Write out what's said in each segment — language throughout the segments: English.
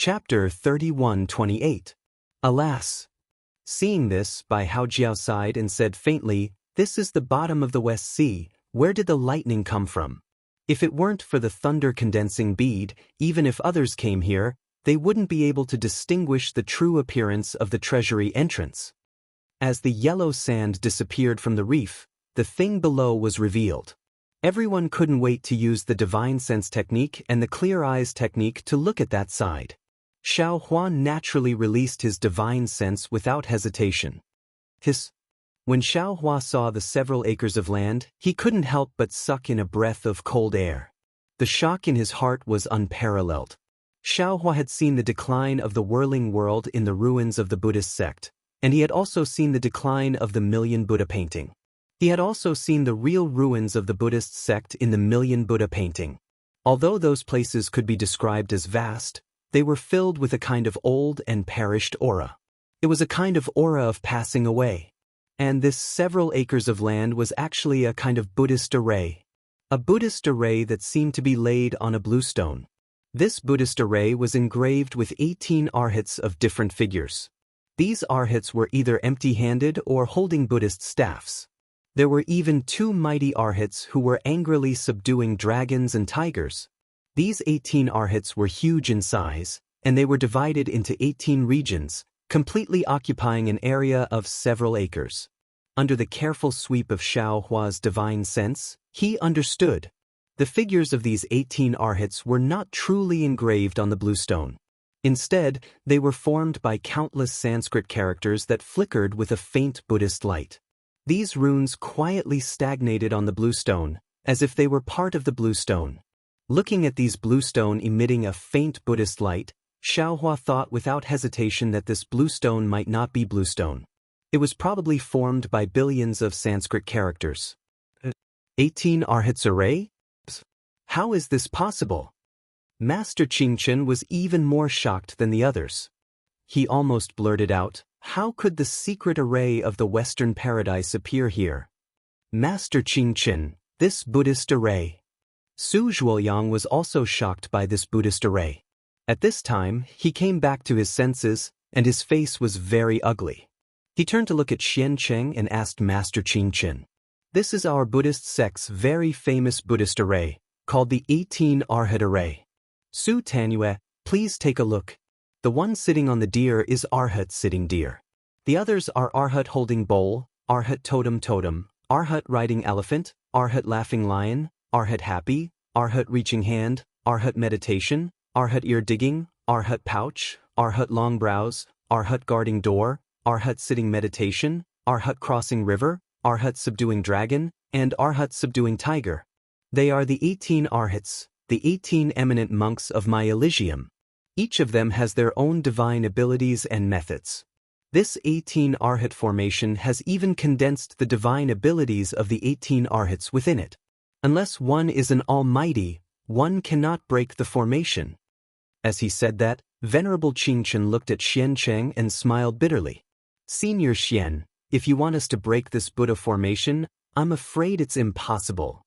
Chapter 31:28. Alas! Seeing this, Bai Haojiao sighed and said faintly, "This is the bottom of the West Sea. Where did the lightning come from? If it weren't for the thunder-condensing bead, even if others came here, they wouldn't be able to distinguish the true appearance of the treasury entrance." As the yellow sand disappeared from the reef, the thing below was revealed. Everyone couldn't wait to use the divine sense technique and the clear eyes technique to look at that side. Xiao Huan naturally released his divine sense without hesitation. When Xiao Hua saw the several acres of land, he couldn't help but suck in a breath of cold air. The shock in his heart was unparalleled. Xiao Hua had seen the decline of the whirling world in the ruins of the Buddhist sect, and he had also seen the decline of the Million Buddha painting. He had also seen the real ruins of the Buddhist sect in the Million Buddha painting. Although those places could be described as vast, they were filled with a kind of old and perished aura. It was a kind of aura of passing away. And this several acres of land was actually a kind of Buddhist array. A Buddhist array that seemed to be laid on a blue stone. This Buddhist array was engraved with 18 arhats of different figures. These arhats were either empty-handed or holding Buddhist staffs. There were even 2 mighty arhats who were angrily subduing dragons and tigers. These 18 arhats were huge in size, and they were divided into 18 regions, completely occupying an area of several acres. Under the careful sweep of Xiao Hua's divine sense, he understood. The figures of these 18 arhats were not truly engraved on the blue stone. Instead, they were formed by countless Sanskrit characters that flickered with a faint Buddhist light. These runes quietly stagnated on the blue stone, as if they were part of the blue stone. Looking at these blue stone emitting a faint Buddhist light, Xiao Hua thought without hesitation that this blue stone might not be blue stone. It was probably formed by billions of Sanskrit characters. 18 arhats array? How is this possible? Master Qingchen was even more shocked than the others. He almost blurted out, "How could the secret array of the Western Paradise appear here?" Master Qingchen, this Buddhist array. Su Zhuoyang was also shocked by this Buddhist array. At this time, he came back to his senses, and his face was very ugly. He turned to look at Xiancheng and asked Master Qingchen, "This is our Buddhist sect's very famous Buddhist array, called the 18 Arhat array. Su Tanyue, please take a look. The one sitting on the deer is Arhat sitting deer. The others are Arhat holding bowl, Arhat totem, Arhat riding elephant, Arhat laughing lion, Arhat happy, Arhat reaching hand, Arhat meditation, Arhat ear digging, Arhat pouch, Arhat long brows, Arhat guarding door, Arhat sitting meditation, Arhat crossing river, Arhat subduing dragon, and Arhat subduing tiger. They are the 18 Arhats, the 18 eminent monks of my Elysium. Each of them has their own divine abilities and methods. This 18 Arhat formation has even condensed the divine abilities of the 18 Arhats within it. Unless one is an almighty, one cannot break the formation." As he said that, Venerable Qingchen looked at Xiancheng and smiled bitterly. "Senior Xian, if you want us to break this Buddha formation, I'm afraid it's impossible."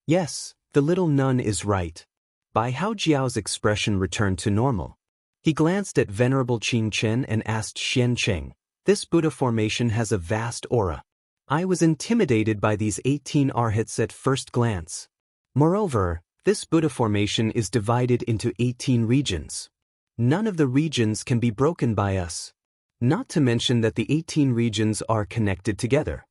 Yes, the little nun is right. Bai Haojiao's expression returned to normal. He glanced at Venerable Qingchen and asked Xiancheng, "This Buddha formation has a vast aura. I was intimidated by these 18 arhats at first glance. Moreover, this Buddha formation is divided into 18 regions. None of the regions can be broken by us. Not to mention that the 18 regions are connected together.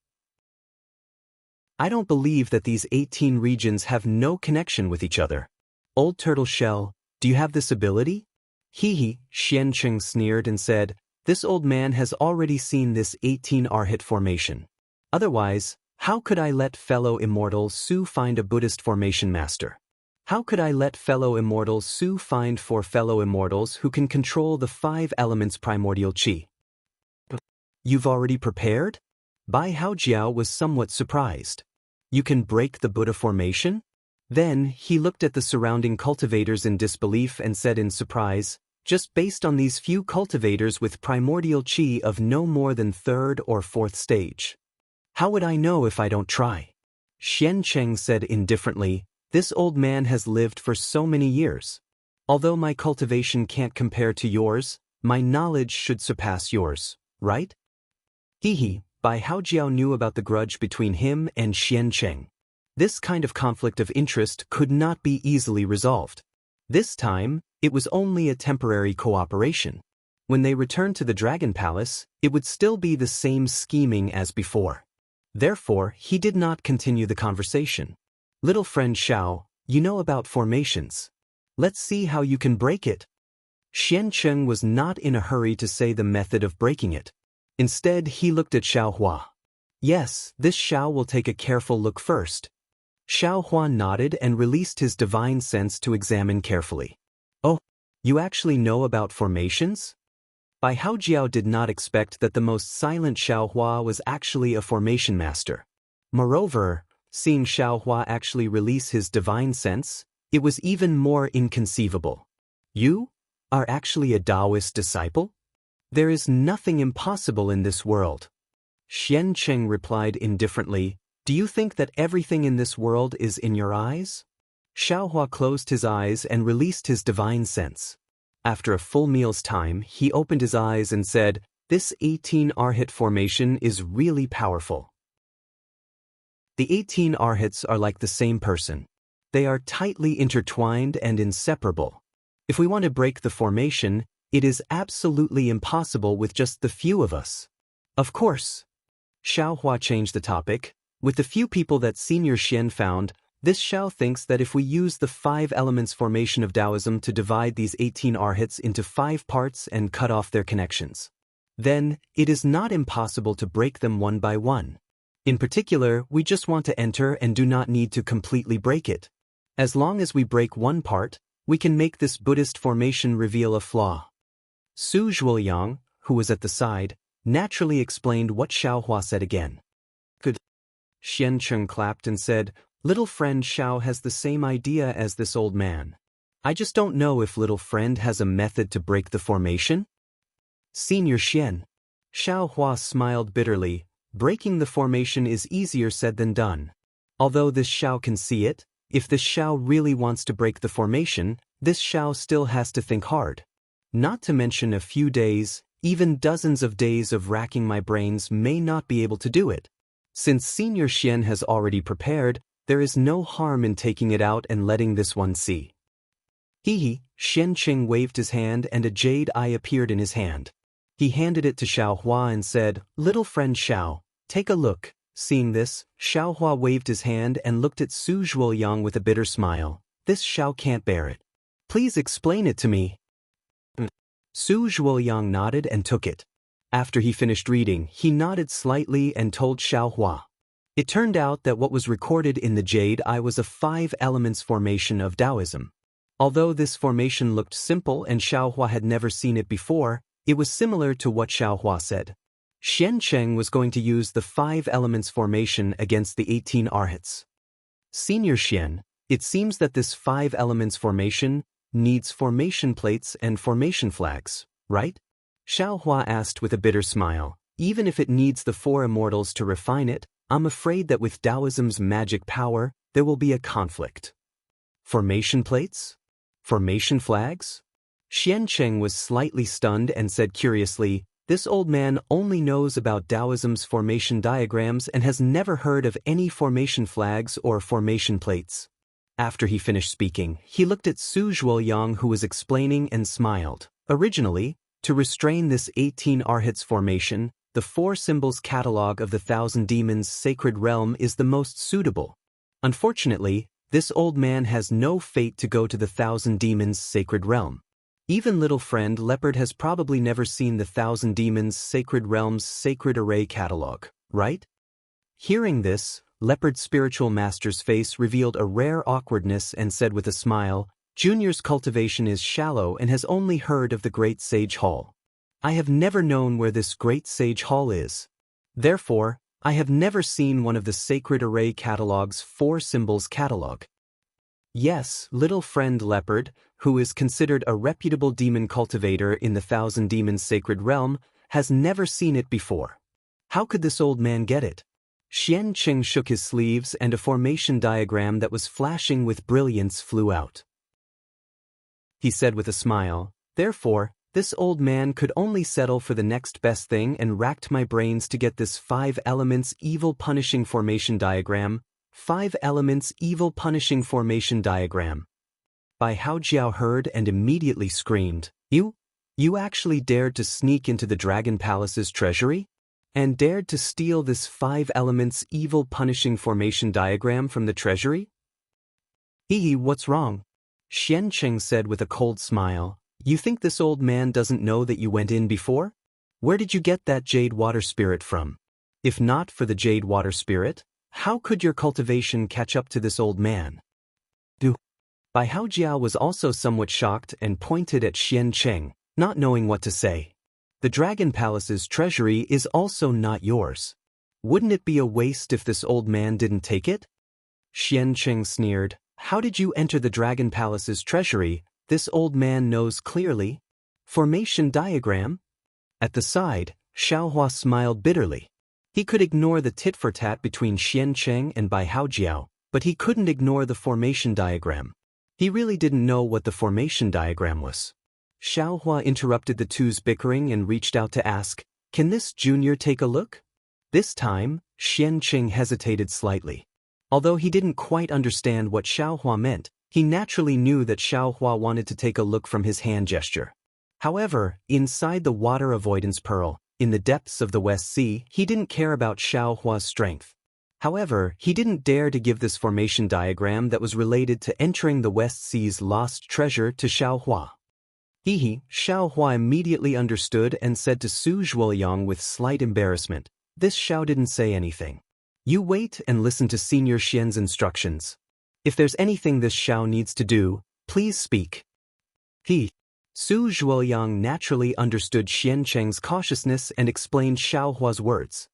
I don't believe that these 18 regions have no connection with each other. Old turtle shell, do you have this ability?" He, Xiancheng sneered and said, "This old man has already seen this 18 arhat formation. Otherwise, how could I let fellow immortals Su find a Buddhist formation master? How could I let fellow immortals Su find 4 fellow immortals who can control the 5 elements primordial qi?" "You've already prepared?" Bai Haojiao was somewhat surprised. "You can break the Buddha formation?" Then, he looked at the surrounding cultivators in disbelief and said in surprise, "Just based on these few cultivators with primordial qi of no more than 3rd or 4th stage. How would I know if I don't try?" Xiancheng said indifferently, "This old man has lived for so many years. Although my cultivation can't compare to yours, my knowledge should surpass yours, right? Hehe, Bai Haojiao knew about the grudge between him and Xian Cheng. This kind of conflict of interest could not be easily resolved. This time, it was only a temporary cooperation. When they returned to the Dragon Palace, it would still be the same scheming as before. Therefore, he did not continue the conversation. Little friend Xiao, you know about formations. Let's see how you can break it. Xian Cheng was not in a hurry to say the method of breaking it. Instead, he looked at Xiao Hua. Yes, this Xiao will take a careful look first. Xiao Hua nodded and released his divine sense to examine carefully. Oh, you actually know about formations? Bai Haojiao did not expect that the most silent Xiao Hua was actually a formation master. Moreover, seeing Xiao Hua actually release his divine sense, it was even more inconceivable. You are actually a Taoist disciple? There is nothing impossible in this world. Xian Cheng replied indifferently, do you think that everything in this world is in your eyes? Xiao Hua closed his eyes and released his divine sense. After a full meal's time, he opened his eyes and said, this 18 Arhat formation is really powerful. The 18 Arhats are like the same person. They are tightly intertwined and inseparable. If we want to break the formation, it is absolutely impossible with just the few of us. Of course. Xiao Hua changed the topic. With the few people that Senior Xian found, this Xiao thinks that if we use the 5 elements formation of Taoism to divide these 18 Arhats into 5 parts and cut off their connections, then it is not impossible to break them one by one. In particular, we just want to enter and do not need to completely break it. As long as we break one part, we can make this Buddhist formation reveal a flaw. Su Zhuoyang, who was at the side, naturally explained what Xiao Hua said again. Good. Xian Cheng clapped and said, little friend Xiao has the same idea as this old man. I just don't know if little friend has a method to break the formation? Senior Xian. Xiao Hua smiled bitterly. Breaking the formation is easier said than done. Although this Xiao can see it, if this Xiao really wants to break the formation, this Xiao still has to think hard. Not to mention a few days, even dozens of days of racking my brains may not be able to do it. Since Senior Xian has already prepared, there is no harm in taking it out and letting this one see. Hehe, Xian Cheng waved his hand and a jade eye appeared in his hand. He handed it to Xiao Hua and said, little friend Xiao, take a look. Seeing this, Xiao Hua waved his hand and looked at Su Zhuoyang with a bitter smile. This Xiao can't bear it. Please explain it to me. Su Zhuoyang nodded and took it. After he finished reading, he nodded slightly and told Xiao Hua. It turned out that what was recorded in the jade eye was a 5 elements formation of Taoism. Although this formation looked simple and Xiao Hua had never seen it before, it was similar to what Xiao Hua said. Xian Cheng was going to use the 5 elements formation against the 18 Arhats. Senior Xian, it seems that this 5 elements formation needs formation plates and formation flags, right? Xiao Hua asked with a bitter smile. Even if it needs the 4 immortals to refine it, I'm afraid that with Taoism's magic power, there will be a conflict. Formation plates? Formation flags? Xian Cheng was slightly stunned and said curiously, this old man only knows about Taoism's formation diagrams and has never heard of any formation flags or formation plates. After he finished speaking, he looked at Su Zhuoyang who was explaining and smiled. Originally, to restrain this 18 Arhats formation, the 4 symbols catalog of the 1,000 demons sacred realm is the most suitable. Unfortunately, this old man has no fate to go to the 1,000 demons sacred realm. Even little friend Leopard has probably never seen the 1,000 demons sacred realm's sacred array catalog, right? Hearing this, Leopard's spiritual master's face revealed a rare awkwardness and said with a smile, Junior's cultivation is shallow and has only heard of the Great Sage Hall. I have never known where this Great Sage Hall is. Therefore, I have never seen one of the Sacred Array Catalog's 4 symbols catalog. Yes, little friend Leopard, who is considered a reputable demon cultivator in the 1,000 demons sacred realm, has never seen it before. How could this old man get it? Xian Cheng shook his sleeves and a formation diagram that was flashing with brilliance flew out. he said with a smile. Therefore, this old man could only settle for the next best thing and racked my brains to get this 5 elements evil punishing formation diagram. 5 elements evil punishing formation diagram. Bai Haojiao heard and immediately screamed, You actually dared to sneak into the Dragon Palace's treasury? And dared to steal this 5 elements evil punishing formation diagram from the treasury? What's wrong? Xiancheng said with a cold smile. You think this old man doesn't know that you went in before? Where did you get that jade water spirit from? If not for the jade water spirit, how could your cultivation catch up to this old man? Bai Haojiao was also somewhat shocked and pointed at Xiancheng, not knowing what to say. The Dragon Palace's treasury is also not yours. Wouldn't it be a waste if this old man didn't take it? Xiancheng sneered. How did you enter the Dragon Palace's treasury? This old man knows clearly. Formation diagram? At the side, Xiaohua smiled bitterly. He could ignore the tit-for-tat between Xiancheng and Bai Haojiao, but he couldn't ignore the formation diagram. He really didn't know what the formation diagram was. Xiaohua interrupted the two's bickering and reached out to ask, Can this junior take a look? This time, Xiancheng hesitated slightly. Although he didn't quite understand what Xiaohua meant, he naturally knew that Xiaohua wanted to take a look from his hand gesture. However, inside the water avoidance pearl, in the depths of the West Sea, he didn't care about Xiaohua's strength. However, he didn't dare to give this formation diagram that was related to entering the West Sea's lost treasure to Xiaohua. Xiaohua immediately understood and said to Su Zhuoyang with slight embarrassment, This Xiao didn't say anything. You wait and listen to Senior Xian's instructions. If there's anything this Xiao needs to do, please speak. Su Zhuoyang naturally understood Xiancheng's cautiousness and explained Xiaohua's words.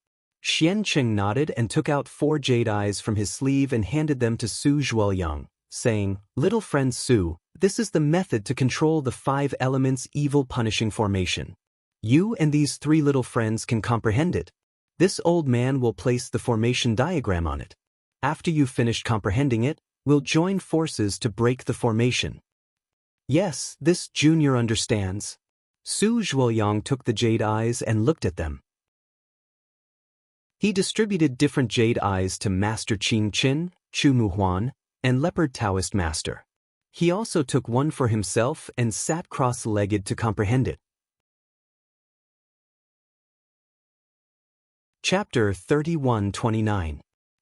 Xiancheng nodded and took out 4 jade eyes from his sleeve and handed them to Su Zhuoyang, saying, Little friend Su, this is the method to control the 5 elements evil punishing formation. You and these 3 little friends can comprehend it. This old man will place the formation diagram on it. After you've finished comprehending it, we'll join forces to break the formation. Yes, this junior understands. Su Zhuoyang took the jade eyes and looked at them. He distributed different jade eyes to Master Qing Qin, Chu Muhuan, and Leopard Taoist Master. He also took one for himself and sat cross-legged to comprehend it. Chapter 31-29.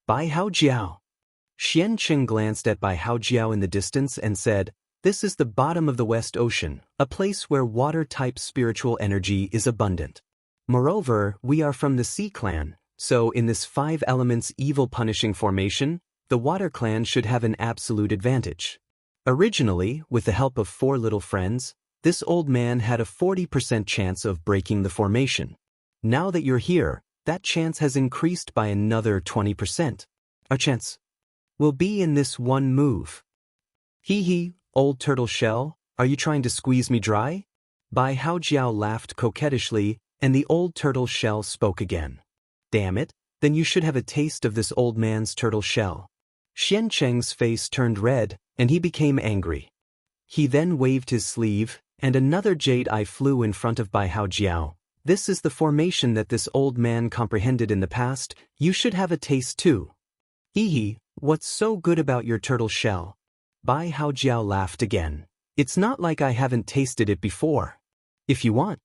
Bai Haojiao. Xiancheng glanced at Bai Haojiao in the distance and said, This is the bottom of the West Ocean, a place where water-type spiritual energy is abundant. Moreover, we are from the Sea Clan, so in this 5 elements evil punishing formation, the Water Clan should have an absolute advantage. Originally, with the help of 4 little friends, this old man had a 40% chance of breaking the formation. Now that you're here, that chance has increased by another 20%. Our chance will be in this one move. Old turtle shell, are you trying to squeeze me dry? Bai Haojiao laughed coquettishly, and the old turtle shell spoke again. Damn it, then you should have a taste of this old man's turtle shell. Xiancheng's face turned red, and he became angry. He then waved his sleeve, and another jade eye flew in front of Bai Haojiao. This is the formation that this old man comprehended in the past. You should have a taste too. What's so good about your turtle shell? Bai Haojiao laughed again. It's not like I haven't tasted it before. If you want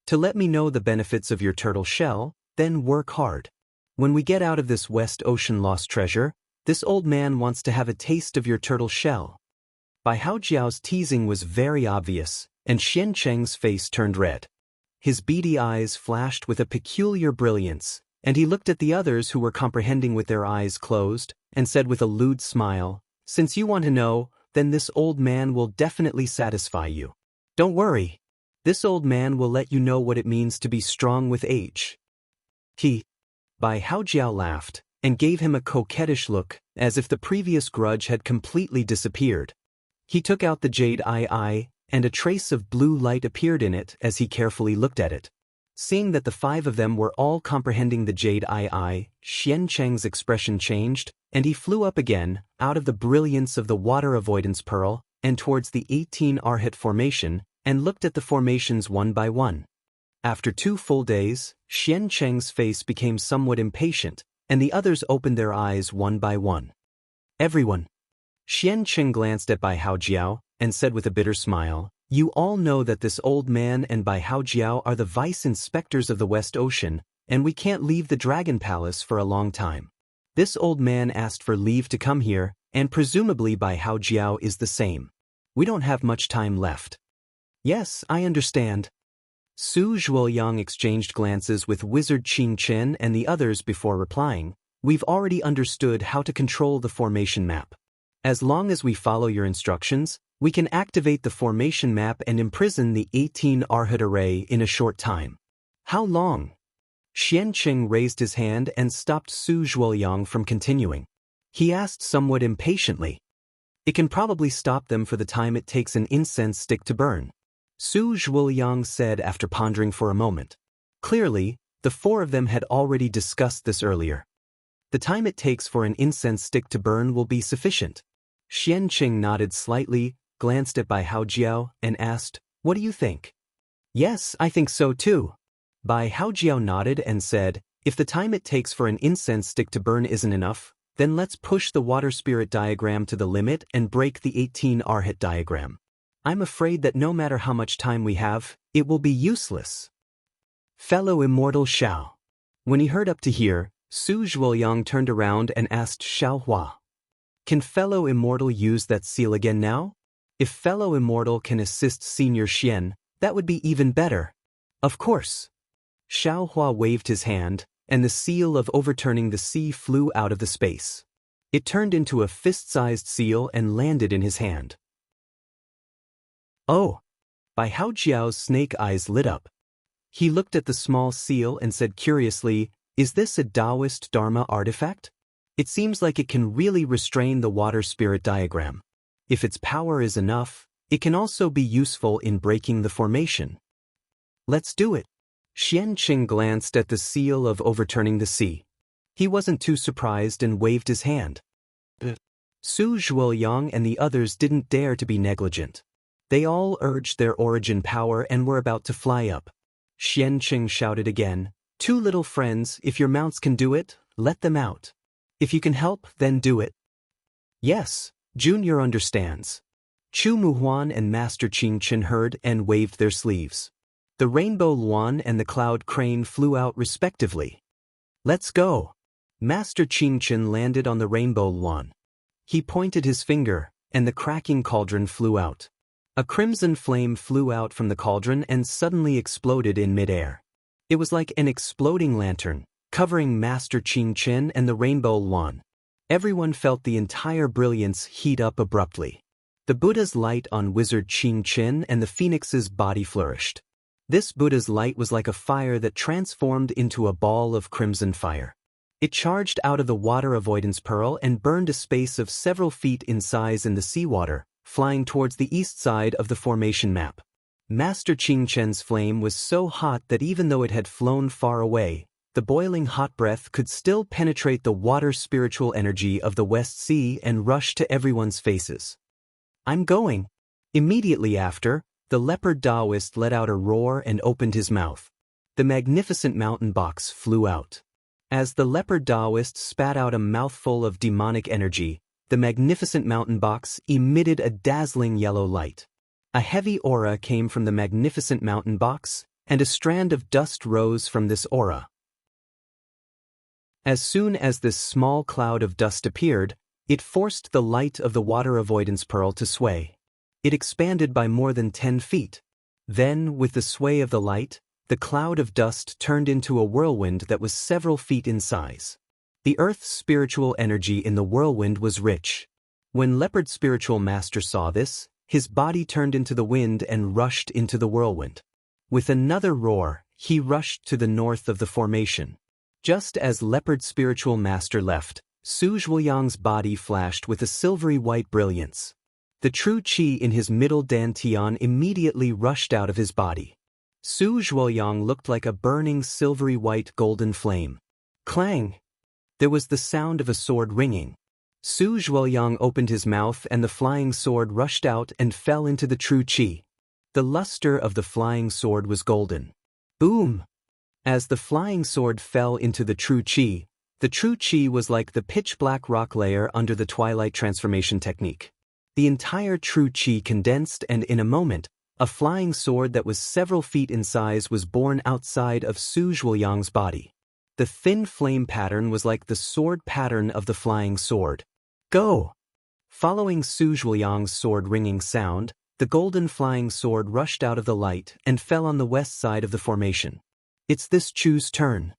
to let me know the benefits of your turtle shell, then work hard. When we get out of this West Ocean lost treasure, this old man wants to have a taste of your turtle shell. Bai Haojiao's teasing was very obvious, and Xiancheng's face turned red. His beady eyes flashed with a peculiar brilliance, and he looked at the others who were comprehending with their eyes closed, and said with a lewd smile, Since you want to know, then this old man will definitely satisfy you. Don't worry. This old man will let you know what it means to be strong with age. Bai Haojiao laughed, and gave him a coquettish look, as if the previous grudge had completely disappeared. He took out the jade eye, and a trace of blue light appeared in it as he carefully looked at it. Seeing that the 5 of them were all comprehending the jade eye, Xiancheng's expression changed, and he flew up again, out of the brilliance of the water avoidance pearl, and towards the 18 Arhat formation, and looked at the formations one by one. After 2 full days, Xian Cheng's face became somewhat impatient, and the others opened their eyes one by one. Everyone. Xian Cheng glanced at Bai Haojiao, and said with a bitter smile, "You all know that this old man and Bai Haojiao are the vice inspectors of the West Ocean, and we can't leave the Dragon Palace for a long time. This old man asked for leave to come here, and presumably Bai Haojiao is the same. We don't have much time left." "Yes, I understand." Su Zhuoyang exchanged glances with Wizard Qing Chen and the others before replying, "We've already understood how to control the formation map. As long as we follow your instructions, we can activate the formation map and imprison the 18 Arhat array in a short time." "How long?" Xian Qing raised his hand and stopped Su Zhuoyang from continuing. He asked somewhat impatiently. "It can probably stop them for the time it takes an incense stick to burn," Su Zhuoyang said after pondering for a moment. Clearly, the 4 of them had already discussed this earlier. The time it takes for an incense stick to burn will be sufficient. Xian Qing nodded slightly, glanced at Bai Haojiao, and asked, "What do you think?" "Yes, I think so too." Bai Haojiao nodded and said, "If the time it takes for an incense stick to burn isn't enough, then let's push the water spirit diagram to the limit and break the 18 Arhat diagram. I'm afraid that no matter how much time we have, it will be useless." "Fellow immortal Xiao." When he heard up to here, Su Zhuoyang turned around and asked Xiao Hua, "Can fellow immortal use that seal again now? If fellow immortal can assist Senior Xian, that would be even better." "Of course." Xiao Hua waved his hand, and the seal of overturning the sea flew out of the space. It turned into a fist-sized seal and landed in his hand. "Oh!" Bai Haojiao's snake eyes lit up. He looked at the small seal and said curiously, "Is this a Taoist Dharma artifact? It seems like it can really restrain the water spirit diagram. If its power is enough, it can also be useful in breaking the formation." "Let's do it." Xian Qing glanced at the seal of overturning the sea. He wasn't too surprised and waved his hand. Su Zhuoyang and the others didn't dare to be negligent. They all urged their origin power and were about to fly up. Xian Qing shouted again, "Two little friends, if your mounts can do it, let them out. If you can help, then do it." "Yes, Junior understands." Chu Muhuan and Master Qing Chen heard and waved their sleeves. The Rainbow Luan and the Cloud Crane flew out respectively. "Let's go." Master Qing Chen landed on the Rainbow Luan. He pointed his finger, and the cracking cauldron flew out. A crimson flame flew out from the cauldron and suddenly exploded in midair. It was like an exploding lantern, covering Master Qing Chen and the Rainbow Luan. Everyone felt the entire brilliance heat up abruptly. The Buddha's light on Wizard Qing Chen and the Phoenix's body flourished. This Buddha's light was like a fire that transformed into a ball of crimson fire. It charged out of the water avoidance pearl and burned a space of several feet in size in the seawater, flying towards the east side of the formation map. Master Qing Chen's flame was so hot that even though it had flown far away, the boiling hot breath could still penetrate the water spiritual energy of the West Sea and rush to everyone's faces. "I'm going." Immediately after, the leopard Taoist let out a roar and opened his mouth. The magnificent mountain box flew out. As the leopard Taoist spat out a mouthful of demonic energy, the magnificent mountain box emitted a dazzling yellow light. A heavy aura came from the magnificent mountain box, and a strand of dust rose from this aura. As soon as this small cloud of dust appeared, it forced the light of the water avoidance pearl to sway. It expanded by more than 10 feet. Then, with the sway of the light, the cloud of dust turned into a whirlwind that was several feet in size. The Earth's spiritual energy in the whirlwind was rich. When Leopard Spiritual Master saw this, his body turned into the wind and rushed into the whirlwind. With another roar, he rushed to the north of the formation. Just as Leopard Spiritual Master left, Su Zhuoyang's body flashed with a silvery white brilliance. The true qi in his middle dantian immediately rushed out of his body. Su Zhuoyang looked like a burning silvery white golden flame. Clang! There was the sound of a sword ringing. Su Zhuoyang opened his mouth and the flying sword rushed out and fell into the true qi. The luster of the flying sword was golden. Boom! As the flying sword fell into the true qi was like the pitch-black rock layer under the twilight transformation technique. The entire true qi condensed, and in a moment, a flying sword that was several feet in size was born outside of Su Zhuoyang's body. The thin flame pattern was like the sword pattern of the flying sword. Go! Following Su Zhuoyang's sword-ringing sound, the golden flying sword rushed out of the light and fell on the west side of the formation. It's this Chu's turn.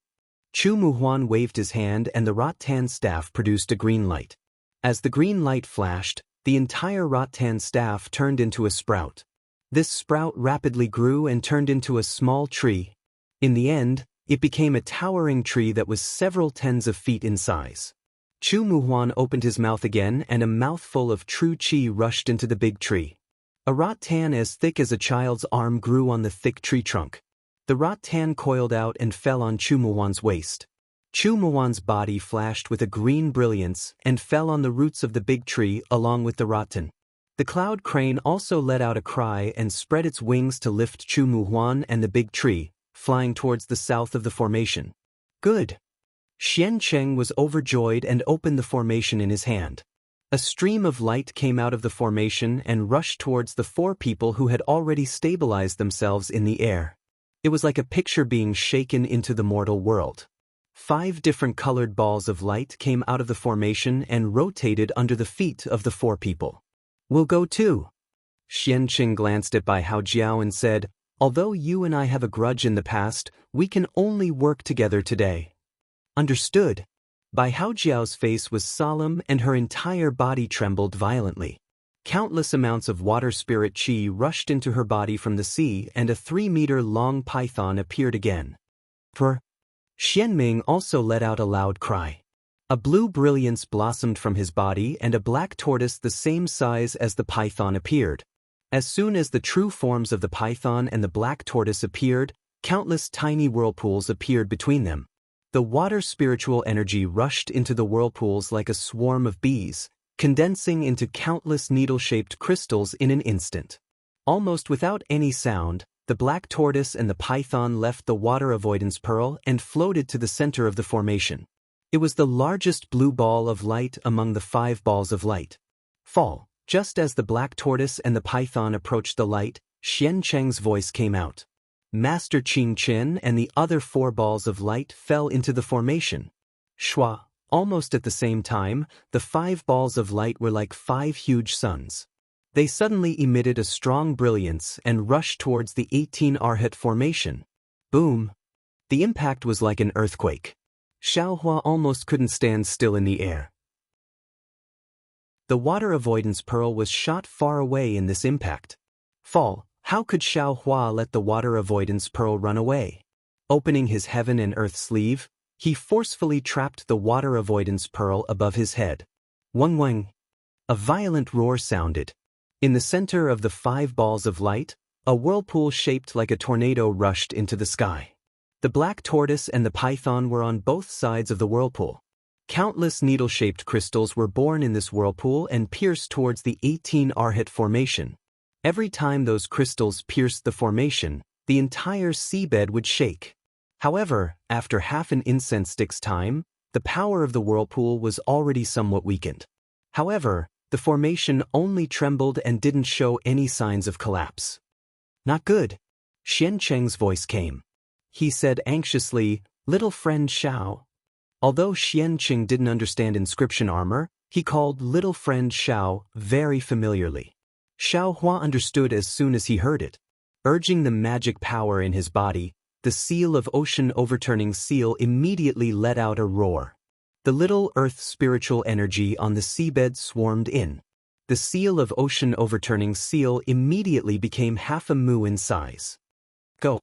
Chu Muhuan waved his hand and the rattan staff produced a green light. As the green light flashed, the entire rattan staff turned into a sprout. This sprout rapidly grew and turned into a small tree. In the end, it became a towering tree that was several tens of feet in size. Chu Muhuan opened his mouth again and a mouthful of true qi rushed into the big tree. A rattan as thick as a child's arm grew on the thick tree trunk. The rattan coiled out and fell on Chu Muhuan's waist. Chu Muhuan's body flashed with a green brilliance and fell on the roots of the big tree along with the rattan. The cloud crane also let out a cry and spread its wings to lift Chu Muhuan and the big tree, flying towards the south of the formation. Good! Xiancheng was overjoyed and opened the formation in his hand. A stream of light came out of the formation and rushed towards the 4 people who had already stabilized themselves in the air. It was like a picture being shaken into the mortal world. 5 different colored balls of light came out of the formation and rotated under the feet of the 4 people. We'll go too. Xianqing glanced at Bai Haojiao and said, although you and I have a grudge in the past, we can only work together today. Understood. Bai Haojiao's face was solemn and her entire body trembled violently. Countless amounts of water spirit qi rushed into her body from the sea and a 3-meter-long python appeared again. Xianming also let out a loud cry. A blue brilliance blossomed from his body and a black tortoise the same size as the python appeared. As soon as the true forms of the python and the black tortoise appeared, countless tiny whirlpools appeared between them. The water spiritual energy rushed into the whirlpools like a swarm of bees, condensing into countless needle-shaped crystals in an instant. Almost without any sound, the black tortoise and the python left the water avoidance pearl and floated to the center of the formation. It was the largest blue ball of light among the 5 balls of light. Fall. Just as the black tortoise and the python approached the light, Xiancheng's voice came out. Master Qing Qin and the other 4 balls of light fell into the formation. Shua. Almost at the same time, the 5 balls of light were like 5 huge suns. They suddenly emitted a strong brilliance and rushed towards the 18 Arhat formation. Boom! The impact was like an earthquake. Xiaohua almost couldn't stand still in the air. The water avoidance pearl was shot far away in this impact. Fall. How could Xiaohua let the water avoidance pearl run away? Opening his heaven and earth sleeve, he forcefully trapped the water avoidance pearl above his head. Wang wang! A violent roar sounded. In the center of the 5 balls of light, a whirlpool shaped like a tornado rushed into the sky. The black tortoise and the python were on both sides of the whirlpool. Countless needle-shaped crystals were born in this whirlpool and pierced towards the 18 Arhat formation. Every time those crystals pierced the formation, the entire seabed would shake. However, after half an incense stick's time, the power of the whirlpool was already somewhat weakened. However, the formation only trembled and didn't show any signs of collapse. Not good. Xiancheng's voice came. He said anxiously, "Little friend Xiao." Although Xiancheng didn't understand inscription armor, he called little friend Xiao very familiarly. Xiaohua understood as soon as he heard it. Urging the magic power in his body, the seal of ocean overturning seal immediately let out a roar. The little earth spiritual energy on the seabed swarmed in. The seal of ocean overturning seal immediately became half a mu in size. Go!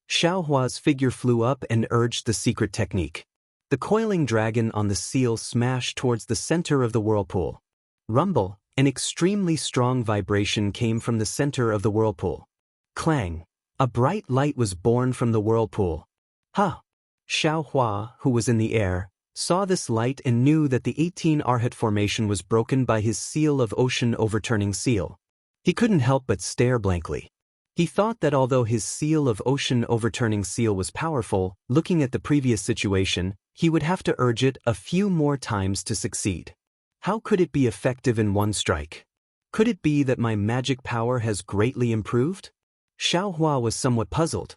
Xiaohua's figure flew up and urged the secret technique. The coiling dragon on the seal smashed towards the center of the whirlpool. Rumble! An extremely strong vibration came from the center of the whirlpool. Clang! A bright light was born from the whirlpool. Ha! Xiaohua, who was in the air, saw this light and knew that the 18 Arhat formation was broken by his seal of ocean overturning seal. He couldn't help but stare blankly. He thought that although his seal of ocean overturning seal was powerful, looking at the previous situation, he would have to urge it a few more times to succeed. How could it be effective in one strike? Could it be that my magic power has greatly improved? Xiaohua was somewhat puzzled.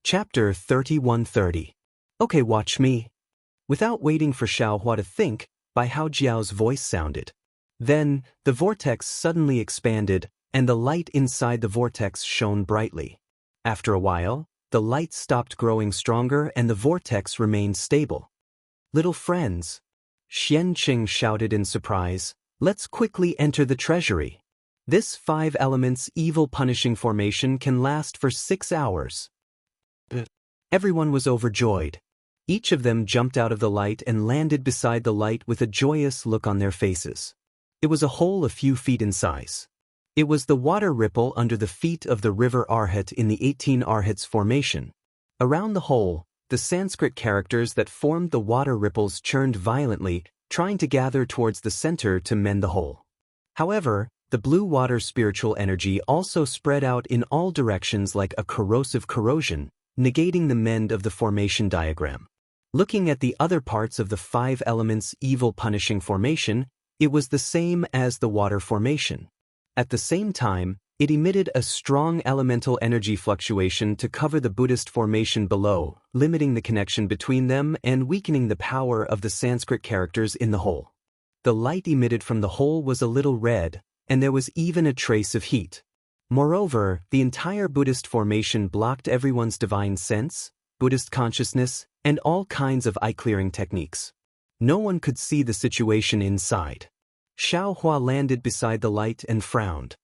Chapter 31:30. Okay, watch me. Without waiting for Xiaohua to think, Bai Haojiao's voice sounded. Then, the vortex suddenly expanded, and the light inside the vortex shone brightly. After a while, the light stopped growing stronger and the vortex remained stable. Little friends, Xianqing shouted in surprise, let's quickly enter the treasury. This 5 elements evil punishing formation can last for 6 hours. Everyone was overjoyed. Each of them jumped out of the light and landed beside the light with a joyous look on their faces. It was a hole a few feet in size. It was the water ripple under the feet of the river Arhat in the 18 Arhats formation. Around the hole, the Sanskrit characters that formed the water ripples churned violently, trying to gather towards the center to mend the hole. However, the blue water spiritual energy also spread out in all directions like a corrosive corrosion, negating the mend of the formation diagram. Looking at the other parts of the 5 elements evil punishing formation, it was the same as the water formation. At the same time, it emitted a strong elemental energy fluctuation to cover the Buddhist formation below, limiting the connection between them and weakening the power of the Sanskrit characters in the hole. The light emitted from the hole was a little red, and there was even a trace of heat. Moreover, the entire Buddhist formation blocked everyone's divine sense, Buddhist consciousness, and all kinds of eye-clearing techniques. No one could see the situation inside. Xiaohua landed beside the light and frowned.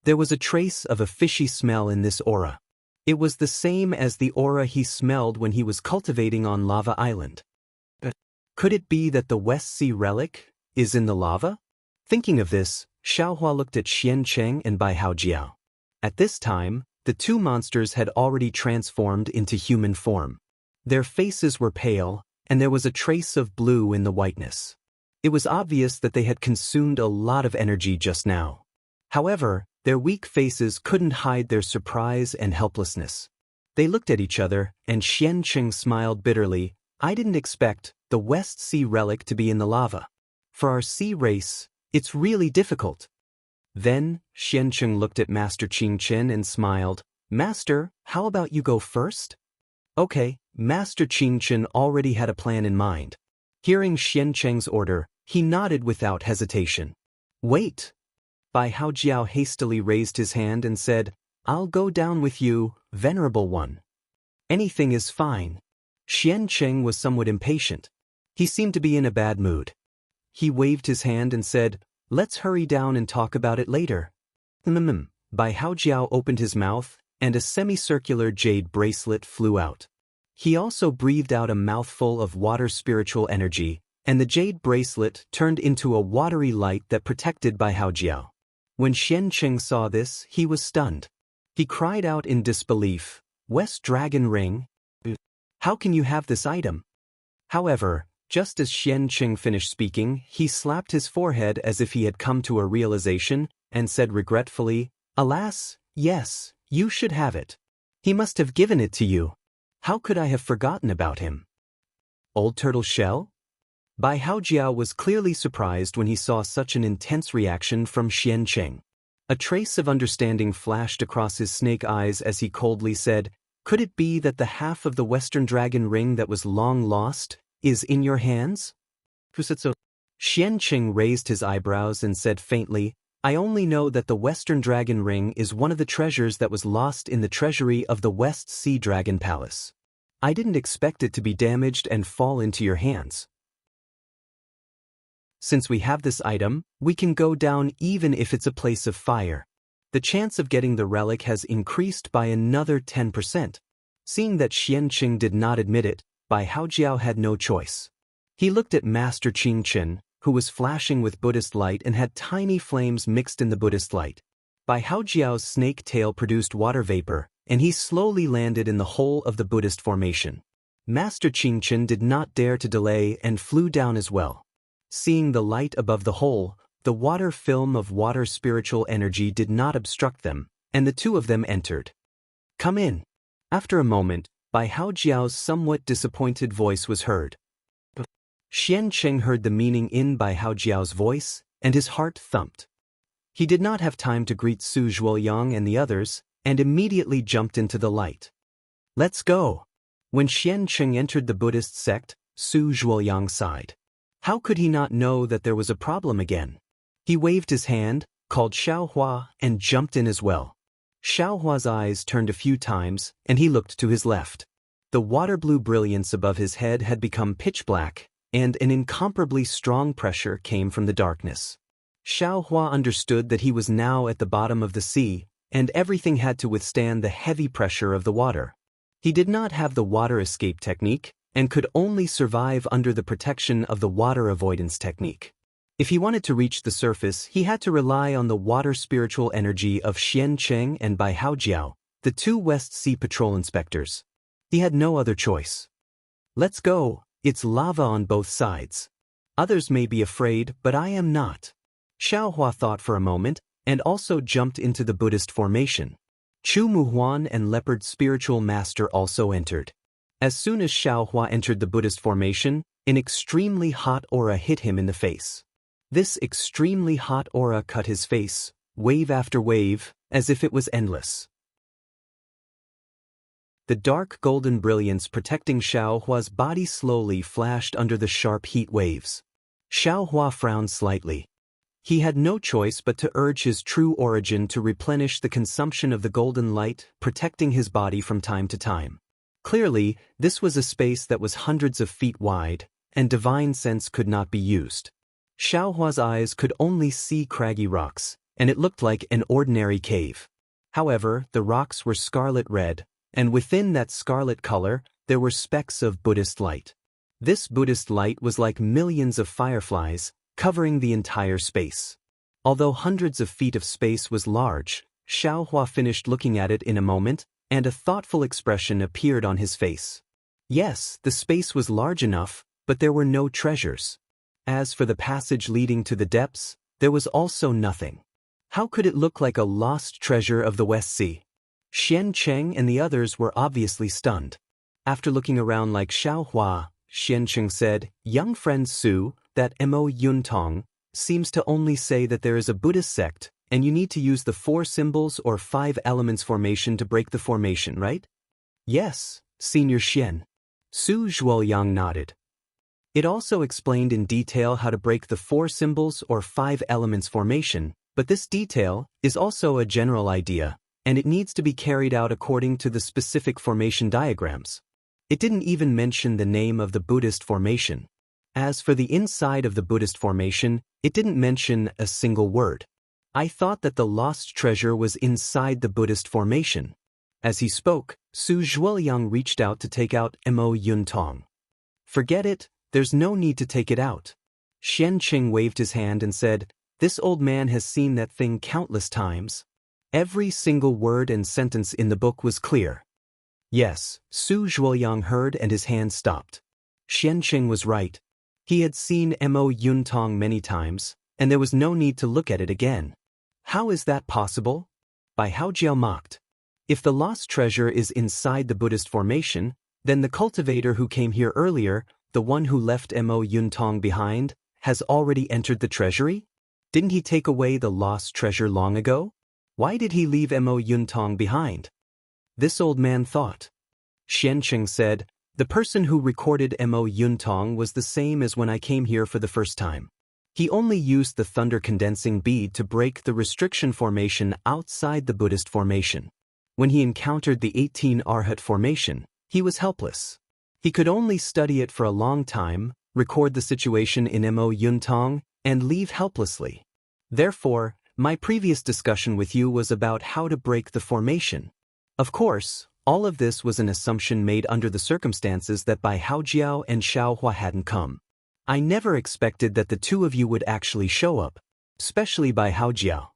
There was a trace of a fishy smell in this aura. It was the same as the aura he smelled when he was cultivating on Lava Island. Could it be that the West Sea relic is in the lava? Thinking of this, Xiaohua looked at Xianqing and Bai Haojiao. At this time, the 2 monsters had already transformed into human form. Their faces were pale, and there was a trace of blue in the whiteness. It was obvious that they had consumed a lot of energy just now. However, their weak faces couldn't hide their surprise and helplessness. They looked at each other, and Xianqing smiled bitterly. I didn't expect the West Sea relic to be in the lava. For our sea race, it's really difficult. Then, Xianqing looked at Master Qingchen and smiled. Master, how about you go first? Okay, Master Qingchen already had a plan in mind. Hearing Xianqing's order, he nodded without hesitation. Wait! Bai Haojiao hastily raised his hand and said, I'll go down with you, Venerable One. Anything is fine. Xianqing was somewhat impatient. He seemed to be in a bad mood. He waved his hand and said, Let's hurry down and talk about it later. Bai Haojiao opened his mouth, and a semicircular jade bracelet flew out. He also breathed out a mouthful of water spiritual energy, and the jade bracelet turned into a watery light that protected Bai Haojiao. When Xianqing saw this, he was stunned. He cried out in disbelief, West Dragon Ring? How can you have this item? However, just as Xianqing finished speaking, he slapped his forehead as if he had come to a realization, and said regretfully, Alas, yes, you should have it. He must have given it to you. How could I have forgotten about him? Old turtle shell? Bai Haojiao was clearly surprised when he saw such an intense reaction from Xianqing. A trace of understanding flashed across his snake eyes as he coldly said, Could it be that the half of the Western Dragon Ring that was long lost is in your hands? Xianqing raised his eyebrows and said faintly, I only know that the Western Dragon Ring is one of the treasures that was lost in the treasury of the West Sea Dragon Palace. I didn't expect it to be damaged and fall into your hands. Since we have this item, we can go down even if it's a place of fire. The chance of getting the relic has increased by another 10%. Seeing that Xianqing did not admit it, Bai Haojiao had no choice. He looked at Master Qingchen, who was flashing with Buddhist light and had tiny flames mixed in the Buddhist light. Bai Haojiao's snake tail produced water vapor, and he slowly landed in the hole of the Buddhist formation. Master Qingchen did not dare to delay and flew down as well. Seeing the light above the hole, the water film of water spiritual energy did not obstruct them, and the two of them entered. "Come in." After a moment, Bai Haojiao's somewhat disappointed voice was heard. Xian Cheng heard the meaning in Bai Haojiao's voice, and his heart thumped. He did not have time to greet Su Zhuoyang and the others, and immediately jumped into the light. "Let's go." When Xian Cheng entered the Buddhist sect, Su Zhuoyang sighed. How could he not know that there was a problem again? He waved his hand, called Xiaohua, and jumped in as well. Xiaohua's eyes turned a few times, and he looked to his left. The water-blue brilliance above his head had become pitch black, and an incomparably strong pressure came from the darkness. Xiaohua understood that he was now at the bottom of the sea, and everything had to withstand the heavy pressure of the water. He did not have the water escape technique, and could only survive under the protection of the water avoidance technique. If he wanted to reach the surface, he had to rely on the water spiritual energy of Xian Cheng and Bai Haojiao, the two West Sea Patrol inspectors. He had no other choice. "Let's go, it's lava on both sides. Others may be afraid, but I am not." Xiaohua thought for a moment, and also jumped into the Buddhist formation. Chu Muhuan and Leopard Spiritual Master also entered. As soon as Xiaohua entered the Buddhist formation, an extremely hot aura hit him in the face. This extremely hot aura cut his face, wave after wave, as if it was endless. The dark golden brilliance protecting Xiaohua's body slowly flashed under the sharp heat waves. Xiaohua frowned slightly. He had no choice but to urge his true origin to replenish the consumption of the golden light, protecting his body from time to time. Clearly, this was a space that was hundreds of feet wide, and divine sense could not be used. Xiaohua's eyes could only see craggy rocks, and it looked like an ordinary cave. However, the rocks were scarlet red, and within that scarlet color, there were specks of Buddhist light. This Buddhist light was like millions of fireflies, covering the entire space. Although hundreds of feet of space was large, Xiaohua finished looking at it in a moment, and a thoughtful expression appeared on his face. Yes, the space was large enough, but there were no treasures. As for the passage leading to the depths, there was also nothing. How could it look like a lost treasure of the West Sea? Xian Cheng and the others were obviously stunned. After looking around like Xiaohua, Xian Cheng said, "Young friend Su, that Mo Yuntong seems to only say that there is a Buddhist sect, and you need to use the 4 symbols or 5 elements formation to break the formation, right?" "Yes, Senior Xian." Su Zhuoyang nodded. It also explained in detail how to break the 4 symbols or 5 elements formation, but this detail is also a general idea, and it needs to be carried out according to the specific formation diagrams. It didn't even mention the name of the Buddhist formation. As for the inside of the Buddhist formation, it didn't mention a single word. I thought that the lost treasure was inside the Buddhist formation. As he spoke, Su Zhuoyang reached out to take out Mo Yuntong. "Forget it, there's no need to take it out." Xian Cheng waved his hand and said, "This old man has seen that thing countless times." Every single word and sentence in the book was clear. Yes, Su Zhuoyang heard and his hand stopped. Xian Cheng was right. He had seen Mo Yuntong many times, and there was no need to look at it again. How is that possible? Bai Haojiao mocked. If the lost treasure is inside the Buddhist formation, then the cultivator who came here earlier, the one who left Mo Yuntong behind, has already entered the treasury? Didn't he take away the lost treasure long ago? Why did he leave Mo Yuntong behind? This old man thought. Xian Cheng said, "The person who recorded Mo Yuntong was the same as when I came here for the first time. He only used the thunder condensing bead to break the restriction formation outside the Buddhist formation. When he encountered the 18 Arhat formation, he was helpless. He could only study it for a long time, record the situation in Mo Yuntong, and leave helplessly. Therefore, my previous discussion with you was about how to break the formation. Of course, all of this was an assumption made under the circumstances that Bai Haojiao and Xiaohua hadn't come. I never expected that the two of you would actually show up, especially Bai Haojiao.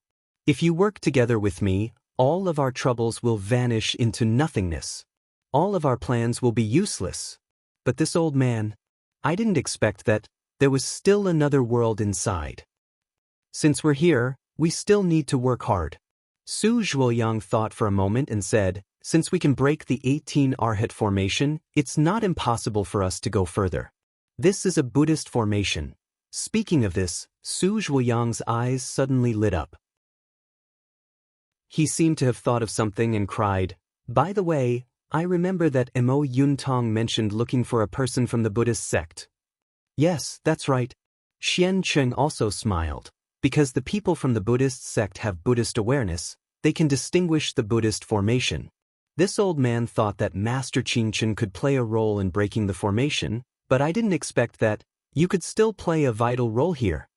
If you work together with me, all of our troubles will vanish into nothingness. All of our plans will be useless. But this old man, I didn't expect that there was still another world inside. Since we're here, we still need to work hard. Su Zhuoyang thought for a moment and said, since we can break the 18 Arhat formation, it's not impossible for us to go further. This is a Buddhist formation. Speaking of this, Su Zhuoyang's eyes suddenly lit up. He seemed to have thought of something and cried, by the way, I remember that Mo Yuntong mentioned looking for a person from the Buddhist sect. Yes, that's right. Xian Cheng also smiled. Because the people from the Buddhist sect have Buddhist awareness, they can distinguish the Buddhist formation. This old man thought that Master Qingchen could play a role in breaking the formation, but I didn't expect that you could still play a vital role here.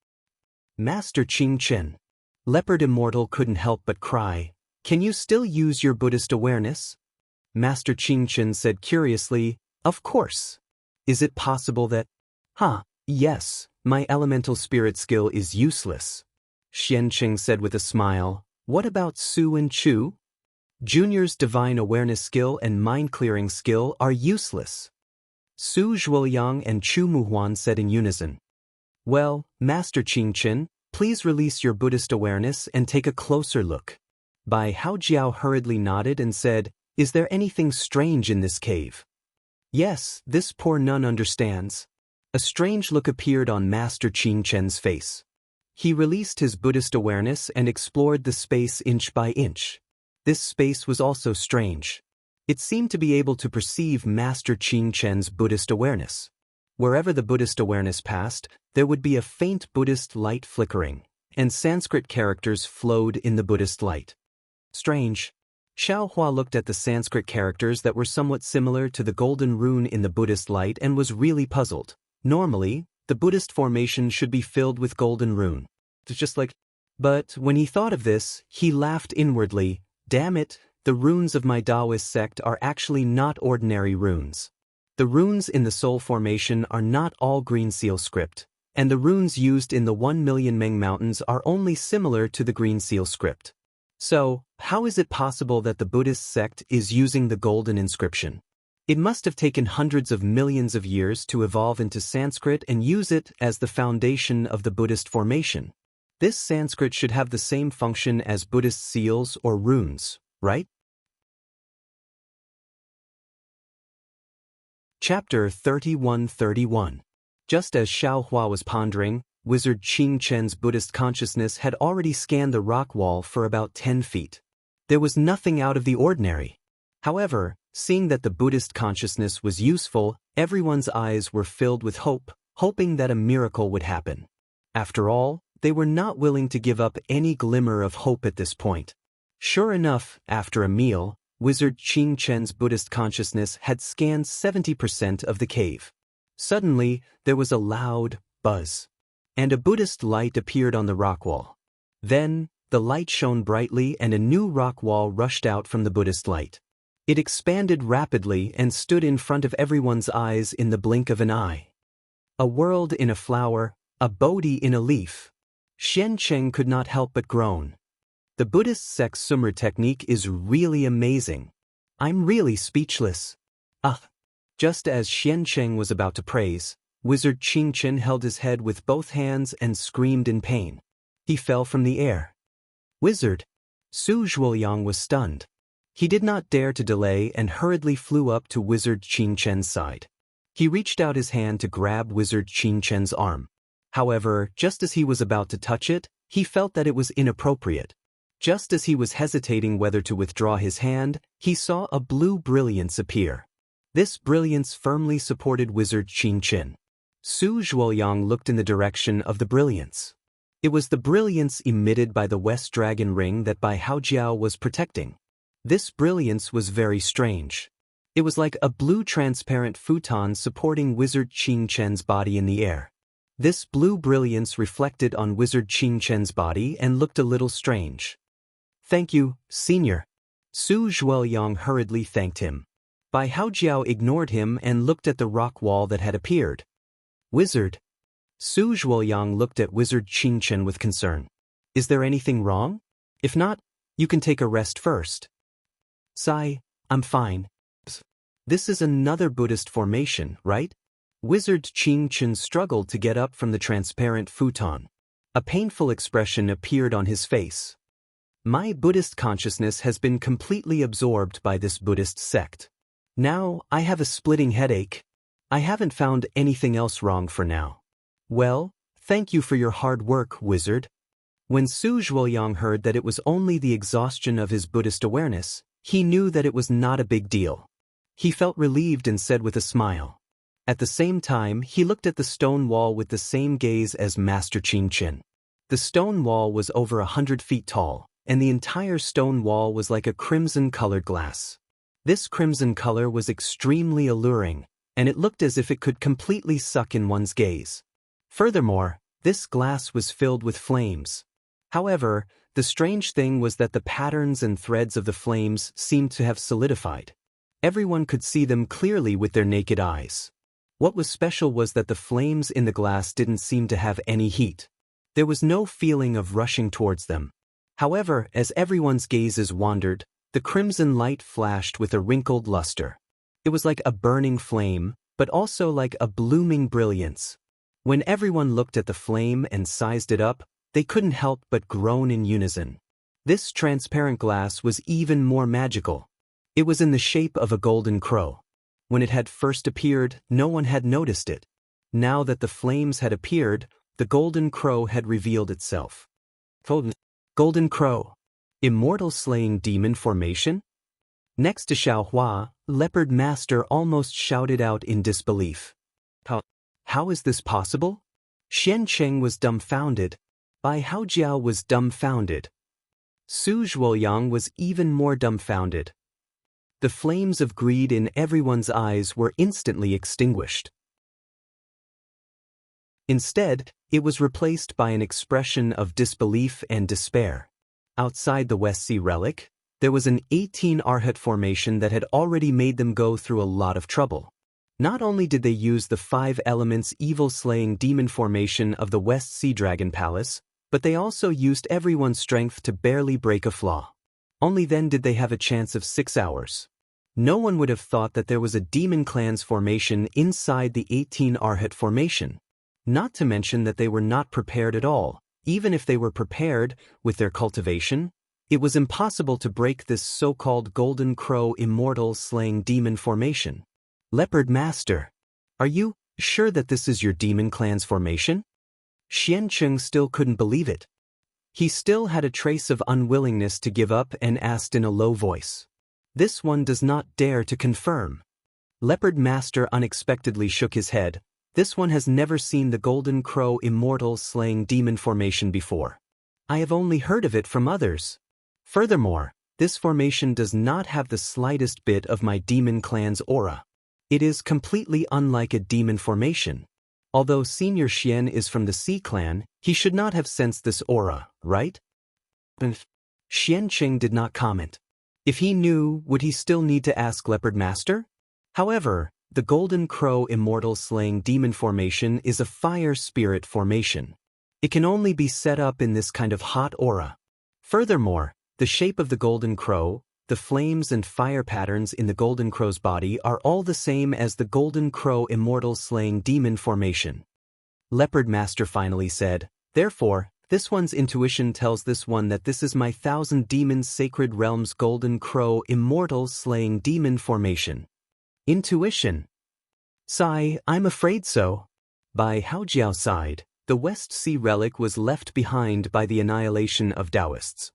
Master Qingchen. Leopard Immortal couldn't help but cry, can you still use your Buddhist awareness? Master Qingchen said curiously, of course. Is it possible that… Yes, my elemental spirit skill is useless. Xianqing said with a smile, what about Su and Chu? Junior's divine awareness skill and mind-clearing skill are useless. Su Zhuoyang and Chu Muhuan said in unison. Well, Master Qingchen, please release your Buddhist awareness and take a closer look. Bai Haojiao hurriedly nodded and said, is there anything strange in this cave? Yes, this poor nun understands. A strange look appeared on Master Qingchen's face. He released his Buddhist awareness and explored the space inch by inch. This space was also strange. It seemed to be able to perceive Master Qingchen's Buddhist awareness. Wherever the Buddhist awareness passed, there would be a faint Buddhist light flickering, and Sanskrit characters flowed in the Buddhist light. Strange. Xiaohua looked at the Sanskrit characters that were somewhat similar to the golden rune in the Buddhist light and was really puzzled. Normally, the Buddhist formation should be filled with golden rune. It's just like… But when he thought of this, he laughed inwardly, damn it, the runes of my Taoist sect are actually not ordinary runes. The runes in the Soul formation are not all Green Seal script, and the runes used in the 1 million Meng Mountains are only similar to the Green Seal script. So, how is it possible that the Buddhist sect is using the golden inscription? It must have taken hundreds of millions of years to evolve into Sanskrit and use it as the foundation of the Buddhist formation. This Sanskrit should have the same function as Buddhist seals or runes, right? Chapter 31-31. Just as Xiaohua was pondering, Wizard Qingchen's Buddhist consciousness had already scanned the rock wall for about 10 feet. There was nothing out of the ordinary. However, seeing that the Buddhist consciousness was useful, everyone's eyes were filled with hope, hoping that a miracle would happen. After all, they were not willing to give up any glimmer of hope at this point. Sure enough, after a meal, Wizard Qingchen's Buddhist consciousness had scanned 70% of the cave. Suddenly, there was a loud buzz, and a Buddhist light appeared on the rock wall. Then, the light shone brightly and a new rock wall rushed out from the Buddhist light. It expanded rapidly and stood in front of everyone's eyes in the blink of an eye. A world in a flower, a Bodhi in a leaf. Xiancheng could not help but groan. The Buddhist sect Summer technique is really amazing. I'm really speechless. Just as Xiancheng was about to praise, Wizard Qingchen held his head with both hands and screamed in pain. He fell from the air. Wizard! Su Zhuoyang was stunned. He did not dare to delay and hurriedly flew up to Wizard Qingchen's side. He reached out his hand to grab Wizard Qingchen's arm. However, just as he was about to touch it, he felt that it was inappropriate. Just as he was hesitating whether to withdraw his hand, he saw a blue brilliance appear. This brilliance firmly supported Wizard Qingchen. Su Zhuoyang looked in the direction of the brilliance. It was the brilliance emitted by the West Dragon Ring that Bai Haojiao was protecting. This brilliance was very strange. It was like a blue transparent futon supporting Wizard Qingchen's body in the air. This blue brilliance reflected on Wizard Qingchen's body and looked a little strange. Thank you, Senior. Su Zhuoyang hurriedly thanked him. Bai Haojiao ignored him and looked at the rock wall that had appeared. Wizard. Su Zhuoyang looked at Wizard Qingchen with concern. Is there anything wrong? If not, You can take a rest first. Sigh, I'm fine. This is another Buddhist formation, right? Wizard Qing Chun struggled to get up from the transparent futon. A painful expression appeared on his face. My Buddhist consciousness has been completely absorbed by this Buddhist sect. Now, I have a splitting headache. I haven't found anything else wrong for now. Well, thank you for your hard work, wizard. When Su Zhuoyang heard that it was only the exhaustion of his Buddhist awareness, he knew that it was not a big deal. He felt relieved and said with a smile. At the same time, he looked at the stone wall with the same gaze as Master Qin Chen. The stone wall was over 100 feet tall, and the entire stone wall was like a crimson-colored glass. This crimson color was extremely alluring, and it looked as if it could completely suck in one's gaze. Furthermore, this glass was filled with flames. However, the strange thing was that the patterns and threads of the flames seemed to have solidified. Everyone could see them clearly with their naked eyes. What was special was that the flames in the glass didn't seem to have any heat. There was no feeling of rushing towards them. However, as everyone's gazes wandered, the crimson light flashed with a wrinkled luster. It was like a burning flame, but also like a blooming brilliance. When everyone looked at the flame and sized it up, they couldn't help but groan in unison. This transparent glass was even more magical. It was in the shape of a golden crow. When it had first appeared, no one had noticed it. Now that the flames had appeared, the golden crow had revealed itself. Golden crow. Immortal slaying demon formation? Next to Xiaohua, Leopard Master almost shouted out in disbelief. How is this possible? Xian Cheng was dumbfounded. Bai Haojiao was dumbfounded. Su Zhuoyang was even more dumbfounded. The flames of greed in everyone's eyes were instantly extinguished. Instead, it was replaced by an expression of disbelief and despair. Outside the West Sea relic, there was an 18 Arhat formation that had already made them go through a lot of trouble. Not only did they use the 5 elements evil-slaying demon formation of the West Sea Dragon Palace, but they also used everyone's strength to barely break a flaw. Only then did they have a chance of 6 hours. No one would have thought that there was a demon clan's formation inside the 18 Arhat formation. Not to mention that they were not prepared at all. Even if they were prepared, with their cultivation, it was impossible to break this so-called Golden Crow immortal slaying demon formation. Leopard Master, are you sure that this is your demon clan's formation? Xian Cheng still couldn't believe it. He still had a trace of unwillingness to give up and asked in a low voice. This one does not dare to confirm. Leopard Master unexpectedly shook his head. This one has never seen the Golden Crow immortal slaying demon formation before. I have only heard of it from others. Furthermore, this formation does not have the slightest bit of my demon clan's aura. It is completely unlike a demon formation. Although Senior Xian is from the Sea Clan, he should not have sensed this aura, right? Xian Qing did not comment. If he knew, would he still need to ask Leopard Master? However, the Golden Crow immortal slaying demon formation is a fire spirit formation. It can only be set up in this kind of hot aura. Furthermore, the shape of the Golden Crow, the flames and fire patterns in the Golden Crow's body are all the same as the Golden Crow immortal slaying demon formation. Leopard Master finally said, therefore, this one's intuition tells this one that this is my 1,000 Demons Sacred Realms Golden Crow immortal slaying demon formation. Intuition. Sigh, I'm afraid so. By Haojiao side, the West Sea relic was left behind by the annihilation of Taoists.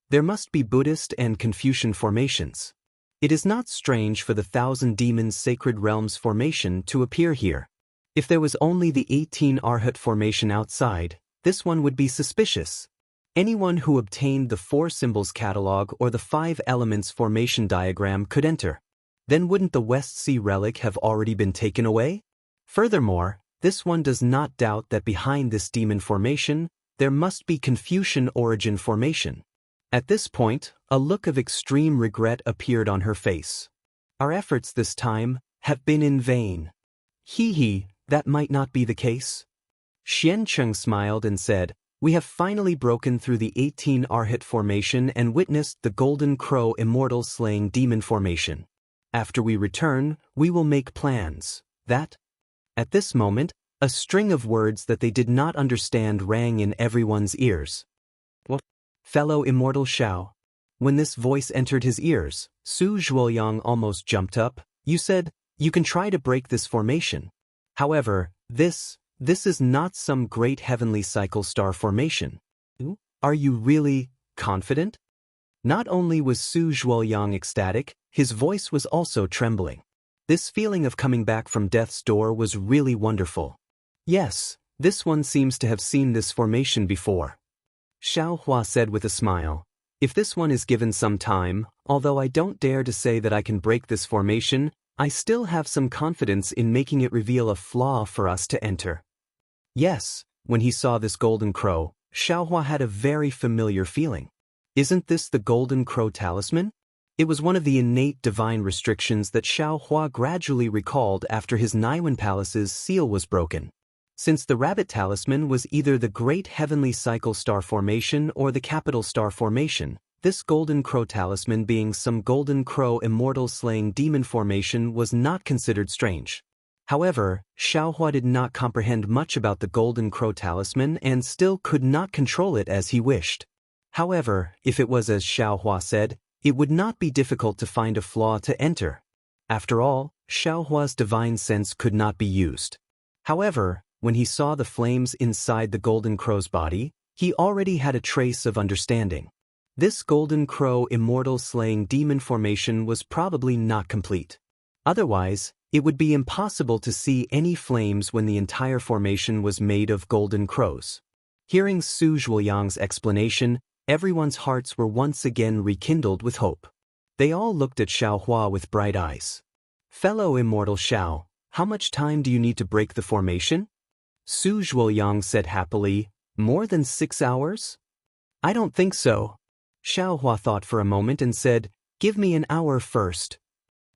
There must be Buddhist and Confucian formations. It is not strange for the 1,000 Demons Sacred Realms formation to appear here. If there was only the 18 Arhat formation outside, this one would be suspicious. Anyone who obtained the 4 symbols catalog or the 5 elements formation diagram could enter. Then wouldn't the West Sea relic have already been taken away? Furthermore, this one does not doubt that behind this demon formation, there must be Confucian origin formation. At this point, a look of extreme regret appeared on her face. Our efforts this time have been in vain. That might not be the case. Xian Cheng smiled and said, We have finally broken through the 18 Arhat formation and witnessed the Golden Crow immortal slaying demon formation. After we return, we will make plans. That? At this moment, a string of words that they did not understand rang in everyone's ears. What? Fellow immortal Xiao. When this voice entered his ears, Su Zhuoyang almost jumped up. You said, you can try to break this formation. However, this is not some great heavenly cycle star formation. Are you really confident? Not only was Su Zhuoyang ecstatic, his voice was also trembling. This feeling of coming back from death's door was really wonderful. Yes, this one seems to have seen this formation before. Xiao Hua said with a smile. If this one is given some time, although I don't dare to say that I can break this formation, I still have some confidence in making it reveal a flaw for us to enter. Yes, when he saw this golden crow, Xiao Hua had a very familiar feeling. Isn't this the golden crow talisman? It was one of the innate divine restrictions that Xiao Hua gradually recalled after his Naiwan Palace's seal was broken. Since the rabbit talisman was either the great heavenly cycle star formation or the capital star formation, this golden crow talisman being some golden crow immortal slaying demon formation was not considered strange. However, Xiao Hua did not comprehend much about the golden crow talisman and still could not control it as he wished. However, if it was as Xiao Hua said, it would not be difficult to find a flaw to enter. After all, Xiao Hua's divine sense could not be used. However, when he saw the flames inside the golden crow's body, he already had a trace of understanding. This golden crow immortal slaying demon formation was probably not complete. Otherwise, it would be impossible to see any flames when the entire formation was made of golden crows. Hearing Su Zhuoyang's explanation, everyone's hearts were once again rekindled with hope. They all looked at Xiao Hua with bright eyes. Fellow immortal Xiao, how much time do you need to break the formation? Su Zhuoyang said happily, more than 6 hours? I don't think so. Xiao Hua thought for a moment and said, give me an hour first.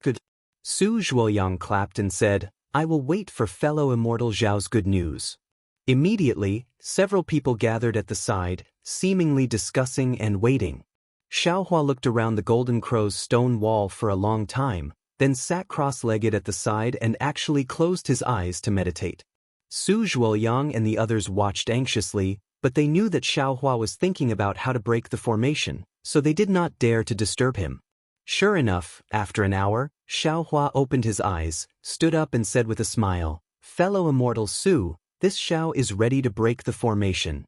Good. Su Zhuoyang clapped and said, I will wait for fellow immortal Zhao's good news. Immediately, several people gathered at the side, seemingly discussing and waiting. Xiao Hua looked around the golden crow's stone wall for a long time, then sat cross-legged at the side and actually closed his eyes to meditate. Su Zhuoyang and the others watched anxiously, but they knew that Xiao Hua was thinking about how to break the formation, so they did not dare to disturb him. Sure enough, after an hour, Xiao Hua opened his eyes, stood up and said with a smile, fellow immortal Su, this Xiao is ready to break the formation.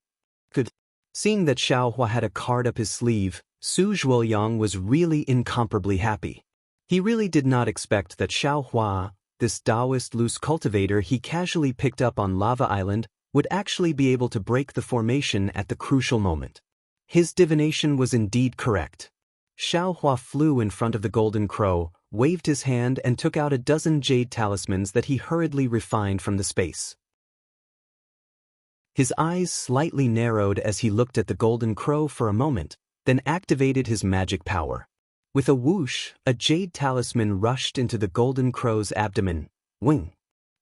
Good. Seeing that Xiao Hua had a card up his sleeve, Su Zhuoyang was really incomparably happy. He really did not expect that Xiao Hua, this Taoist loose cultivator he casually picked up on Lava Island, would actually be able to break the formation at the crucial moment. His divination was indeed correct. Xiao Hua flew in front of the golden crow, waved his hand and took out a dozen jade talismans that he hurriedly refined from the space. His eyes slightly narrowed as he looked at the golden crow for a moment, then activated his magic power. With a whoosh, a jade talisman rushed into the golden crow's abdomen. Wing!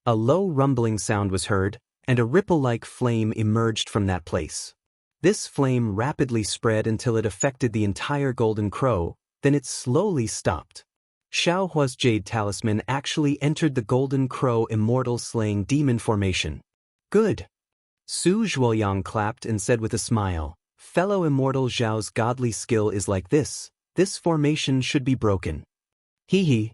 A low rumbling sound was heard, and a ripple-like flame emerged from that place. This flame rapidly spread until it affected the entire golden crow, then it slowly stopped. Xiao Hua's jade talisman actually entered the golden crow immortal slaying demon formation. Good! Su Zhuoyang clapped and said with a smile, fellow immortal Zhao's godly skill is like this formation should be broken. Hee hee.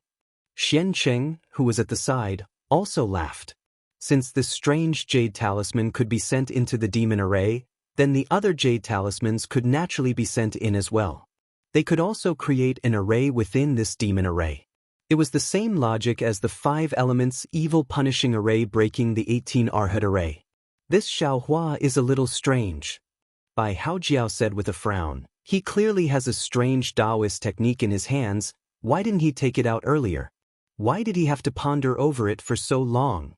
Xian Cheng, who was at the side, also laughed. Since this strange jade talisman could be sent into the demon array, then the other jade talismans could naturally be sent in as well. They could also create an array within this demon array. It was the same logic as the 5 elements evil punishing array breaking the 18 Arhat array. This Xiao Hua is a little strange. Bai Haojiao said with a frown, he clearly has a strange Taoist technique in his hands, why didn't he take it out earlier? Why did he have to ponder over it for so long?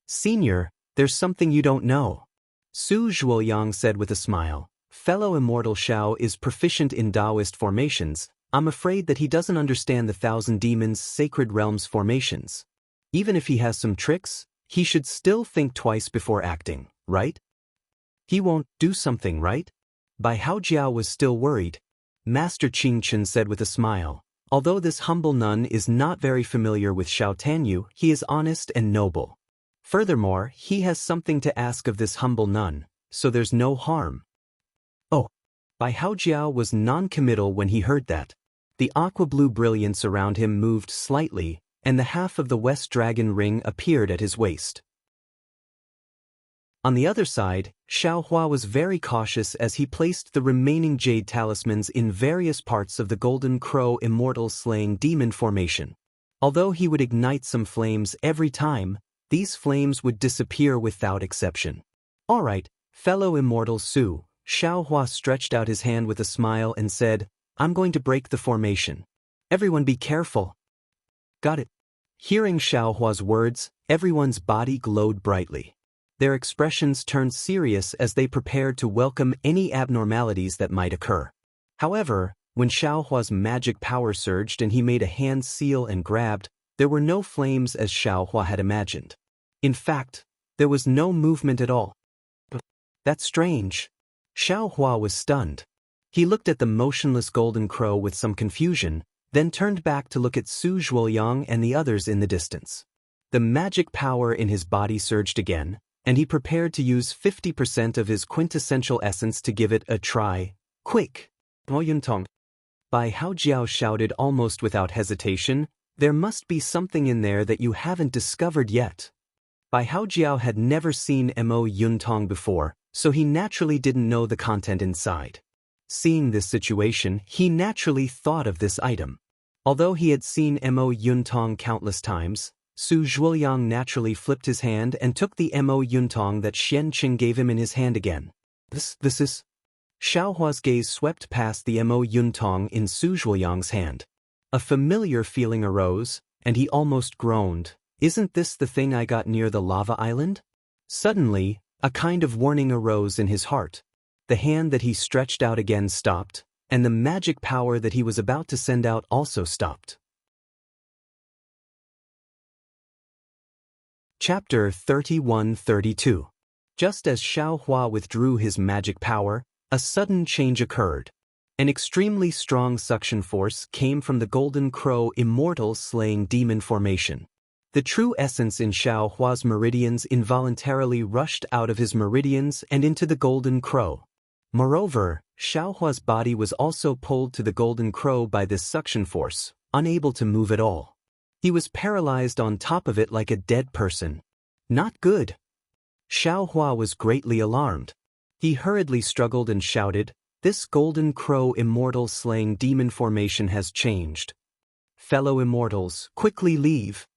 Senior, there's something you don't know. Su Zhuoyang said with a smile, fellow immortal Xiao is proficient in Taoist formations, I'm afraid that he doesn't understand the Thousand Demons' Sacred Realms formations. Even if he has some tricks, he should still think twice before acting, right? He won't do something, right? Bai Haojiao was still worried. Master Qingchen said with a smile, although this humble nun is not very familiar with Xiao Tanyu, he is honest and noble. Furthermore, he has something to ask of this humble nun, so there's no harm. Oh. Bai Haojiao was non-committal when he heard that. The aqua-blue brilliance around him moved slightly, and the half of the West Dragon ring appeared at his waist. On the other side, Xiao Hua was very cautious as he placed the remaining jade talismans in various parts of the Golden Crow Immortal Slaying Demon formation. Although he would ignite some flames every time, these flames would disappear without exception. Alright, fellow Immortal Su, Xiao Hua stretched out his hand with a smile and said, I'm going to break the formation. Everyone be careful. Got it. Hearing Xiao Hua's words, everyone's body glowed brightly. Their expressions turned serious as they prepared to welcome any abnormalities that might occur. However, when Xiao Hua's magic power surged and he made a hand seal and grabbed, there were no flames as Xiao Hua had imagined. In fact, there was no movement at all. That's strange. Xiao Hua was stunned. He looked at the motionless golden crow with some confusion, then turned back to look at Su Zhuoyang and the others in the distance. The magic power in his body surged again, and he prepared to use 50% of his quintessential essence to give it a try. Quick! Moyuntong. Bai Haojiao shouted almost without hesitation, there must be something in there that you haven't discovered yet. Bai Haojiao had never seen Mo Yuntong before, so he naturally didn't know the content inside. Seeing this situation, he naturally thought of this item. Although he had seen Mo Yuntong countless times, Su Zhuoyang naturally flipped his hand and took the Mo Yuntong that Xianqing gave him in his hand again. This is... Xiao Hua's gaze swept past the Mo Yuntong in Su Zhuoyang's hand. A familiar feeling arose, and he almost groaned. Isn't this the thing I got near the lava island? Suddenly, a kind of warning arose in his heart. The hand that he stretched out again stopped, and the magic power that he was about to send out also stopped. Chapter 31-32. Just as Xiao Hua withdrew his magic power, a sudden change occurred. An extremely strong suction force came from the Golden Crow Immortal Slaying Demon formation. The true essence in Xiao Hua's meridians involuntarily rushed out of his meridians and into the Golden Crow. Moreover, Xiao Hua's body was also pulled to the Golden Crow by this suction force, unable to move at all. He was paralyzed on top of it like a dead person. Not good. Xiao Hua was greatly alarmed. He hurriedly struggled and shouted, This Golden Crow Immortal Slaying Demon formation has changed. Fellow immortals, quickly leave.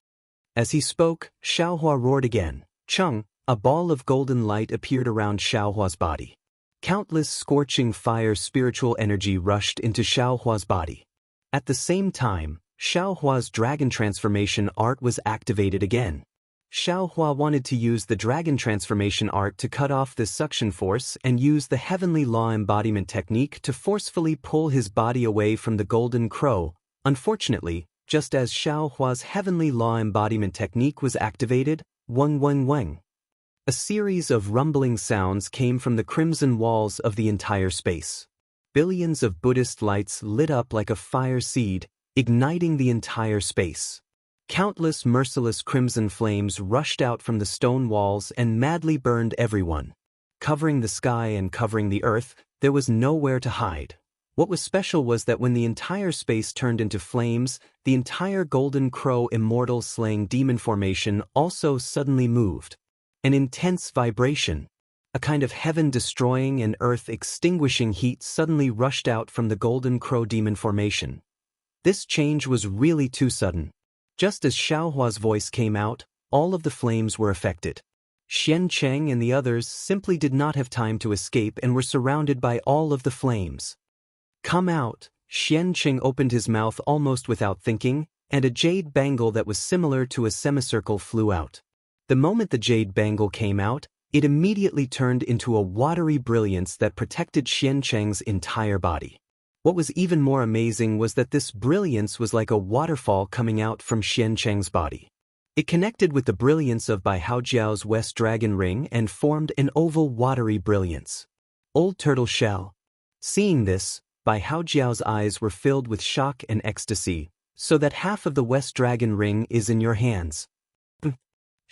As he spoke, Xiao Hua roared again. Chung, a ball of golden light appeared around Xiao Hua's body. Countless scorching fire spiritual energy rushed into Xiao Hua's body. At the same time, Xiao Hua's dragon transformation art was activated again. Xiao Hua wanted to use the dragon transformation art to cut off this suction force and use the heavenly law embodiment technique to forcefully pull his body away from the Golden Crow. Unfortunately, just as Xiao Hua's heavenly law embodiment technique was activated, weng weng weng. A series of rumbling sounds came from the crimson walls of the entire space. Billions of Buddhist lights lit up like a fire seed, igniting the entire space. Countless merciless crimson flames rushed out from the stone walls and madly burned everyone. Covering the sky and covering the earth, there was nowhere to hide. What was special was that when the entire space turned into flames, the entire Golden Crow Immortal Slaying Demon formation also suddenly moved. An intense vibration, a kind of heaven-destroying and earth-extinguishing heat suddenly rushed out from the Golden Crow Demon formation. This change was really too sudden. Just as Xiao Hua's voice came out, all of the flames were affected. Xianqing and the others simply did not have time to escape and were surrounded by all of the flames. Come out! Xianqing opened his mouth almost without thinking, and a jade bangle that was similar to a semicircle flew out. The moment the jade bangle came out, it immediately turned into a watery brilliance that protected Xianqing's entire body. What was even more amazing was that this brilliance was like a waterfall coming out from Xianqing's body. It connected with the brilliance of Bai Haojiao's West Dragon Ring and formed an oval watery brilliance. Old turtle shell. Seeing this, Bai Haojiao's eyes were filled with shock and ecstasy, so that half of the West Dragon Ring is in your hands.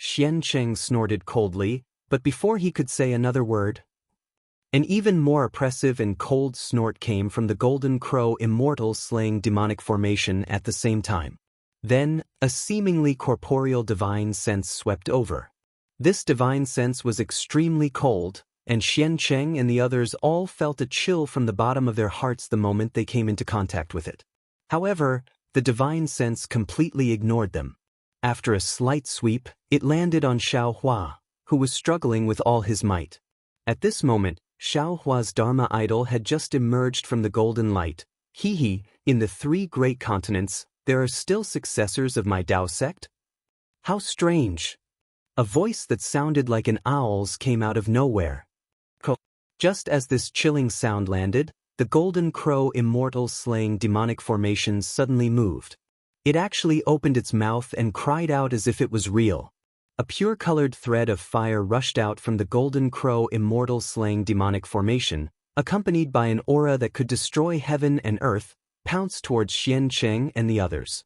Xiancheng snorted coldly, but before he could say another word, an even more oppressive and cold snort came from the Golden Crow immortal slaying demonic formation at the same time. Then, a seemingly corporeal divine sense swept over. This divine sense was extremely cold, and Xiancheng and the others all felt a chill from the bottom of their hearts the moment they came into contact with it. However, the divine sense completely ignored them. After a slight sweep, it landed on Xiao Hua, who was struggling with all his might. At this moment, Xiao Hua's Dharma idol had just emerged from the golden light. In the 3 great continents, there are still successors of my Dao sect? How strange! A voice that sounded like an owl's came out of nowhere. Just as this chilling sound landed, the Golden Crow immortal slaying demonic formation suddenly moved. It actually opened its mouth and cried out as if it was real. A pure-colored thread of fire rushed out from the Golden Crow immortal slaying demonic formation, accompanied by an aura that could destroy heaven and earth, pounced towards Xiancheng and the others.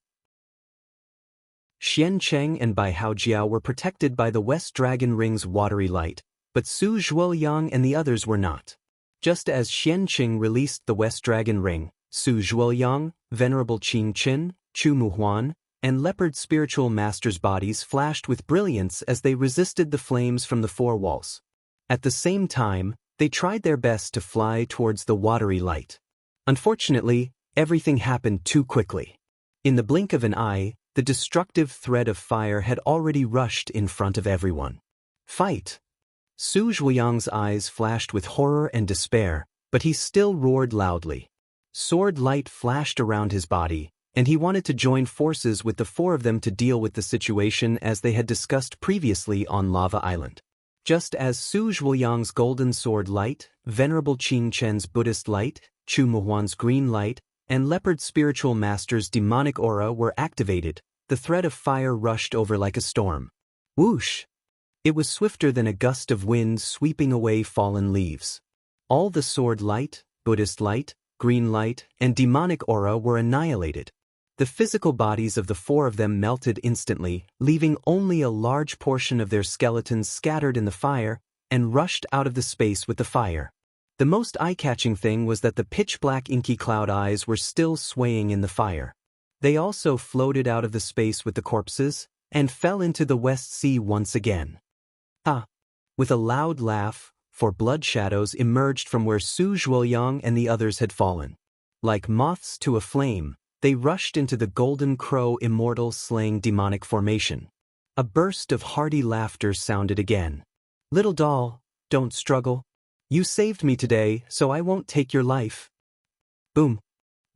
Xiancheng and Bai Haojiao were protected by the West Dragon Ring's watery light, but Su Zhuoyang and the others were not. Just as Xiancheng released the West Dragon Ring, Su Zhuoyang, Venerable Qin Qin, Chu Muhuan, and Leopard spiritual masters' bodies flashed with brilliance as they resisted the flames from the 4 walls. At the same time, they tried their best to fly towards the watery light. Unfortunately, everything happened too quickly. In the blink of an eye, the destructive thread of fire had already rushed in front of everyone. Fight! Su Zhuoyang's eyes flashed with horror and despair, but he still roared loudly. Sword light flashed around his body, and he wanted to join forces with the 4 of them to deal with the situation as they had discussed previously on Lava Island. Just as Su Zhuoyang's golden sword light, Venerable Qin Chen's Buddhist light, Chu Muhuan's green light, and Leopard spiritual master's demonic aura were activated, the thread of fire rushed over like a storm. Whoosh! It was swifter than a gust of wind sweeping away fallen leaves. All the sword light, Buddhist light, green light, and demonic aura were annihilated. The physical bodies of the 4 of them melted instantly, leaving only a large portion of their skeletons scattered in the fire, and rushed out of the space with the fire. The most eye-catching thing was that the pitch-black inky cloud eyes were still swaying in the fire. They also floated out of the space with the corpses, and fell into the West Sea once again. With a loud laugh, 4 blood shadows emerged from where Su Zhuoyang and the others had fallen. Like moths to a flame, they rushed into the Golden Crow immortal slaying demonic formation. A burst of hearty laughter sounded again. Little doll, don't struggle. You saved me today, so I won't take your life. Boom.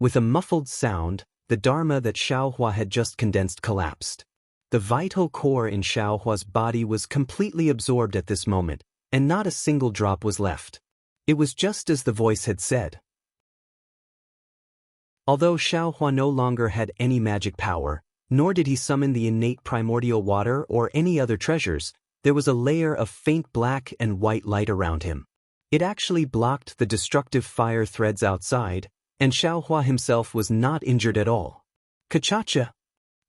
With a muffled sound, the Dharma that Xiao Hua had just condensed collapsed. The vital core in Xiao Hua's body was completely absorbed at this moment, and not a single drop was left. It was just as the voice had said. Although Xiao Hua no longer had any magic power, nor did he summon the innate primordial water or any other treasures, there was a layer of faint black and white light around him. It actually blocked the destructive fire threads outside, and Xiao Hua himself was not injured at all. Ka-cha-cha!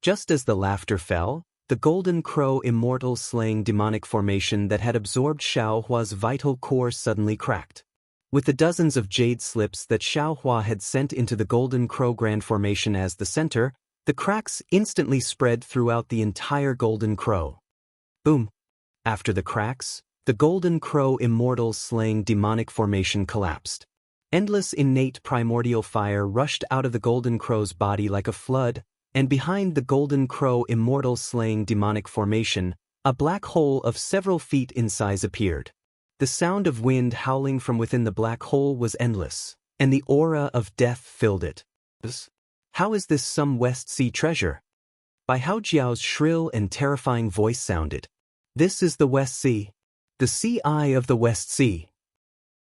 Just as the laughter fell, the Golden Crow immortal slaying demonic formation that had absorbed Xiao Hua's vital core suddenly cracked. With the dozens of jade slips that Xiao Hua had sent into the Golden Crow Grand Formation as the center, the cracks instantly spread throughout the entire Golden Crow. Boom! After the cracks, the Golden Crow immortal slaying demonic formation collapsed. Endless innate primordial fire rushed out of the Golden Crow's body like a flood, and behind the Golden Crow immortal slaying demonic formation, a black hole of several feet in size appeared. The sound of wind howling from within the black hole was endless, and the aura of death filled it. How is this some West Sea treasure? Bai Haojiao's shrill and terrifying voice sounded. This is the West Sea. The Sea Eye of the West Sea.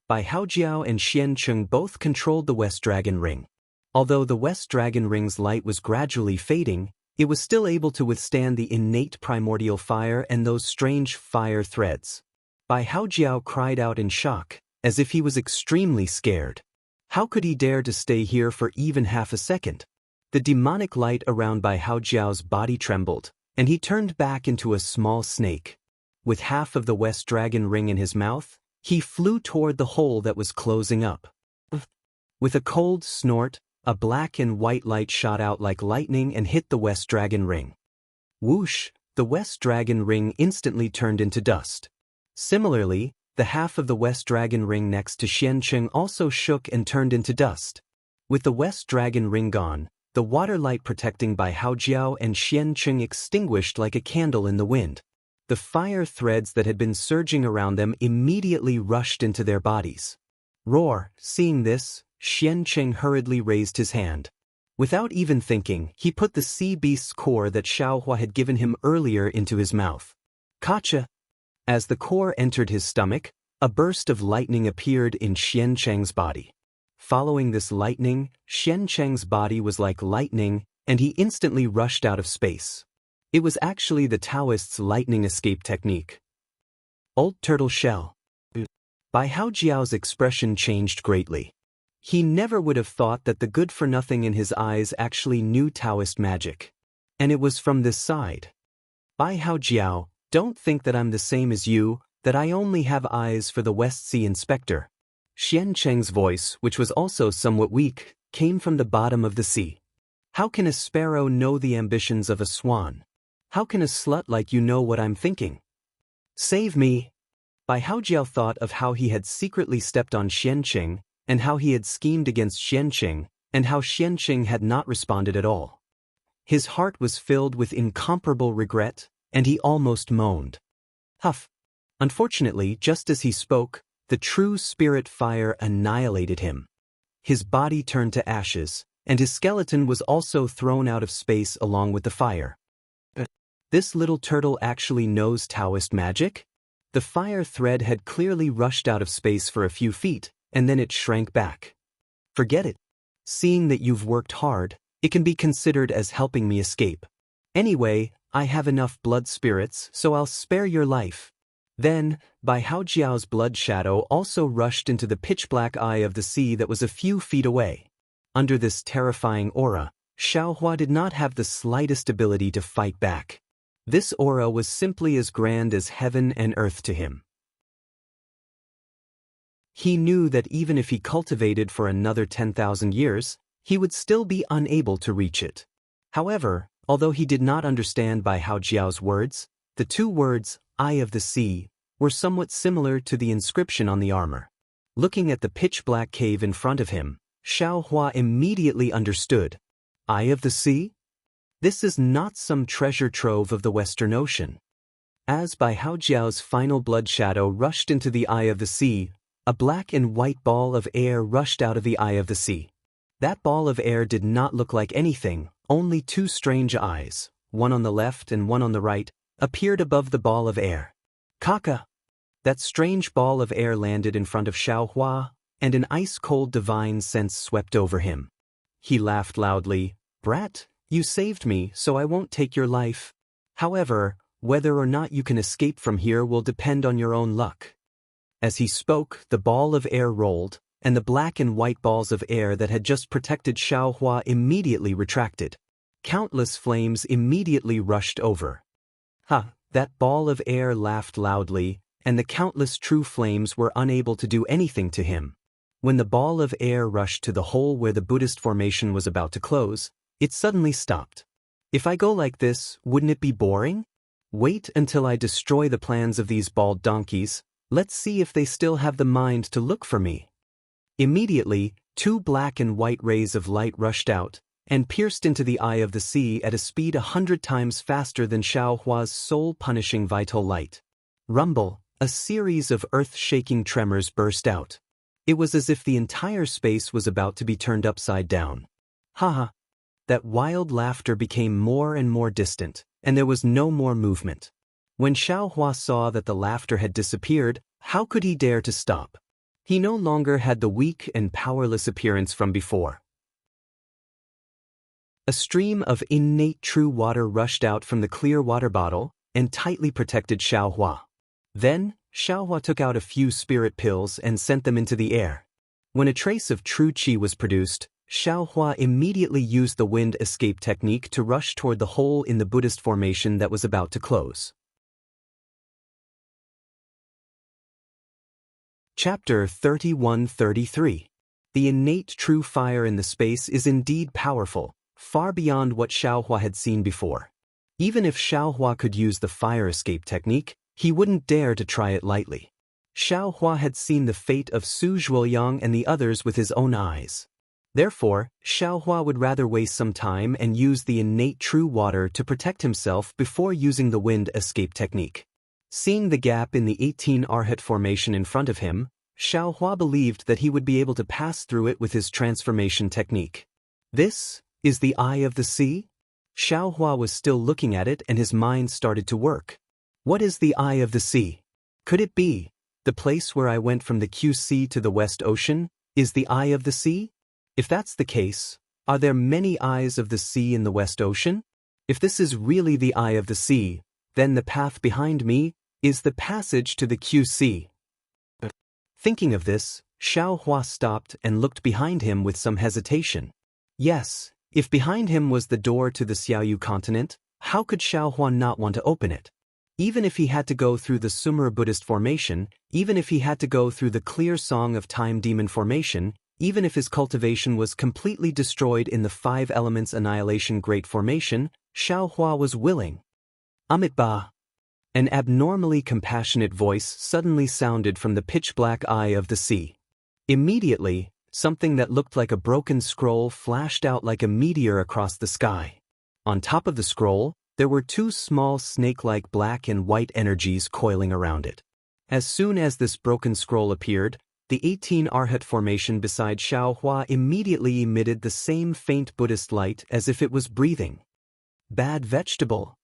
Bai Haojiao and Xiancheng both controlled the West Dragon Ring. Although the West Dragon Ring's light was gradually fading, It was still able to withstand the innate primordial fire and those strange fire threads. Bai Haojiao cried out in shock, as if he was extremely scared. How could he dare to stay here for even half a second? The demonic light around Bai Haojiao's body trembled, and he turned back into a small snake. With half of the West Dragon Ring in his mouth, he flew toward the hole that was closing up. With a cold snort, a black and white light shot out like lightning and hit the West Dragon Ring. Whoosh! The West Dragon Ring instantly turned into dust. Similarly, the half of the West Dragon Ring next to Xiancheng also shook and turned into dust. With the West Dragon Ring gone, the water light protecting Bai Haojiao and Xiancheng extinguished like a candle in the wind. The fire threads that had been surging around them immediately rushed into their bodies. Roar! Seeing this, Xiancheng hurriedly raised his hand. Without even thinking, he put the sea beast's core that Xiaohua had given him earlier into his mouth. Kacha! As the core entered his stomach, a burst of lightning appeared in Xiancheng's body. Following this lightning, Xiancheng's body was like lightning, and he instantly rushed out of space. It was actually the Taoist's lightning escape technique. Old Turtle Shell. Bai Haojiao's expression changed greatly. He never would have thought that the good-for-nothing in his eyes actually knew Taoist magic. And it was from this side. Bai Haojiao, don't think that I'm the same as you, that I only have eyes for the West Sea Inspector. Xiancheng's voice, which was also somewhat weak, came from the bottom of the sea. How can a sparrow know the ambitions of a swan? How can a slut like you know what I'm thinking? Save me! Bai Haojiao thought of how he had secretly stepped on Xiancheng, and how he had schemed against Xiancheng, and how Xiancheng had not responded at all. His heart was filled with incomparable regret, and he almost moaned. Huff! Unfortunately, just as he spoke, the true spirit fire annihilated him. His body turned to ashes, and his skeleton was also thrown out of space along with the fire. This little turtle actually knows Taoist magic? The fire thread had clearly rushed out of space for a few feet, and then it shrank back. Forget it. Seeing that you've worked hard, it can be considered as helping me escape. Anyway, I have enough blood spirits, so I'll spare your life. Then, Bai Haojiao's blood shadow also rushed into the pitch-black eye of the sea that was a few feet away. Under this terrifying aura, Xiaohua did not have the slightest ability to fight back. This aura was simply as grand as heaven and earth to him. He knew that even if he cultivated for another 10,000 years, he would still be unable to reach it. However, although he did not understand Bai Haojiao's words, the two words, Eye of the Sea, were somewhat similar to the inscription on the armor. Looking at the pitch-black cave in front of him, Xiaohua immediately understood. Eye of the Sea? This is not some treasure trove of the Western Ocean. As Bai Haojiao's final blood shadow rushed into the Eye of the Sea, a black and white ball of air rushed out of the Eye of the Sea. That ball of air did not look like anything, only two strange eyes, one on the left and one on the right, appeared above the ball of air. Kaka! That strange ball of air landed in front of Xiaohua, and an ice-cold divine sense swept over him. He laughed loudly. Brat, you saved me, so I won't take your life. However, whether or not you can escape from here will depend on your own luck. As he spoke, the ball of air rolled, and the black and white balls of air that had just protected Xiaohua immediately retracted. Countless flames immediately rushed over. Ha! That ball of air laughed loudly, and the countless true flames were unable to do anything to him. When the ball of air rushed to the hole where the Buddhist formation was about to close, it suddenly stopped. If I go like this, wouldn't it be boring? Wait until I destroy the plans of these bald donkeys. Let's see if they still have the mind to look for me. Immediately, two black and white rays of light rushed out, and pierced into the Eye of the Sea at a speed 100 times faster than Xiaohua's soul-punishing vital light. Rumble, a series of earth-shaking tremors burst out. It was as if the entire space was about to be turned upside down. Haha! That wild laughter became more and more distant, and there was no more movement. When Xiaohua saw that the laughter had disappeared, how could he dare to stop? He no longer had the weak and powerless appearance from before. A stream of innate true water rushed out from the clear water bottle and tightly protected Xiaohua. Then, Xiaohua took out a few spirit pills and sent them into the air. When a trace of true qi was produced, Xiaohua immediately used the wind escape technique to rush toward the hole in the Buddhist formation that was about to close. Chapter 31-33. The innate true fire in the space is indeed powerful, far beyond what Xiaohua had seen before. Even if Xiaohua could use the fire escape technique, he wouldn't dare to try it lightly. Xiaohua had seen the fate of Su Zhuoyang and the others with his own eyes. Therefore, Xiaohua would rather waste some time and use the innate true water to protect himself before using the wind escape technique. Seeing the gap in the 18 Arhat formation in front of him, Xiaohua believed that he would be able to pass through it with his transformation technique. This is the Eye of the Sea? Xiaohua was still looking at it and his mind started to work. What is the Eye of the Sea? Could it be the place where I went from the QC to the West Ocean is the Eye of the Sea? If that's the case, are there many eyes of the sea in the West Ocean? If this is really the Eye of the Sea, then the path behind me is the passage to the QC. Thinking of this, Xiaohua stopped and looked behind him with some hesitation. Yes, if behind him was the door to the Xiaoyu continent, how could Xiaohua not want to open it? Even if he had to go through the Sumer Buddhist formation, even if he had to go through the Clear Song of Time Demon formation, even if his cultivation was completely destroyed in the Five Elements Annihilation Great Formation, Xiaohua was willing. Amitba. An abnormally compassionate voice suddenly sounded from the pitch-black Eye of the Sea. Immediately, something that looked like a broken scroll flashed out like a meteor across the sky. On top of the scroll, there were two small snake-like black and white energies coiling around it. As soon as this broken scroll appeared, the 18 Arhat formation beside Xiaohua immediately emitted the same faint Buddhist light as if it was breathing. Bad vegetable.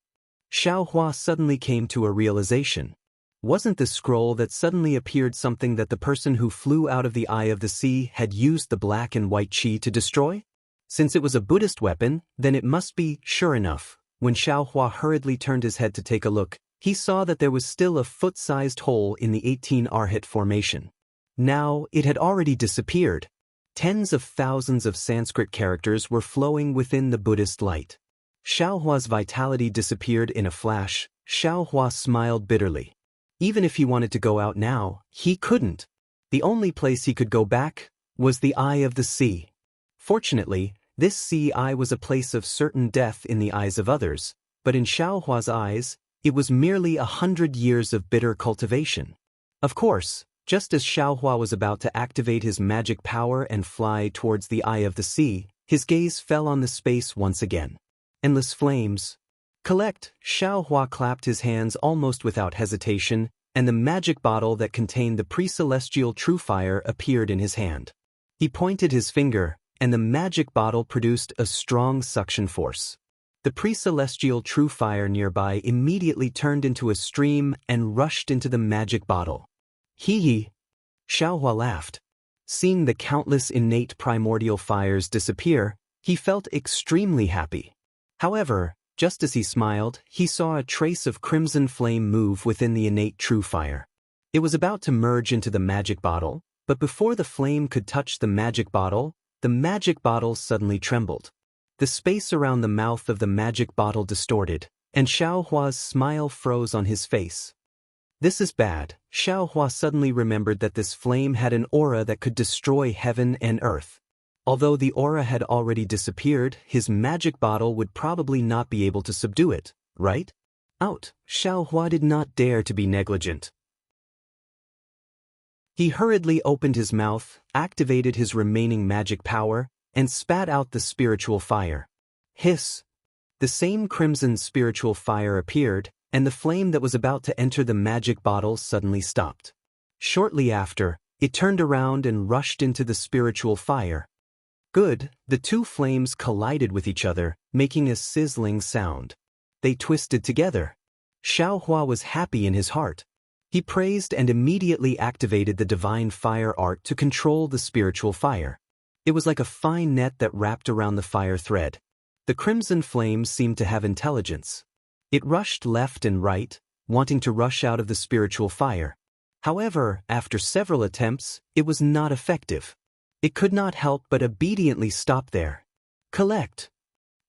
Xiaohua suddenly came to a realization. Wasn't the scroll that suddenly appeared something that the person who flew out of the Eye of the Sea had used the black and white qi to destroy? Since it was a Buddhist weapon, then it must be. Sure enough, when Xiaohua hurriedly turned his head to take a look, he saw that there was still a foot-sized hole in the 18 Arhat formation. Now, it had already disappeared. Tens of thousands of Sanskrit characters were flowing within the Buddhist light. Xiaohua's vitality disappeared in a flash. Xiaohua smiled bitterly. Even if he wanted to go out now, he couldn't. The only place he could go back was the Eye of the Sea. Fortunately, this sea eye was a place of certain death in the eyes of others, but in Xiaohua's eyes, it was merely 100 years of bitter cultivation. Of course, just as Xiaohua was about to activate his magic power and fly towards the Eye of the Sea, his gaze fell on the space once again. Endless flames. Collect. Xiaohua clapped his hands almost without hesitation, and the magic bottle that contained the pre-celestial true fire appeared in his hand. He pointed his finger, and the magic bottle produced a strong suction force. The pre-celestial true fire nearby immediately turned into a stream and rushed into the magic bottle. Hee. Xiaohua laughed. Seeing the countless innate primordial fires disappear, he felt extremely happy. However, just as he smiled, he saw a trace of crimson flame move within the innate true fire. It was about to merge into the magic bottle, but before the flame could touch the magic bottle suddenly trembled. The space around the mouth of the magic bottle distorted, and Xiaohua's smile froze on his face. This is bad. Xiaohua suddenly remembered that this flame had an aura that could destroy heaven and earth. Although the aura had already disappeared, his magic bottle would probably not be able to subdue it, right? Out. Xiaohua did not dare to be negligent. He hurriedly opened his mouth, activated his remaining magic power, and spat out the spiritual fire. Hiss! The same crimson spiritual fire appeared, and the flame that was about to enter the magic bottle suddenly stopped. Shortly after, it turned around and rushed into the spiritual fire. Good, the two flames collided with each other, making a sizzling sound. They twisted together. Xiaohua was happy in his heart. He praised and immediately activated the divine fire art to control the spiritual fire. It was like a fine net that wrapped around the fire thread. The crimson flame seemed to have intelligence. It rushed left and right, wanting to rush out of the spiritual fire. However, after several attempts, it was not effective. It could not help but obediently stop there. Collect.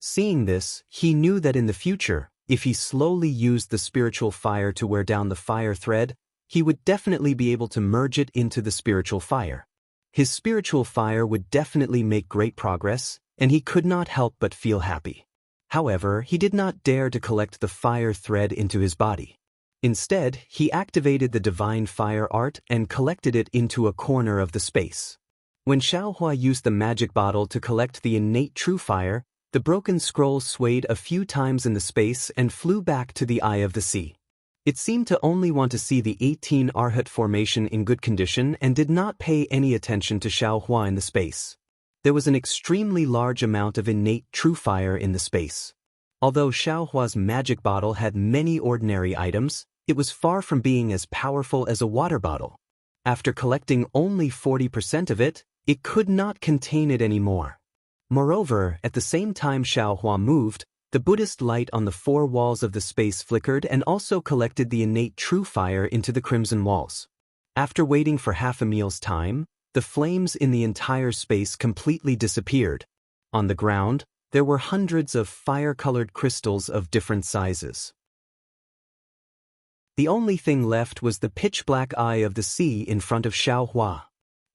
Seeing this, he knew that in the future, if he slowly used the spiritual fire to wear down the fire thread, he would definitely be able to merge it into the spiritual fire. His spiritual fire would definitely make great progress, and he could not help but feel happy. However, he did not dare to collect the fire thread into his body. Instead, he activated the divine fire art and collected it into a corner of the space. When Xiaohua used the magic bottle to collect the innate true fire, the broken scroll swayed a few times in the space and flew back to the eye of the sea. It seemed to only want to see the 18 Arhat formation in good condition and did not pay any attention to Xiaohua in the space. There was an extremely large amount of innate true fire in the space. Although Xiaohua's magic bottle had many ordinary items, it was far from being as powerful as a water bottle. After collecting only 40% of it, it could not contain it anymore. Moreover, at the same time Xiaohua moved, the Buddhist light on the four walls of the space flickered and also collected the innate true fire into the crimson walls. After waiting for half a meal's time, the flames in the entire space completely disappeared. On the ground, there were hundreds of fire-colored crystals of different sizes. The only thing left was the pitch-black eye of the sea in front of Xiaohua.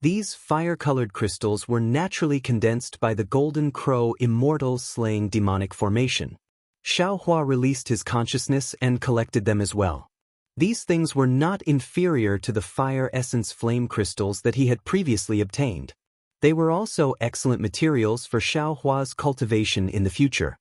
These fire-colored crystals were naturally condensed by the golden crow immortal slaying demonic formation. Xiaohua released his consciousness and collected them as well. These things were not inferior to the fire essence flame crystals that he had previously obtained. They were also excellent materials for Xiaohua's cultivation in the future.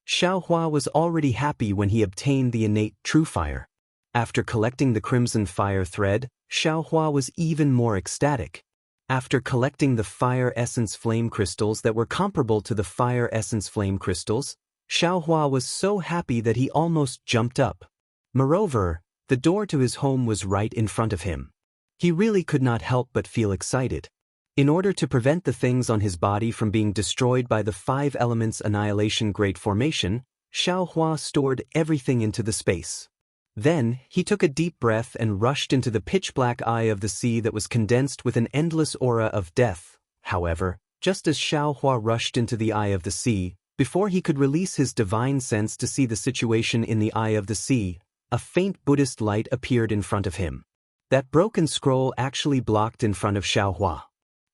Xiaohua was already happy when he obtained the innate true fire. After collecting the crimson fire thread, Xiaohua was even more ecstatic. After collecting the fire essence flame crystals that were comparable to the fire essence flame crystals, Xiaohua was so happy that he almost jumped up. Moreover, the door to his home was right in front of him. He really could not help but feel excited. In order to prevent the things on his body from being destroyed by the five elements annihilation great formation, Xiaohua stored everything into the space. Then, he took a deep breath and rushed into the pitch-black eye of the sea that was condensed with an endless aura of death. However, just as Xiaohua rushed into the eye of the sea, before he could release his divine sense to see the situation in the eye of the sea, a faint Buddhist light appeared in front of him. That broken scroll actually blocked in front of Xiaohua.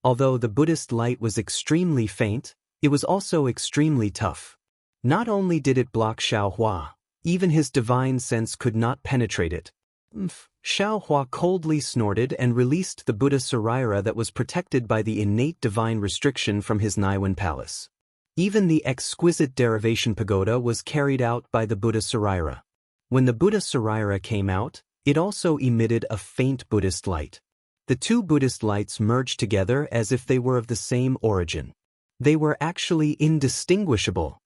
Although the Buddhist light was extremely faint, it was also extremely tough. Not only did it block Xiaohua, even his divine sense could not penetrate it. Xiaohua coldly snorted and released the Buddha Saraira that was protected by the innate divine restriction from his Naiwan palace. Even the exquisite derivation pagoda was carried out by the Buddha Saraira. When the Buddha Saraira came out, it also emitted a faint Buddhist light. The two Buddhist lights merged together as if they were of the same origin. They were actually indistinguishable.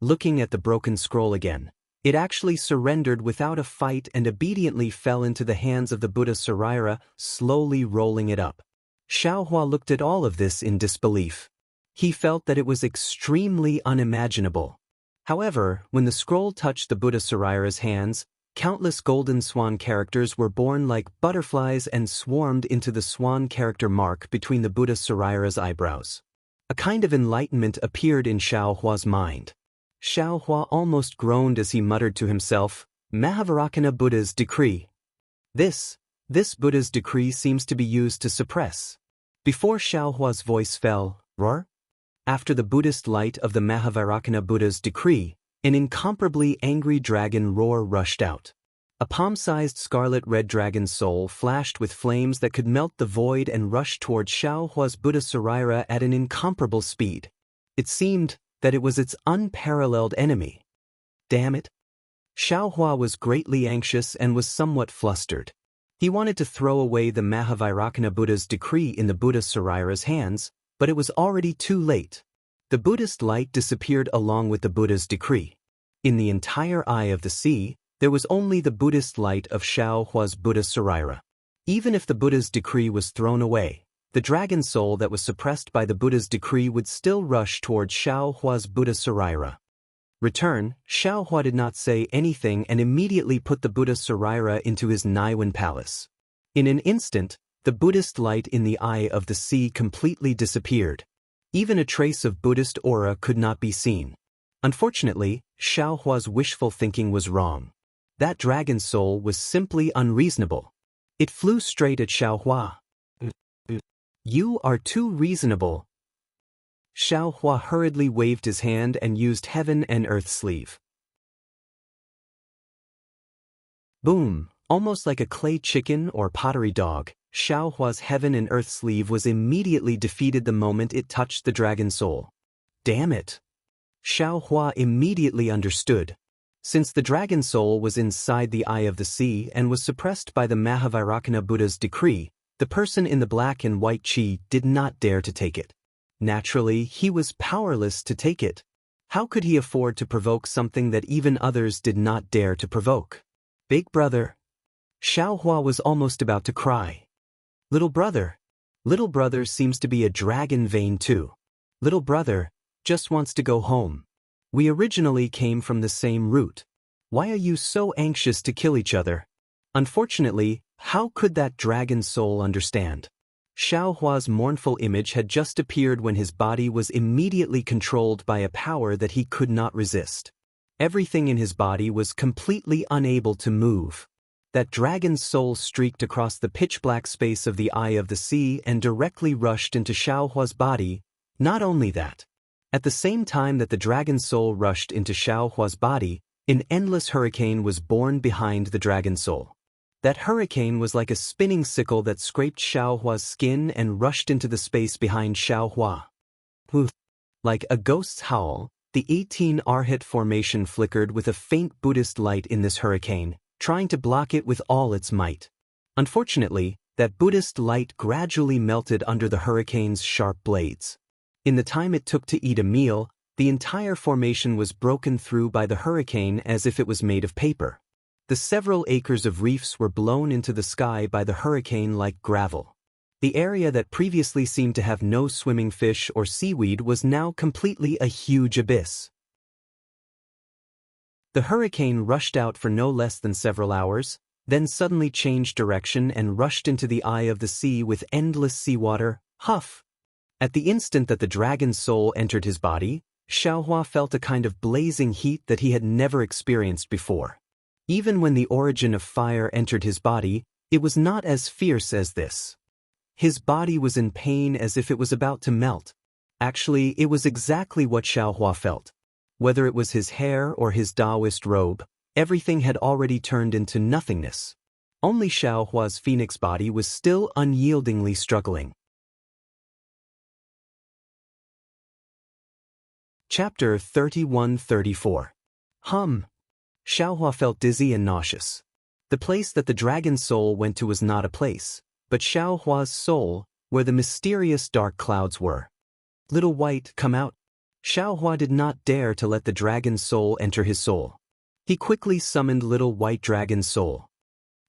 Looking at the broken scroll again, it actually surrendered without a fight and obediently fell into the hands of the Buddha Saraira, slowly rolling it up. Xiaohua looked at all of this in disbelief. He felt that it was extremely unimaginable. However, when the scroll touched the Buddha Saraira's hands, countless golden swan characters were born like butterflies and swarmed into the swan character mark between the Buddha Saraira's eyebrows. A kind of enlightenment appeared in Xiaohua's mind. Xiaohua almost groaned as he muttered to himself, Mahavarakana Buddha's decree. This Buddha's decree seems to be used to suppress. Before Xiaohua's voice fell, roar. After the Buddhist light of the Mahavarakana Buddha's decree, an incomparably angry dragon roar rushed out. A palm-sized scarlet-red dragon soul flashed with flames that could melt the void and rushed toward Xiaohua's Buddha Saraira at an incomparable speed. It seemed that it was its unparalleled enemy. Damn it! Xiaohua was greatly anxious and was somewhat flustered. He wanted to throw away the Mahavarakana Buddha's decree in the Buddha Saraira's hands, but it was already too late. The Buddhist light disappeared along with the Buddha's decree. In the entire eye of the sea, there was only the Buddhist light of Xiaohua's Buddha Saraira. Even if the Buddha's decree was thrown away, the dragon soul that was suppressed by the Buddha's decree would still rush towards Xiaohua's Buddha Saraira. Return, Xiaohua did not say anything and immediately put the Buddha Saraira into his Naiwan palace. In an instant, the Buddhist light in the eye of the sea completely disappeared. Even a trace of Buddhist aura could not be seen. Unfortunately, Xiaohua's wishful thinking was wrong. That dragon soul was simply unreasonable. It flew straight at Xiaohua. You are too reasonable. Xiaohua hurriedly waved his hand and used heaven and earth sleeve. Boom! Almost like a clay chicken or pottery dog, Xiaohua's heaven and earth sleeve was immediately defeated the moment it touched the dragon soul. Damn it! Xiaohua immediately understood. Since the dragon soul was inside the eye of the sea and was suppressed by the Mahavairakana Buddha's decree, the person in the black and white chi did not dare to take it. Naturally, he was powerless to take it. How could he afford to provoke something that even others did not dare to provoke? Big brother. Xiaohua was almost about to cry. Little brother. Little brother seems to be a dragon vein too. Little brother just wants to go home. We originally came from the same root. Why are you so anxious to kill each other? Unfortunately, how could that dragon soul understand? Xiaohua's mournful image had just appeared when his body was immediately controlled by a power that he could not resist. Everything in his body was completely unable to move. That dragon's soul streaked across the pitch-black space of the eye of the sea and directly rushed into Xiaohua's body. Not only that. At the same time that the dragon soul rushed into Xiaohua's body, an endless hurricane was born behind the dragon soul. That hurricane was like a spinning sickle that scraped Xiaohua's skin and rushed into the space behind Xiaohua. Like a ghost's howl, the 18 Arhat formation flickered with a faint Buddhist light in this hurricane, trying to block it with all its might. Unfortunately, that Buddhist light gradually melted under the hurricane's sharp blades. In the time it took to eat a meal, the entire formation was broken through by the hurricane as if it was made of paper. The several acres of reefs were blown into the sky by the hurricane like gravel. The area that previously seemed to have no swimming fish or seaweed was now completely a huge abyss. The hurricane rushed out for no less than several hours, then suddenly changed direction and rushed into the eye of the sea with endless seawater. Huff! At the instant that the dragon's soul entered his body, Xiaohua felt a kind of blazing heat that he had never experienced before. Even when the origin of fire entered his body, it was not as fierce as this. His body was in pain as if it was about to melt. Actually, it was exactly what Xiaohua felt. Whether it was his hair or his Taoist robe, everything had already turned into nothingness. Only Xiaohua's phoenix body was still unyieldingly struggling. Chapter 31-34. Xiaohua felt dizzy and nauseous. The place that the dragon's soul went to was not a place, but Xiaohua's soul, where the mysterious dark clouds were. Little White, come out. Xiaohua did not dare to let the dragon's soul enter his soul. He quickly summoned Little White Dragon's soul.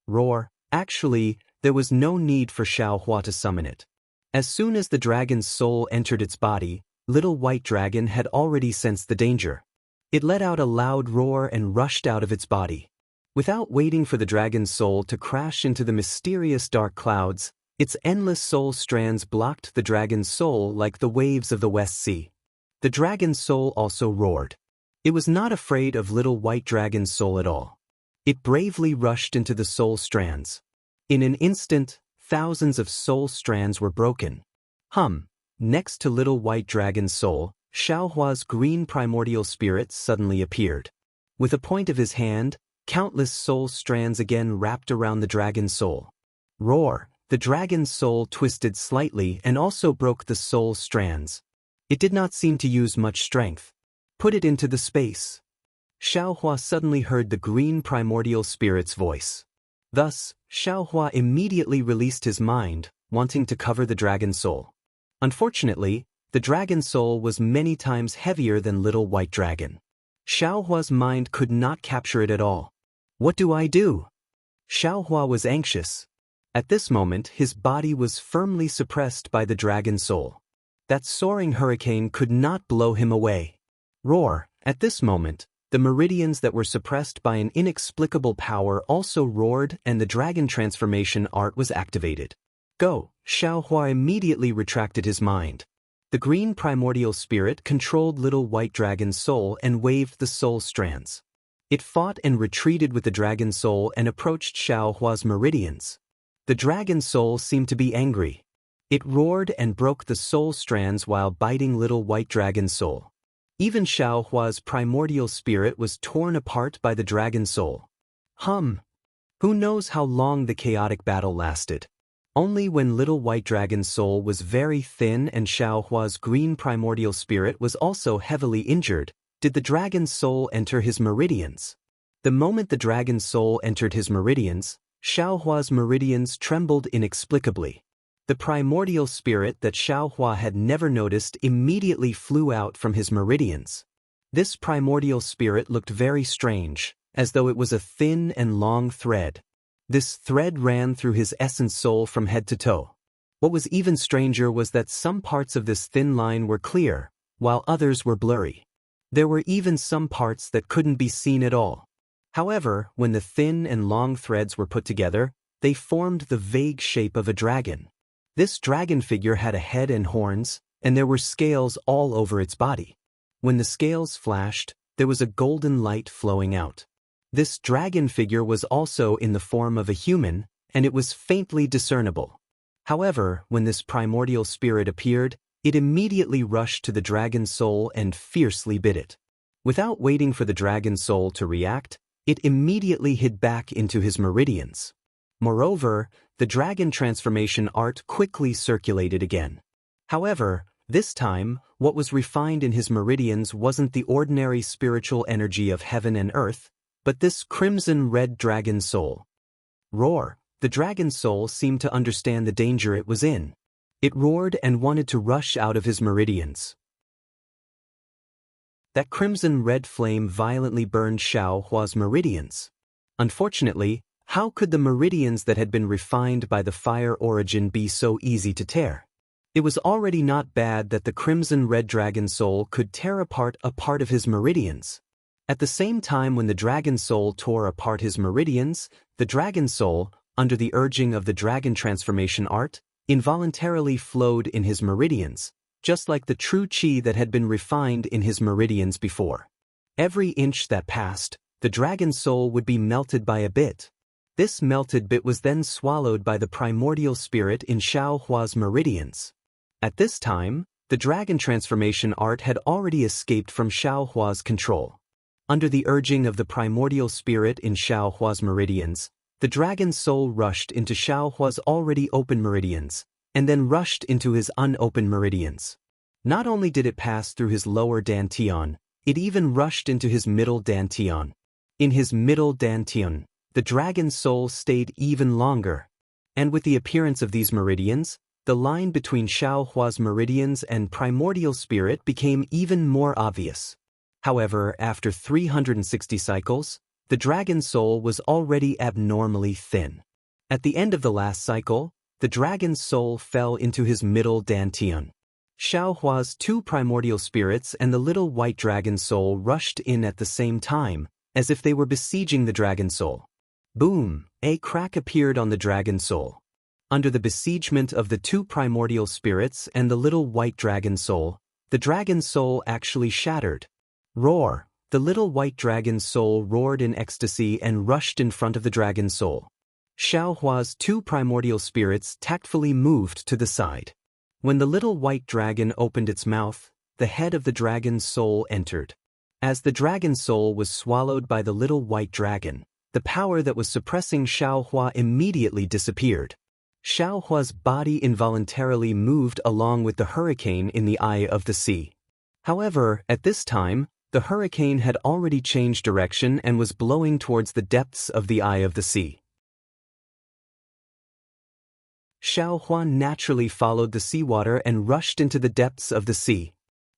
Roar. Actually, there was no need for Xiaohua to summon it. As soon as the dragon's soul entered its body, Little White Dragon had already sensed the danger. It let out a loud roar and rushed out of its body. Without waiting for the dragon's soul to crash into the mysterious dark clouds, its endless soul strands blocked the dragon's soul like the waves of the West Sea. The dragon's soul also roared. It was not afraid of Little White Dragon's soul at all. It bravely rushed into the soul strands. In an instant, thousands of soul strands were broken. Next to Little White Dragon's soul, Xiaohua's green primordial spirit suddenly appeared. With a point of his hand, countless soul strands again wrapped around the dragon's soul. Roar! The dragon's soul twisted slightly and also broke the soul strands. It did not seem to use much strength. Put it into the space. Xiaohua suddenly heard the green primordial spirit's voice. Thus, Xiaohua immediately released his mind, wanting to cover the dragon's soul. Unfortunately, the dragon's soul was many times heavier than Little White Dragon. Xiaohua's mind could not capture it at all. What do I do? Xiaohua was anxious. At this moment, his body was firmly suppressed by the dragon's soul. That soaring hurricane could not blow him away. Roar! At this moment, the meridians that were suppressed by an inexplicable power also roared and the dragon transformation art was activated. Go! Xiaohua immediately retracted his mind. The green primordial spirit controlled little white dragon's soul and waved the soul strands. It fought and retreated with the dragon soul and approached Xiaohua's meridians. The dragon soul seemed to be angry. It roared and broke the soul strands while biting little white dragon's soul. Even Xiaohua's primordial spirit was torn apart by the dragon soul. Who knows how long the chaotic battle lasted? Only when little white dragon's soul was very thin and Xiaohua's green primordial spirit was also heavily injured, did the dragon's soul enter his meridians. The moment the dragon's soul entered his meridians, Xiaohua's meridians trembled inexplicably. The primordial spirit that Xiaohua had never noticed immediately flew out from his meridians. This primordial spirit looked very strange, as though it was a thin and long thread. This thread ran through his essence soul from head to toe. What was even stranger was that some parts of this thin line were clear, while others were blurry. There were even some parts that couldn't be seen at all. However, when the thin and long threads were put together, they formed the vague shape of a dragon. This dragon figure had a head and horns, and there were scales all over its body. When the scales flashed, there was a golden light flowing out. This dragon figure was also in the form of a human, and it was faintly discernible. However, when this primordial spirit appeared, it immediately rushed to the dragon's soul and fiercely bit it. Without waiting for the dragon's soul to react, it immediately hid back into his meridians. Moreover, the dragon transformation art quickly circulated again. However, this time, what was refined in his meridians wasn't the ordinary spiritual energy of heaven and earth, but this crimson-red dragon soul. Roar! The dragon soul seemed to understand the danger it was in. It roared and wanted to rush out of his meridians. That crimson-red flame violently burned Xiaohua's meridians. Unfortunately, how could the meridians that had been refined by the fire origin be so easy to tear? It was already not bad that the crimson-red dragon soul could tear apart a part of his meridians. At the same time when the dragon soul tore apart his meridians, the dragon soul, under the urging of the dragon transformation art, involuntarily flowed in his meridians, just like the true qi that had been refined in his meridians before. Every inch that passed, the dragon soul would be melted by a bit. This melted bit was then swallowed by the primordial spirit in Xiaohua's meridians. At this time, the dragon transformation art had already escaped from Xiaohua's control. Under the urging of the primordial spirit in Xiaohua's meridians, the dragon's soul rushed into Xiaohua's already open meridians, and then rushed into his unopened meridians. Not only did it pass through his lower dantian, it even rushed into his middle dantian. In his middle dantian, the dragon's soul stayed even longer. And with the appearance of these meridians, the line between Xiaohua's meridians and primordial spirit became even more obvious. However, after 360 cycles, the dragon soul was already abnormally thin. At the end of the last cycle, the dragon's soul fell into his middle dantian. Xiaohua's two primordial spirits and the little white dragon soul rushed in at the same time, as if they were besieging the dragon soul. Boom! A crack appeared on the dragon soul. Under the besiegement of the two primordial spirits and the little white dragon soul, the dragon soul actually shattered. Roar! The little white dragon soul roared in ecstasy and rushed in front of the dragon soul. Xiaohua's two primordial spirits tactfully moved to the side. When the little white dragon opened its mouth, the head of the dragon's soul entered. As the dragon soul was swallowed by the little white dragon, the power that was suppressing Xiaohua immediately disappeared. Xiaohua's body involuntarily moved along with the hurricane in the eye of the sea. However, at this time, the hurricane had already changed direction and was blowing towards the depths of the eye of the sea. Xiaohua naturally followed the seawater and rushed into the depths of the sea.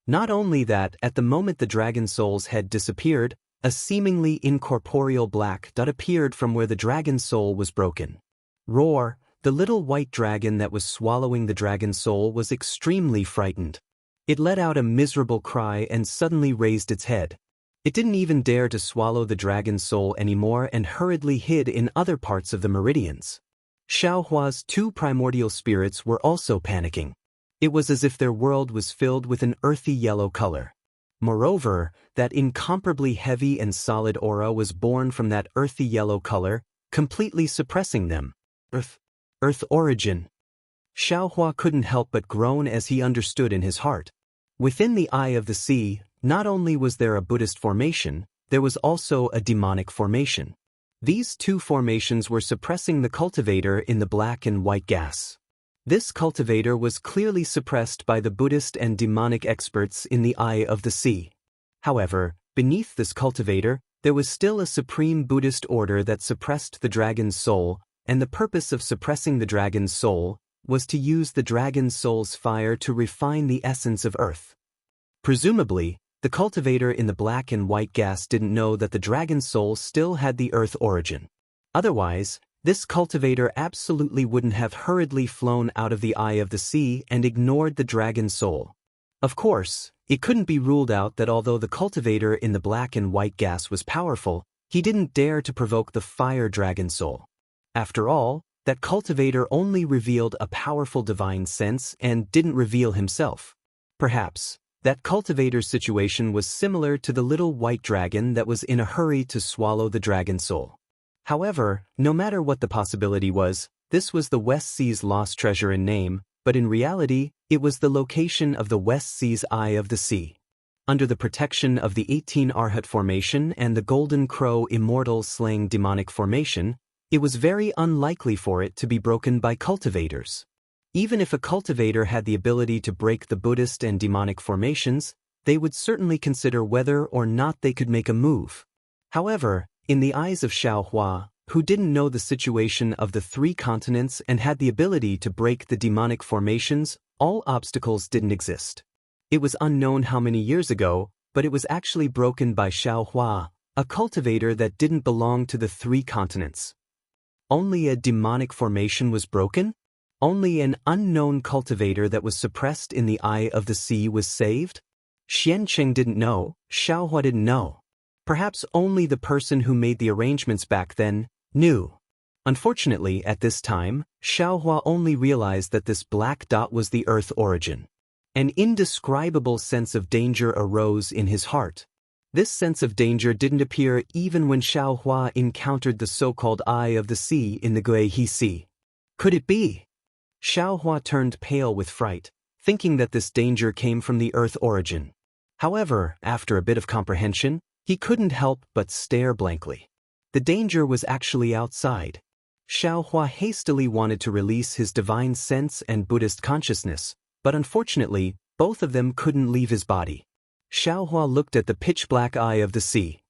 Not only that, at the moment the dragon soul's head disappeared, a seemingly incorporeal black dot appeared from where the dragon soul was broken. Roar! The little white dragon that was swallowing the dragon soul was extremely frightened. It let out a miserable cry and suddenly raised its head. It didn't even dare to swallow the dragon's soul anymore and hurriedly hid in other parts of the meridians. Xiaohua's two primordial spirits were also panicking. It was as if their world was filled with an earthy yellow color. Moreover, that incomparably heavy and solid aura was born from that earthy yellow color, completely suppressing them. Earth origin. Xiaohua couldn't help but groan as he understood in his heart. Within the eye of the sea, not only was there a Buddhist formation, there was also a demonic formation. These two formations were suppressing the cultivator in the black and white gas. This cultivator was clearly suppressed by the Buddhist and demonic experts in the eye of the sea. However, beneath this cultivator, there was still a supreme Buddhist order that suppressed the dragon's soul, and the purpose of suppressing the dragon's soul was to use the dragon's soul's fire to refine the essence of earth. Presumably, the cultivator in the black and white gas didn't know that the dragon's soul still had the earth origin. Otherwise, this cultivator absolutely wouldn't have hurriedly flown out of the eye of the sea and ignored the dragon's soul. Of course, it couldn't be ruled out that although the cultivator in the black and white gas was powerful, he didn't dare to provoke the fire dragon soul. After all, that cultivator only revealed a powerful divine sense and didn't reveal himself. Perhaps, that cultivator's situation was similar to the little white dragon that was in a hurry to swallow the dragon soul. However, no matter what the possibility was, this was the West Sea's lost treasure in name, but in reality, it was the location of the West Sea's eye of the sea. Under the protection of the 18 Arhat formation and the Golden Crow immortal slaying demonic formation, it was very unlikely for it to be broken by cultivators. Even if a cultivator had the ability to break the Buddhist and demonic formations, they would certainly consider whether or not they could make a move. However, in the eyes of Xiaohua, who didn't know the situation of the three continents and had the ability to break the demonic formations, all obstacles didn't exist. It was unknown how many years ago, but it was actually broken by Xiaohua, a cultivator that didn't belong to the three continents. Only a demonic formation was broken? Only an unknown cultivator that was suppressed in the eye of the sea was saved? Xiancheng didn't know, Xiaohua didn't know. Perhaps only the person who made the arrangements back then knew. Unfortunately, at this time, Xiaohua only realized that this black dot was the earth origin. An indescribable sense of danger arose in his heart. This sense of danger didn't appear even when Xiaohua encountered the so-called eye of the sea in the Guihe Sea. Could it be? Xiaohua turned pale with fright, thinking that this danger came from the earth origin. However, after a bit of comprehension, he couldn't help but stare blankly. The danger was actually outside. Xiaohua hastily wanted to release his divine sense and Buddhist consciousness, but unfortunately, both of them couldn't leave his body. Xiaohua looked at the pitch-black eye of the sea.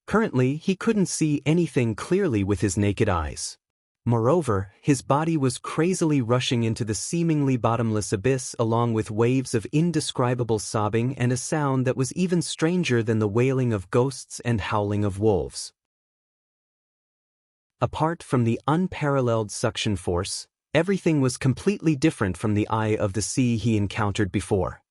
Currently, he couldn't see anything clearly with his naked eyes. Moreover, his body was crazily rushing into the seemingly bottomless abyss along with waves of indescribable sobbing and a sound that was even stranger than the wailing of ghosts and howling of wolves. Apart from the unparalleled suction force, everything was completely different from the eye of the sea he encountered before.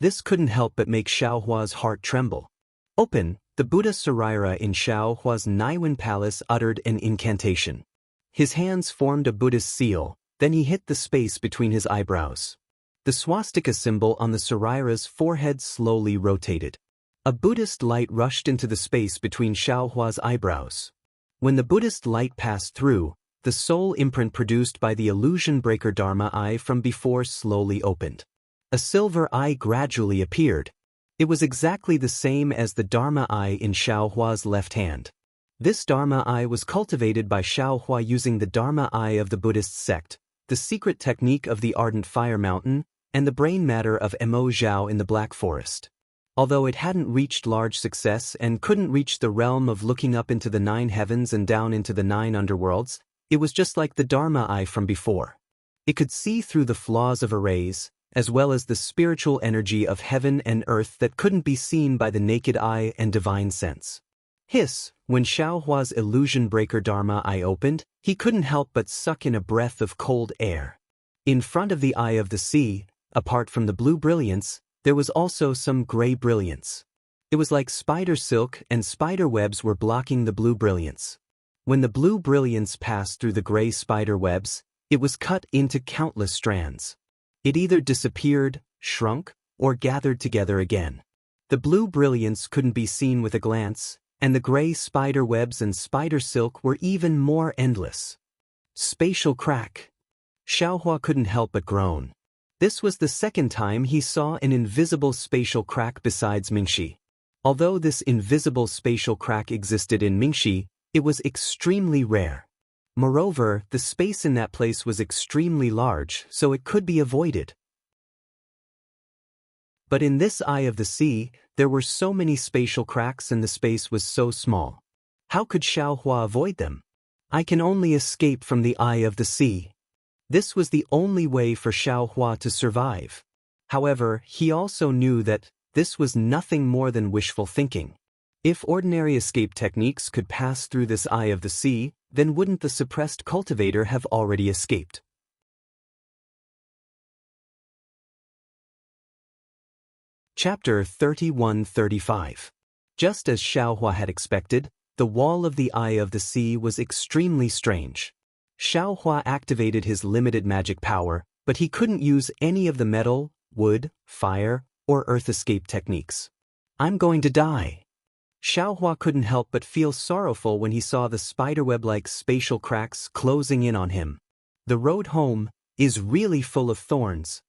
This couldn't help but make Xiaohua's heart tremble. Open, the Buddha Saraira in Xiaohua's Naiwen Palace uttered an incantation. His hands formed a Buddhist seal, then he hit the space between his eyebrows. The swastika symbol on the Saraira's forehead slowly rotated. A Buddhist light rushed into the space between Xiaohua's eyebrows. When the Buddhist light passed through, the soul imprint produced by the illusion breaker Dharma eye from before slowly opened. A silver eye gradually appeared. It was exactly the same as the Dharma eye in Xiaohua's left hand. This Dharma eye was cultivated by Xiaohua using the Dharma eye of the Buddhist sect, the secret technique of the ardent fire mountain, and the brain matter of Mo Zhao in the Black Forest. Although it hadn't reached large success and couldn't reach the realm of looking up into the 9 heavens and down into the 9 underworlds, it was just like the Dharma eye from before. It could see through the flaws of arrays, as well as the spiritual energy of heaven and earth that couldn't be seen by the naked eye and divine sense. Hiss, when Xiaohua's illusion breaker Dharma eye opened, he couldn't help but suck in a breath of cold air. In front of the eye of the sea, apart from the blue brilliance, there was also some gray brilliance. It was like spider silk and spider webs were blocking the blue brilliance. When the blue brilliance passed through the gray spider webs, it was cut into countless strands. It either disappeared, shrunk, or gathered together again. The blue brilliance couldn't be seen with a glance, and the gray spider webs and spider silk were even more endless. Spatial crack. Xiaohua couldn't help but groan. This was the second time he saw an invisible spatial crack besides Mingxi. Although this invisible spatial crack existed in Mingxi, it was extremely rare. Moreover, the space in that place was extremely large, so it could be avoided. But in this eye of the sea, there were so many spatial cracks and the space was so small. How could Xiaohua avoid them? I can only escape from the eye of the sea. This was the only way for Xiaohua to survive. However, he also knew that this was nothing more than wishful thinking. If ordinary escape techniques could pass through this eye of the sea, then wouldn't the suppressed cultivator have already escaped? Chapter 31-35. Just as Xiaohua had expected, the wall of the eye of the sea was extremely strange. Xiaohua activated his limited magic power, but he couldn't use any of the metal, wood, fire, or earth escape techniques. I'm going to die. Xiaohua couldn't help but feel sorrowful when he saw the spiderweb-like spatial cracks closing in on him. The road home is really full of thorns.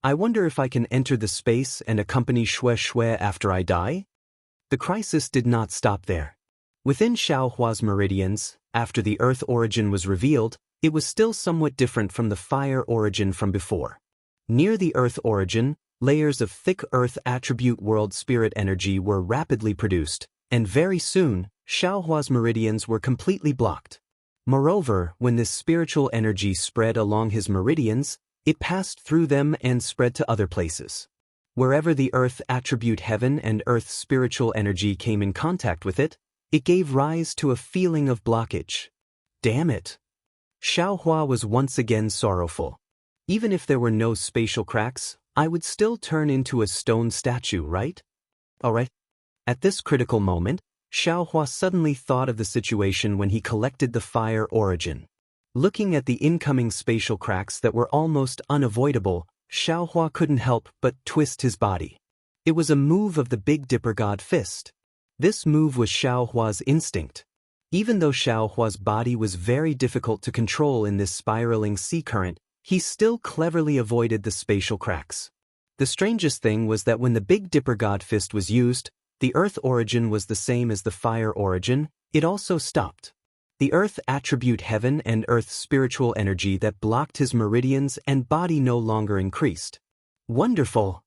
I wonder if I can enter the space and accompany Xue Xue after I die? The crisis did not stop there. Within Xiaohua's meridians, after the earth origin was revealed, it was still somewhat different from the fire origin from before. Near the earth origin, layers of thick earth attribute world spirit energy were rapidly produced, and very soon, Xiaohua's meridians were completely blocked. Moreover, when this spiritual energy spread along his meridians, it passed through them and spread to other places. Wherever the earth attribute heaven and earth spiritual energy came in contact with it, it gave rise to a feeling of blockage. Damn it! Xiaohua was once again sorrowful. Even if there were no spatial cracks, I would still turn into a stone statue, right? Alright. At this critical moment, Xiaohua suddenly thought of the situation when he collected the fire origin. Looking at the incoming spatial cracks that were almost unavoidable, Xiaohua couldn't help but twist his body. It was a move of the Big Dipper God Fist. This move was Xiaohua's instinct. Even though Xiaohua's body was very difficult to control in this spiraling sea current, he still cleverly avoided the spatial cracks. The strangest thing was that when the Big Dipper God Fist was used, the earth origin was the same as the fire origin, it also stopped. The earth attribute heaven and earth spiritual energy that blocked his meridians and body no longer increased. Wonderful!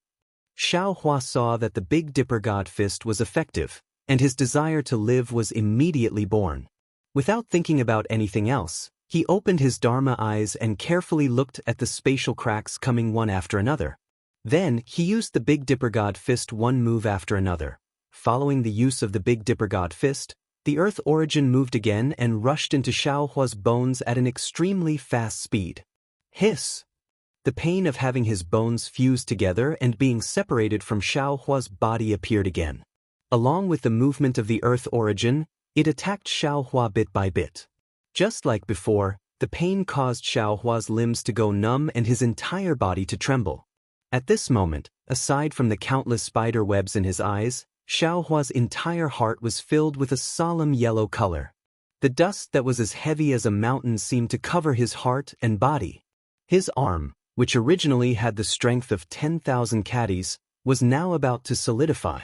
Xiaohua saw that the Big Dipper God Fist was effective, and his desire to live was immediately born. Without thinking about anything else, he opened his Dharma eyes and carefully looked at the spatial cracks coming one after another. Then, he used the Big Dipper God Fist one move after another. Following the use of the Big Dipper God Fist, the earth origin moved again and rushed into Xiaohua's bones at an extremely fast speed. Hiss! The pain of having his bones fused together and being separated from Xiaohua's body appeared again. Along with the movement of the earth origin, it attacked Xiaohua bit by bit. Just like before, the pain caused Xiaohua's limbs to go numb and his entire body to tremble. At this moment, aside from the countless spider webs in his eyes, Xiaohua's entire heart was filled with a solemn yellow color. The dust that was as heavy as a mountain seemed to cover his heart and body. His arm, which originally had the strength of 10,000 caddies, was now about to solidify.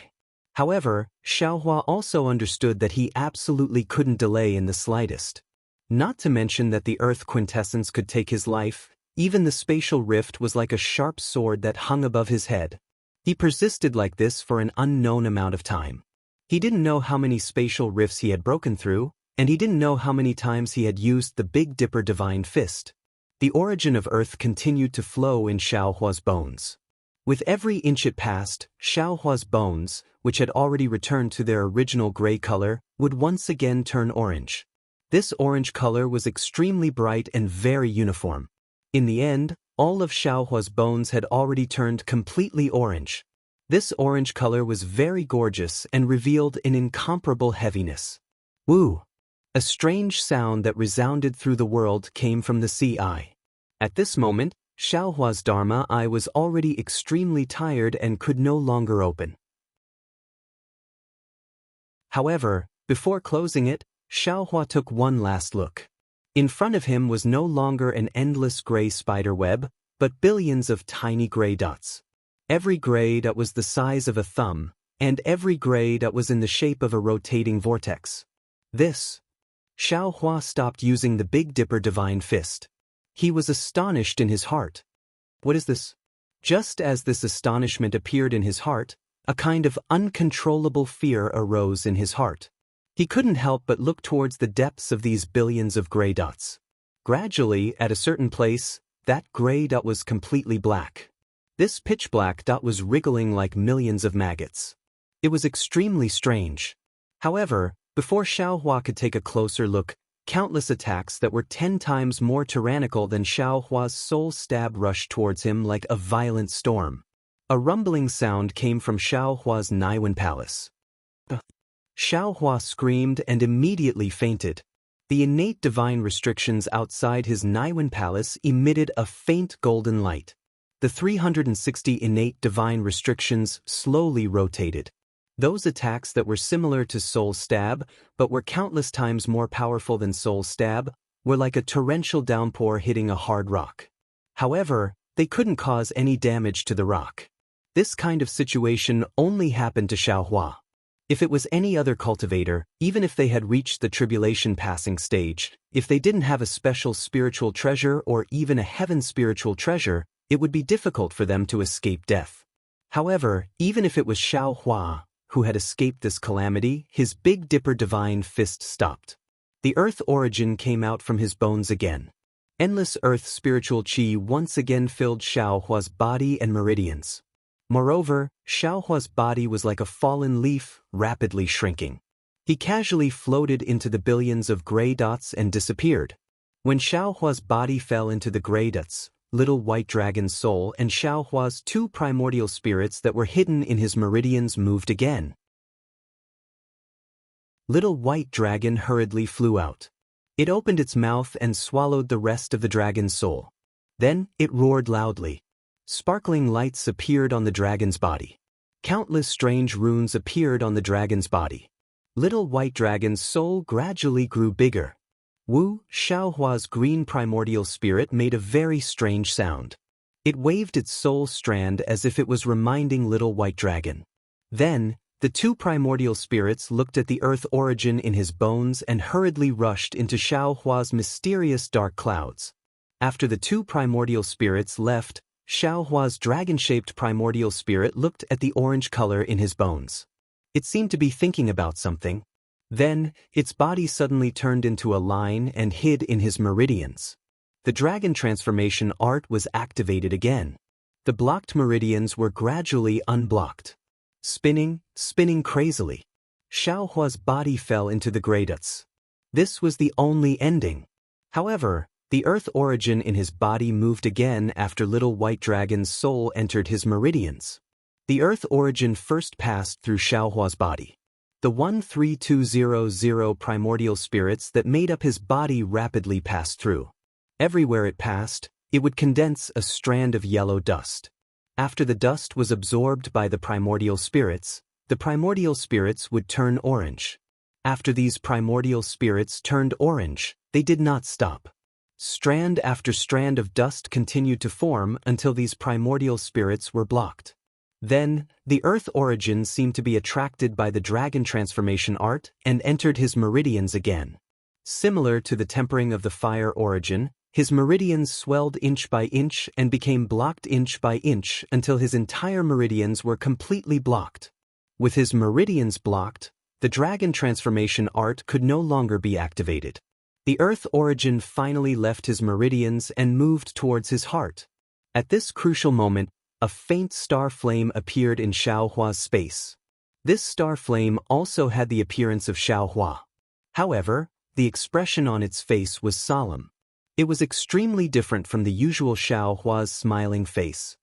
However, Xiaohua also understood that he absolutely couldn't delay in the slightest. Not to mention that the earth quintessence could take his life, even the spatial rift was like a sharp sword that hung above his head. He persisted like this for an unknown amount of time. He didn't know how many spatial rifts he had broken through, and he didn't know how many times he had used the Big Dipper Divine Fist. The origin of earth continued to flow in Xiaohua's bones. With every inch it passed, Xiaohua's bones, which had already returned to their original gray color, would once again turn orange. This orange color was extremely bright and very uniform. In the end, all of Xiaohua's bones had already turned completely orange. This orange color was very gorgeous and revealed an incomparable heaviness. Woo! A strange sound that resounded through the world came from the sea eye. At this moment, Xiaohua's Dharma eye was already extremely tired and could no longer open. However, before closing it, Xiaohua took one last look. In front of him was no longer an endless gray spider web, but billions of tiny gray dots. Every gray dot was the size of a thumb, and every gray dot was in the shape of a rotating vortex. Xiaohua stopped using the Big Dipper divine fist. He was astonished in his heart. What is this? Just as this astonishment appeared in his heart, a kind of uncontrollable fear arose in his heart. He couldn't help but look towards the depths of these billions of gray dots. Gradually, at a certain place, that gray dot was completely black. This pitch-black dot was wriggling like millions of maggots. It was extremely strange. However, before Xiaohua could take a closer look, countless attacks that were 10 times more tyrannical than Xiaohua's soul stab rushed towards him like a violent storm. A rumbling sound came from Xiaohua's Naiwen Palace. Xiaohua screamed and immediately fainted. The innate divine restrictions outside his Naiwen Palace emitted a faint golden light. The 360 innate divine restrictions slowly rotated. Those attacks that were similar to Soul Stab, but were countless times more powerful than Soul Stab, were like a torrential downpour hitting a hard rock. However, they couldn't cause any damage to the rock. This kind of situation only happened to Xiaohua. If it was any other cultivator, even if they had reached the tribulation passing stage, if they didn't have a special spiritual treasure or even a heaven spiritual treasure, it would be difficult for them to escape death. However, even if it was Xiaohua who had escaped this calamity, his Big Dipper divine fist stopped. The earth origin came out from his bones again. Endless earth spiritual qi once again filled Xiaohua's body and meridians. Moreover, Xiaohua's body was like a fallen leaf, rapidly shrinking. He casually floated into the billions of gray dots and disappeared. When Xiaohua's body fell into the gray dots, Little White Dragon's soul and Xiaohua's 2 primordial spirits that were hidden in his meridians moved again. Little White Dragon hurriedly flew out. It opened its mouth and swallowed the rest of the dragon's soul. Then, it roared loudly. Sparkling lights appeared on the dragon's body. Countless strange runes appeared on the dragon's body. Little White Dragon's soul gradually grew bigger. Wu Xiaohua's green primordial spirit made a very strange sound. It waved its soul strand as if it was reminding Little White Dragon. Then, the 2 primordial spirits looked at the earth origin in his bones and hurriedly rushed into Xiaohua's mysterious dark clouds. After the 2 primordial spirits left, Xiaohua's dragon-shaped primordial spirit looked at the orange color in his bones. It seemed to be thinking about something. Then, its body suddenly turned into a line and hid in his meridians. The dragon transformation art was activated again. The blocked meridians were gradually unblocked. Spinning crazily. Xiaohua's body fell into the gray dots. This was the only ending. However, the earth origin in his body moved again after Little White Dragon's soul entered his meridians. The earth origin first passed through Xiaohua's body. The 13200 primordial spirits that made up his body rapidly passed through. Everywhere it passed, it would condense a strand of yellow dust. After the dust was absorbed by the primordial spirits would turn orange. After these primordial spirits turned orange, they did not stop. Strand after strand of dust continued to form until these primordial spirits were blocked. Then, the earth origin seemed to be attracted by the dragon transformation art and entered his meridians again. Similar to the tempering of the fire origin, his meridians swelled inch by inch and became blocked inch by inch until his entire meridians were completely blocked. With his meridians blocked, the dragon transformation art could no longer be activated. The earth origin finally left his meridians and moved towards his heart. At this crucial moment, a faint star flame appeared in Xiaohua's space. This star flame also had the appearance of Xiaohua. However, the expression on its face was solemn. It was extremely different from the usual Xiaohua's smiling face.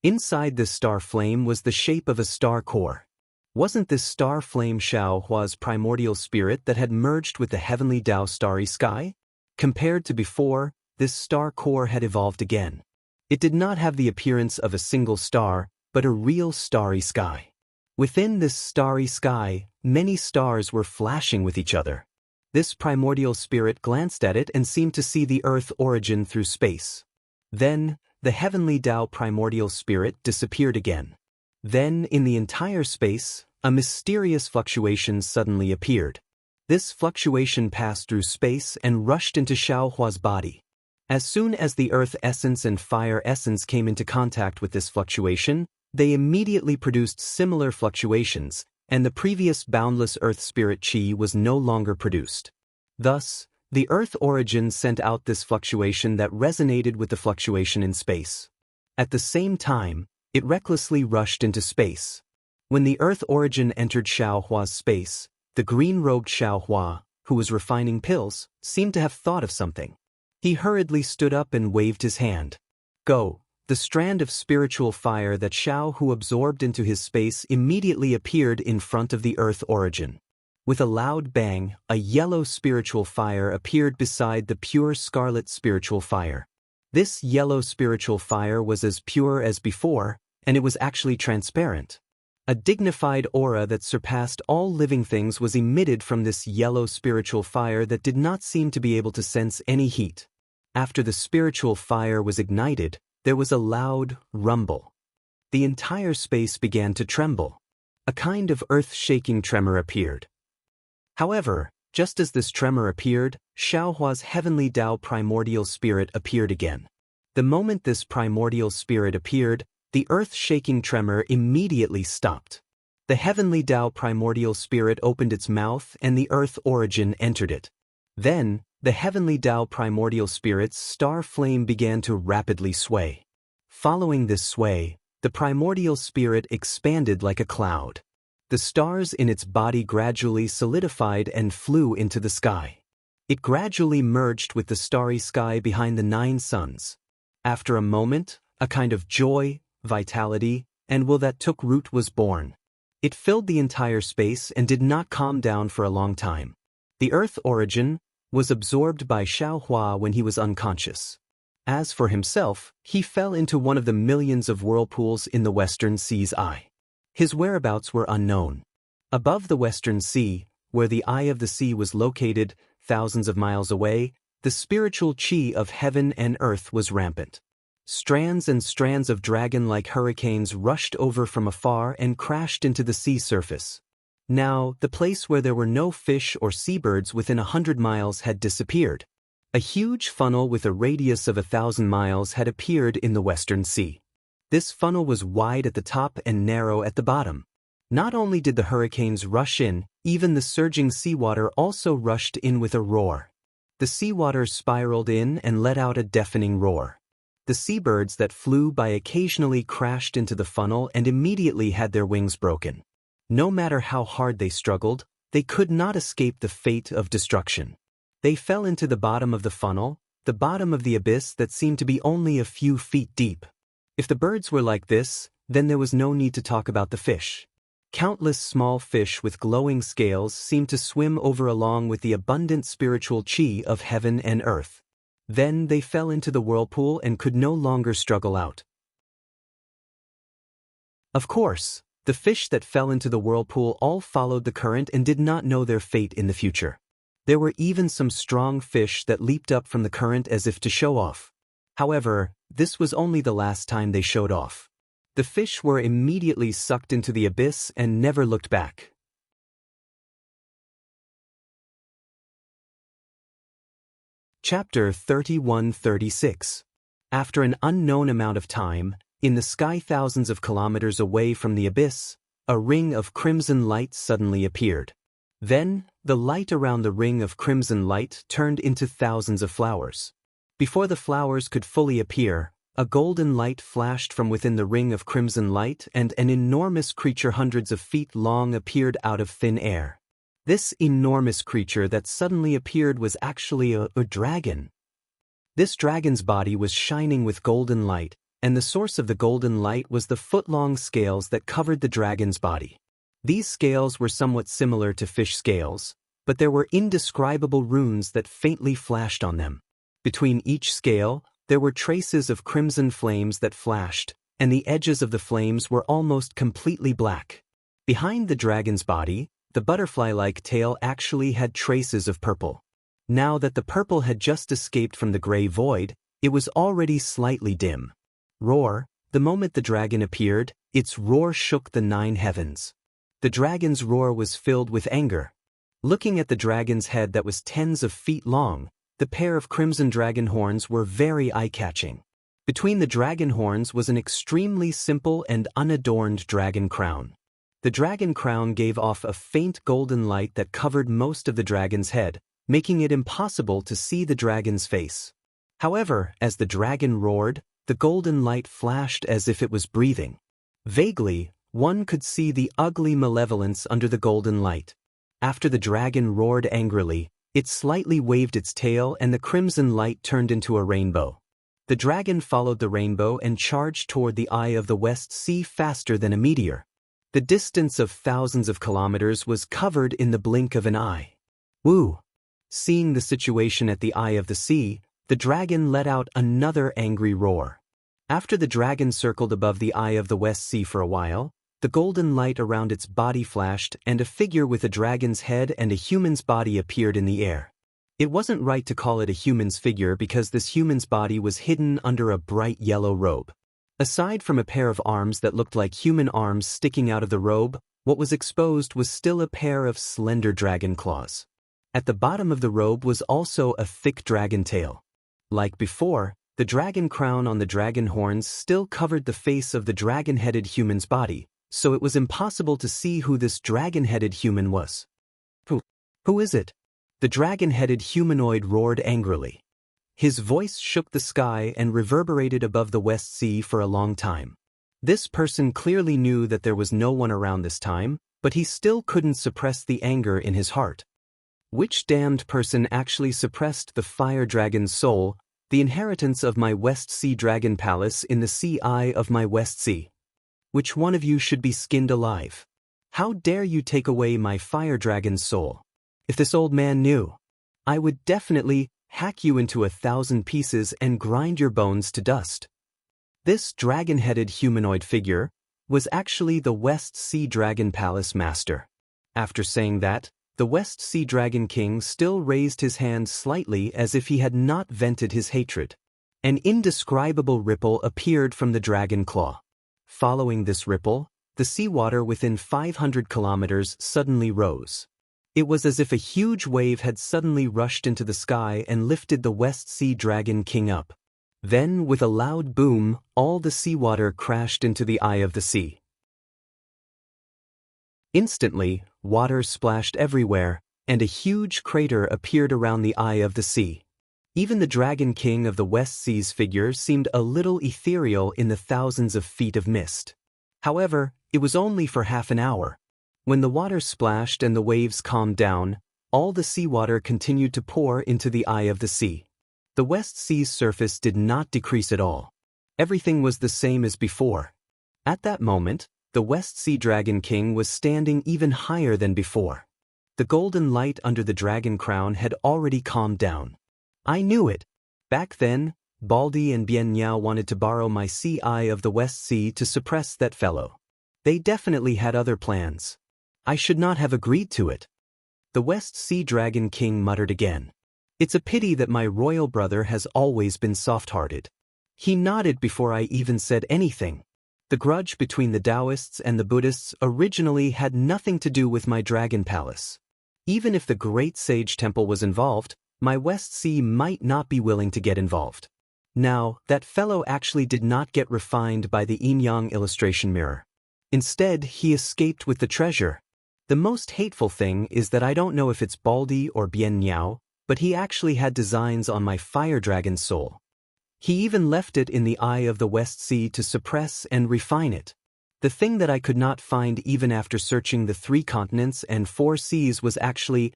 Inside this star flame was the shape of a star core. Wasn't this star flame Xiaohua's primordial spirit that had merged with the heavenly Tao starry sky? Compared to before, this star core had evolved again. It did not have the appearance of a single star, but a real starry sky. Within this starry sky, many stars were flashing with each other. This primordial spirit glanced at it and seemed to see the Earth origin through space. Then, the heavenly Tao primordial spirit disappeared again. Then, in the entire space, a mysterious fluctuation suddenly appeared. This fluctuation passed through space and rushed into Xiaohua's body. As soon as the Earth essence and fire essence came into contact with this fluctuation, they immediately produced similar fluctuations, and the previous boundless Earth spirit Qi was no longer produced. Thus, the Earth origin sent out this fluctuation that resonated with the fluctuation in space. At the same time, it recklessly rushed into space. When the Earth origin entered Xiaohua's space, the green-robed Xiaohua, who was refining pills, seemed to have thought of something. He hurriedly stood up and waved his hand. Go! The strand of spiritual fire that Xiaohu absorbed into his space immediately appeared in front of the Earth origin. With a loud bang, a yellow spiritual fire appeared beside the pure scarlet spiritual fire. This yellow spiritual fire was as pure as before, and it was actually transparent. A dignified aura that surpassed all living things was emitted from this yellow spiritual fire that did not seem to be able to sense any heat. After the spiritual fire was ignited, there was a loud rumble. The entire space began to tremble. A kind of earth-shaking tremor appeared. However, just as this tremor appeared, Xiaohua's heavenly Tao primordial spirit appeared again. The moment this primordial spirit appeared, the earth-shaking tremor immediately stopped. The heavenly Tao primordial spirit opened its mouth and the Earth origin entered it. Then, the heavenly Tao primordial spirit's star flame began to rapidly sway. Following this sway, the primordial spirit expanded like a cloud. The stars in its body gradually solidified and flew into the sky. It gradually merged with the starry sky behind the 9 suns. After a moment, a kind of joy, vitality, and will that took root was born. It filled the entire space and did not calm down for a long time. The Earth origin was absorbed by Xiaohua when he was unconscious. As for himself, he fell into one of the millions of whirlpools in the Western Sea's eye. His whereabouts were unknown. Above the Western Sea, where the eye of the sea was located, thousands of miles away, the spiritual qi of heaven and earth was rampant. Strands and strands of dragon-like hurricanes rushed over from afar and crashed into the sea surface. Now, the place where there were no fish or seabirds within 100 miles had disappeared. A huge funnel with a radius of 1,000 miles had appeared in the Western Sea. This funnel was wide at the top and narrow at the bottom. Not only did the hurricanes rush in, even the surging seawater also rushed in with a roar. The seawater spiraled in and let out a deafening roar. The seabirds that flew by occasionally crashed into the funnel and immediately had their wings broken. No matter how hard they struggled, they could not escape the fate of destruction. They fell into the bottom of the funnel, the bottom of the abyss that seemed to be only a few feet deep. If the birds were like this, then there was no need to talk about the fish. Countless small fish with glowing scales seemed to swim over along with the abundant spiritual qi of heaven and earth. Then they fell into the whirlpool and could no longer struggle out. Of course, the fish that fell into the whirlpool all followed the current and did not know their fate in the future. There were even some strong fish that leaped up from the current as if to show off. However, this was only the last time they showed off. The fish were immediately sucked into the abyss and never looked back. Chapter 31-36. After an unknown amount of time, in the sky thousands of kilometers away from the abyss, a ring of crimson light suddenly appeared. Then, the light around the ring of crimson light turned into thousands of flowers. Before the flowers could fully appear, a golden light flashed from within the ring of crimson light and an enormous creature hundreds of feet long appeared out of thin air. This enormous creature that suddenly appeared was actually a dragon. This dragon's body was shining with golden light, and the source of the golden light was the foot-long scales that covered the dragon's body. These scales were somewhat similar to fish scales, but there were indescribable runes that faintly flashed on them. Between each scale, there were traces of crimson flames that flashed, and the edges of the flames were almost completely black. Behind the dragon's body, the butterfly-like tail actually had traces of purple. Now that the purple had just escaped from the gray void, it was already slightly dim. Roar, the moment the dragon appeared, its roar shook the 9 heavens. The dragon's roar was filled with anger. Looking at the dragon's head that was tens of feet long, the pair of crimson dragon horns were very eye-catching. Between the dragon horns was an extremely simple and unadorned dragon crown. The dragon crown gave off a faint golden light that covered most of the dragon's head, making it impossible to see the dragon's face. However, as the dragon roared, the golden light flashed as if it was breathing. Vaguely, one could see the ugly malevolence under the golden light. After the dragon roared angrily, it slightly waved its tail and the crimson light turned into a rainbow. The dragon followed the rainbow and charged toward the eye of the West Sea faster than a meteor. The distance of thousands of kilometers was covered in the blink of an eye. Woo! Seeing the situation at the eye of the sea, the dragon let out another angry roar. After the dragon circled above the eye of the West Sea for a while, the golden light around its body flashed and a figure with a dragon's head and a human's body appeared in the air. It wasn't right to call it a human's figure because this human's body was hidden under a bright yellow robe. Aside from a pair of arms that looked like human arms sticking out of the robe, what was exposed was still a pair of slender dragon claws. At the bottom of the robe was also a thick dragon tail. Like before, the dragon crown on the dragon horns still covered the face of the dragon-headed human's body, so it was impossible to see who this dragon-headed human was. Who is it? The dragon-headed humanoid roared angrily. His voice shook the sky and reverberated above the West Sea for a long time. This person clearly knew that there was no one around this time, but he still couldn't suppress the anger in his heart. Which damned person actually suppressed the fire dragon's soul, the inheritance of my West Sea dragon palace in the sea eye of my West Sea? Which one of you should be skinned alive? How dare you take away my fire dragon's soul? If this old man knew, I would definitely hack you into 1,000 pieces and grind your bones to dust. This dragon-headed humanoid figure was actually the West Sea Dragon Palace Master. After saying that, the West Sea Dragon King still raised his hand slightly as if he had not vented his hatred. An indescribable ripple appeared from the dragon claw. Following this ripple, the seawater within 500 kilometers suddenly rose. It was as if a huge wave had suddenly rushed into the sky and lifted the West Sea Dragon King up. Then, with a loud boom, all the seawater crashed into the eye of the sea. Instantly, water splashed everywhere, and a huge crater appeared around the eye of the sea. Even the Dragon King of the West Sea's figure seemed a little ethereal in the thousands of feet of mist. However, it was only for half an hour. When the water splashed and the waves calmed down, all the seawater continued to pour into the eye of the sea. The West Sea's surface did not decrease at all. Everything was the same as before. At that moment, the West Sea Dragon King was standing even higher than before. The golden light under the dragon crown had already calmed down. I knew it. Back then, Baldy and Bien Niao wanted to borrow my sea eye of the West Sea to suppress that fellow. They definitely had other plans. I should not have agreed to it. The West Sea Dragon King muttered again. It's a pity that my royal brother has always been soft-hearted. He nodded before I even said anything. The grudge between the Taoists and the Buddhists originally had nothing to do with my dragon palace. Even if the Great Sage Temple was involved, my West Sea might not be willing to get involved. Now, that fellow actually did not get refined by the yin-yang illustration mirror. Instead, he escaped with the treasure. The most hateful thing is that I don't know if it's Baldy or Bien Niao, but he actually had designs on my fire dragon's soul. He even left it in the eye of the West Sea to suppress and refine it. The thing that I could not find even after searching the 3 continents and 4 seas was actually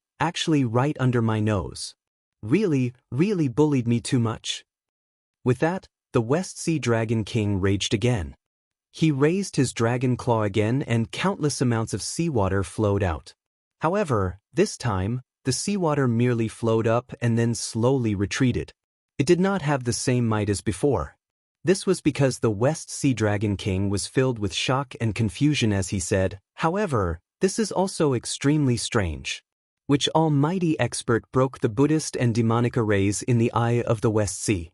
right under my nose. Really bullied me too much. With that, the West Sea Dragon King raged again. He raised his dragon claw again and countless amounts of seawater flowed out. However, this time, the seawater merely flowed up and then slowly retreated. It did not have the same might as before. This was because the West Sea Dragon King was filled with shock and confusion as he said, "However, this is also extremely strange. Which almighty expert broke the Buddhist and demonic arrays in the eye of the West Sea?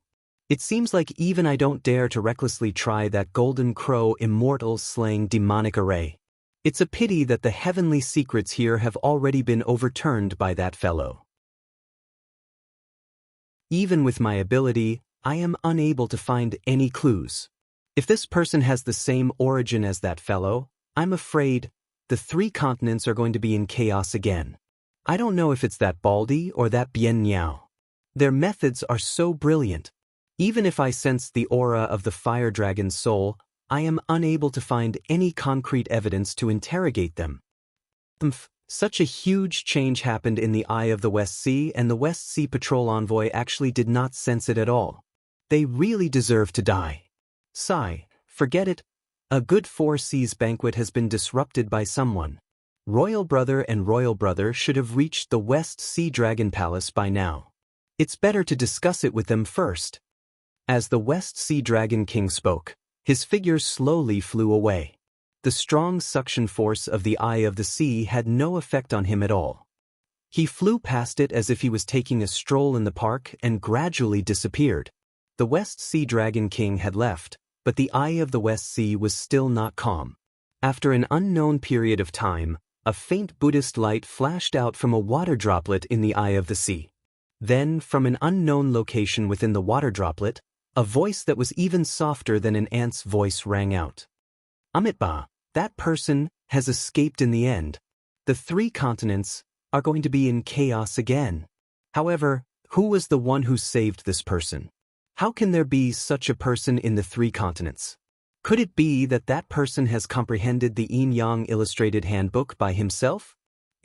It seems like even I don't dare to recklessly try that golden crow immortal slaying demonic array. It's a pity that the heavenly secrets here have already been overturned by that fellow. Even with my ability, I am unable to find any clues. If this person has the same origin as that fellow, I'm afraid the 3 continents are going to be in chaos again. I don't know if it's that Baldy or that Bien Niao. Their methods are so brilliant. Even if I sense the aura of the fire dragon's soul, I am unable to find any concrete evidence to interrogate them. Such a huge change happened in the eye of the West Sea, and the West Sea Patrol envoy actually did not sense it at all. They really deserve to die. Sigh, forget it. A good 4 seas banquet has been disrupted by someone. Royal Brother and Royal Brother should have reached the West Sea Dragon Palace by now. It's better to discuss it with them first. As the West Sea Dragon King spoke, his figure slowly flew away. The strong suction force of the eye of the sea had no effect on him at all. He flew past it as if he was taking a stroll in the park and gradually disappeared. The West Sea Dragon King had left, but the eye of the West Sea was still not calm. After an unknown period of time, a faint Buddhist light flashed out from a water droplet in the eye of the sea. Then, from an unknown location within the water droplet, a voice that was even softer than an ant's voice rang out. Amitba, that person has escaped in the end. The 3 continents are going to be in chaos again. However, who was the one who saved this person? How can there be such a person in the 3 continents? Could it be that that person has comprehended the Yin Yang Illustrated Handbook by himself?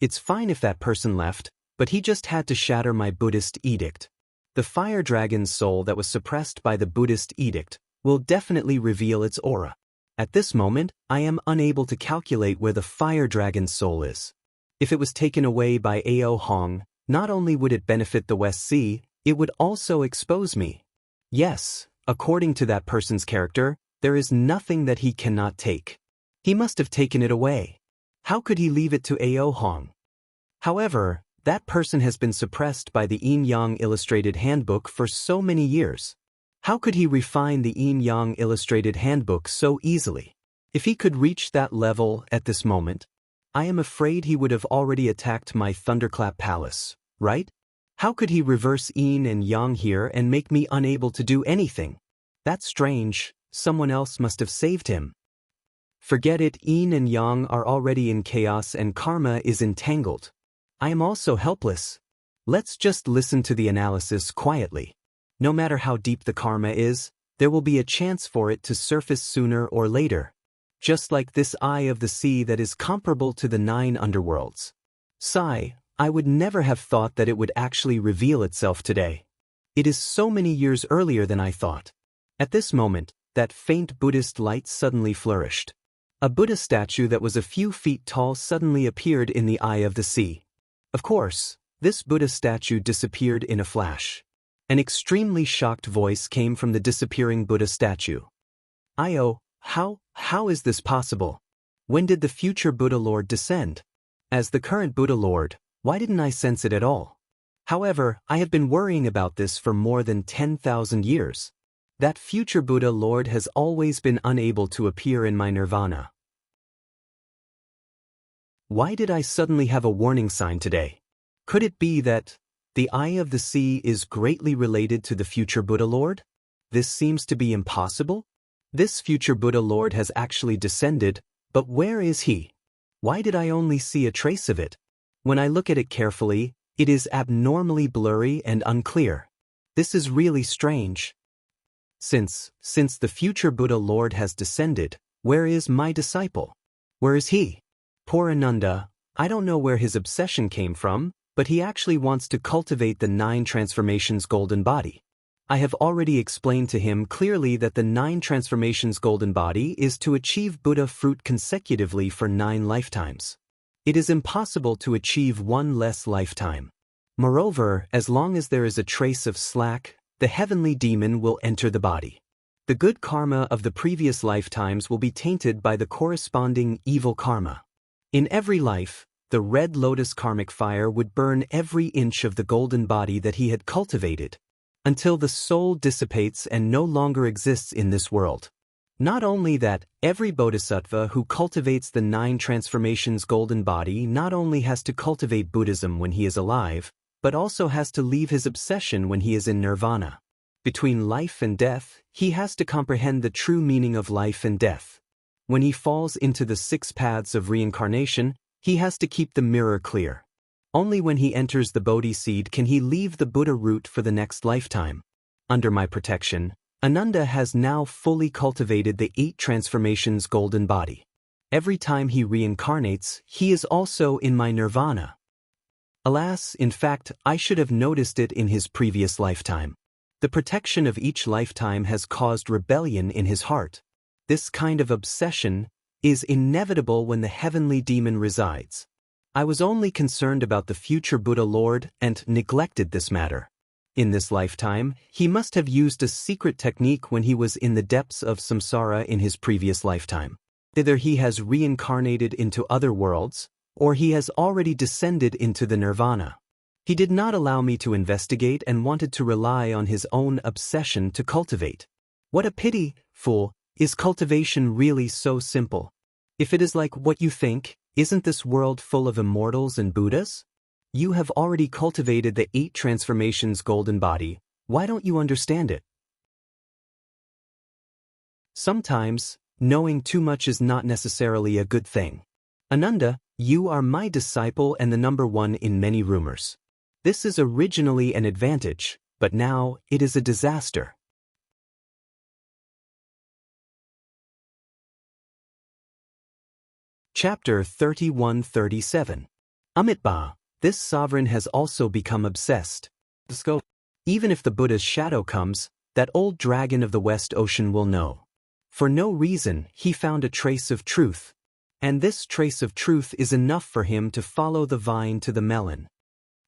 It's fine if that person left, but he just had to shatter my Buddhist edict. The fire dragon's soul that was suppressed by the Buddhist edict will definitely reveal its aura. At this moment, I am unable to calculate where the fire dragon's soul is. If it was taken away by Ao Hong, not only would it benefit the West Sea, it would also expose me. Yes, according to that person's character, there is nothing that he cannot take. He must have taken it away. How could he leave it to Ao Hong? However, that person has been suppressed by the Yin Yang Illustrated Handbook for so many years. How could he refine the Yin Yang Illustrated Handbook so easily? If he could reach that level at this moment, I am afraid he would have already attacked my Thunderclap Palace, right? How could he reverse Yin and Yang here and make me unable to do anything? That's strange. Someone else must have saved him. Forget it, Yin and Yang are already in chaos and karma is entangled. I am also helpless. Let's just listen to the analysis quietly. No matter how deep the karma is, there will be a chance for it to surface sooner or later. Just like this eye of the sea that is comparable to the 9 underworlds. Sigh, I would never have thought that it would actually reveal itself today. It is so many years earlier than I thought. At this moment, that faint Buddhist light suddenly flourished. A Buddha statue that was a few feet tall suddenly appeared in the eye of the sea. Of course, this Buddha statue disappeared in a flash. An extremely shocked voice came from the disappearing Buddha statue. Io, how is this possible? When did the future Buddha Lord descend? As the current Buddha Lord, why didn't I sense it at all? However, I have been worrying about this for more than 10,000 years. That future Buddha Lord has always been unable to appear in my nirvana. Why did I suddenly have a warning sign today? Could it be that the eye of the sea is greatly related to the future Buddha Lord? This seems to be impossible. This future Buddha Lord has actually descended, but where is he? Why did I only see a trace of it? When I look at it carefully, it is abnormally blurry and unclear. This is really strange. Since the future Buddha Lord has descended, where is my disciple? Where is he? Poor Ananda, I don't know where his obsession came from, but he actually wants to cultivate the 9 transformations golden body. I have already explained to him clearly that the 9 transformations golden body is to achieve Buddha fruit consecutively for 9 lifetimes. It is impossible to achieve one less lifetime. Moreover, as long as there is a trace of slack, the heavenly demon will enter the body. The good karma of the previous lifetimes will be tainted by the corresponding evil karma. In every life, the red lotus karmic fire would burn every inch of the golden body that he had cultivated, until the soul dissipates and no longer exists in this world. Not only that, every bodhisattva who cultivates the 9 transformations golden body not only has to cultivate Buddhism when he is alive, but also has to leave his obsession when he is in nirvana. Between life and death, he has to comprehend the true meaning of life and death. When he falls into the 6 paths of reincarnation, he has to keep the mirror clear. Only when he enters the Bodhi seed can he leave the Buddha root for the next lifetime. Under my protection, Ananda has now fully cultivated the 8 transformations golden body. Every time he reincarnates, he is also in my nirvana. Alas, in fact, I should have noticed it in his previous lifetime. The protection of each lifetime has caused rebellion in his heart. This kind of obsession is inevitable when the heavenly demon resides. I was only concerned about the future Buddha Lord and neglected this matter. In this lifetime, he must have used a secret technique when he was in the depths of samsara in his previous lifetime. Either he has reincarnated into other worlds, or he has already descended into the nirvana. He did not allow me to investigate and wanted to rely on his own obsession to cultivate. What a pity, fool, is cultivation really so simple? If it is like what you think, isn't this world full of immortals and Buddhas? You have already cultivated the 8 transformations golden body, why don't you understand it? Sometimes, knowing too much is not necessarily a good thing. Ananda, you are my disciple and the number 1 in many rumors. This is originally an advantage, but now it is a disaster. Chapter 31-37. Amitabha, this sovereign has also become obsessed. Even if the Buddha's shadow comes, that old dragon of the West Ocean will know. For no reason, he found a trace of truth. And this trace of truth is enough for him to follow the vine to the melon.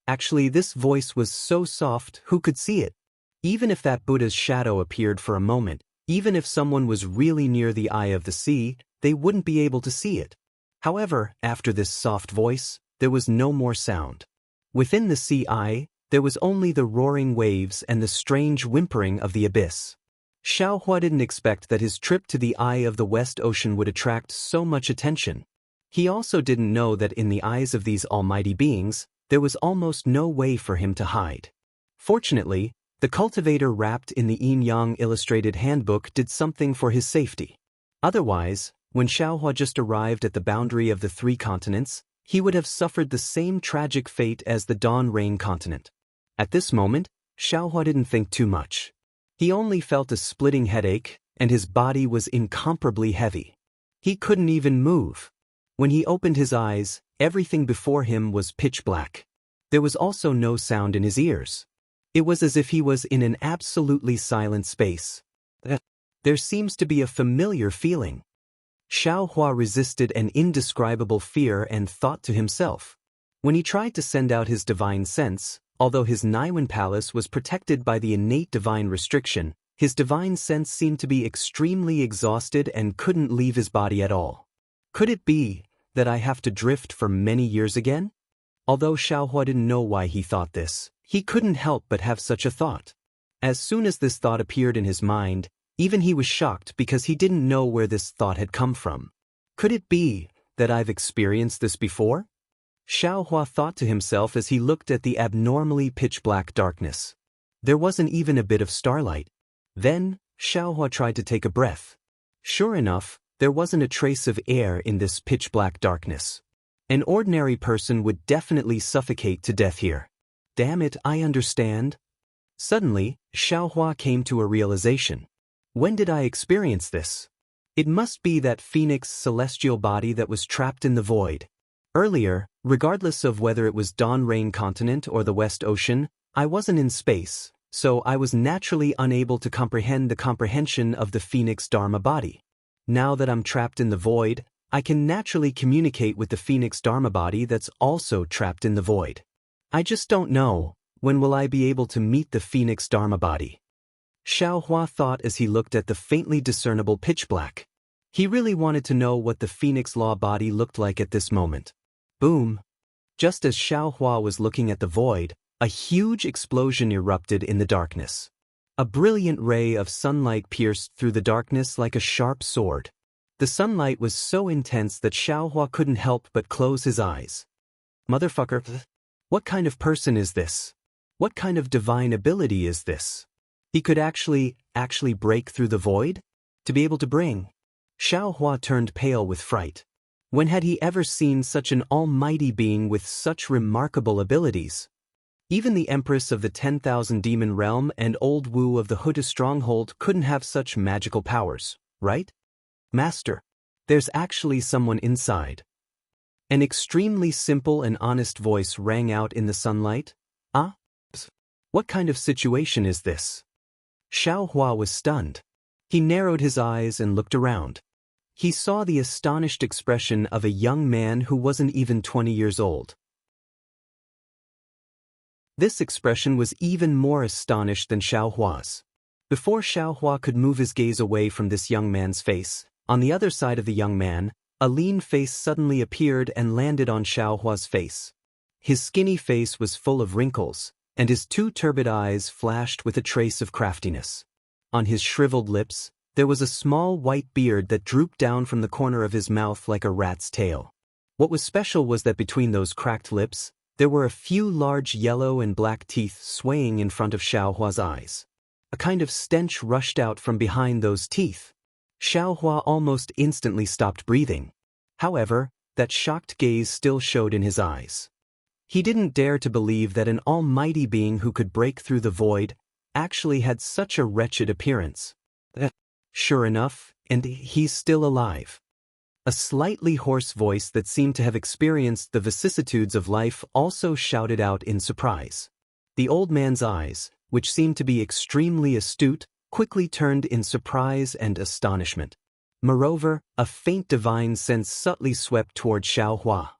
Actually, this voice was so soft, who could see it? Even if that Buddha's shadow appeared for a moment, even if someone was really near the eye of the sea, they wouldn't be able to see it. However, after this soft voice, there was no more sound. Within the sea eye, there was only the roaring waves and the strange whimpering of the abyss. Xiaohua didn't expect that his trip to the eye of the West Ocean would attract so much attention. He also didn't know that in the eyes of these almighty beings, there was almost no way for him to hide. Fortunately, the cultivator wrapped in the Yin-Yang illustrated handbook did something for his safety. Otherwise, when Xiaohua just arrived at the boundary of the 3 continents, he would have suffered the same tragic fate as the Dawn Rain continent. At this moment, Xiaohua didn't think too much. He only felt a splitting headache, and his body was incomparably heavy. He couldn't even move. When he opened his eyes, everything before him was pitch black. There was also no sound in his ears. It was as if he was in an absolutely silent space. There seems to be a familiar feeling. Xiaohua resisted an indescribable fear and thought to himself. When he tried to send out his divine sense, although his Niwen palace was protected by the innate divine restriction, his divine sense seemed to be extremely exhausted and couldn't leave his body at all. Could it be that I have to drift for many years again? Although Xiaohua didn't know why he thought this, he couldn't help but have such a thought. As soon as this thought appeared in his mind, even he was shocked because he didn't know where this thought had come from. Could it be that I've experienced this before? Xiaohua thought to himself as he looked at the abnormally pitch-black darkness. There wasn't even a bit of starlight. Then, Xiaohua tried to take a breath. Sure enough, there wasn't a trace of air in this pitch-black darkness. An ordinary person would definitely suffocate to death here. Damn it, I understand. Suddenly, Xiaohua came to a realization. When did I experience this? It must be that phoenix celestial body that was trapped in the void. Earlier, regardless of whether it was Dawn Rain continent or the West Ocean, I wasn't in space, so I was naturally unable to comprehend the comprehension of the Phoenix Dharma body. Now that I'm trapped in the void, I can naturally communicate with the Phoenix Dharma body that's also trapped in the void. I just don't know, when will I be able to meet the Phoenix Dharma body? Xiaohua thought as he looked at the faintly discernible pitch black. He really wanted to know what the Phoenix Law body looked like at this moment. Boom! Just as Xiaohua was looking at the void, a huge explosion erupted in the darkness. A brilliant ray of sunlight pierced through the darkness like a sharp sword. The sunlight was so intense that Xiaohua couldn't help but close his eyes. Motherfucker! What kind of person is this? What kind of divine ability is this? He could actually break through the void? To be able to bring? Xiaohua turned pale with fright. When had he ever seen such an almighty being with such remarkable abilities? Even the Empress of the 10,000 Demon Realm and Old Wu of the Huda Stronghold couldn't have such magical powers, right? Master, there's actually someone inside. An extremely simple and honest voice rang out in the sunlight. Ah? What kind of situation is this? Xiaohua was stunned. He narrowed his eyes and looked around. He saw the astonished expression of a young man who wasn't even 20 years old. This expression was even more astonished than Xiaohua's. Before Xiaohua could move his gaze away from this young man's face, on the other side of the young man, a lean face suddenly appeared and landed on Xiaohua's face. His skinny face was full of wrinkles, and his two turbid eyes flashed with a trace of craftiness. On his shriveled lips, there was a small white beard that drooped down from the corner of his mouth like a rat's tail. What was special was that between those cracked lips, there were a few large yellow and black teeth swaying in front of Xiaohua's eyes. A kind of stench rushed out from behind those teeth. Xiaohua almost instantly stopped breathing. However, that shocked gaze still showed in his eyes. He didn't dare to believe that an almighty being who could break through the void actually had such a wretched appearance. Sure enough, and he's still alive. A slightly hoarse voice that seemed to have experienced the vicissitudes of life also shouted out in surprise. The old man's eyes, which seemed to be extremely astute, quickly turned in surprise and astonishment. Moreover, a faint divine sense subtly swept toward Xiaohua.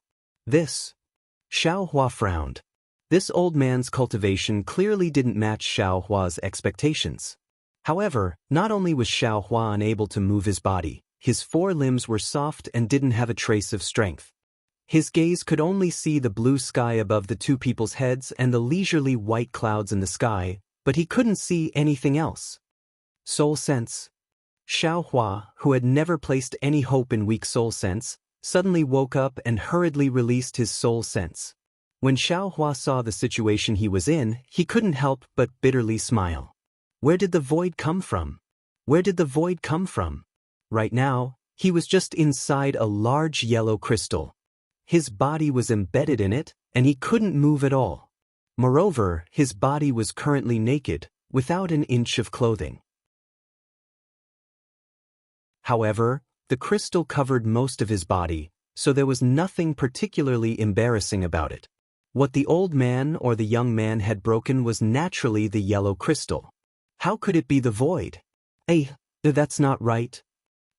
Xiaohua frowned. This old man's cultivation clearly didn't match Xiaohua's expectations. However, not only was Xiaohua unable to move his body, his four limbs were soft and didn't have a trace of strength. His gaze could only see the blue sky above the two people's heads and the leisurely white clouds in the sky, but he couldn't see anything else. Soul sense. Xiaohua, who had never placed any hope in weak soul sense, suddenly woke up and hurriedly released his soul sense. When Xiaohua saw the situation he was in, he couldn't help but bitterly smile. Where did the void come from? Where did the void come from? Right now, he was just inside a large yellow crystal. His body was embedded in it, and he couldn't move at all. Moreover, his body was currently naked, without an inch of clothing. However, the crystal covered most of his body, so there was nothing particularly embarrassing about it. What the old man or the young man had broken was naturally the yellow crystal. How could it be the void? That's not right.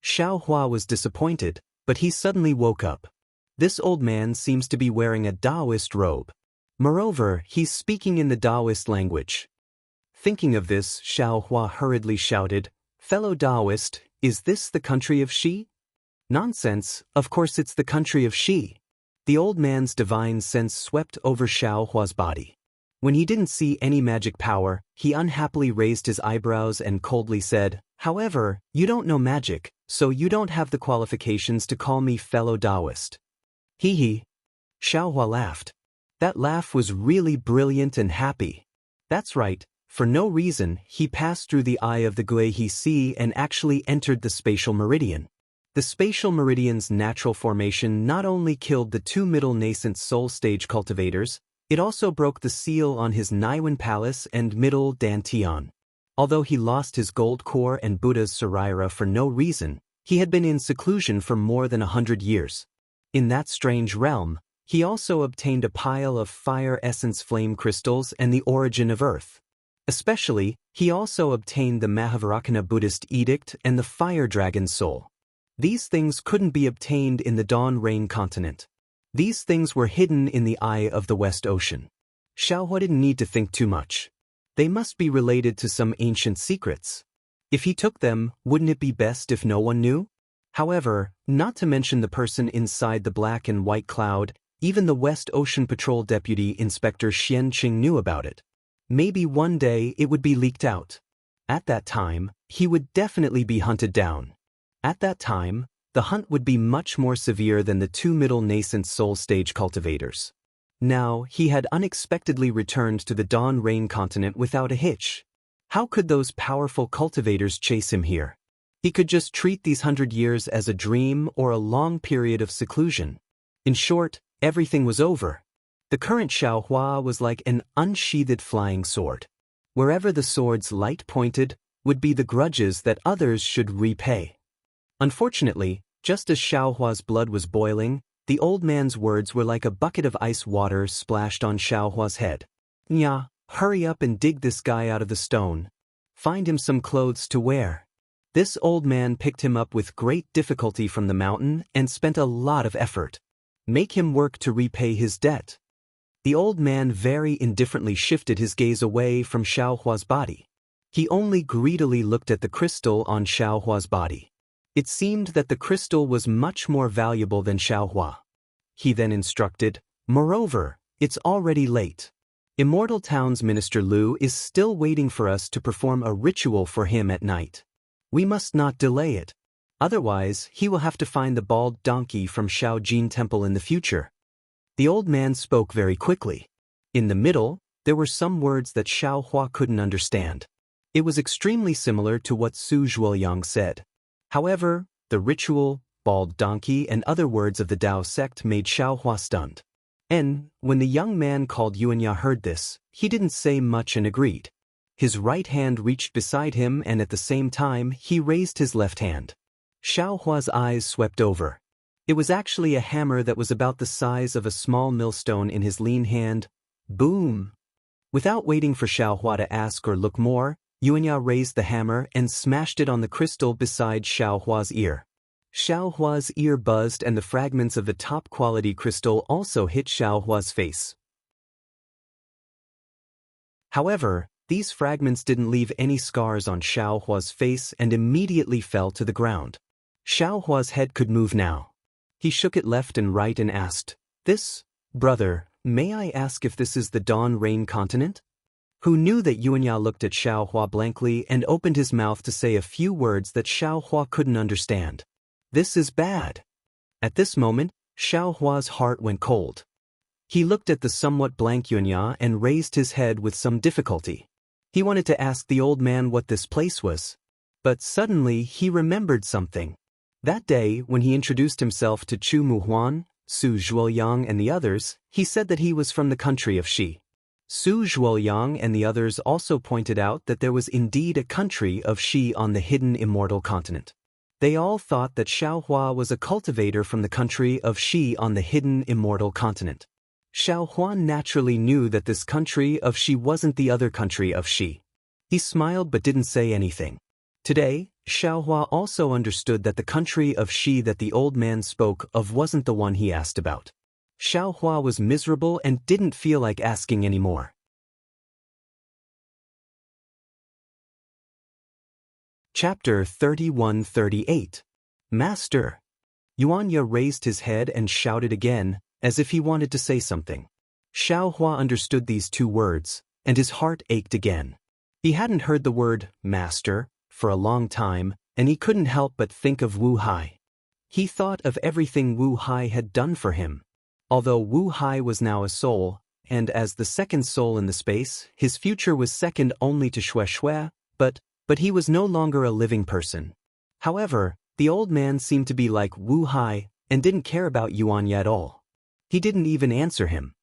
Xiaohua was disappointed, but he suddenly woke up. This old man seems to be wearing a Taoist robe. Moreover, he's speaking in the Taoist language. Thinking of this, Xiaohua hurriedly shouted, "Fellow Taoist, is this the country of Xi?" "Nonsense, of course it's the country of Xi." The old man's divine sense swept over Xiaohua's body. When he didn't see any magic power, he unhappily raised his eyebrows and coldly said, "However, you don't know magic, so you don't have the qualifications to call me fellow Taoist." Hee. Xiaohua laughed. That laugh was really brilliant and happy. That's right, for no reason, he passed through the eye of the Guihe Sea and actually entered the spatial meridian. The spatial meridian's natural formation not only killed the two middle nascent soul stage cultivators, it also broke the seal on his Naiwan Palace and middle Dantian. Although he lost his gold core and Buddha's Saraira for no reason, he had been in seclusion for more than 100 years. In that strange realm, he also obtained a pile of fire essence flame crystals and the origin of earth. Especially, he also obtained the Mahavairakana Buddhist edict and the fire dragon soul. These things couldn't be obtained in the Dawn Rain continent. These things were hidden in the eye of the West Ocean. Xiaohua didn't need to think too much. They must be related to some ancient secrets. If he took them, wouldn't it be best if no one knew? However, not to mention the person inside the black and white cloud, even the West Ocean Patrol Deputy Inspector Xian Qing knew about it. Maybe one day it would be leaked out. At that time, he would definitely be hunted down. At that time, the hunt would be much more severe than the two middle nascent soul stage cultivators. Now, he had unexpectedly returned to the Dawn Rain continent without a hitch. How could those powerful cultivators chase him here? He could just treat these 100 years as a dream or a long period of seclusion. In short, everything was over. The current Xiaohua was like an unsheathed flying sword. Wherever the sword's light pointed would be the grudges that others should repay. Unfortunately, just as Xiaohua's blood was boiling, the old man's words were like a bucket of ice water splashed on Xiaohua's head. "Nya, hurry up and dig this guy out of the stone. Find him some clothes to wear." This old man picked him up with great difficulty from the mountain and spent a lot of effort. Make him work to repay his debt. The old man very indifferently shifted his gaze away from Xiaohua's body. He only greedily looked at the crystal on Xiaohua's body. It seemed that the crystal was much more valuable than Xiaohua. He then instructed, "Moreover, it's already late. Immortal Town's Minister Lu is still waiting for us to perform a ritual for him at night. We must not delay it. Otherwise, he will have to find the bald donkey from Shaojin Temple in the future." The old man spoke very quickly. In the middle, there were some words that Xiaohua couldn't understand. It was extremely similar to what Su Zhuoyang said. However, the ritual, bald donkey and other words of the Dao sect made Xiaohua stunned. And, when the young man called Yuanya heard this, he didn't say much and agreed. His right hand reached beside him and at the same time he raised his left hand. Xiaohua's eyes swept over. It was actually a hammer that was about the size of a small millstone in his lean hand. Boom! Without waiting for Xiaohua to ask or look more, Yuanya raised the hammer and smashed it on the crystal beside Xiaohua's ear. Xiaohua's ear buzzed and the fragments of the top-quality crystal also hit Xiaohua's face. However, these fragments didn't leave any scars on Xiaohua's face and immediately fell to the ground. Xiaohua's head could move now. He shook it left and right and asked, "This, brother, may I ask if this is the Dawn Rain continent?" Who knew that Yuanya looked at Xiaohua blankly and opened his mouth to say a few words that Xiaohua couldn't understand. "This is bad." At this moment, Xiaohua's heart went cold. He looked at the somewhat blank Yuanya and raised his head with some difficulty. He wanted to ask the old man what this place was. But suddenly he remembered something. That day, when he introduced himself to Chu Muhuan, Su Zhuoyang and the others, he said that he was from the country of Xi. Su Zhuoyang and the others also pointed out that there was indeed a country of Xi on the hidden immortal continent. They all thought that Xiaohua was a cultivator from the country of Xi on the hidden immortal continent. Xiaohua naturally knew that this country of Xi wasn't the other country of Xi. He smiled but didn't say anything. Today, Xiaohua also understood that the country of Xi that the old man spoke of wasn't the one he asked about. Xiaohua was miserable and didn't feel like asking anymore. Chapter 31-38. Master. Yuanya raised his head and shouted again, as if he wanted to say something. Xiaohua understood these two words, and his heart ached again. He hadn't heard the word, master, for a long time, and he couldn't help but think of Wu Hai. He thought of everything Wu Hai had done for him. Although Wu Hai was now a soul, and as the second soul in the space, his future was second only to Xue Xue, but he was no longer a living person. However, the old man seemed to be like Wu Hai and didn't care about Yuanya at all. He didn't even answer him.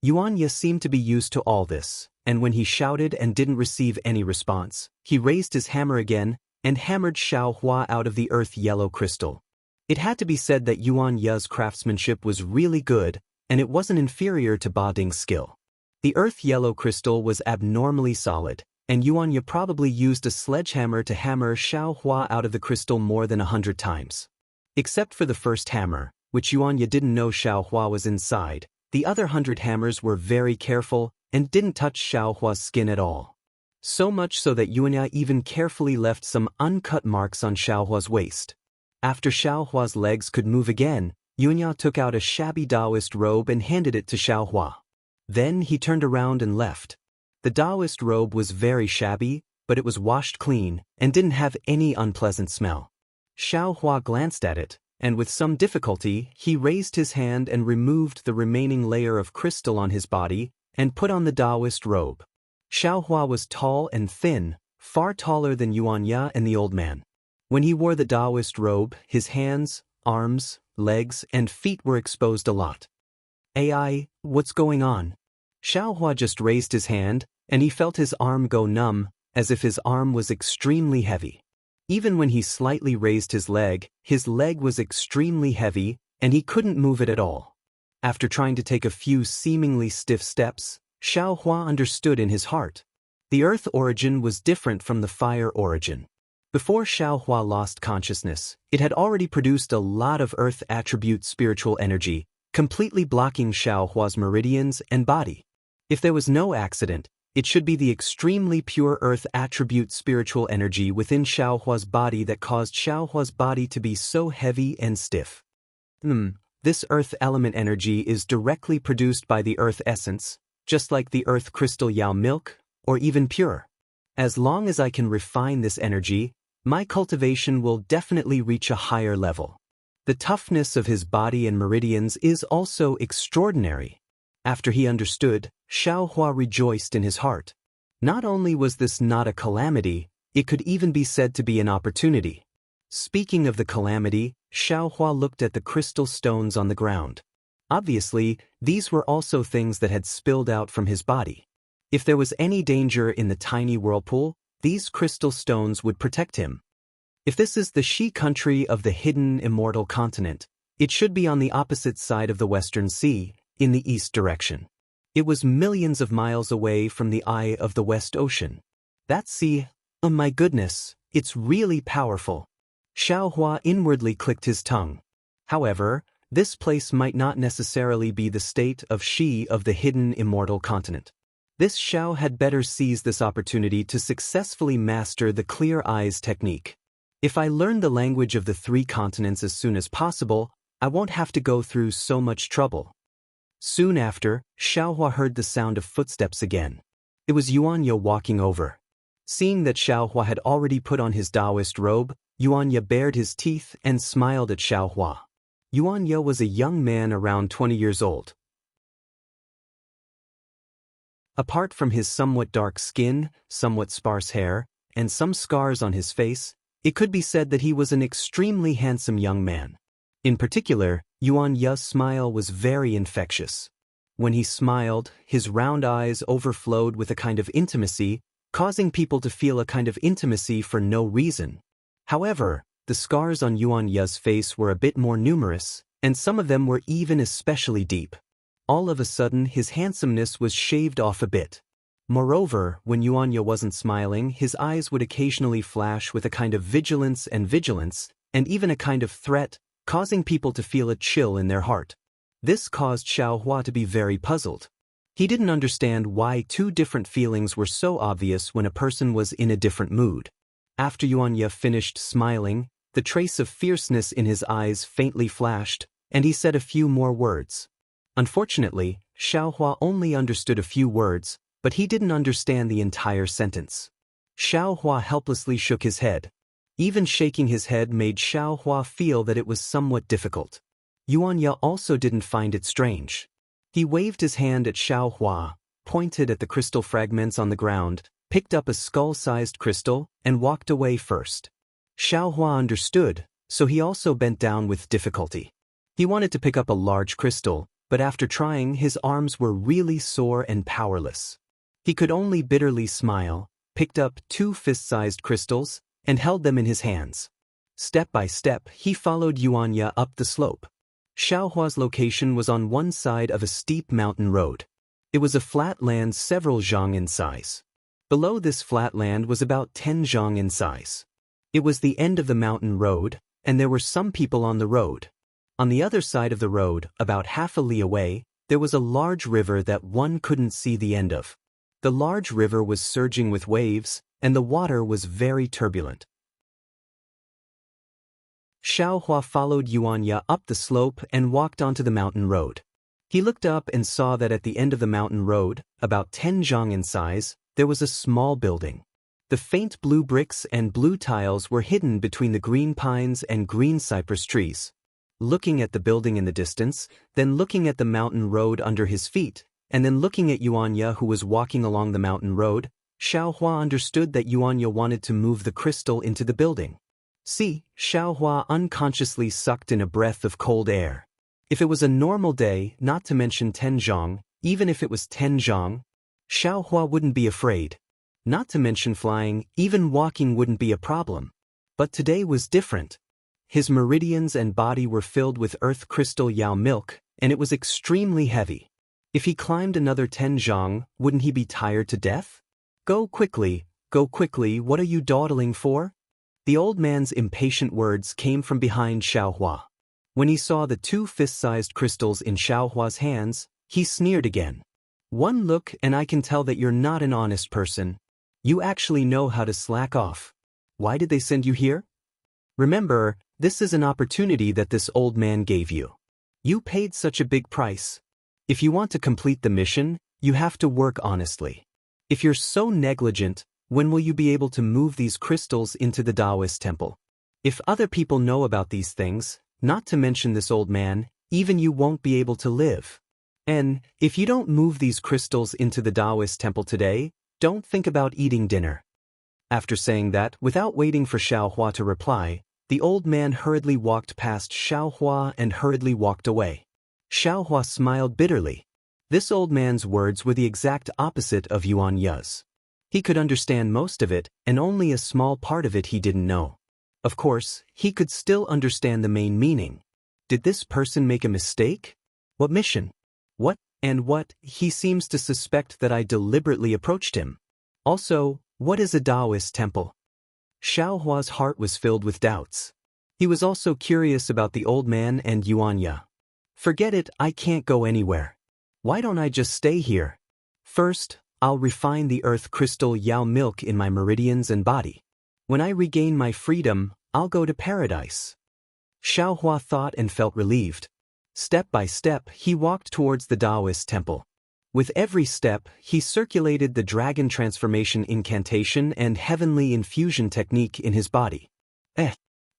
Yuanya seemed to be used to all this, and when he shouted and didn't receive any response, he raised his hammer again and hammered Xiaohua out of the earth-yellow crystal. It had to be said that Yuanya's craftsmanship was really good, and it wasn't inferior to Ba Ding's skill. The earth-yellow crystal was abnormally solid, and Yuanya probably used a sledgehammer to hammer Xiaohua out of the crystal more than 100 times. Except for the first hammer, which Yuanya didn't know Xiaohua was inside, the other 100 hammers were very careful and didn't touch Xiaohua's skin at all. So much so that Yuanya even carefully left some uncut marks on Xiaohua's waist. After Xiaohua's legs could move again, Yuanya took out a shabby Taoist robe and handed it to Xiaohua. Then he turned around and left. The Taoist robe was very shabby, but it was washed clean and didn't have any unpleasant smell. Xiaohua glanced at it, and with some difficulty, he raised his hand and removed the remaining layer of crystal on his body and put on the Taoist robe. Xiaohua was tall and thin, far taller than Yuanya and the old man. When he wore the Taoist robe, his hands, arms, legs, and feet were exposed a lot. "AI, what's going on?" Xiaohua just raised his hand, and he felt his arm go numb, as if his arm was extremely heavy. Even when he slightly raised his leg was extremely heavy, and he couldn't move it at all. After trying to take a few seemingly stiff steps, Xiaohua understood in his heart. The earth origin was different from the fire origin. Before Xiaohua lost consciousness, it had already produced a lot of earth attribute spiritual energy, completely blocking Xiaohua's meridians and body. If there was no accident, it should be the extremely pure earth attribute spiritual energy within Xiaohua's body that caused Xiaohua's body to be so heavy and stiff. This earth element energy is directly produced by the earth essence, just like the earth crystal Yao milk, or even pure. As long as I can refine this energy, my cultivation will definitely reach a higher level. The toughness of his body and meridians is also extraordinary. After he understood, Xiaohua rejoiced in his heart. Not only was this not a calamity, it could even be said to be an opportunity. Speaking of the calamity, Xiaohua looked at the crystal stones on the ground. Obviously, these were also things that had spilled out from his body. If there was any danger in the tiny whirlpool, these crystal stones would protect him. If this is the Shi country of the hidden immortal continent, it should be on the opposite side of the Western Sea, in the east direction. It was millions of miles away from the eye of the West Ocean. That sea, oh my goodness, it's really powerful. Xiaohua inwardly clicked his tongue. However, this place might not necessarily be the state of Shi of the hidden immortal continent. This Xiao had better seize this opportunity to successfully master the clear eyes technique. If I learn the language of the 3 continents as soon as possible, I won't have to go through so much trouble. Soon after, Xiaohua heard the sound of footsteps again. It was Yuanya walking over. Seeing that Xiaohua had already put on his Taoist robe, Yuanya bared his teeth and smiled at Xiaohua. Yuanya was a young man around 20 years old. Apart from his somewhat dark skin, somewhat sparse hair, and some scars on his face, it could be said that he was an extremely handsome young man. In particular, Yuanya's smile was very infectious. When he smiled, his round eyes overflowed with a kind of intimacy, causing people to feel a kind of intimacy for no reason. However, the scars on Yuanya's face were a bit more numerous, and some of them were even especially deep. All of a sudden, his handsomeness was shaved off a bit. Moreover, when Yuanya wasn't smiling, his eyes would occasionally flash with a kind of vigilance, and even a kind of threat, causing people to feel a chill in their heart. This caused Xiaohua to be very puzzled. He didn't understand why 2 different feelings were so obvious when a person was in a different mood. After Yuanya finished smiling, the trace of fierceness in his eyes faintly flashed, and he said a few more words. Unfortunately, Xiaohua only understood a few words, but he didn't understand the entire sentence. Xiaohua helplessly shook his head. Even shaking his head made Xiaohua feel that it was somewhat difficult. Yuanya also didn't find it strange. He waved his hand at Xiaohua, pointed at the crystal fragments on the ground, picked up a skull-sized crystal, and walked away first. Xiaohua understood, so he also bent down with difficulty. He wanted to pick up a large crystal, but after trying, his arms were really sore and powerless. He could only bitterly smile, picked up 2 fist-sized crystals, and held them in his hands. Step by step, he followed Yuanya up the slope. Xiaohua's location was on one side of a steep mountain road. It was a flat land several zhang in size. Below this flat land was about 10 zhang in size. It was the end of the mountain road, and there were some people on the road. On the other side of the road, about half a li away, there was a large river that one couldn't see the end of. The large river was surging with waves, and the water was very turbulent. Xiaohua followed Yuanya up the slope and walked onto the mountain road. He looked up and saw that at the end of the mountain road, about 10 zhang in size, there was a small building. The faint blue bricks and blue tiles were hidden between the green pines and green cypress trees. Looking at the building in the distance, then looking at the mountain road under his feet, and then looking at Yuanya who was walking along the mountain road, Xiaohua understood that Yuanya wanted to move the crystal into the building. See, Xiaohua unconsciously sucked in a breath of cold air. If it was a normal day, not to mention 10 zhang, even if it was 10 zhang, Xiaohua wouldn't be afraid. Not to mention flying, even walking wouldn't be a problem. But today was different. His meridians and body were filled with earth crystal yao milk, and it was extremely heavy. If he climbed another 10 zhang, wouldn't he be tired to death? Go quickly, what are you dawdling for? The old man's impatient words came from behind Xiaohua. When he saw the 2 fist-sized crystals in Xiaohua's hands, he sneered again. One look and I can tell that you're not an honest person. You actually know how to slack off. Why did they send you here? Remember, this is an opportunity that this old man gave you. You paid such a big price. If you want to complete the mission, you have to work honestly. If you're so negligent, when will you be able to move these crystals into the Taoist temple? If other people know about these things, not to mention this old man, even you won't be able to live. And if you don't move these crystals into the Taoist temple today, don't think about eating dinner. After saying that, without waiting for Xiaohua to reply, the old man hurriedly walked past Xiaohua and hurriedly walked away. Xiaohua smiled bitterly. This old man's words were the exact opposite of Yuanya's. He could understand most of it, and only a small part of it he didn't know. Of course, he could still understand the main meaning. Did this person make a mistake? What mission? What? He seems to suspect that I deliberately approached him. Also, what is a Taoist temple? Xiaohua's heart was filled with doubts. He was also curious about the old man and Yuanya. Forget it, I can't go anywhere. Why don't I just stay here? First, I'll refine the earth crystal yao milk in my meridians and body. When I regain my freedom, I'll go to paradise. Xiaohua thought and felt relieved. Step by step, he walked towards the Taoist temple. With every step, he circulated the dragon transformation incantation and heavenly infusion technique in his body.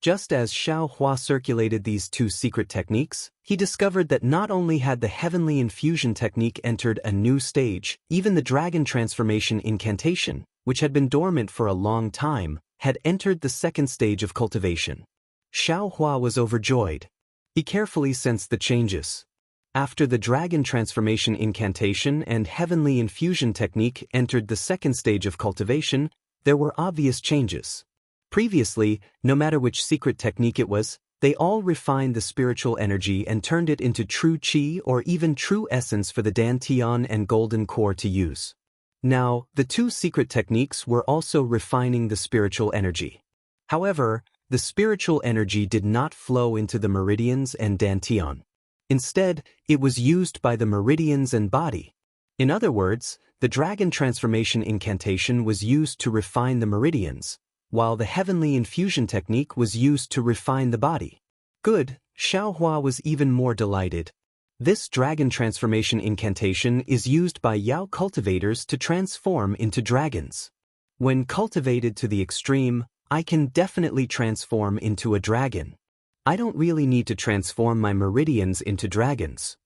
Just as Xiaohua circulated these 2 secret techniques, he discovered that not only had the heavenly infusion technique entered a new stage, even the dragon transformation incantation, which had been dormant for a long time, had entered the 2nd stage of cultivation. Xiaohua was overjoyed. He carefully sensed the changes. After the dragon transformation incantation and heavenly infusion technique entered the 2nd stage of cultivation, there were obvious changes. Previously, no matter which secret technique it was, they all refined the spiritual energy and turned it into true qi or even true essence for the dantian and golden core to use. Now, the 2 secret techniques were also refining the spiritual energy. However, the spiritual energy did not flow into the meridians and dantian. Instead, it was used by the meridians and body. In other words, the dragon transformation incantation was used to refine the meridians, while the heavenly infusion technique was used to refine the body. Good, Xiaohua was even more delighted. This dragon transformation incantation is used by Yao cultivators to transform into dragons. When cultivated to the extreme, I can definitely transform into a dragon. I don't really need to transform my meridians into dragons.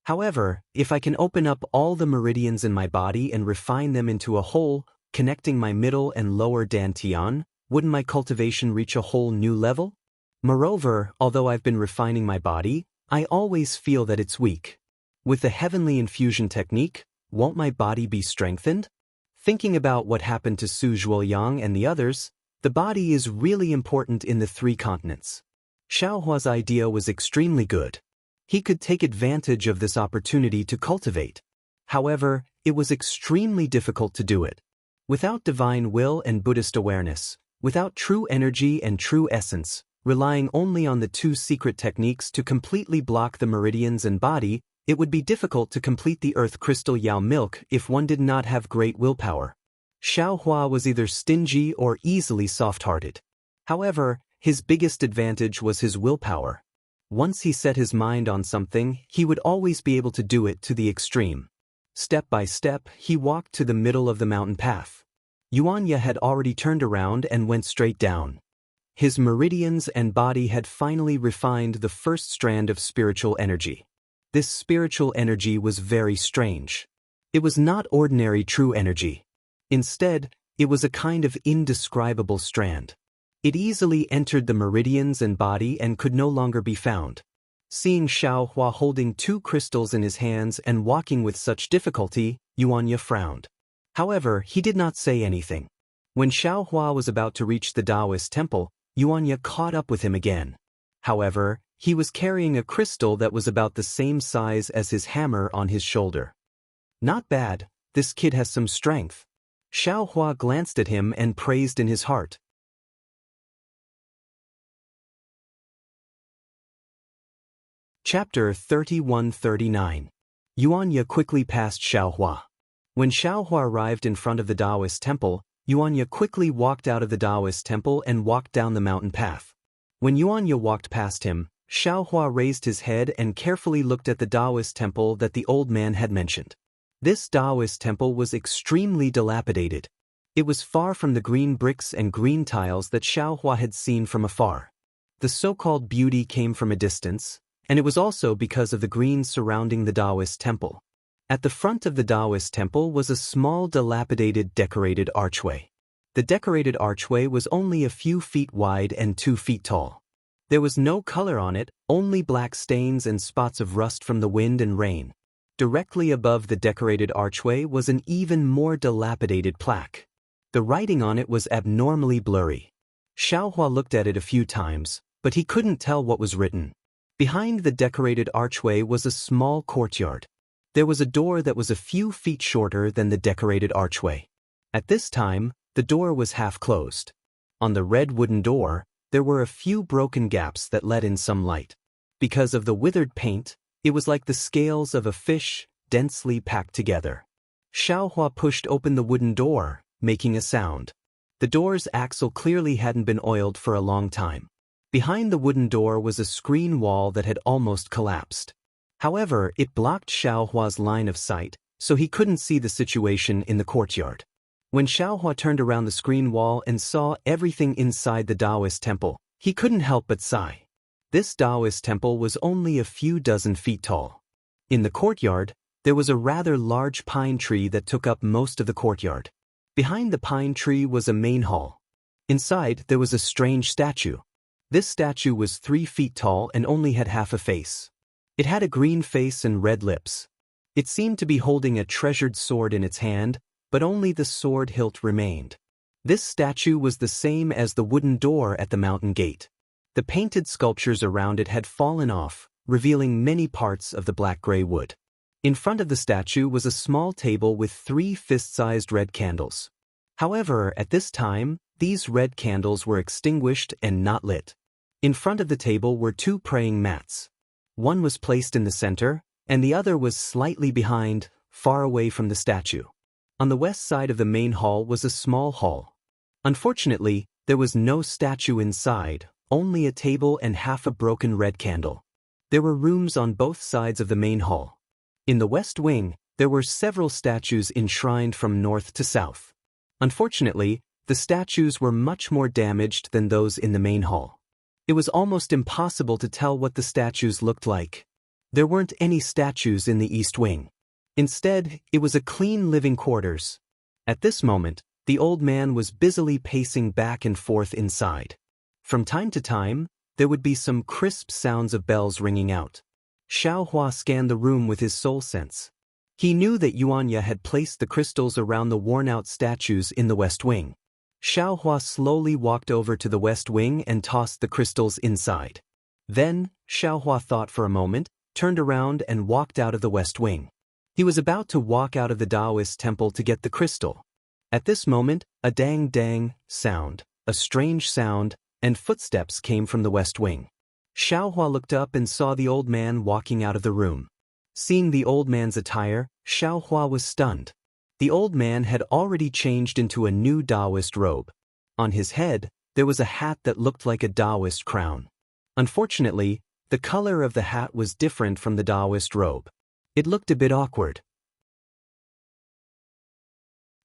However, if I can open up all the meridians in my body and refine them into a whole, connecting my middle and lower dantian, wouldn't my cultivation reach a whole new level? Moreover, although I've been refining my body, I always feel that it's weak. With the heavenly infusion technique, won't my body be strengthened? Thinking about what happened to Su Zhuoyang and the others, the body is really important in the 3 continents. Xiaohua's idea was extremely good. He could take advantage of this opportunity to cultivate. However, it was extremely difficult to do it. Without divine will and Buddhist awareness, without true energy and true essence, relying only on the two secret techniques to completely block the meridians and body, it would be difficult to complete the earth crystal Yao milk if one did not have great willpower. Xiao Hua was either stingy or easily soft-hearted. However, his biggest advantage was his willpower. Once he set his mind on something, he would always be able to do it to the extreme. Step by step, he walked to the middle of the mountain path. Yuanya had already turned around and went straight down. His meridians and body had finally refined the first strand of spiritual energy. This spiritual energy was very strange. It was not ordinary true energy. Instead, it was a kind of indescribable strand. It easily entered the meridians and body and could no longer be found. Seeing Xiao Hua holding two crystals in his hands and walking with such difficulty, Yuanya frowned. However, he did not say anything. When Xiao Hua was about to reach the Taoist temple, Yuanya caught up with him again. However, he was carrying a crystal that was about the same size as his hammer on his shoulder. Not bad, this kid has some strength. Xiao Hua glanced at him and praised in his heart. Chapter 31-39. Yuanya quickly passed Xiao Hua. When Xiao Hua arrived in front of the Taoist temple, Yuanya quickly walked out of the Taoist temple and walked down the mountain path. When Yuanya walked past him, Xiao Hua raised his head and carefully looked at the Taoist temple that the old man had mentioned. This Taoist temple was extremely dilapidated. It was far from the green bricks and green tiles that Xiao Hua had seen from afar. The so-called beauty came from a distance, and it was also because of the greens surrounding the Taoist temple. At the front of the Taoist temple was a small dilapidated decorated archway. The decorated archway was only a few feet wide and 2 feet tall. There was no color on it, only black stains and spots of rust from the wind and rain. Directly above the decorated archway was an even more dilapidated plaque. The writing on it was abnormally blurry. Xiao Hua looked at it a few times, but he couldn't tell what was written. Behind the decorated archway was a small courtyard. There was a door that was a few feet shorter than the decorated archway. At this time, the door was half closed. On the red wooden door, there were a few broken gaps that let in some light. Because of the withered paint, it was like the scales of a fish, densely packed together. Xiao Hua pushed open the wooden door, making a sound. The door's axle clearly hadn't been oiled for a long time. Behind the wooden door was a screen wall that had almost collapsed. However, it blocked Xiao Hua's line of sight, so he couldn't see the situation in the courtyard. When Xiao Hua turned around the screen wall and saw everything inside the Taoist temple, he couldn't help but sigh. This Taoist temple was only a few dozen feet tall. In the courtyard, there was a rather large pine tree that took up most of the courtyard. Behind the pine tree was a main hall. Inside, there was a strange statue. This statue was 3 feet tall and only had half a face. It had a green face and red lips. It seemed to be holding a treasured sword in its hand, but only the sword hilt remained. This statue was the same as the wooden door at the mountain gate. The painted sculptures around it had fallen off, revealing many parts of the black-gray wood. In front of the statue was a small table with 3 fist-sized red candles. However, at this time, these red candles were extinguished and not lit. In front of the table were 2 praying mats. One was placed in the center, and the other was slightly behind, far away from the statue. On the west side of the main hall was a small hall. Unfortunately, there was no statue inside, only a table and half a broken red candle. There were rooms on both sides of the main hall. In the west wing, there were several statues enshrined from north to south. Unfortunately, the statues were much more damaged than those in the main hall. It was almost impossible to tell what the statues looked like. There weren't any statues in the east wing. Instead, it was a clean living quarters. At this moment, the old man was busily pacing back and forth inside. From time to time, there would be some crisp sounds of bells ringing out. Xiao Hua scanned the room with his soul sense. He knew that Yuanya had placed the crystals around the worn-out statues in the west wing. Xiao Hua slowly walked over to the west wing and tossed the crystals inside. Then, Xiao Hua thought for a moment, turned around and walked out of the west wing. He was about to walk out of the Taoist temple to get the crystal. At this moment, a dang sound, a strange sound, and footsteps came from the west wing. Xiaohua looked up and saw the old man walking out of the room. Seeing the old man's attire, Xiaohua was stunned. The old man had already changed into a new Taoist robe. On his head, there was a hat that looked like a Taoist crown. Unfortunately, the color of the hat was different from the Taoist robe. It looked a bit awkward.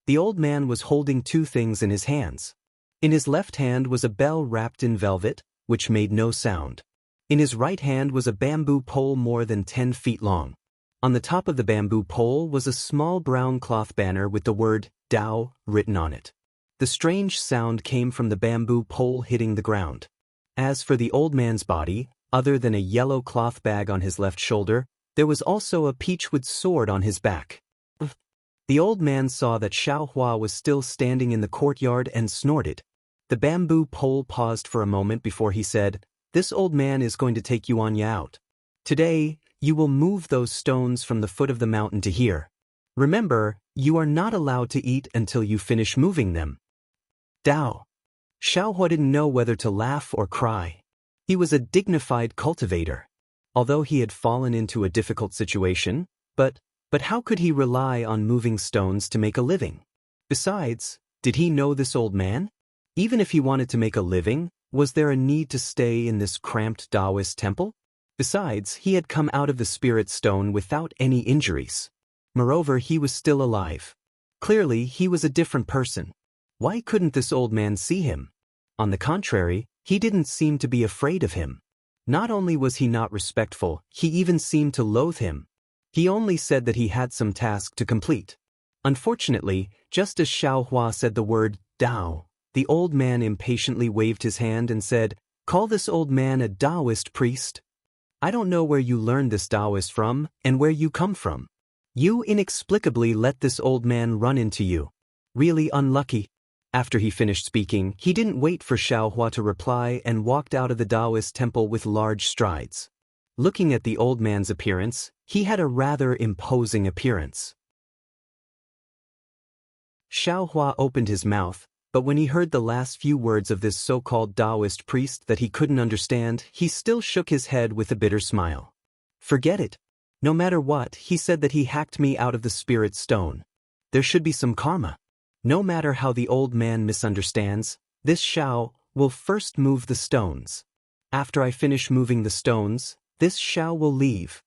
The old man was holding two things in his hands. In his left hand was a bell wrapped in velvet, which made no sound. In his right hand was a bamboo pole more than 10 feet long. On the top of the bamboo pole was a small brown cloth banner with the word Dao written on it. The strange sound came from the bamboo pole hitting the ground. As for the old man's body, other than a yellow cloth bag on his left shoulder, there was also a peachwood sword on his back. The old man saw that Xiaohua was still standing in the courtyard and snorted. The bamboo pole paused for a moment before he said, "This old man is going to take Yuanya out. Today, you will move those stones from the foot of the mountain to here. Remember, you are not allowed to eat until you finish moving them." Dao. Xiaohua didn't know whether to laugh or cry. He was a dignified cultivator. Although he had fallen into a difficult situation, but how could he rely on moving stones to make a living? Besides, did he know this old man? Even if he wanted to make a living, was there a need to stay in this cramped Taoist temple? Besides, he had come out of the spirit stone without any injuries. Moreover, he was still alive. Clearly, he was a different person. Why couldn't this old man see him? On the contrary, he didn't seem to be afraid of him. Not only was he not respectful, he even seemed to loathe him. He only said that he had some task to complete. Unfortunately, just as Xiaohua said the word Dao, the old man impatiently waved his hand and said, "Call this old man a Taoist priest? I don't know where you learned this Taoist from and where you come from. You inexplicably let this old man run into you. Really unlucky." After he finished speaking, he didn't wait for Xiaohua to reply and walked out of the Taoist temple with large strides. Looking at the old man's appearance, he had a rather imposing appearance. Xiaohua opened his mouth, but when he heard the last few words of this so-called Taoist priest that he couldn't understand, he still shook his head with a bitter smile. "Forget it. No matter what, he said that he hacked me out of the spirit stone. There should be some karma. No matter how the old man misunderstands, this Xiao will first move the stones. After I finish moving the stones, this Xiao will leave."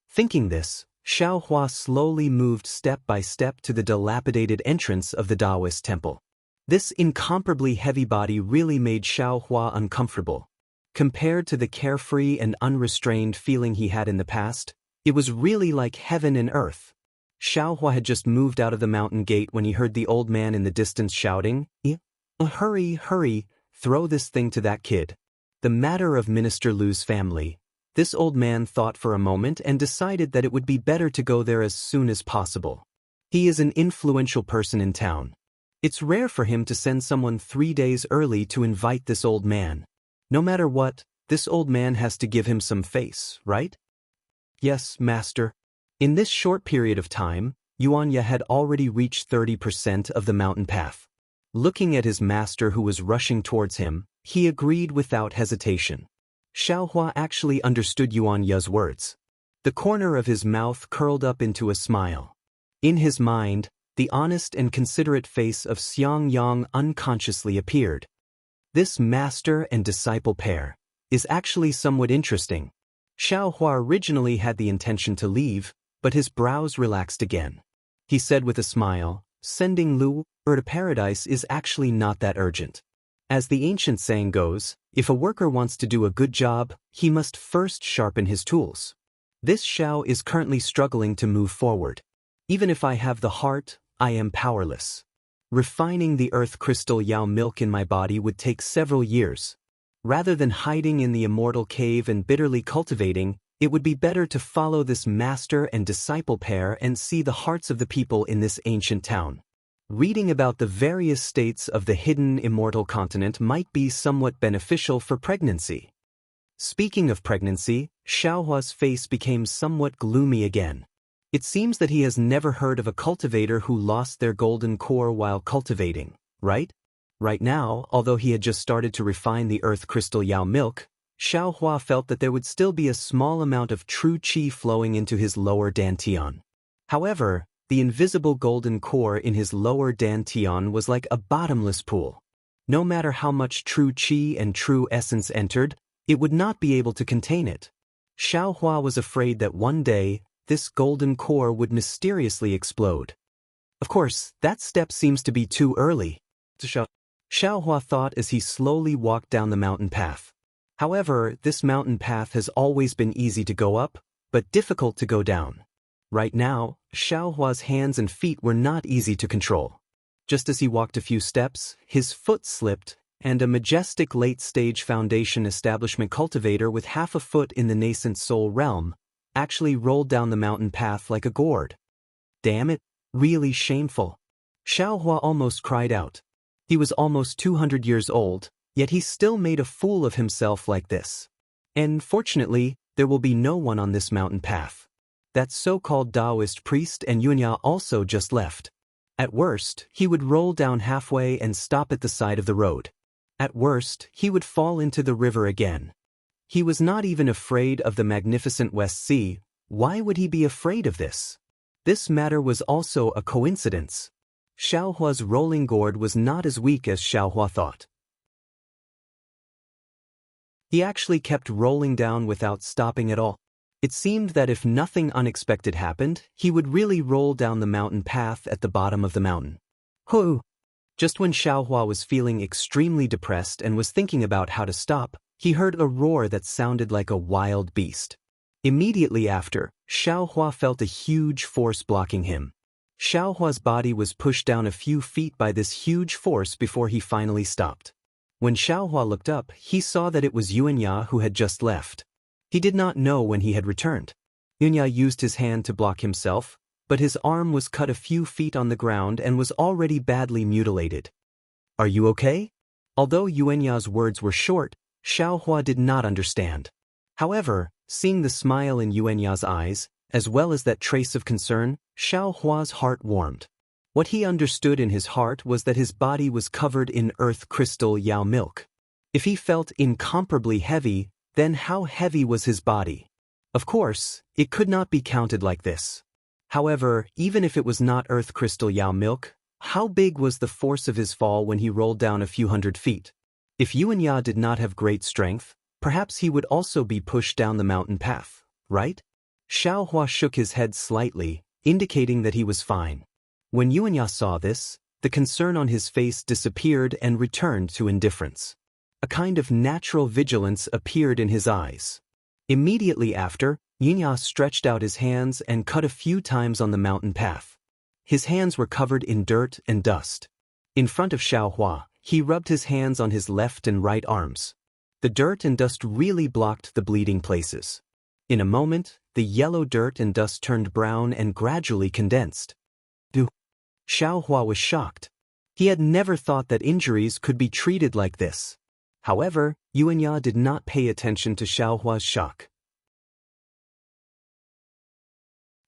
Thinking this, Xiaohua slowly moved step by step to the dilapidated entrance of the Taoist temple. This incomparably heavy body really made Xiaohua uncomfortable. Compared to the carefree and unrestrained feeling he had in the past, it was really like heaven and earth. Xiaohua had just moved out of the mountain gate when he heard the old man in the distance shouting, Hurry, hurry, throw this thing to that kid." The matter of Minister Lu's family. This old man thought for a moment and decided that it would be better to go there as soon as possible. He is an influential person in town. It's rare for him to send someone 3 days early to invite this old man. No matter what, this old man has to give him some face, right? "Yes, master." In this short period of time, Yuanya had already reached 30% of the mountain path. Looking at his master who was rushing towards him, he agreed without hesitation. Xiaohua actually understood Yuanya's words. The corner of his mouth curled up into a smile. In his mind, the honest and considerate face of Xiang Yang unconsciously appeared. This master and disciple pair is actually somewhat interesting. Xiaohua originally had the intention to leave, but his brows relaxed again. He said with a smile, "Sending Lu to paradise is actually not that urgent. As the ancient saying goes, if a worker wants to do a good job, he must first sharpen his tools. This Xiao is currently struggling to move forward. Even if I have the heart, I am powerless. Refining the earth crystal Yao milk in my body would take several years. Rather than hiding in the immortal cave and bitterly cultivating, it would be better to follow this master and disciple pair and see the hearts of the people in this ancient town. Reading about the various states of the hidden immortal continent might be somewhat beneficial for pregnancy." Speaking of pregnancy, Xiaohua's face became somewhat gloomy again. It seems that he has never heard of a cultivator who lost their golden core while cultivating, right? Right now, although he had just started to refine the earth crystal Yao milk, Xiaohua felt that there would still be a small amount of true qi flowing into his lower dantian. However, the invisible golden core in his lower dantian was like a bottomless pool. No matter how much true qi and true essence entered, it would not be able to contain it. Xiaohua was afraid that one day, this golden core would mysteriously explode. Of course, that step seems to be too early. Xiaohua thought as he slowly walked down the mountain path. However, this mountain path has always been easy to go up, but difficult to go down. Right now, Xiaohua's hands and feet were not easy to control. Just as he walked a few steps, his foot slipped, and a majestic late-stage foundation establishment cultivator with half a foot in the nascent soul realm actually rolled down the mountain path like a gourd. Damn it, really shameful. Xiaohua almost cried out. He was almost 200 years old, yet he still made a fool of himself like this. And fortunately, there will be no one on this mountain path. That so-called Taoist priest and Yunya also just left. At worst, he would roll down halfway and stop at the side of the road. At worst, he would fall into the river again. He was not even afraid of the magnificent West Sea. Why would he be afraid of this? This matter was also a coincidence. Xiaohua's rolling gourd was not as weak as Xiaohua thought. He actually kept rolling down without stopping at all. It seemed that if nothing unexpected happened, he would really roll down the mountain path at the bottom of the mountain. Hoo! Just when Xiaohua was feeling extremely depressed and was thinking about how to stop, he heard a roar that sounded like a wild beast. Immediately after, Xiaohua felt a huge force blocking him. Xiaohua's body was pushed down a few feet by this huge force before he finally stopped. When Xiaohua looked up, he saw that it was Yuanya who had just left. He did not know when he had returned. Yuanya used his hand to block himself, but his arm was cut a few feet on the ground and was already badly mutilated. Are you okay? Although Yuanya's words were short, Xiaohua did not understand. However, seeing the smile in Yuanya's eyes, as well as that trace of concern, Xiaohua's heart warmed. What he understood in his heart was that his body was covered in earth crystal Yao milk. If he felt incomparably heavy, then how heavy was his body? Of course, it could not be counted like this. However, even if it was not earth crystal Yao milk, how big was the force of his fall when he rolled down a few hundred feet? If Yuanya did not have great strength, perhaps he would also be pushed down the mountain path, right? Xiaohua shook his head slightly, indicating that he was fine. When Yuanya saw this, the concern on his face disappeared and returned to indifference. A kind of natural vigilance appeared in his eyes. Immediately after, Yuanya stretched out his hands and cut a few times on the mountain path. His hands were covered in dirt and dust. In front of Xiaohua, he rubbed his hands on his left and right arms. The dirt and dust really blocked the bleeding places. In a moment, the yellow dirt and dust turned brown and gradually condensed. Xiaohua was shocked. He had never thought that injuries could be treated like this. However, Yuanya did not pay attention to Xiaohua's shock.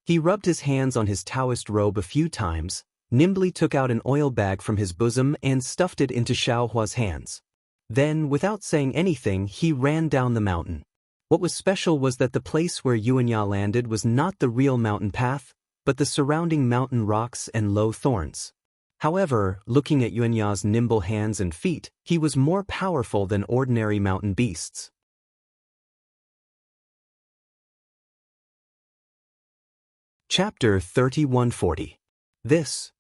He rubbed his hands on his Taoist robe a few times, nimbly took out an oil bag from his bosom and stuffed it into Xiaohua's hands. Then, without saying anything, he ran down the mountain. What was special was that the place where Yuanya landed was not the real mountain path, but the surrounding mountain rocks and low thorns. However, looking at Yuanya's nimble hands and feet, he was more powerful than ordinary mountain beasts. Chapter 3140. This.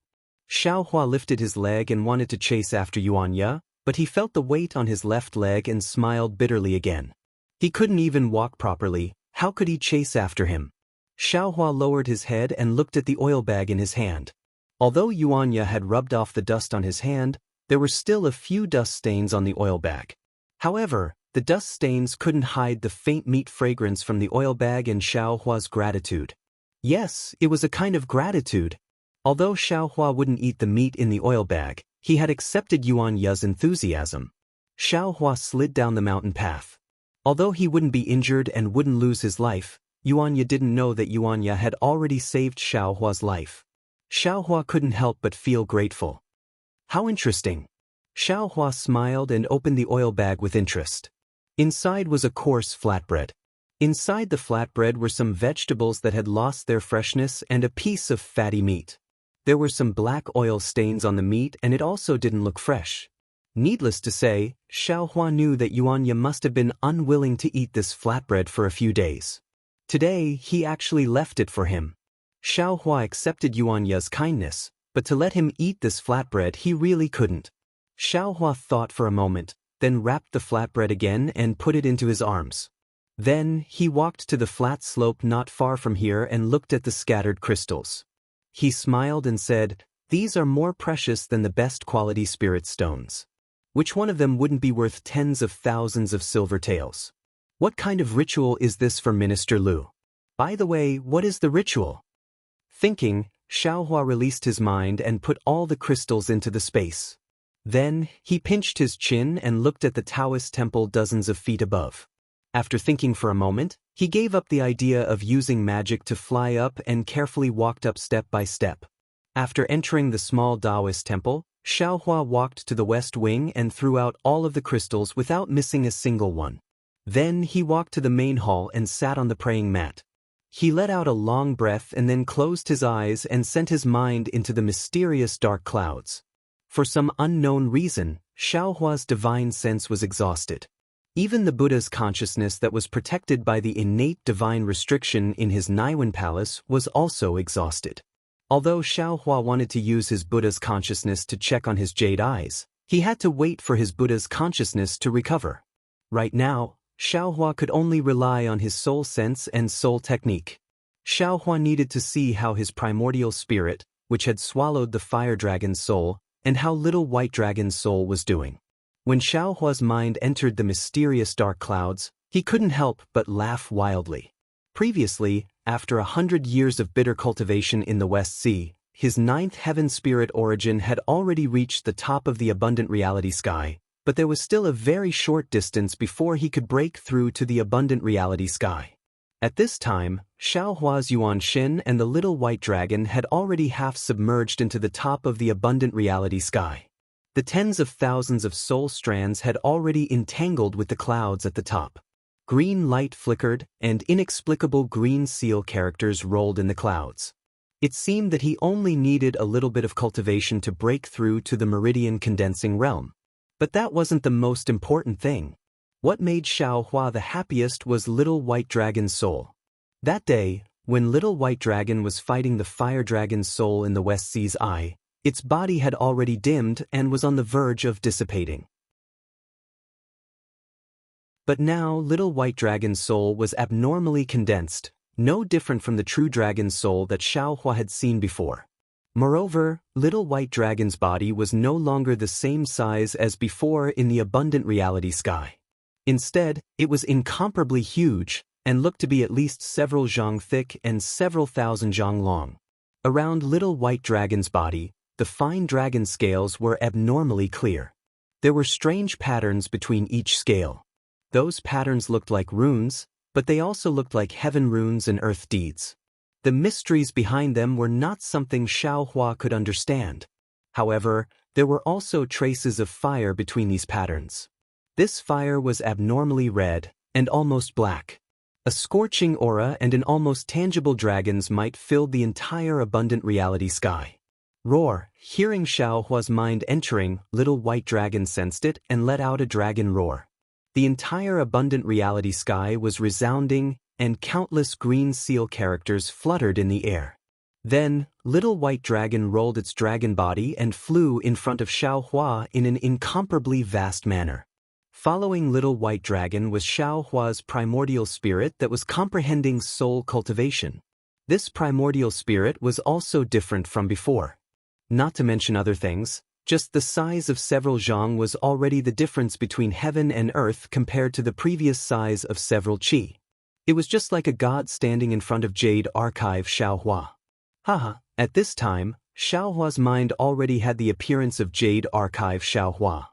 Xiaohua lifted his leg and wanted to chase after Yuanya, but he felt the weight on his left leg and smiled bitterly again. He couldn't even walk properly. How could he chase after him? Xiaohua lowered his head and looked at the oil bag in his hand. Although Yuanya had rubbed off the dust on his hand, there were still a few dust stains on the oil bag. However, the dust stains couldn't hide the faint meat fragrance from the oil bag and Xiaohua's gratitude. Yes, it was a kind of gratitude. Although Xiaohua wouldn't eat the meat in the oil bag, he had accepted Yuanya's enthusiasm. Xiaohua slid down the mountain path. Although he wouldn't be injured and wouldn't lose his life, Yuanya didn't know that Yuanya had already saved Xiaohua's life. Xiaohua couldn't help but feel grateful. How interesting. Xiaohua smiled and opened the oil bag with interest. Inside was a coarse flatbread. Inside the flatbread were some vegetables that had lost their freshness and a piece of fatty meat. There were some black oil stains on the meat and it also didn't look fresh. Needless to say, Xiaohua knew that Yuanya must have been unwilling to eat this flatbread for a few days. Today, he actually left it for him. Xiaohua accepted Yuanya's kindness, but to let him eat this flatbread he really couldn't. Xiaohua thought for a moment, then wrapped the flatbread again and put it into his arms. Then, he walked to the flat slope not far from here and looked at the scattered crystals. He smiled and said, "These are more precious than the best quality spirit stones. Which one of them wouldn't be worth tens of thousands of silver taels? What kind of ritual is this for Minister Lu? By the way, what is the ritual?" Thinking, Xiaohua released his mind and put all the crystals into the space. Then, he pinched his chin and looked at the Taoist temple dozens of feet above. After thinking for a moment, he gave up the idea of using magic to fly up and carefully walked up step by step. After entering the small Taoist temple, Xiaohua walked to the west wing and threw out all of the crystals without missing a single one. Then he walked to the main hall and sat on the praying mat. He let out a long breath and then closed his eyes and sent his mind into the mysterious dark clouds. For some unknown reason, Xiaohua's divine sense was exhausted. Even the Buddha's consciousness that was protected by the innate divine restriction in his Naiwan palace was also exhausted. Although Xiaohua wanted to use his Buddha's consciousness to check on his jade eyes, he had to wait for his Buddha's consciousness to recover. Right now, Xiaohua could only rely on his soul sense and soul technique. Xiaohua needed to see how his primordial spirit, which had swallowed the fire dragon's soul, and how little white dragon's soul was doing. When Xiaohua's mind entered the mysterious dark clouds, he couldn't help but laugh wildly. Previously, after 100 years of bitter cultivation in the West Sea, his ninth heaven spirit origin had already reached the top of the abundant reality sky, but there was still a very short distance before he could break through to the abundant reality sky. At this time, Xiaohua's Yuan Xin and the little white dragon had already half submerged into the top of the abundant reality sky. The tens of thousands of soul strands had already entangled with the clouds at the top. Green light flickered, and inexplicable green seal characters rolled in the clouds. It seemed that he only needed a little bit of cultivation to break through to the meridian condensing realm. But that wasn't the most important thing. What made Xiaohua the happiest was Little White Dragon's soul. That day, when Little White Dragon was fighting the fire dragon's soul in the West Sea's eye, its body had already dimmed and was on the verge of dissipating. But now Little White Dragon's soul was abnormally condensed, no different from the true dragon's soul that Xiaohua had seen before. Moreover, Little White Dragon's body was no longer the same size as before in the abundant reality sky. Instead, it was incomparably huge, and looked to be at least several zhang thick and several thousand zhang long. Around Little White Dragon's body, the fine dragon scales were abnormally clear. There were strange patterns between each scale. Those patterns looked like runes, but they also looked like heaven runes and earth deeds. The mysteries behind them were not something Xiaohua could understand. However, there were also traces of fire between these patterns. This fire was abnormally red, and almost black. A scorching aura and an almost tangible dragon's might filled the entire abundant reality sky. Roar! Hearing Xiaohua's mind entering, Little White Dragon sensed it and let out a dragon roar. The entire abundant reality sky was resounding, and countless green seal characters fluttered in the air. Then, Little White Dragon rolled its dragon body and flew in front of Xiaohua in an incomparably vast manner. Following Little White Dragon was Xiaohua's primordial spirit that was comprehending soul cultivation. This primordial spirit was also different from before. Not to mention other things, just the size of several zhang was already the difference between heaven and earth compared to the previous size of several qi. It was just like a god standing in front of Jade Archive Xiaohua. Haha, at this time, Xiaohua's mind already had the appearance of Jade Archive Xiaohua.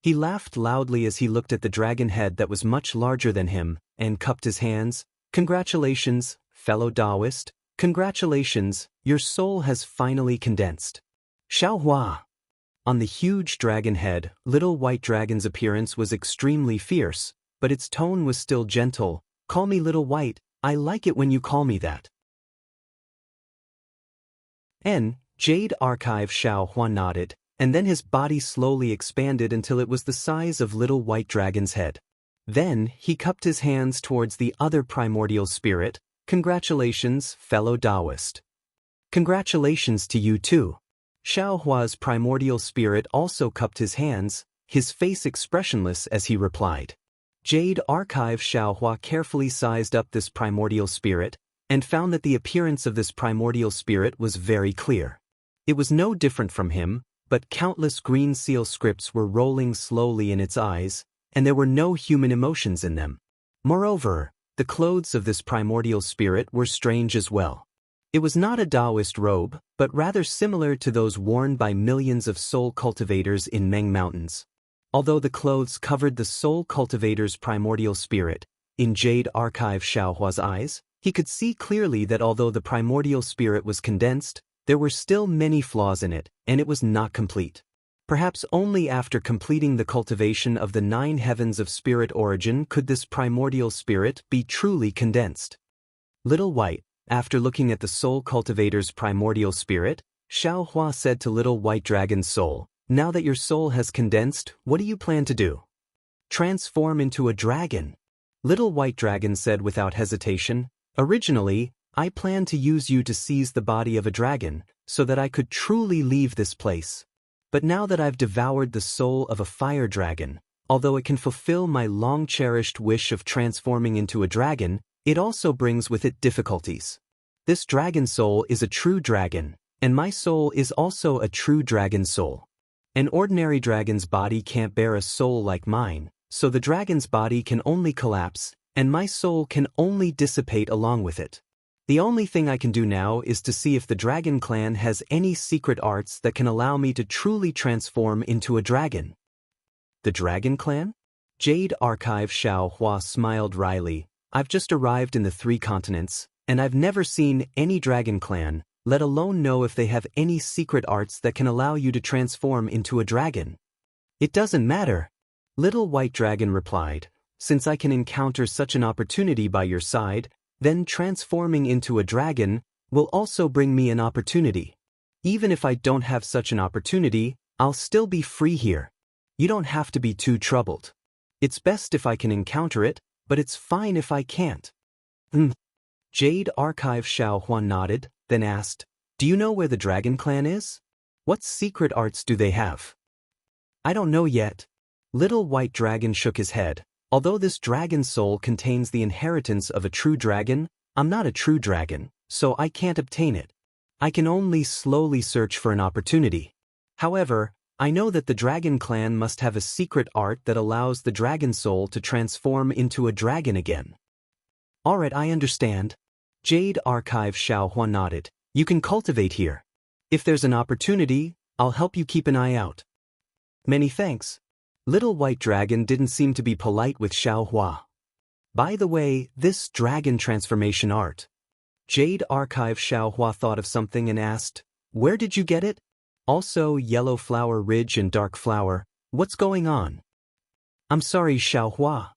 He laughed loudly as he looked at the dragon head that was much larger than him, and cupped his hands, Congratulations, fellow Taoist. Congratulations, your soul has finally condensed. Xiaohua. On the huge dragon head, little white dragon's appearance was extremely fierce, but its tone was still gentle. Call me little white, I like it when you call me that. Jade Archive Xiaohua nodded, and then his body slowly expanded until it was the size of little white dragon's head. Then, he cupped his hands towards the other primordial spirit. Congratulations, fellow Taoist. Congratulations to you too. Xiaohua's primordial spirit also cupped his hands, his face expressionless as he replied. Jade Archive Xiaohua carefully sized up this primordial spirit, and found that the appearance of this primordial spirit was very clear. It was no different from him, but countless green seal scripts were rolling slowly in its eyes, and there were no human emotions in them. Moreover, the clothes of this primordial spirit were strange as well. It was not a Taoist robe, but rather similar to those worn by millions of soul cultivators in Meng Mountains. Although the clothes covered the soul cultivator's primordial spirit, in Jade Archive Xiaohua's eyes, he could see clearly that although the primordial spirit was condensed, there were still many flaws in it, and it was not complete. Perhaps only after completing the cultivation of the 9 heavens of spirit origin could this primordial spirit be truly condensed. Little White, after looking at the soul cultivator's primordial spirit, Xiaohua said to Little White Dragon's soul, "Now that your soul has condensed, what do you plan to do?" "Transform into a dragon." Little White Dragon said without hesitation, "Originally, I planned to use you to seize the body of a dragon, so that I could truly leave this place. But now that I've devoured the soul of a fire dragon, although it can fulfill my long-cherished wish of transforming into a dragon, it also brings with it difficulties. This dragon soul is a true dragon, and my soul is also a true dragon soul. An ordinary dragon's body can't bear a soul like mine, so the dragon's body can only collapse, and my soul can only dissipate along with it. The only thing I can do now is to see if the Dragon Clan has any secret arts that can allow me to truly transform into a dragon." "The Dragon Clan?" Jade Archive Xiaohua smiled wryly. "I've just arrived in the 3 continents, and I've never seen any Dragon Clan, let alone know if they have any secret arts that can allow you to transform into a dragon." "It doesn't matter," Little White Dragon replied. "Since I can encounter such an opportunity by your side, then transforming into a dragon will also bring me an opportunity. Even if I don't have such an opportunity, I'll still be free here. You don't have to be too troubled. It's best if I can encounter it, but it's fine if I can't." Jade Archive Xiaohua nodded, then asked, "Do you know where the Dragon Clan is? What secret arts do they have?" "I don't know yet." Little White Dragon shook his head. "Although this dragon soul contains the inheritance of a true dragon, I'm not a true dragon, so I can't obtain it. I can only slowly search for an opportunity. However, I know that the Dragon Clan must have a secret art that allows the dragon soul to transform into a dragon again." "Alright, I understand." Jade Archive Xiaohua nodded. "You can cultivate here. If there's an opportunity, I'll help you keep an eye out." "Many thanks." Little White Dragon didn't seem to be polite with Xiaohua. "By the way, this dragon transformation art." Jade Archive Xiaohua thought of something and asked, "Where did you get it? Also Yellow Flower Ridge and Dark Flower, what's going on?" "I'm sorry, Xiaohua."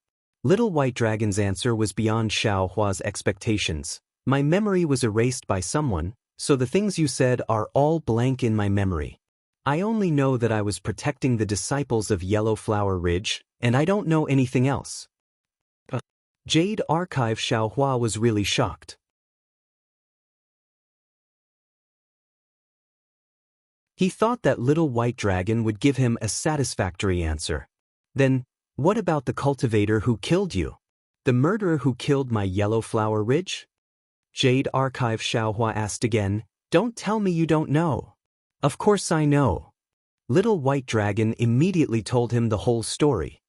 Little White Dragon's answer was beyond Xiaohua's expectations. "My memory was erased by someone, so the things you said are all blank in my memory. I only know that I was protecting the disciples of Yellow Flower Ridge, and I don't know anything else." Jade Archive Xiaohua was really shocked. He thought that Little White Dragon would give him a satisfactory answer. "Then, what about the cultivator who killed you? The murderer who killed my Yellow Flower Ridge?" Jade Archive Xiaohua asked again. "Don't tell me you don't know." "Of course I know." Little White Dragon immediately told him the whole story.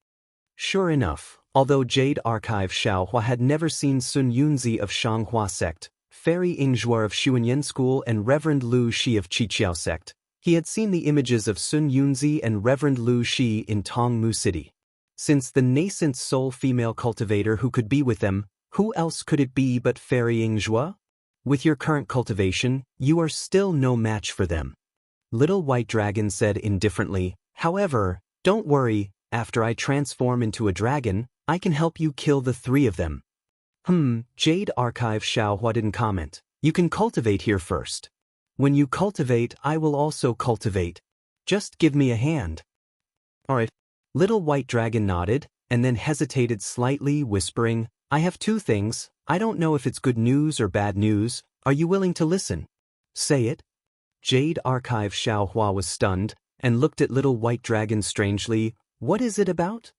Sure enough, although Jade Archive Xiaohua had never seen Sun Yunzi of Shanghua sect, Fairy Ingjuar of Xuanyan School and Reverend Lu Shi of Qiqiao sect, he had seen the images of Sun Yunzi and Reverend Lu Shi in Tongmu City. Since the nascent soul female cultivator who could be with them, Who else could it be but Fairy Ingzhua? With your current cultivation, you are still no match for them. Little White Dragon said indifferently, however, don't worry, after I transform into a dragon, I can help you kill the 3 of them. Jade Archive Xiaohua didn't comment. You can cultivate here first. When you cultivate, I will also cultivate. Just give me a hand. Alright. Little White Dragon nodded, and then hesitated slightly, whispering, I have 2 things. I don't know if it's good news or bad news. Are you willing to listen? Say it. Jade Archive Xiaohua was stunned, and looked at Little White Dragon strangely. What is it about?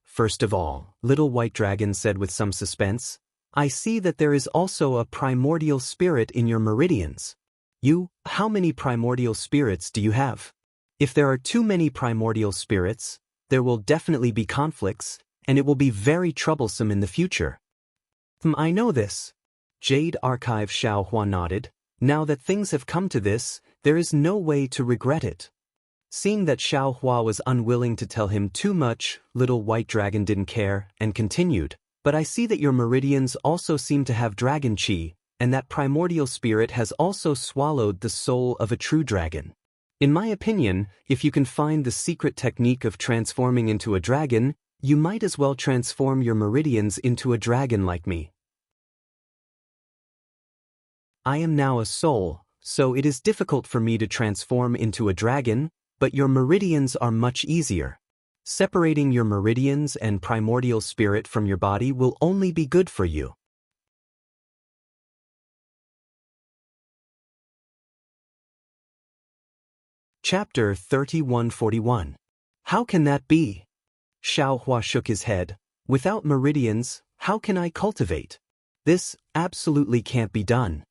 First of all, Little White Dragon said with some suspense, I see that there is also a primordial spirit in your meridians. How many primordial spirits do you have? If there are too many primordial spirits, there will definitely be conflicts, and it will be very troublesome in the future. I know this. Jade Archive Xiaohua nodded. Now that things have come to this, there is no way to regret it. Seeing that Xiaohua was unwilling to tell him too much, Little White Dragon didn't care, and continued, but I see that your meridians also seem to have dragon chi, and that primordial spirit has also swallowed the soul of a true dragon. In my opinion, if you can find the secret technique of transforming into a dragon, you might as well transform your meridians into a dragon like me. I am now a soul, so it is difficult for me to transform into a dragon, but your meridians are much easier. Separating your meridians and primordial spirit from your body will only be good for you. Chapter 3141. How can that be? Xiaohua shook his head. Without meridians, how can I cultivate? This absolutely can't be done.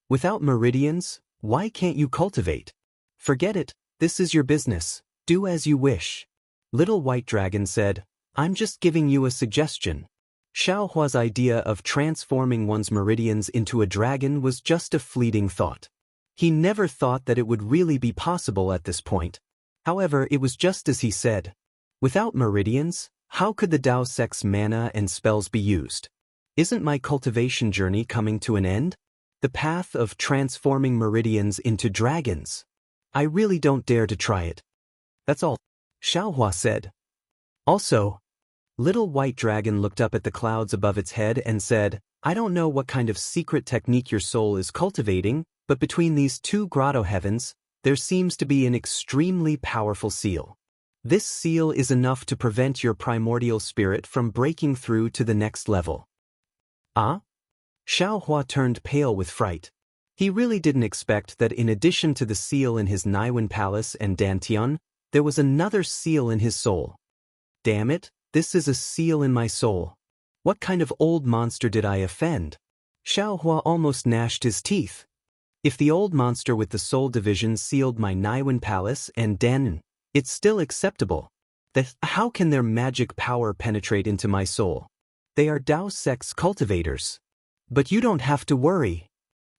Without meridians, why can't you cultivate? Forget it, this is your business, do as you wish. Little White Dragon said, I'm just giving you a suggestion. Xiaohua's idea of transforming one's meridians into a dragon was just a fleeting thought. He never thought that it would really be possible at this point. However, it was just as he said. Without meridians, how could the Dao Sect's mana and spells be used? Isn't my cultivation journey coming to an end? The path of transforming meridians into dragons. I really don't dare to try it. That's all, Xiaohua said. Also, Little White Dragon looked up at the clouds above its head and said, I don't know what kind of secret technique your soul is cultivating, but between these 2 grotto heavens, there seems to be an extremely powerful seal. This seal is enough to prevent your primordial spirit from breaking through to the next level. Ah? Xiaohua turned pale with fright. He really didn't expect that in addition to the seal in his Naiwen Palace and Dantian, there was another seal in his soul. Damn it, this is a seal in my soul. What kind of old monster did I offend? Xiaohua almost gnashed his teeth. If the old monster with the soul division sealed my Naiwen Palace and Danan, it's still acceptable. How can their magic power penetrate into my soul? They are Dao Sect's cultivators. But you don't have to worry.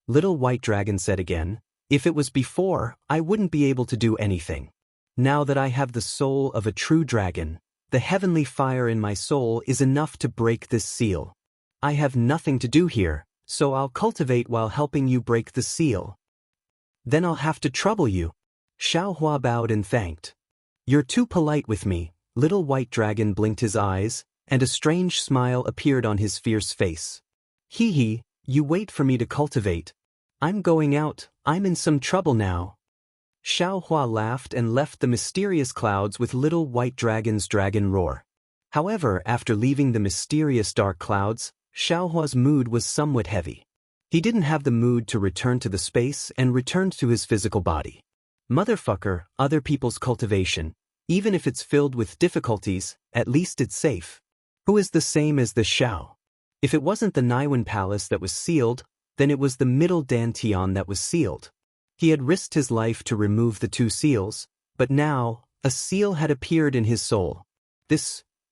Little White Dragon said again, if it was before, I wouldn't be able to do anything. Now that I have the soul of a true dragon, the heavenly fire in my soul is enough to break this seal. I have nothing to do here, so I'll cultivate while helping you break the seal. Then I'll have to trouble you. Xiaohua bowed and thanked. You're too polite with me. Little White Dragon blinked his eyes, and a strange smile appeared on his fierce face. Hee hee, you wait for me to cultivate. I'm going out, I'm in some trouble now. Xiaohua laughed and left the mysterious clouds with Little White Dragon's dragon roar. However, after leaving the mysterious dark clouds, Xiaohua's mood was somewhat heavy. He didn't have the mood to return to the space and returned to his physical body. Motherfucker, other people's cultivation, even if it's filled with difficulties, at least it's safe. Who is the same as the Xiao? If it wasn't the Naiwen Palace that was sealed, then it was the Middle Dantian that was sealed. He had risked his life to remove the 2 seals, but now, a seal had appeared in his soul.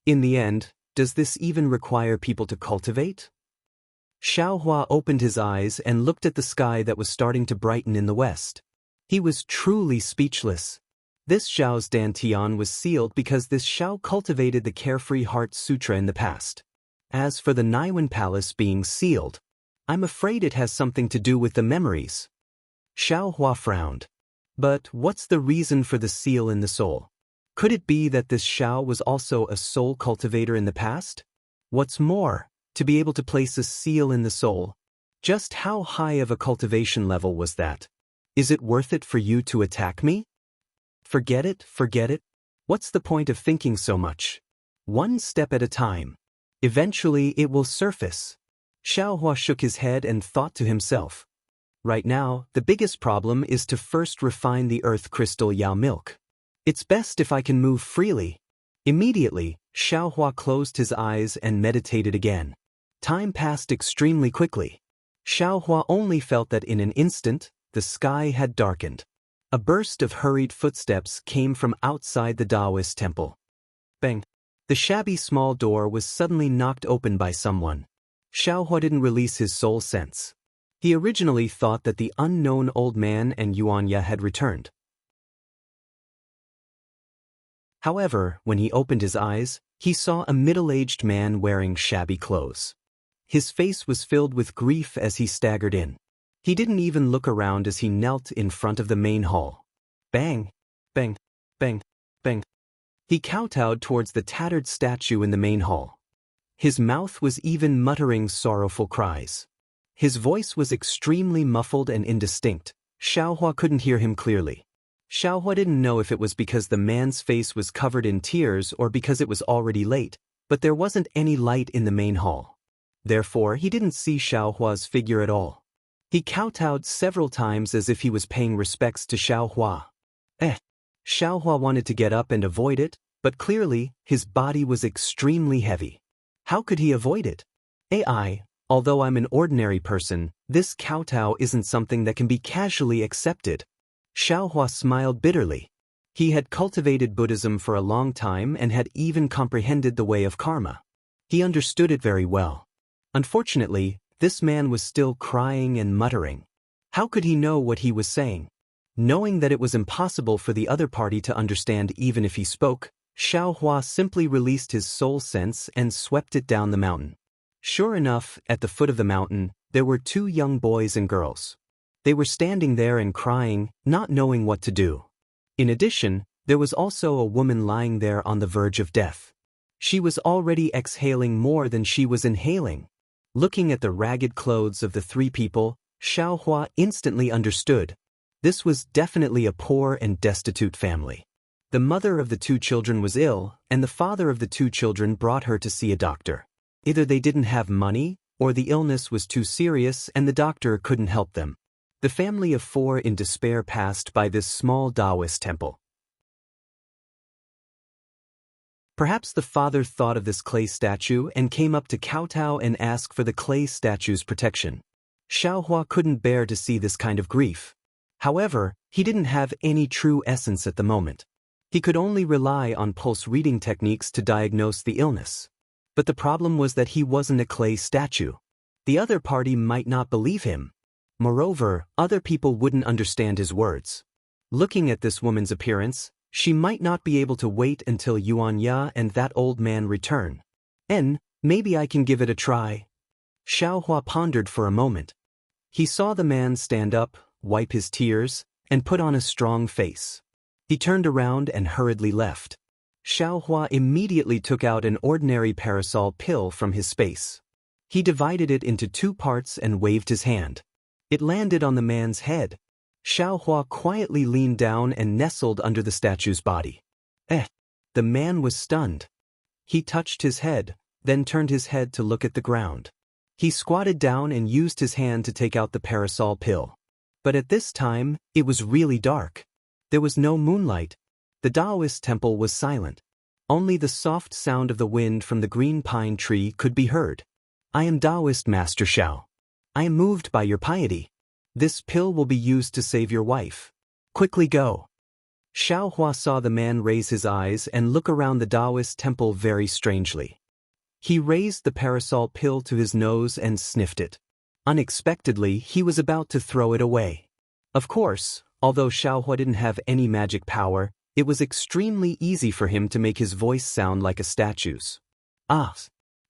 In the end, does this even require people to cultivate? Xiaohua opened his eyes and looked at the sky that was starting to brighten in the west. He was truly speechless. This Xiao's Dantian was sealed because this Xiao cultivated the Carefree Heart Sutra in the past. As for the Naiwan Palace being sealed, I'm afraid it has something to do with the memories. Xiao Hua frowned. But what's the reason for the seal in the soul? Could it be that this Xiao was also a soul cultivator in the past? What's more, to be able to place a seal in the soul, just how high of a cultivation level was that? Is it worth it for you to attack me? Forget it, forget it. What's the point of thinking so much? One step at a time. Eventually it will surface. Xiao Hua shook his head and thought to himself. Right now, the biggest problem is to first refine the earth crystal Yao milk. It's best if I can move freely. Immediately, Xiao Hua closed his eyes and meditated again. Time passed extremely quickly. Xiao Hua only felt that in an instant, the sky had darkened. A burst of hurried footsteps came from outside the Taoist temple. Bang! The shabby small door was suddenly knocked open by someone. Xiao Hua didn't release his soul sense. He originally thought that the unknown old man and Yuanya had returned. However, when he opened his eyes, he saw a middle-aged man wearing shabby clothes. His face was filled with grief as he staggered in. He didn't even look around as he knelt in front of the main hall. Bang! Bang! Bang! Bang! He kowtowed towards the tattered statue in the main hall. His mouth was even muttering sorrowful cries. His voice was extremely muffled and indistinct. Xiao Hua couldn't hear him clearly. Xiao Hua didn't know if it was because the man's face was covered in tears or because it was already late, but there wasn't any light in the main hall. Therefore, he didn't see Xiao Hua's figure at all. He kowtowed several times as if he was paying respects to Xiao Hua. Xiao Hua wanted to get up and avoid it, but clearly, his body was extremely heavy. How could he avoid it? Although I'm an ordinary person, this kowtow isn't something that can be casually accepted. Xiao Hua smiled bitterly. He had cultivated Buddhism for a long time and had even comprehended the way of karma. He understood it very well. Unfortunately, this man was still crying and muttering. How could he know what he was saying? Knowing that it was impossible for the other party to understand even if he spoke, Xiao Hua simply released his soul sense and swept it down the mountain. Sure enough, at the foot of the mountain, there were two young boys and girls. They were standing there and crying, not knowing what to do. In addition, there was also a woman lying there on the verge of death. She was already exhaling more than she was inhaling. Looking at the ragged clothes of the three people, Xiao Hua instantly understood. This was definitely a poor and destitute family. The mother of the two children was ill, and the father of the two children brought her to see a doctor. Either they didn't have money, or the illness was too serious and the doctor couldn't help them. The family of four in despair passed by this small Taoist temple. Perhaps the father thought of this clay statue and came up to kowtow and ask for the clay statue's protection. Xiao Hua couldn't bear to see this kind of grief. However, he didn't have any true essence at the moment. He could only rely on pulse reading techniques to diagnose the illness. But the problem was that he wasn't a clay statue. The other party might not believe him. Moreover, other people wouldn't understand his words. Looking at this woman's appearance, she might not be able to wait until Yuanya and that old man return. Maybe I can give it a try. Xiao Hua pondered for a moment. He saw the man stand up, wipe his tears, and put on a strong face. He turned around and hurriedly left. Xiao Hua immediately took out an ordinary parasol pill from his space. He divided it into two parts and waved his hand. It landed on the man's head. Xiao Hua quietly leaned down and nestled under the statue's body. The man was stunned. He touched his head, then turned his head to look at the ground. He squatted down and used his hand to take out the parasol pill. But at this time, it was really dark. There was no moonlight. The Taoist temple was silent. Only the soft sound of the wind from the green pine tree could be heard. I am Taoist Master Xiao. I am moved by your piety. This pill will be used to save your wife. Quickly go. Xiao Hua saw the man raise his eyes and look around the Taoist temple very strangely. He raised the parasol pill to his nose and sniffed it. Unexpectedly, he was about to throw it away. Of course, although Xiao Hua didn't have any magic power, it was extremely easy for him to make his voice sound like a statue's.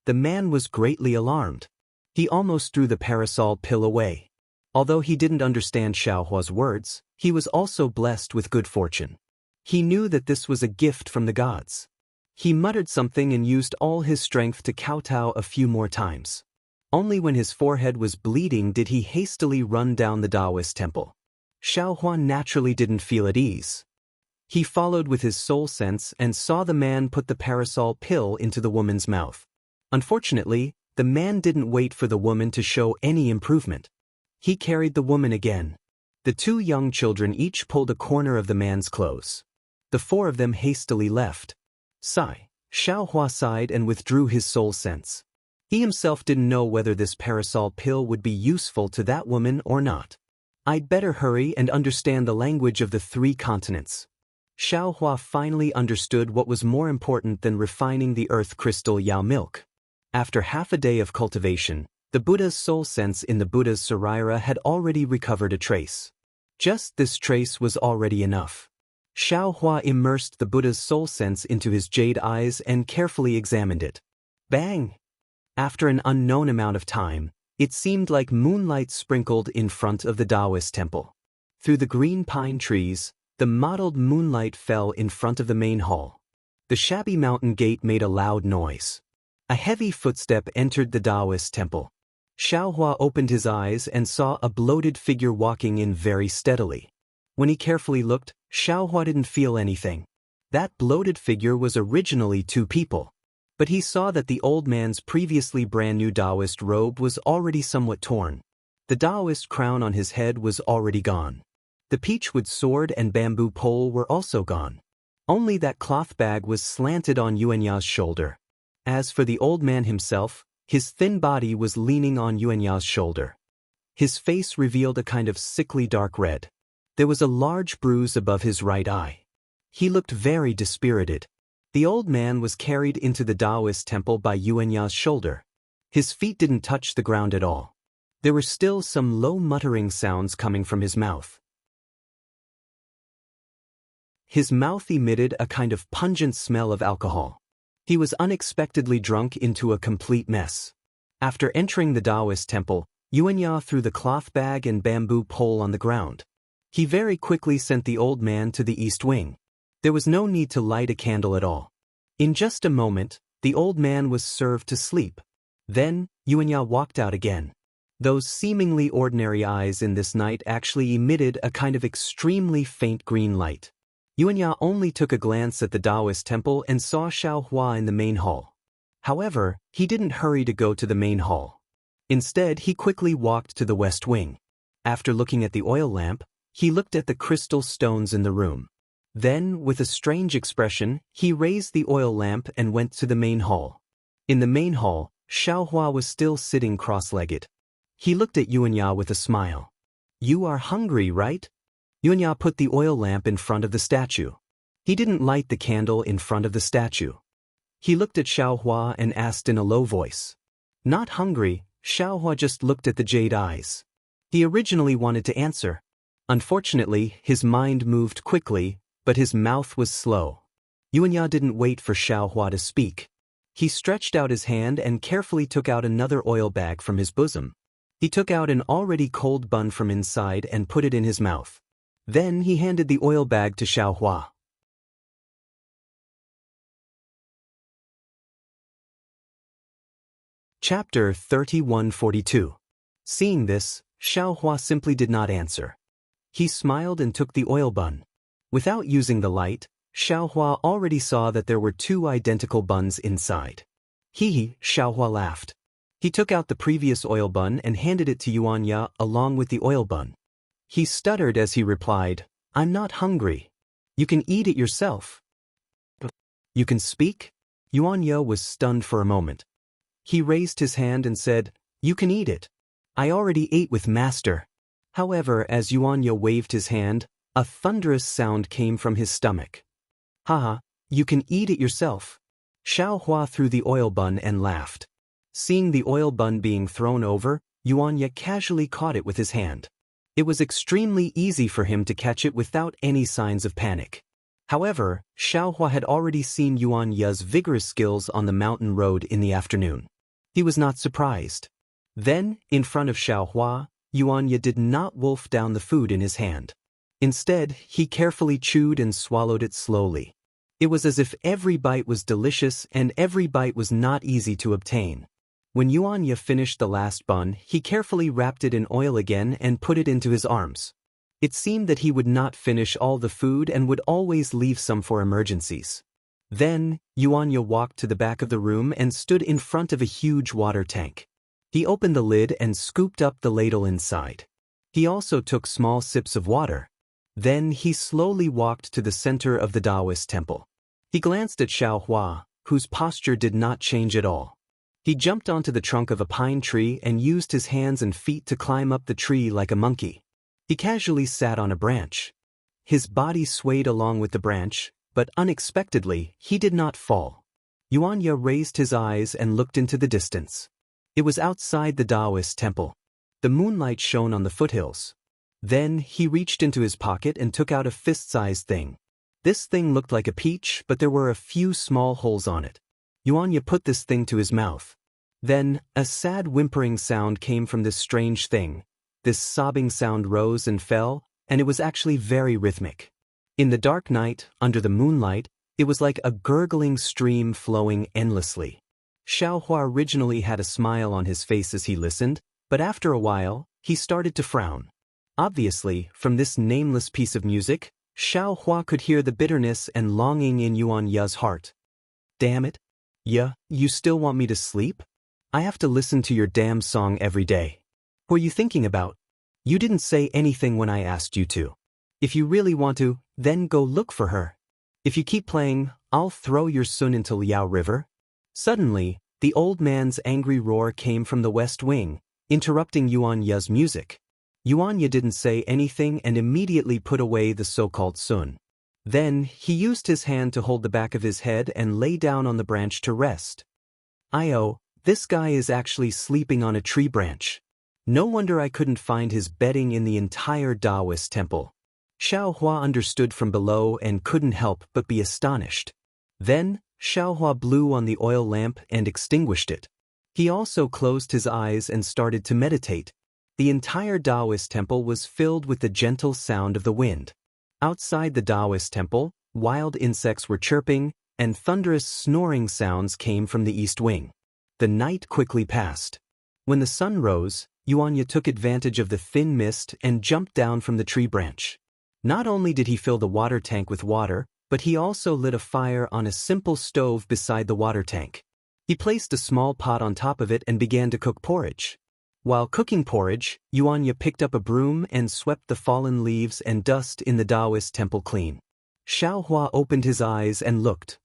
the man was greatly alarmed. He almost threw the parasol pill away. Although he didn't understand Xiaohua's words, he was also blessed with good fortune. He knew that this was a gift from the gods. He muttered something and used all his strength to kowtow a few more times. Only when his forehead was bleeding did he hastily run down the Taoist temple. Xiaohua naturally didn't feel at ease. He followed with his soul sense and saw the man put the parasol pill into the woman's mouth. Unfortunately, the man didn't wait for the woman to show any improvement. He carried the woman again. The two young children each pulled a corner of the man's clothes. The four of them hastily left. Sigh. Xiaohua sighed and withdrew his soul sense. He himself didn't know whether this parasol pill would be useful to that woman or not. I'd better hurry and understand the language of the 3 continents. Xiaohua finally understood what was more important than refining the earth crystal Yao milk. After half a day of cultivation, the Buddha's soul sense in the Buddha's Saraira had already recovered a trace. Just this trace was already enough. Xiaohua immersed the Buddha's soul sense into his jade eyes and carefully examined it. Bang! After an unknown amount of time, it seemed like moonlight sprinkled in front of the Taoist temple. Through the green pine trees, the mottled moonlight fell in front of the main hall. The shabby mountain gate made a loud noise. A heavy footstep entered the Taoist temple. Xiaohua opened his eyes and saw a bloated figure walking in very steadily. When he carefully looked, Xiaohua didn't feel anything. That bloated figure was originally 2 people. But he saw that the old man's previously brand-new Taoist robe was already somewhat torn. The Taoist crown on his head was already gone. The peachwood sword and bamboo pole were also gone. Only that cloth bag was slanted on Yuanya's shoulder. As for the old man himself, his thin body was leaning on Yuanya's shoulder. His face revealed a kind of sickly dark red. There was a large bruise above his right eye. He looked very dispirited. The old man was carried into the Taoist temple by Yuanya's shoulder. His feet didn't touch the ground at all. There were still some low muttering sounds coming from his mouth. His mouth emitted a kind of pungent smell of alcohol. He was unexpectedly drunk into a complete mess. After entering the Taoist temple, Yuanya threw the cloth bag and bamboo pole on the ground. He very quickly sent the old man to the east wing. There was no need to light a candle at all. In just a moment, the old man was served to sleep. Then, Yuanya walked out again. Those seemingly ordinary eyes in this night actually emitted a kind of extremely faint green light. Yuanya only took a glance at the Taoist temple and saw Xiaohua in the main hall. However, he didn't hurry to go to the main hall. Instead, he quickly walked to the west wing. After looking at the oil lamp, he looked at the crystal stones in the room. Then, with a strange expression, he raised the oil lamp and went to the main hall. In the main hall, Xiaohua was still sitting cross-legged. He looked at Yuanya with a smile. "You are hungry, right?" Yuanya put the oil lamp in front of the statue. He didn't light the candle in front of the statue. He looked at Xiaohua and asked in a low voice. Not hungry, Xiaohua just looked at the jade eyes. He originally wanted to answer. Unfortunately, his mind moved quickly, but his mouth was slow. Yuanya didn't wait for Xiaohua to speak. He stretched out his hand and carefully took out another oil bag from his bosom. He took out an already cold bun from inside and put it in his mouth. Then he handed the oil bag to Xiaohua. Chapter 3142. Seeing this, Xiaohua simply did not answer. He smiled and took the oil bun. Without using the light, Xiaohua already saw that there were 2 identical buns inside. Xiaohua laughed. He took out the previous oil bun and handed it to Yuanya along with the oil bun. He stuttered as he replied, "I'm not hungry. You can eat it yourself." "You can speak?" Yuanya was stunned for a moment. He raised his hand and said, "You can eat it. I already ate with master." However, as Yuanya waved his hand, a thunderous sound came from his stomach. "Haha, you can eat it yourself." Xiaohua threw the oil bun and laughed. Seeing the oil bun being thrown over, Yuanya casually caught it with his hand. It was extremely easy for him to catch it without any signs of panic. However, Xiaohua had already seen Yuanya's vigorous skills on the mountain road in the afternoon. He was not surprised. Then, in front of Xiaohua, Yuanya did not wolf down the food in his hand. Instead, he carefully chewed and swallowed it slowly. It was as if every bite was delicious and every bite was not easy to obtain. When Yuanya finished the last bun, he carefully wrapped it in oil again and put it into his arms. It seemed that he would not finish all the food and would always leave some for emergencies. Then, Yuanya walked to the back of the room and stood in front of a huge water tank. He opened the lid and scooped up the ladle inside. He also took small sips of water. Then he slowly walked to the center of the Taoist temple. He glanced at Xiaohua, whose posture did not change at all. He jumped onto the trunk of a pine tree and used his hands and feet to climb up the tree like a monkey. He casually sat on a branch. His body swayed along with the branch, but unexpectedly, he did not fall. Yuanya raised his eyes and looked into the distance. It was outside the Taoist temple. The moonlight shone on the foothills. Then he reached into his pocket and took out a fist-sized thing. This thing looked like a peach, but there were a few small holes on it. Yuanya put this thing to his mouth. Then, a sad whimpering sound came from this strange thing. This sobbing sound rose and fell, and it was actually very rhythmic. In the dark night, under the moonlight, it was like a gurgling stream flowing endlessly. Xiaohua originally had a smile on his face as he listened, but after a while, he started to frown. Obviously, from this nameless piece of music, Xiaohua could hear the bitterness and longing in Yuanya's heart. Damn it. Yeah, you still want me to sleep? I have to listen to your damn song every day. What are you thinking about? You didn't say anything when I asked you to. If you really want to, then go look for her. If you keep playing, I'll throw your son into Liao River. Suddenly, the old man's angry roar came from the west wing, interrupting Yuanya's music. Yuanya didn't say anything and immediately put away the so-called sun. Then, he used his hand to hold the back of his head and lay down on the branch to rest. This guy is actually sleeping on a tree branch. No wonder I couldn't find his bedding in the entire Taoist temple. Xiaohua understood from below and couldn't help but be astonished. Then, Xiaohua blew on the oil lamp and extinguished it. He also closed his eyes and started to meditate. The entire Taoist temple was filled with the gentle sound of the wind. Outside the Taoist temple, wild insects were chirping, and thunderous snoring sounds came from the east wing. The night quickly passed. When the sun rose, Yuanya took advantage of the thin mist and jumped down from the tree branch. Not only did he fill the water tank with water, but he also lit a fire on a simple stove beside the water tank. He placed a small pot on top of it and began to cook porridge. While cooking porridge, Yuanya picked up a broom and swept the fallen leaves and dust in the Taoist temple clean. Xiaohua opened his eyes and looked.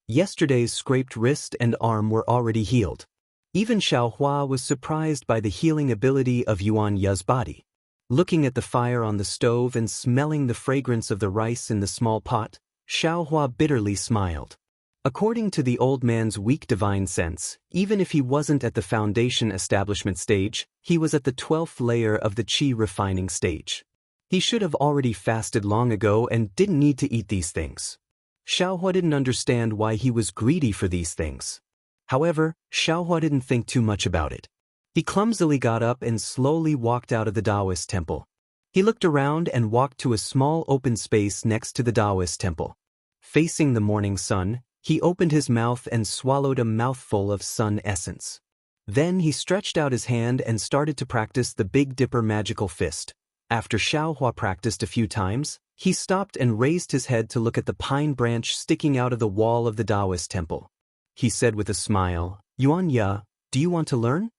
Yesterday's scraped wrist and arm were already healed. Even Xiaohua was surprised by the healing ability of Yuanya's body. Looking at the fire on the stove and smelling the fragrance of the rice in the small pot, Xiaohua bitterly smiled. According to the old man's weak divine sense, even if he wasn't at the foundation establishment stage, he was at the 12th layer of the qi refining stage. He should have already fasted long ago and didn't need to eat these things. Xiaohua didn't understand why he was greedy for these things. However, Xiaohua didn't think too much about it. He clumsily got up and slowly walked out of the Taoist temple. He looked around and walked to a small open space next to the Taoist temple. Facing the morning sun, he opened his mouth and swallowed a mouthful of sun essence. Then he stretched out his hand and started to practice the Big Dipper magical fist. After Xiaohua practiced a few times, he stopped and raised his head to look at the pine branch sticking out of the wall of the Taoist temple. He said with a smile, "Yuanya, do you want to learn?"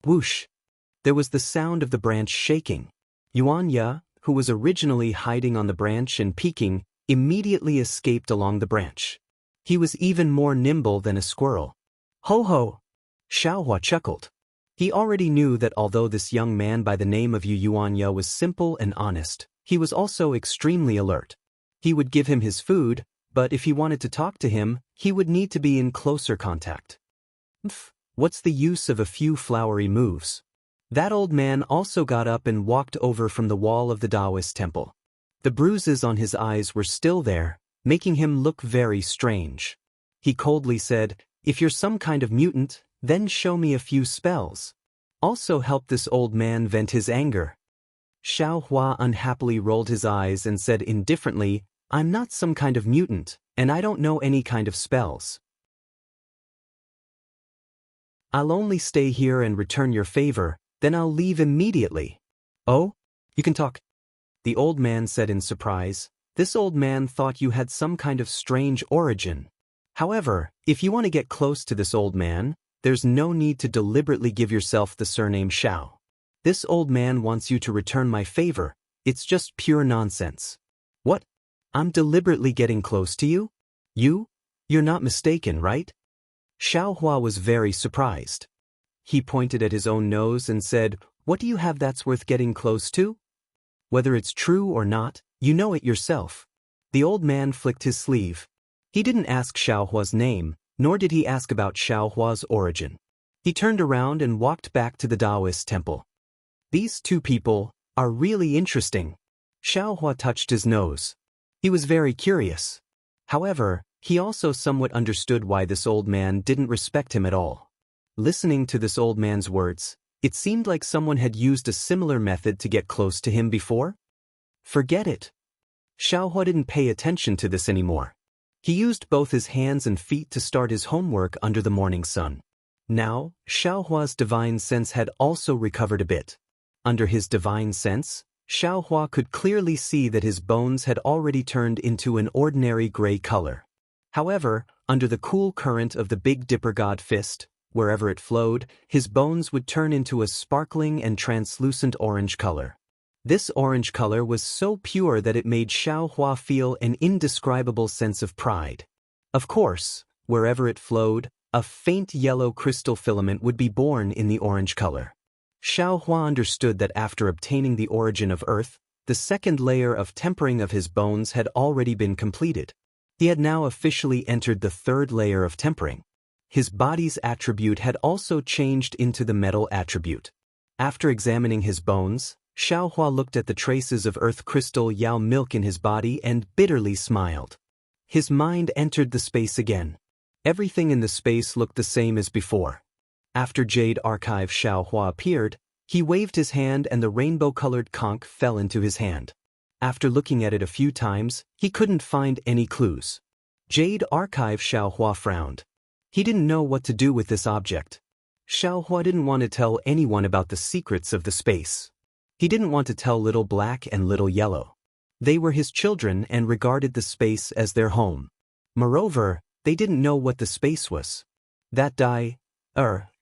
Whoosh! There was the sound of the branch shaking. Yuanya, who was originally hiding on the branch and peeking, immediately escaped along the branch. He was even more nimble than a squirrel. Ho ho! Xiaohua chuckled. He already knew that although this young man by the name of Yuanya was simple and honest, he was also extremely alert. He would give him his food, but if he wanted to talk to him, he would need to be in closer contact. What's the use of a few flowery moves? That old man also got up and walked over from the wall of the Taoist temple. The bruises on his eyes were still there, making him look very strange. He coldly said, If you're some kind of mutant, then show me a few spells. Also help this old man vent his anger. Xiao Hua unhappily rolled his eyes and said indifferently, I'm not some kind of mutant, and I don't know any kind of spells. I'll only stay here and return your favor, then I'll leave immediately. Oh? You can talk? The old man said in surprise. This old man thought you had some kind of strange origin. However, if you want to get close to this old man, there's no need to deliberately give yourself the surname Xiao. This old man wants you to return my favor. It's just pure nonsense. What? I'm deliberately getting close to you? You're not mistaken, right? Xiao Hua was very surprised. He pointed at his own nose and said, What do you have that's worth getting close to? Whether it's true or not, you know it yourself. The old man flicked his sleeve. He didn't ask Xiao Hua's name, nor did he ask about Xiao Hua's origin. He turned around and walked back to the Taoist temple. These two people are really interesting. Xiao Hua touched his nose. He was very curious. However, he also somewhat understood why this old man didn't respect him at all. Listening to this old man's words, it seemed like someone had used a similar method to get close to him before. Forget it. Xiao Hua didn't pay attention to this anymore. He used both his hands and feet to start his homework under the morning sun. Now, Xiao Hua's divine sense had also recovered a bit. Under his divine sense, Xiao Hua could clearly see that his bones had already turned into an ordinary gray color. However, under the cool current of the Big Dipper God Fist, wherever it flowed, his bones would turn into a sparkling and translucent orange color. This orange color was so pure that it made Xiao Hua feel an indescribable sense of pride. Of course, wherever it flowed, a faint yellow crystal filament would be born in the orange color. Xiao Hua understood that after obtaining the origin of Earth, the second layer of tempering of his bones had already been completed. He had now officially entered the third layer of tempering. His body's attribute had also changed into the metal attribute. After examining his bones, Xiao Hua looked at the traces of earth crystal Yao milk in his body and bitterly smiled. His mind entered the space again. Everything in the space looked the same as before. After Jade Archive Xiao Hua appeared, he waved his hand and the rainbow-colored conch fell into his hand. After looking at it a few times, he couldn't find any clues. Jade Archive Xiao Hua frowned. He didn't know what to do with this object. Xiao Hua didn't want to tell anyone about the secrets of the space. He didn't want to tell Little Black and Little Yellow. They were his children and regarded the space as their home. Moreover, they didn't know what the space was.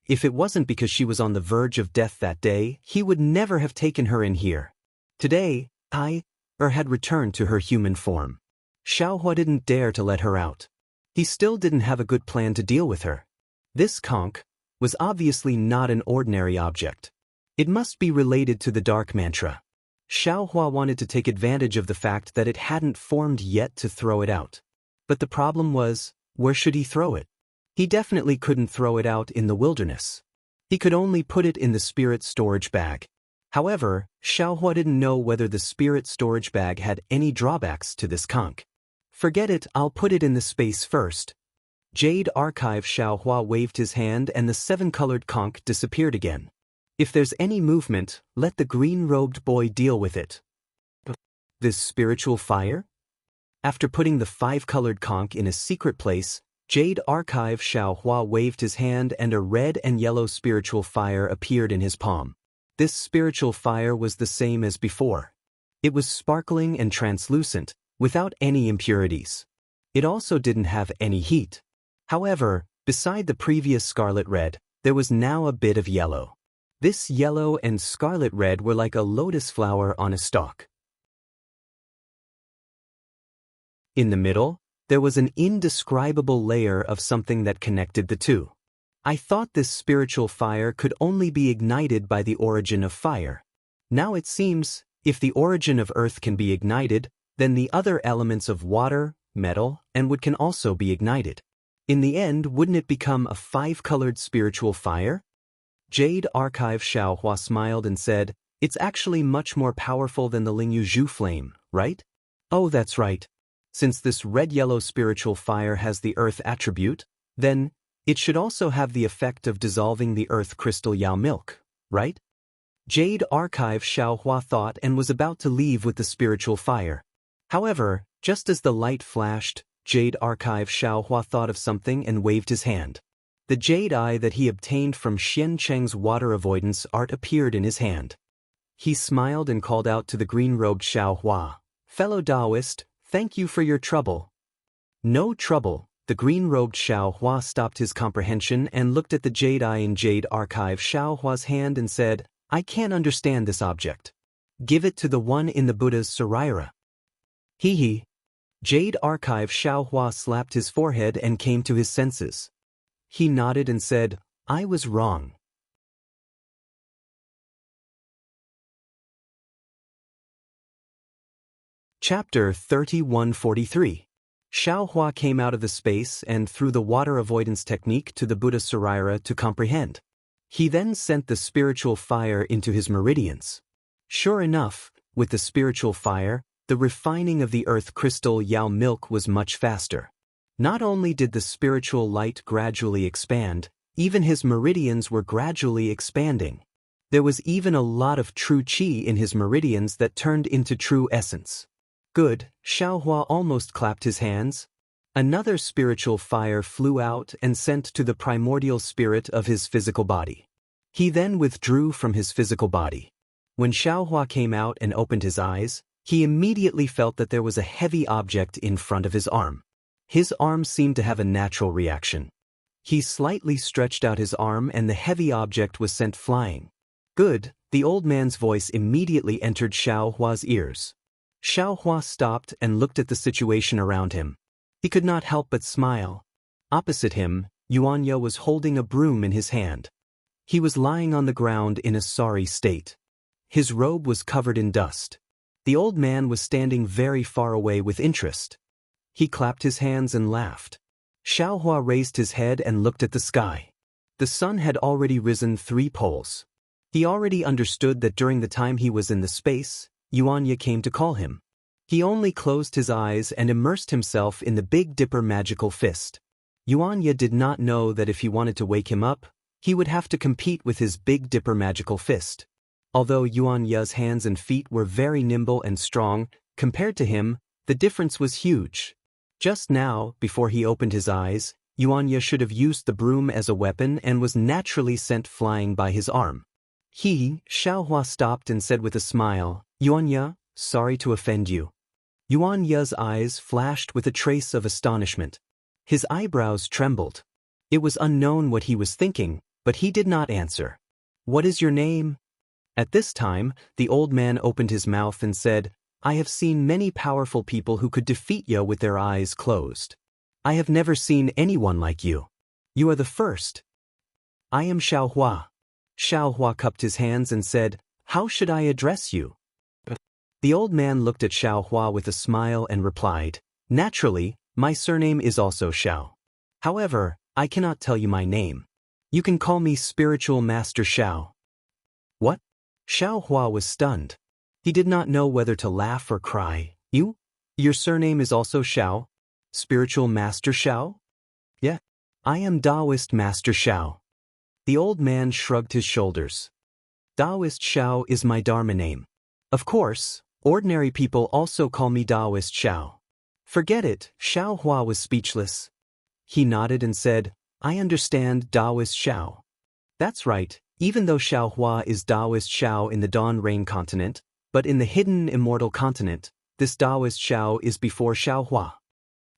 If it wasn't because she was on the verge of death that day, he would never have taken her in here. Today, had returned to her human form. Xiao Hua didn't dare to let her out. He still didn't have a good plan to deal with her. This conch was obviously not an ordinary object. It must be related to the dark mantra. Xiao Hua wanted to take advantage of the fact that it hadn't formed yet to throw it out. But the problem was, where should he throw it? He definitely couldn't throw it out in the wilderness. He could only put it in the spirit storage bag. However, Xiao Hua didn't know whether the spirit storage bag had any drawbacks to this conch. Forget it, I'll put it in the space first. Jade Archive Xiao Hua waved his hand and the seven-colored conch disappeared again. If there's any movement, let the green-robed boy deal with it. This spiritual fire? After putting the five-colored conch in a secret place, Jade Archive Xiao Hua waved his hand and a red and yellow spiritual fire appeared in his palm. This spiritual fire was the same as before. It was sparkling and translucent, without any impurities. It also didn't have any heat. However, beside the previous scarlet red, there was now a bit of yellow. This yellow and scarlet red were like a lotus flower on a stalk. In the middle, there was an indescribable layer of something that connected the two. I thought this spiritual fire could only be ignited by the origin of fire. Now it seems, if the origin of earth can be ignited, then the other elements of water, metal, and wood can also be ignited. In the end, wouldn't it become a five-colored spiritual fire? Jade Archive Xiao Hua smiled and said, It's actually much more powerful than the Lingyu Zhu flame, right? Oh, that's right. Since this red-yellow spiritual fire has the earth attribute, then It should also have the effect of dissolving the earth crystal Yao milk, right? Jade Archive Xiaohua thought and was about to leave with the spiritual fire. However, just as the light flashed, Jade Archive Xiaohua thought of something and waved his hand. The jade eye that he obtained from Xian Cheng's water avoidance art appeared in his hand. He smiled and called out to the green-robed Xiaohua, "Fellow Taoist, thank you for your trouble." "No trouble." The green-robed Xiaohua stopped his comprehension and looked at the jade eye in Jade Archive Xiaohua's hand and said, "I can't understand this object. Give it to the one in the Buddha's saraira." Hee. Jade Archive Xiaohua slapped his forehead and came to his senses. He nodded and said, "I was wrong." Chapter 3143. Xiaohua came out of the space and through the water avoidance technique to the Buddha Saraira to comprehend. He then sent the spiritual fire into his meridians. Sure enough, with the spiritual fire, the refining of the earth crystal Yao milk was much faster. Not only did the spiritual light gradually expand, even his meridians were gradually expanding. There was even a lot of true qi in his meridians that turned into true essence. Good, Xiaohua almost clapped his hands. Another spiritual fire flew out and sent to the primordial spirit of his physical body. He then withdrew from his physical body. When Xiaohua came out and opened his eyes, he immediately felt that there was a heavy object in front of his arm. His arm seemed to have a natural reaction. He slightly stretched out his arm and the heavy object was sent flying. Good, the old man's voice immediately entered Xiaohua's ears. Xiaohua stopped and looked at the situation around him. He could not help but smile. Opposite him, Yuanya was holding a broom in his hand. He was lying on the ground in a sorry state. His robe was covered in dust. The old man was standing very far away with interest. He clapped his hands and laughed. Xiaohua raised his head and looked at the sky. The sun had already risen 3 poles. He already understood that during the time he was in the space, Yuanya came to call him. He only closed his eyes and immersed himself in the Big Dipper magical fist. Yuanya did not know that if he wanted to wake him up, he would have to compete with his Big Dipper magical fist. Although Yuanya's hands and feet were very nimble and strong, compared to him, the difference was huge. Just now, before he opened his eyes, Yuanya should have used the broom as a weapon and was naturally sent flying by his arm. Xiaohua stopped and said with a smile, "Yuanya, sorry to offend you." Yuanya's eyes flashed with a trace of astonishment. His eyebrows trembled. It was unknown what he was thinking, but he did not answer. "What is your name?" At this time, the old man opened his mouth and said, "I have seen many powerful people who could defeat you with their eyes closed. I have never seen anyone like you. You are the first." "I am Xiaohua." Xiaohua cupped his hands and said, "How should I address you?" The old man looked at Xiaohua with a smile and replied, "Naturally, my surname is also Xiao. However, I cannot tell you my name. You can call me Spiritual Master Xiao." "What?" Xiaohua was stunned. He did not know whether to laugh or cry. Your surname is also Xiao? Spiritual Master Xiao?" "Yeah. I am Taoist Master Xiao." The old man shrugged his shoulders. "Taoist Xiao is my Dharma name. Of course, ordinary people also call me Taoist Xiao." "Forget it." Xiaohua was speechless. He nodded and said, "I understand Taoist Xiao." That's right, even though Xiaohua is Taoist Xiao in the Dawn Rain continent, but in the hidden immortal continent, this Taoist Xiao is before Xiaohua.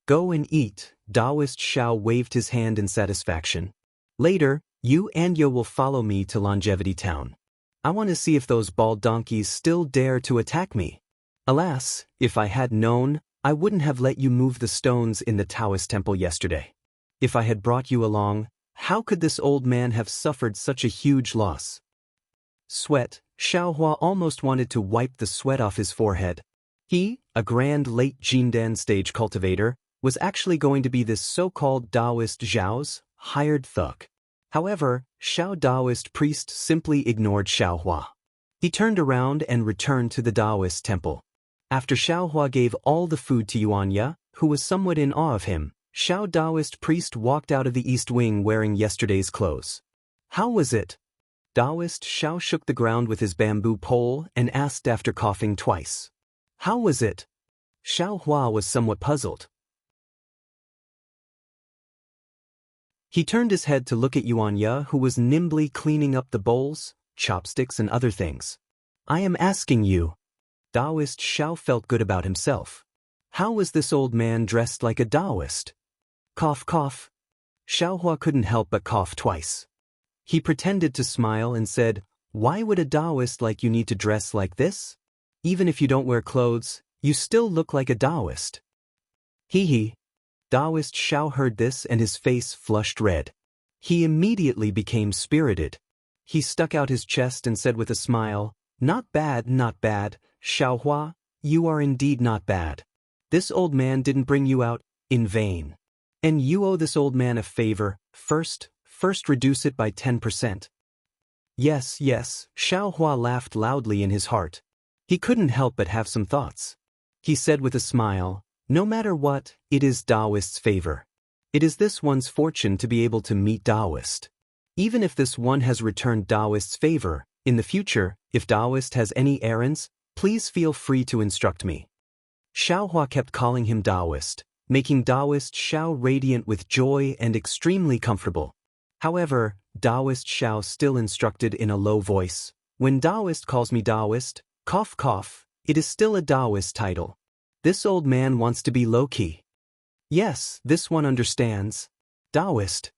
"Go and eat." Taoist Xiao waved his hand in satisfaction. "Later, you and Yo will follow me to Longevity Town. I want to see if those bald donkeys still dare to attack me. Alas, if I had known, I wouldn't have let you move the stones in the Taoist temple yesterday. If I had brought you along, how could this old man have suffered such a huge loss?" Sweat. Xiaohua almost wanted to wipe the sweat off his forehead. He, a grand late Jindan stage cultivator, was actually going to be this so-called Taoist Zhao's hired thug. However, Xiao Taoist priest simply ignored Xiaohua. He turned around and returned to the Taoist temple. After Xiaohua gave all the food to Yuanya, who was somewhat in awe of him, Xiao Taoist priest walked out of the east wing wearing yesterday's clothes. How was it? Taoist Xiao shook the ground with his bamboo pole and asked after coughing twice. How was it? Xiao Hua was somewhat puzzled. He turned his head to look at Yuan Ye, who was nimbly cleaning up the bowls, chopsticks and other things. I am asking you. Taoist Xiao felt good about himself. How was this old man dressed like a Taoist? Cough cough. Xiao Hua couldn't help but cough twice. He pretended to smile and said, Why would a Taoist like you need to dress like this? Even if you don't wear clothes, you still look like a Taoist. Hee hee. Taoist Xiao heard this and his face flushed red. He immediately became spirited. He stuck out his chest and said with a smile, Not bad, not bad, Xiao Hua, you are indeed not bad. This old man didn't bring you out in vain. And you owe this old man a favor. First reduce it by 10%. Yes, yes, Xiao Hua laughed loudly in his heart. He couldn't help but have some thoughts. He said with a smile, No matter what, it is Taoist's favor. It is this one's fortune to be able to meet Taoist. Even if this one has returned Taoist's favor, in the future, if Taoist has any errands, please feel free to instruct me. Xiao Hua kept calling him Taoist, making Taoist Xiao radiant with joy and extremely comfortable. However, Taoist Xiao still instructed in a low voice, When Taoist calls me Taoist, cough cough, it is still a Taoist title. This old man wants to be low-key. Yes, this one understands. Taoist.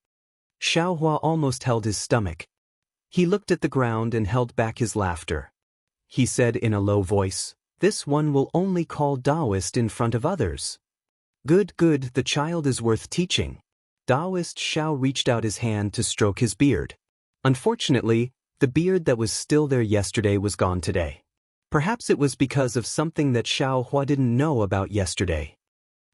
Xiao Hua almost held his stomach. He looked at the ground and held back his laughter. He said in a low voice, This one will only call Taoist in front of others. Good, good, the child is worth teaching. Taoist Xiao reached out his hand to stroke his beard. Unfortunately, the beard that was still there yesterday was gone today. Perhaps it was because of something that Xiao Hua didn't know about yesterday.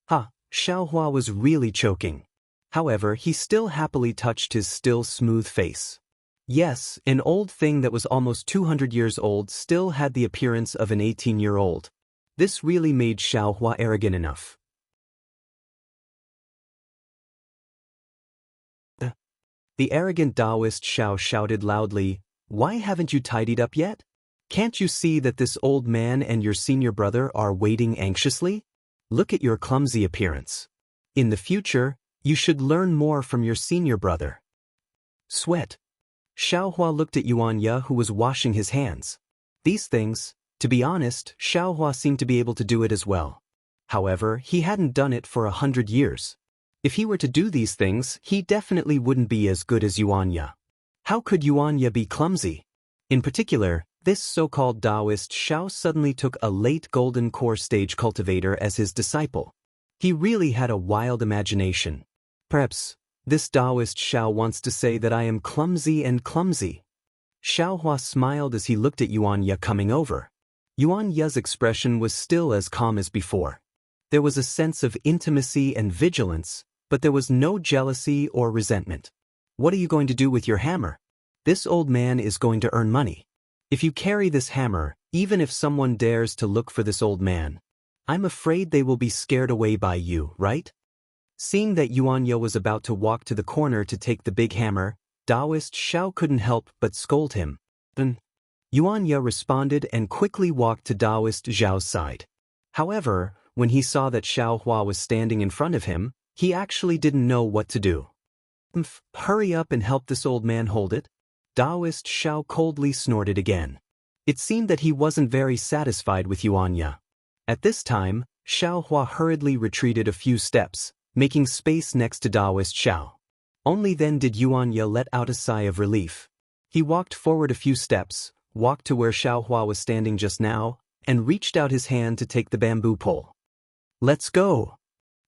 Xiao Hua was really choking. However, he still happily touched his still smooth face. Yes, an old thing that was almost 200 years old still had the appearance of an 18-year-old. This really made Xiao Hua arrogant enough. The arrogant Taoist Xiao shouted loudly, Why haven't you tidied up yet? Can't you see that this old man and your senior brother are waiting anxiously? Look at your clumsy appearance. In the future, you should learn more from your senior brother. Sweat. Xiao Hua looked at Yuan Ye, who was washing his hands. These things, to be honest, Xiao Hua seemed to be able to do it as well. However, he hadn't done it for 100 years. If he were to do these things, he definitely wouldn't be as good as Yuan Ye. How could Yuan Ye be clumsy? In particular, this so-called Taoist Xiao suddenly took a late golden core stage cultivator as his disciple. He really had a wild imagination. Perhaps this Taoist Xiao wants to say that I am clumsy and clumsy. Xiao Hua smiled as he looked at Yuan Ye coming over. Yuan Ye's expression was still as calm as before. There was a sense of intimacy and vigilance, but there was no jealousy or resentment. What are you going to do with your hammer? This old man is going to earn money. If you carry this hammer, even if someone dares to look for this old man, I'm afraid they will be scared away by you, right? Seeing that Yuan Ye was about to walk to the corner to take the big hammer, Taoist Xiao couldn't help but scold him. Then, Yuan Ye responded and quickly walked to Taoist Zhao's side. However, when he saw that Xiao Hua was standing in front of him, he actually didn't know what to do. Hurry up and help this old man hold it. Taoist Xiao coldly snorted again. It seemed that he wasn't very satisfied with Yuan Ye. At this time, Xiao Hua hurriedly retreated a few steps, making space next to Taoist Xiao. Only then did Yuan Ye let out a sigh of relief. He walked forward a few steps, walked to where Xiao Hua was standing just now, and reached out his hand to take the bamboo pole. Let's go!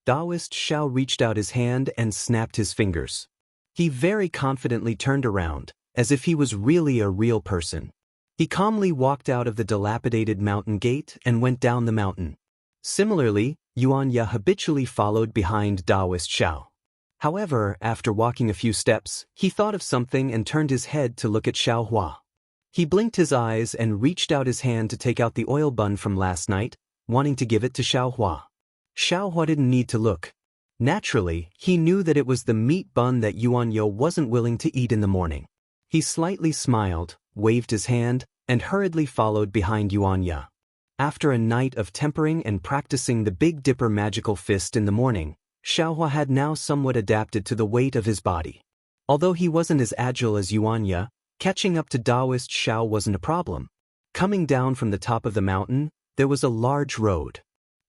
Taoist Xiao reached out his hand and snapped his fingers. He very confidently turned around, as if he was really a real person. He calmly walked out of the dilapidated mountain gate and went down the mountain. Similarly, Yuan Ye habitually followed behind Taoist Xiao. However, after walking a few steps, he thought of something and turned his head to look at Xiao Hua. He blinked his eyes and reached out his hand to take out the oil bun from last night, wanting to give it to Xiao Hua. Xiao Hua didn't need to look. Naturally, he knew that it was the meat bun that Yuanya wasn't willing to eat in the morning. He slightly smiled, waved his hand, and hurriedly followed behind Yuanya. After a night of tempering and practicing the Big Dipper magical fist in the morning, Xiaohua had now somewhat adapted to the weight of his body. Although he wasn't as agile as Yuanya, catching up to Taoist Xiao wasn't a problem. Coming down from the top of the mountain, there was a large road.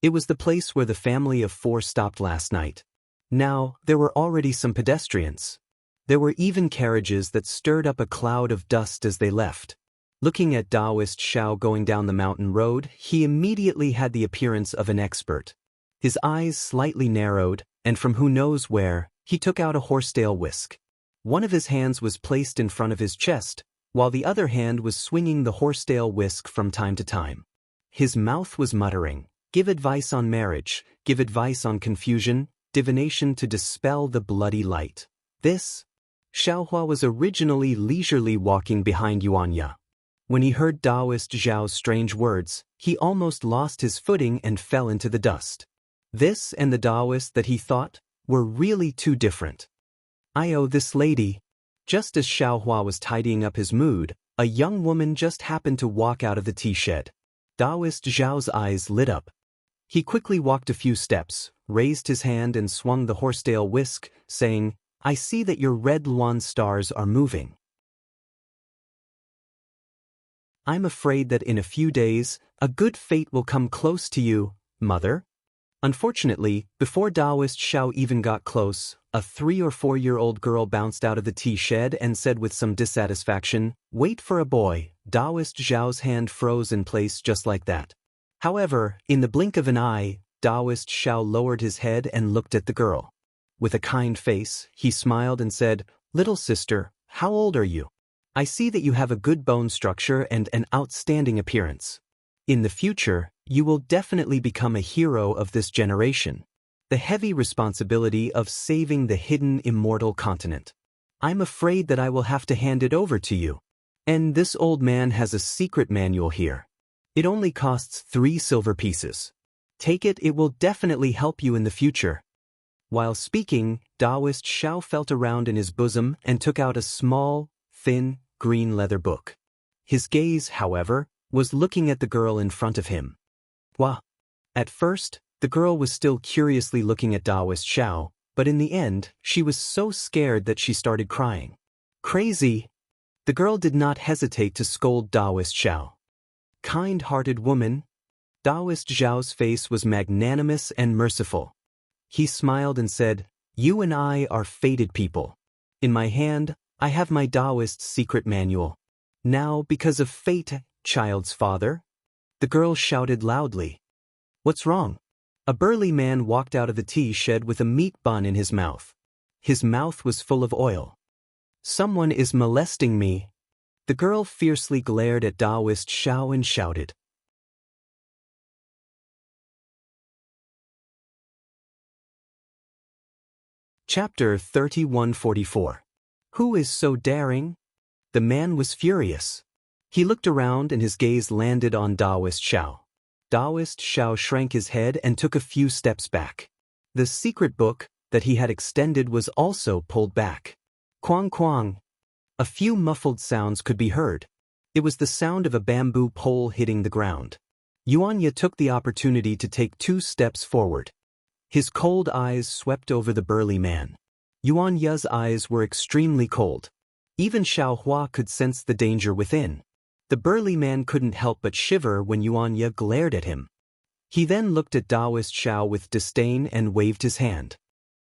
It was the place where the family of 4 stopped last night. Now, there were already some pedestrians. There were even carriages that stirred up a cloud of dust as they left. Looking at Taoist Xiao going down the mountain road, he immediately had the appearance of an expert. His eyes slightly narrowed, and from who knows where, he took out a horsetail whisk. One of his hands was placed in front of his chest, while the other hand was swinging the horsetail whisk from time to time. His mouth was muttering, "Give advice on marriage, give advice on confusion, divination to dispel the bloody light." This? Xiaohua was originally leisurely walking behind Yuanya. When he heard Taoist Zhao's strange words, he almost lost his footing and fell into the dust. This and the Taoist that he thought were really too different. "I owe this lady." Just as Xiaohua was tidying up his mood, a young woman just happened to walk out of the tea shed. Taoist Zhao's eyes lit up. He quickly walked a few steps, raised his hand and swung the horsetail whisk, saying, "I see that your red luan stars are moving. I'm afraid that in a few days, a good fate will come close to you, mother." Unfortunately, before Taoist Xiao even got close, a 3 or 4-year-old girl bounced out of the tea shed and said with some dissatisfaction, "Wait for a boy." Taoist Zhao's hand froze in place just like that. However, in the blink of an eye, Taoist Xiao lowered his head and looked at the girl. With a kind face, he smiled and said, "Little sister, how old are you? I see that you have a good bone structure and an outstanding appearance. In the future, you will definitely become a hero of this generation. The heavy responsibility of saving the hidden immortal continent. I'm afraid that I will have to hand it over to you. And this old man has a secret manual here. It only costs 3 silver pieces. Take it, it will definitely help you in the future." While speaking, Taoist Xiao felt around in his bosom and took out a small, thin, green leather book. His gaze, however, was looking at the girl in front of him. Wah! At first, the girl was still curiously looking at Taoist Xiao, but in the end, she was so scared that she started crying. "Crazy!" The girl did not hesitate to scold Taoist Xiao. "Kind-hearted woman." Taoist Zhao's face was magnanimous and merciful. He smiled and said, "You and I are fated people. In my hand, I have my Taoist secret manual. Now, because of fate, child's father." The girl shouted loudly. "What's wrong?" A burly man walked out of the tea shed with a meat bun in his mouth. His mouth was full of oil. "Someone is molesting me." The girl fiercely glared at Taoist Xiao and shouted. Chapter 3144. Who is so daring? The man was furious. He looked around and his gaze landed on Taoist Xiao. Taoist Xiao shrank his head and took a few steps back. The secret book that he had extended was also pulled back. Quang quang. A few muffled sounds could be heard. It was the sound of a bamboo pole hitting the ground. Yuanya took the opportunity to take 2 steps forward. His cold eyes swept over the burly man. Yuanya's eyes were extremely cold. Even Xiaohua could sense the danger within. The burly man couldn't help but shiver when Yuanya glared at him. He then looked at Taoist Xiao with disdain and waved his hand.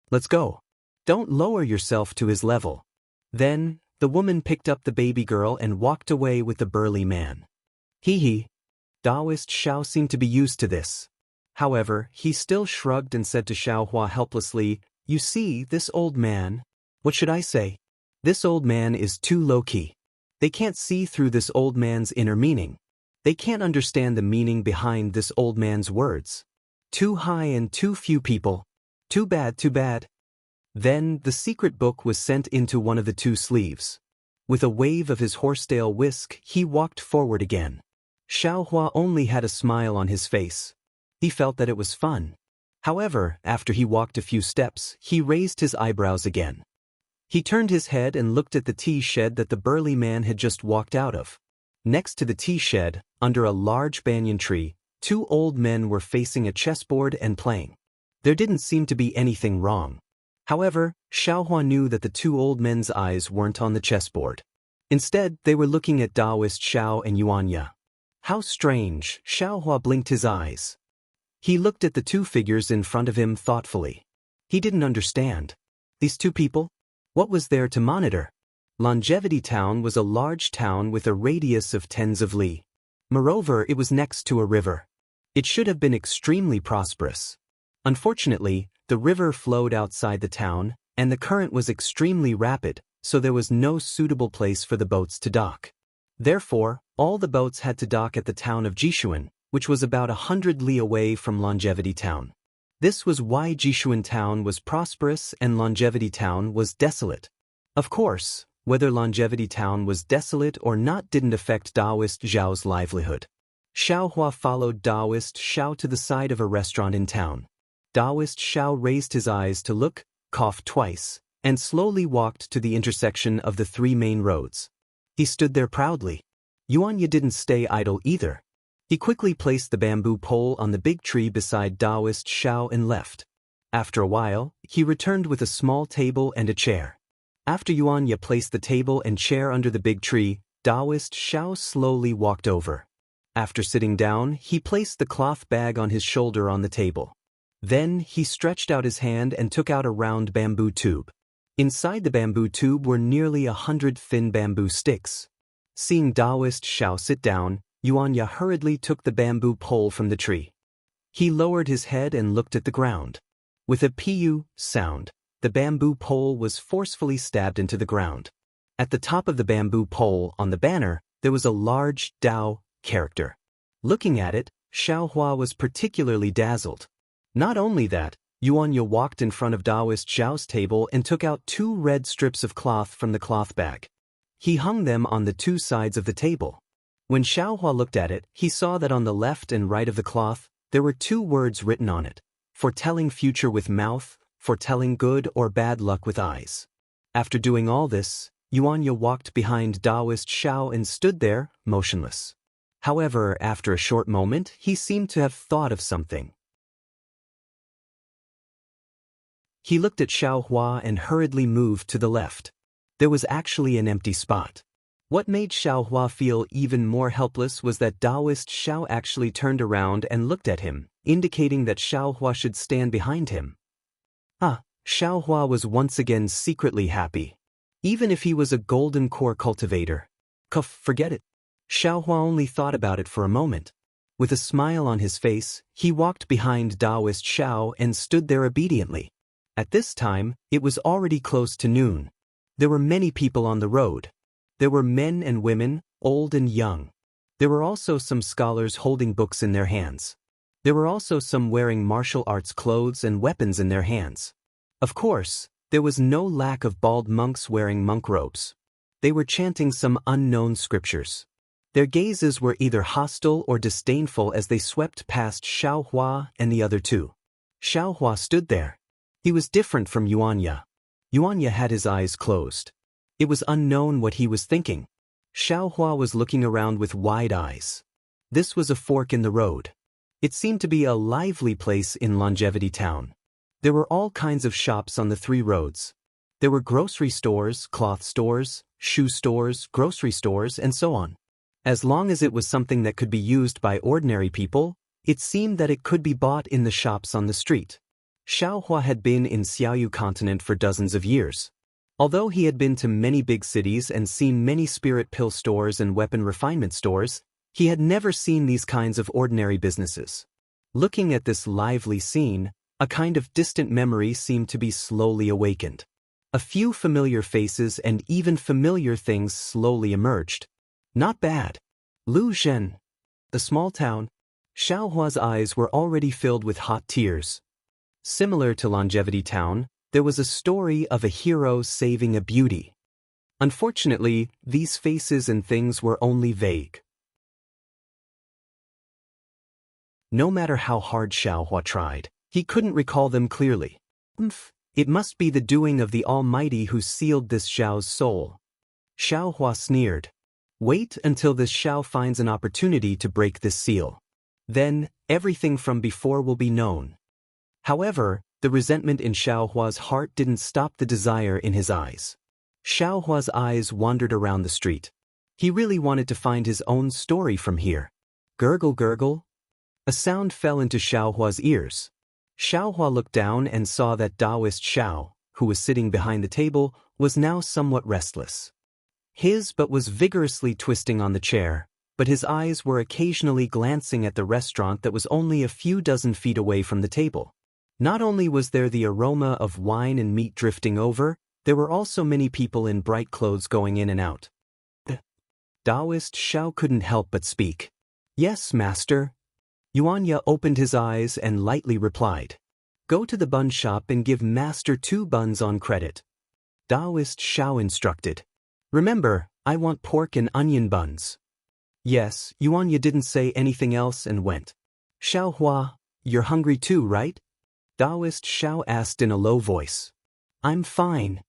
"Let's go. Don't lower yourself to his level." Then, the woman picked up the baby girl and walked away with the burly man. Hee. Taoist Xiao seemed to be used to this. However, he still shrugged and said to Xiaohua helplessly, "You see, this old man, what should I say? This old man is too low-key. They can't see through this old man's inner meaning. They can't understand the meaning behind this old man's words. Too high and too few people. Too bad, too bad." Then, the secret book was sent into one of the 2 sleeves. With a wave of his horsetail whisk, he walked forward again. Xiaohua only had a smile on his face. He felt that it was fun. However, after he walked a few steps, he raised his eyebrows again. He turned his head and looked at the tea shed that the burly man had just walked out of. Next to the tea shed, under a large banyan tree, two old men were facing a chessboard and playing. There didn't seem to be anything wrong. However, Xiaohua knew that the two old men's eyes weren't on the chessboard. Instead, they were looking at Taoist Xiao and Yuanya. How strange, Xiaohua blinked his eyes. He looked at the two figures in front of him thoughtfully. He didn't understand. These two people? What was there to monitor? Longevity Town was a large town with a radius of tens of li. Moreover, it was next to a river. It should have been extremely prosperous. Unfortunately, the river flowed outside the town, and the current was extremely rapid, so there was no suitable place for the boats to dock. Therefore, all the boats had to dock at the town of Jishuan, which was about 100 li away from Longevity Town. This was why Jishuan Town was prosperous and Longevity Town was desolate. Of course, whether Longevity Town was desolate or not didn't affect Taoist Zhao's livelihood. Xiaohua followed Taoist Xiao to the side of a restaurant in town. Taoist Xiao raised his eyes to look, coughed twice, and slowly walked to the intersection of the three main roads. He stood there proudly. Yuanya didn't stay idle either. He quickly placed the bamboo pole on the big tree beside Taoist Xiao and left. After a while, he returned with a small table and a chair. After Yuanya placed the table and chair under the big tree, Taoist Xiao slowly walked over. After sitting down, he placed the cloth bag on his shoulder on the table. Then, he stretched out his hand and took out a round bamboo tube. Inside the bamboo tube were nearly 100 thin bamboo sticks. Seeing Taoist Xiao sit down, Yuanya hurriedly took the bamboo pole from the tree. He lowered his head and looked at the ground. With a pu sound, the bamboo pole was forcefully stabbed into the ground. At the top of the bamboo pole on the banner, there was a large Dao character. Looking at it, Xiaohua was particularly dazzled. Not only that, Yuanya walked in front of Taoist Zhao's table and took out two red strips of cloth from the cloth bag. He hung them on the two sides of the table. When Xiaohua looked at it, he saw that on the left and right of the cloth, there were two words written on it: foretelling future with mouth, foretelling good or bad luck with eyes. After doing all this, Yuanya walked behind Taoist Xiao and stood there, motionless. However, after a short moment, he seemed to have thought of something. He looked at Xiaohua and hurriedly moved to the left. There was actually an empty spot. What made Xiaohua feel even more helpless was that Taoist Xiao actually turned around and looked at him, indicating that Xiaohua should stand behind him. Xiaohua was once again secretly happy. Even if he was a golden core cultivator. Forget it. Xiaohua only thought about it for a moment. With a smile on his face, he walked behind Taoist Xiao and stood there obediently. At this time, it was already close to noon. There were many people on the road. There were men and women, old and young. There were also some scholars holding books in their hands. There were also some wearing martial arts clothes and weapons in their hands. Of course, there was no lack of bald monks wearing monk robes. They were chanting some unknown scriptures. Their gazes were either hostile or disdainful as they swept past Xiaohua and the other two. Xiaohua stood there. He was different from Yuanya. Yuanya had his eyes closed. It was unknown what he was thinking. Xiaohua was looking around with wide eyes. This was a fork in the road. It seemed to be a lively place in Longevity Town. There were all kinds of shops on the three roads. There were grocery stores, cloth stores, shoe stores, grocery stores, and so on. As long as it was something that could be used by ordinary people, it seemed that it could be bought in the shops on the street. Xiaohua had been in Xiaoyu continent for dozens of years. Although he had been to many big cities and seen many spirit pill stores and weapon refinement stores, he had never seen these kinds of ordinary businesses. Looking at this lively scene, a kind of distant memory seemed to be slowly awakened. A few familiar faces and even familiar things slowly emerged. Not bad. Lu Zhen. The small town. Xiaohua's eyes were already filled with hot tears. Similar to Longevity Town, there was a story of a hero saving a beauty. Unfortunately, these faces and things were only vague. No matter how hard Xiaohua tried, He couldn't recall them clearly. It must be the doing of the Almighty who sealed this Xiao's soul. Xiao Hua sneered. Wait until this Xiao finds an opportunity to break this seal. Then, everything from before will be known. However, the resentment in Xiao Hua's heart didn't stop the desire in his eyes. Xiao Hua's eyes wandered around the street. He really wanted to find his own story from here. Gurgle gurgle. A sound fell into Xiao Hua's ears. Xiao Hua looked down and saw that Taoist Xiao, who was sitting behind the table, was now somewhat restless. His butt was vigorously twisting on the chair, but his eyes were occasionally glancing at the restaurant that was only a few dozen feet away from the table. Not only was there the aroma of wine and meat drifting over, there were also many people in bright clothes going in and out. Taoist Xiao couldn't help but speak. Yes, master. Yuanya opened his eyes and lightly replied. Go to the bun shop and give master 2 buns on credit. Taoist Xiao instructed. Remember, I want pork and onion buns. Yes, Yuanya didn't say anything else and went. Xiao Hua, you're hungry too, right? Taoist Xiao asked in a low voice. I'm fine.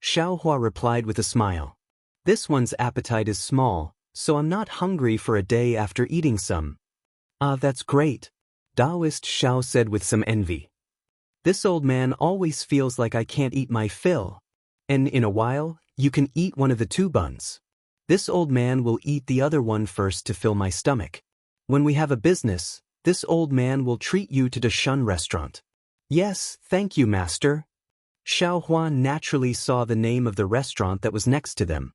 Xiao Hua replied with a smile. This one's appetite is small, so I'm not hungry for a day after eating some. Ah, that's great. Taoist Xiao said with some envy. This old man always feels like I can't eat my fill. And in a while, you can eat one of the 2 buns. This old man will eat the other one first to fill my stomach. When we have a business, this old man will treat you to the Shun restaurant. Yes, thank you, master. Xiao Hua naturally saw the name of the restaurant that was next to them.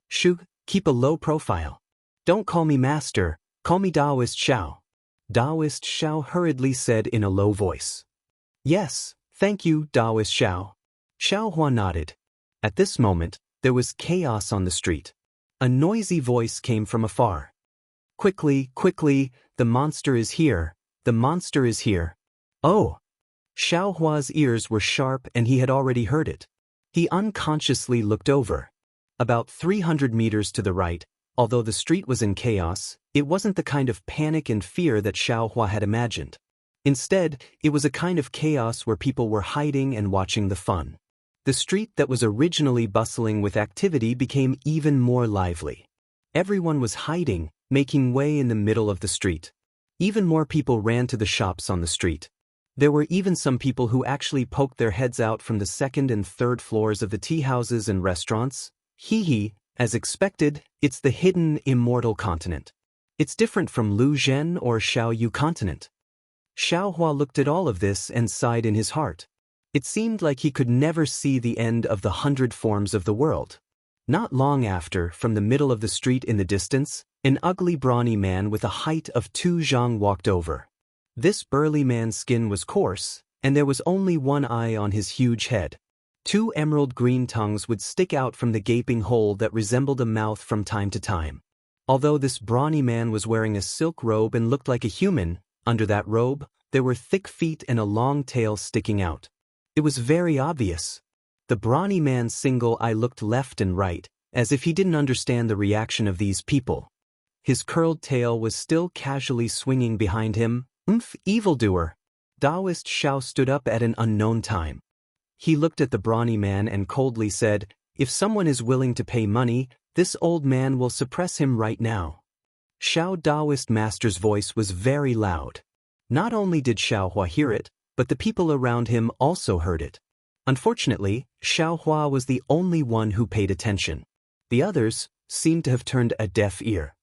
Shu, keep a low profile. Don't call me master, call me Taoist Xiao. Taoist Xiao hurriedly said in a low voice. Yes, thank you, Taoist Xiao. Xiao Hua nodded. At this moment, there was chaos on the street. A noisy voice came from afar. Quickly, quickly, the monster is here, the monster is here. Oh! Xiao Hua's ears were sharp and he had already heard it. He unconsciously looked over. About 300 meters to the right, although the street was in chaos, it wasn't the kind of panic and fear that Xiao Hua had imagined. Instead, it was a kind of chaos where people were hiding and watching the fun. The street that was originally bustling with activity became even more lively. Everyone was hiding, making way in the middle of the street. Even more people ran to the shops on the street. There were even some people who actually poked their heads out from the 2nd and 3rd floors of the tea houses and restaurants. Hee, as expected, it's the hidden, immortal continent. It's different from Lu Zhen or Xiao Yu continent. Xiao Hua looked at all of this and sighed in his heart. It seemed like he could never see the end of the 100 forms of the world. Not long after, from the middle of the street in the distance, an ugly brawny man with a height of 2 zhang walked over. This burly man's skin was coarse, and there was only one eye on his huge head. 2 emerald green tongues would stick out from the gaping hole that resembled a mouth from time to time. Although this brawny man was wearing a silk robe and looked like a human, under that robe, there were thick feet and a long tail sticking out. It was very obvious. The brawny man's single eye looked left and right, as if he didn't understand the reaction of these people. His curled tail was still casually swinging behind him. Evildoer! Taoist Xiao stood up at an unknown time. He looked at the brawny man and coldly said, if someone is willing to pay money, this old man will suppress him right now. Xiao Taoist master's voice was very loud. Not only did Xiao Hua hear it, but the people around him also heard it. Unfortunately, Xiao Hua was the only one who paid attention. The others seemed to have turned a deaf ear.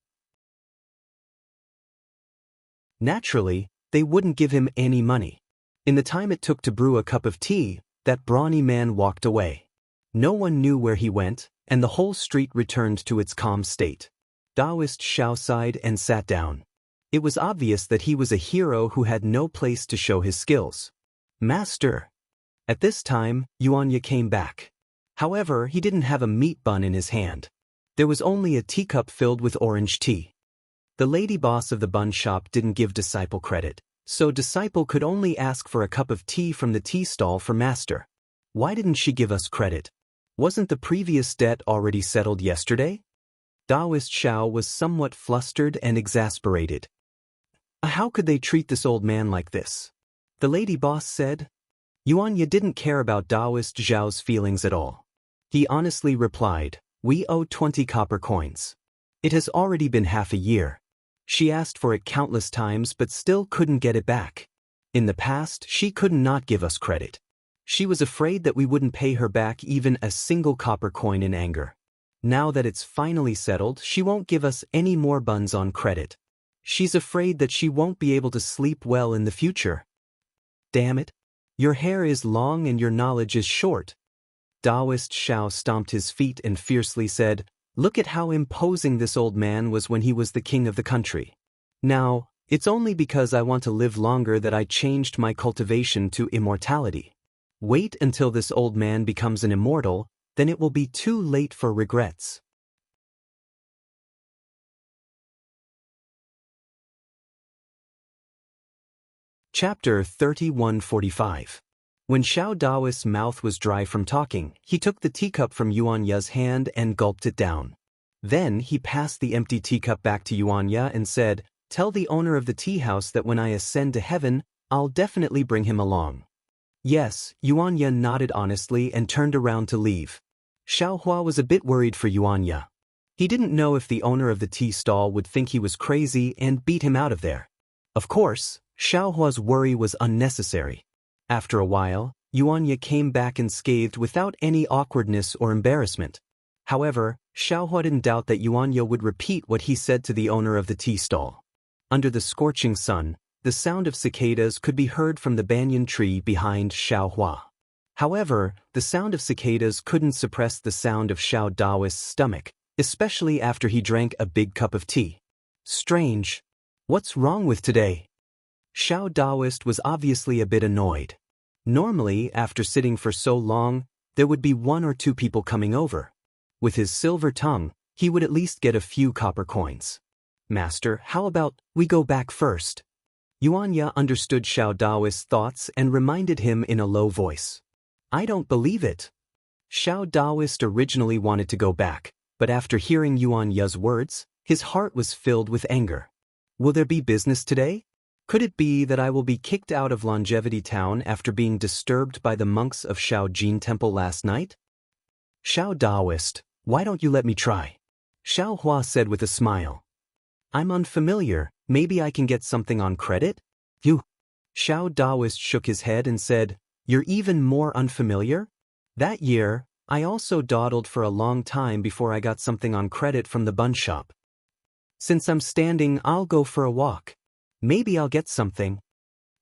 Naturally, they wouldn't give him any money. In the time it took to brew a cup of tea, that brawny man walked away. No one knew where he went, and the whole street returned to its calm state. Taoist Xiao sighed and sat down. It was obvious that he was a hero who had no place to show his skills. Master! At this time, Yuanya came back. However, he didn't have a meat bun in his hand. There was only a teacup filled with orange tea. The lady boss of the bun shop didn't give Disciple credit, so Disciple could only ask for a cup of tea from the tea stall for Master. Why didn't she give us credit? Wasn't the previous debt already settled yesterday? Taoist Xiao was somewhat flustered and exasperated. How could they treat this old man like this? The lady boss said. Yuanya didn't care about Taoist Zhao's feelings at all. He honestly replied, "We owe 20 copper coins. It has already been half a year." She asked for it countless times but still couldn't get it back. In the past, she could not give us credit. She was afraid that we wouldn't pay her back even a single copper coin in anger. Now that it's finally settled, she won't give us any more buns on credit. She's afraid that she won't be able to sleep well in the future. Damn it. Your hair is long and your knowledge is short. Taoist Zhao stomped his feet and fiercely said, "Look at how imposing this old man was when he was the king of the country. Now, it's only because I want to live longer that I changed my cultivation to immortality. Wait until this old man becomes an immortal, then it will be too late for regrets." Chapter 3145. When Xiao Daoist's mouth was dry from talking, he took the teacup from Yuanya's hand and gulped it down. Then he passed the empty teacup back to Yuanya and said, "Tell the owner of the tea house that when I ascend to heaven, I'll definitely bring him along." Yes, Yuanya nodded honestly and turned around to leave. Xiaohua was a bit worried for Yuanya. He didn't know if the owner of the tea stall would think he was crazy and beat him out of there. Of course, Xiaohua's worry was unnecessary. After a while, Yuanya came back unscathed without any awkwardness or embarrassment. However, Xiaohua didn't doubt that Yuanya would repeat what he said to the owner of the tea stall. Under the scorching sun, the sound of cicadas could be heard from the banyan tree behind Xiaohua. However, the sound of cicadas couldn't suppress the sound of Xiao Daoist's stomach, especially after he drank a big cup of tea. Strange. What's wrong with today? Xiao Daoist was obviously a bit annoyed. Normally, after sitting for so long, there would be 1 or 2 people coming over. With his silver tongue, he would at least get a few copper coins. "Master, how about we go back first?" Yuanya understood Xiao Daoist's thoughts and reminded him in a low voice. "I don't believe it." Xiao Daoist originally wanted to go back, but after hearing Yuanya's words, his heart was filled with anger. "Will there be business today? Could it be that I will be kicked out of Longevity Town after being disturbed by the monks of Shaojin Temple last night?" "Xiao Daoist, why don't you let me try?" Xiaohua said with a smile. "I'm unfamiliar, maybe I can get something on credit?" "You." Xiao Daoist shook his head and said, "You're even more unfamiliar? That year, I also dawdled for a long time before I got something on credit from the bun shop. Since I'm standing, I'll go for a walk. Maybe I'll get something."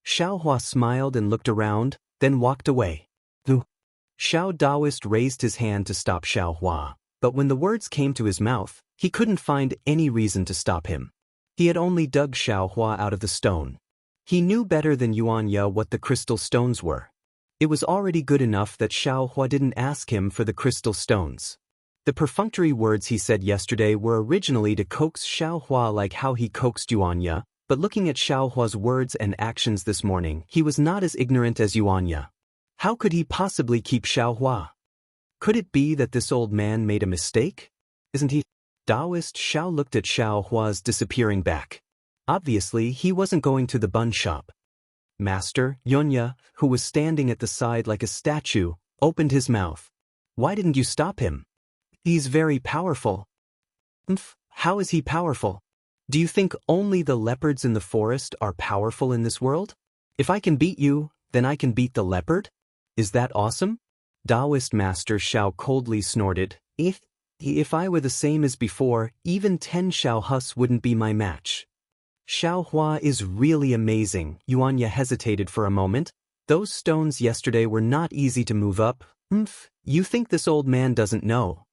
Xiaohua smiled and looked around, then walked away. Xiao Daoist raised his hand to stop Xiaohua, but when the words came to his mouth, he couldn't find any reason to stop him. He had only dug Xiaohua out of the stone. He knew better than Yuanya what the crystal stones were. It was already good enough that Xiaohua didn't ask him for the crystal stones. The perfunctory words he said yesterday were originally to coax Xiaohua like how he coaxed Yuanya, but looking at Xiaohua's words and actions this morning, he was not as ignorant as Yuanya. How could he possibly keep Xiaohua? Could it be that this old man made a mistake? Isn't he? Taoist Xiao looked at Xiaohua's disappearing back. Obviously, he wasn't going to the bun shop. Master, Yuanya, who was standing at the side like a statue, opened his mouth. "Why didn't you stop him? He's very powerful." How is he powerful? Do you think only the leopards in the forest are powerful in this world? If I can beat you, then I can beat the leopard? Is that awesome? Taoist Master Xiao coldly snorted. If I were the same as before, even 10 Xiao Hus wouldn't be my match." Xiaohua is really amazing. Yuanya hesitated for a moment. "Those stones yesterday were not easy to move up. You think this old man doesn't know?"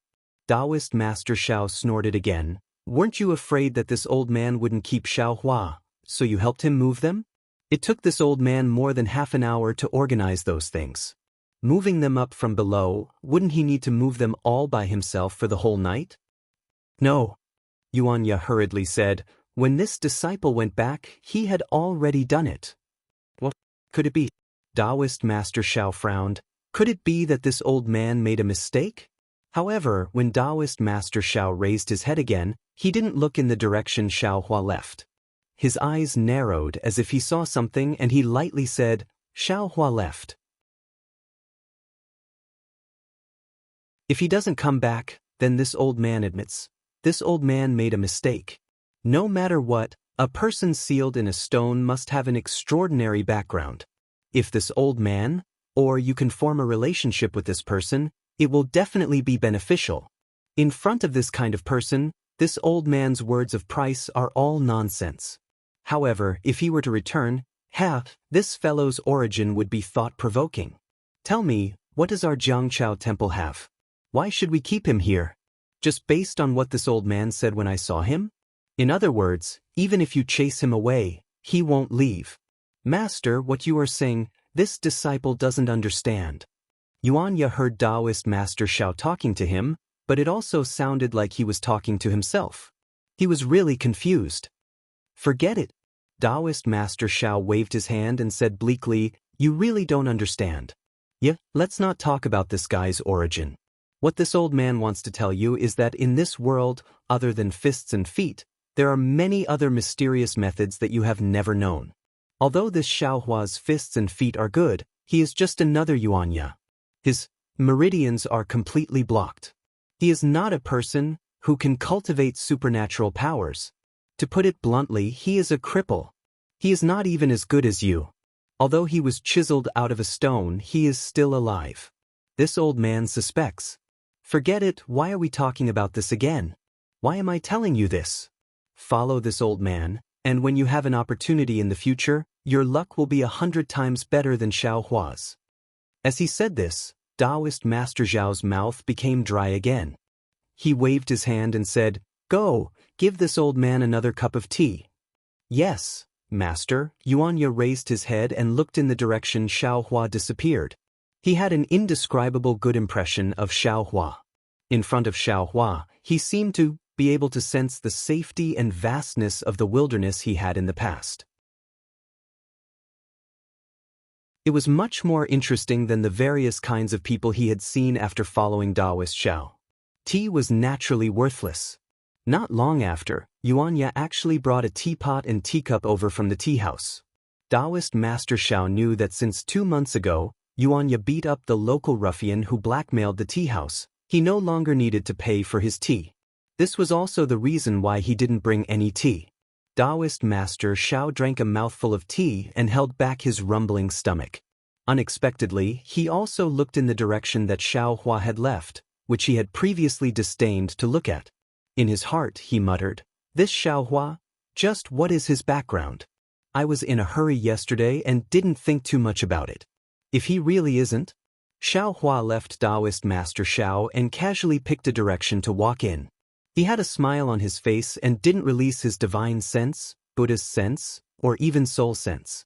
Taoist Master Xiao snorted again. "Weren't you afraid that this old man wouldn't keep Xiaohua, so you helped him move them? It took this old man more than half an hour to organize those things. Moving them up from below, wouldn't he need to move them all by himself for the whole night?" "No," Yuanya hurriedly said. "When this disciple went back, he had already done it." "What could it be?" Taoist Master Xiao frowned. "Could it be that this old man made a mistake?" However, when Taoist Master Xiao raised his head again, he didn't look in the direction Xiaohua left. His eyes narrowed as if he saw something and he lightly said, Xiao Hua left. If he doesn't come back, then this old man admits. This old man made a mistake. No matter what, a person sealed in a stone must have an extraordinary background. If this old man, or you can form a relationship with this person, it will definitely be beneficial. In front of this kind of person, this old man's words of price are all nonsense. However, if he were to return, this fellow's origin would be thought-provoking. Tell me, what does our Jiangchao temple have? Why should we keep him here? Just based on what this old man said when I saw him? In other words, even if you chase him away, he won't leave. Master, what you are saying, this disciple doesn't understand. Yuanya heard Taoist Master Xiao talking to him, but it also sounded like he was talking to himself. He was really confused. Forget it. Taoist Master Xiao waved his hand and said bleakly, you really don't understand. Yeah, let's not talk about this guy's origin. What this old man wants to tell you is that in this world, other than fists and feet, there are many other mysterious methods that you have never known. Although this Xiao Hua's fists and feet are good, he is just another Yuanya. His meridians are completely blocked. He is not a person who can cultivate supernatural powers. To put it bluntly, he is a cripple. He is not even as good as you. Although he was chiseled out of a stone, he is still alive. This old man suspects. Forget it, why are we talking about this again? Why am I telling you this? Follow this old man, and when you have an opportunity in the future, your luck will be 100 times better than Xiao Hua's. As he said this, Taoist Master Zhao's mouth became dry again. He waved his hand and said, Go, give this old man another cup of tea. Yes, Master. Yuanya raised his head and looked in the direction Xiao Hua disappeared. He had an indescribable good impression of Xiao Hua. In front of Xiao Hua, he seemed to be able to sense the safety and vastness of the wilderness he had in the past. It was much more interesting than the various kinds of people he had seen after following Taoist Xiao. Tea was naturally worthless. Not long after, Yuanya actually brought a teapot and teacup over from the tea house. Taoist Master Xiao knew that since 2 months ago, Yuanya beat up the local ruffian who blackmailed the tea house. He no longer needed to pay for his tea. This was also the reason why he didn't bring any tea. Taoist Master Xiao drank a mouthful of tea and held back his rumbling stomach. Unexpectedly, he also looked in the direction that Xiao Hua had left, which he had previously disdained to look at. In his heart, he muttered, This Xiao Hua? Just what is his background? I was in a hurry yesterday and didn't think too much about it. If he really isn't? Xiao Hua left Taoist Master Xiao and casually picked a direction to walk in. He had a smile on his face and didn't release his divine sense, Buddha's sense, or even soul sense.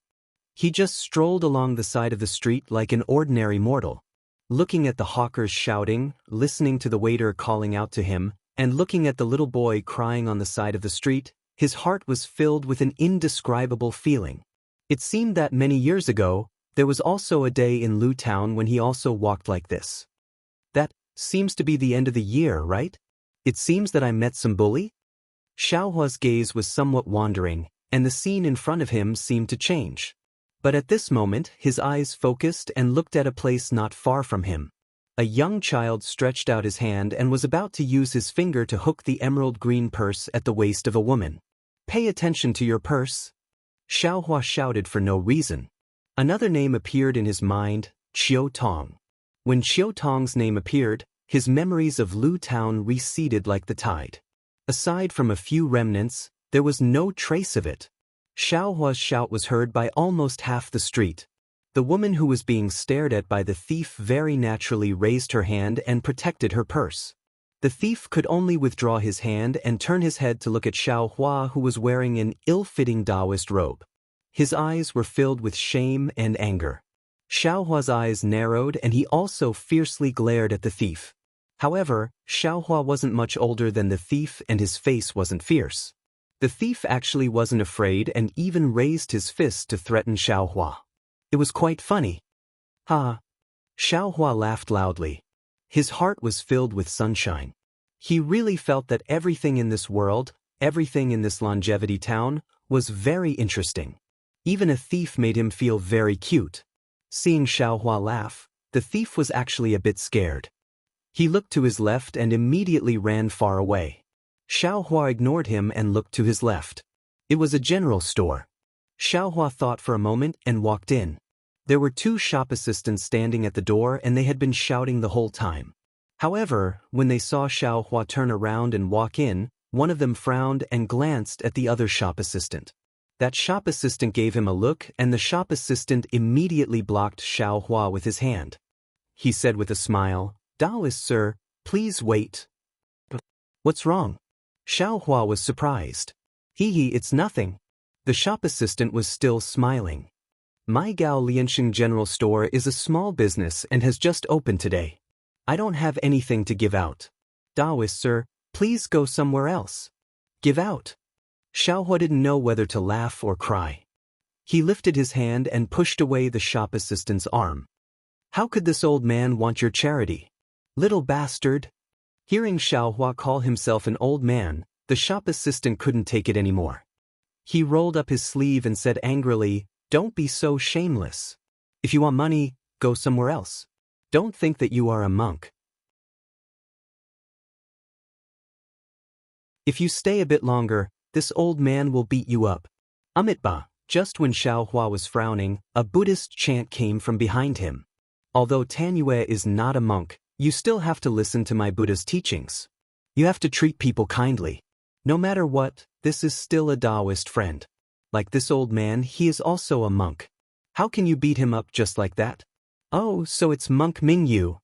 He just strolled along the side of the street like an ordinary mortal, looking at the hawkers shouting, listening to the waiter calling out to him, and looking at the little boy crying on the side of the street. His heart was filled with an indescribable feeling. It seemed that many years ago, there was also a day in Lu Town when he also walked like this. That seems to be the end of the year, right? It seems that I met some bully? Xiao Hua's gaze was somewhat wandering, and the scene in front of him seemed to change. But at this moment, his eyes focused and looked at a place not far from him. A young child stretched out his hand and was about to use his finger to hook the emerald green purse at the waist of a woman. Pay attention to your purse. Xiao Hua shouted for no reason. Another name appeared in his mind, Qiu Tong. When Qiu Tong's name appeared, his memories of Lu Town receded like the tide. Aside from a few remnants, there was no trace of it. Xiao Hua's shout was heard by almost half the street. The woman who was being stared at by the thief very naturally raised her hand and protected her purse. The thief could only withdraw his hand and turn his head to look at Xiao Hua, who was wearing an ill-fitting Taoist robe. His eyes were filled with shame and anger. Xiao Hua's eyes narrowed and he also fiercely glared at the thief. However, Xiao Hua wasn't much older than the thief and his face wasn't fierce. The thief actually wasn't afraid and even raised his fist to threaten Xiao Hua. It was quite funny. Ha! Xiao Hua laughed loudly. His heart was filled with sunshine. He really felt that everything in this world, everything in this longevity town, was very interesting. Even a thief made him feel very cute. Seeing Xiaohua laugh, the thief was actually a bit scared. He looked to his left and immediately ran far away. Xiaohua ignored him and looked to his left. It was a general store. Xiaohua thought for a moment and walked in. There were two shop assistants standing at the door and they had been shouting the whole time. However, when they saw Xiaohua turn around and walk in, one of them frowned and glanced at the other shop assistant. That shop assistant gave him a look and the shop assistant immediately blocked Xiaohua with his hand. He said with a smile, "Taoist sir, please wait." "What's wrong?" Xiaohua was surprised. It's nothing." The shop assistant was still smiling. "My Gao Liansheng General Store is a small business and has just opened today. I don't have anything to give out. Taoist sir, please go somewhere else." "Give out?" Xiaohua didn't know whether to laugh or cry. He lifted his hand and pushed away the shop assistant's arm. "How could this old man want your charity? Little bastard." Hearing Xiaohua call himself an old man, the shop assistant couldn't take it anymore. He rolled up his sleeve and said angrily, "Don't be so shameless. If you want money, go somewhere else. Don't think that you are a monk. If you stay a bit longer, this old man will beat you up." Amitba, just when Xiaohua was frowning, a Buddhist chant came from behind him. "Although Tanyue is not a monk, you still have to listen to my Buddha's teachings. You have to treat people kindly. No matter what, this is still a Taoist friend. Like this old man, he is also a monk. How can you beat him up just like that?" "Oh, so it's Monk Mingyu."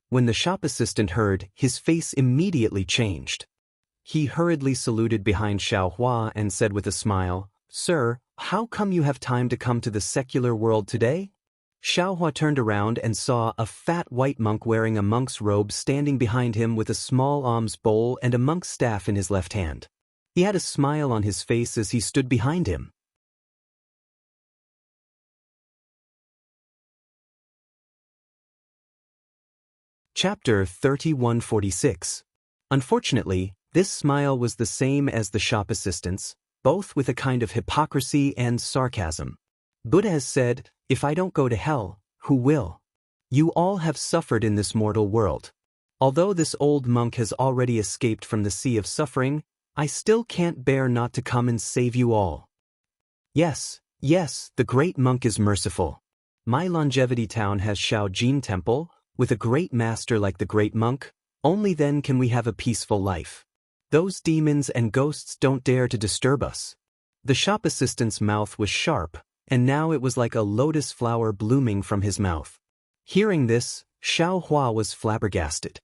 When the shop assistant heard, his face immediately changed. He hurriedly saluted behind Xiaohua and said with a smile, "Sir, how come you have time to come to the secular world today?" Xiaohua turned around and saw a fat white monk wearing a monk's robe standing behind him with a small alms bowl and a monk's staff in his left hand. He had a smile on his face as he stood behind him. Chapter 3146. Unfortunately, this smile was the same as the shop assistant's, both with a kind of hypocrisy and sarcasm. Buddha has said, "If I don't go to hell, who will? You all have suffered in this mortal world. Although this old monk has already escaped from the sea of suffering, I still can't bear not to come and save you all. Yes, the great monk is merciful. My longevity town has Shaojin Temple, with a great master like the great monk. Only then can we have a peaceful life. Those demons and ghosts don't dare to disturb us." The shop assistant's mouth was sharp, and now it was like a lotus flower blooming from his mouth. Hearing this, Xiaohua was flabbergasted.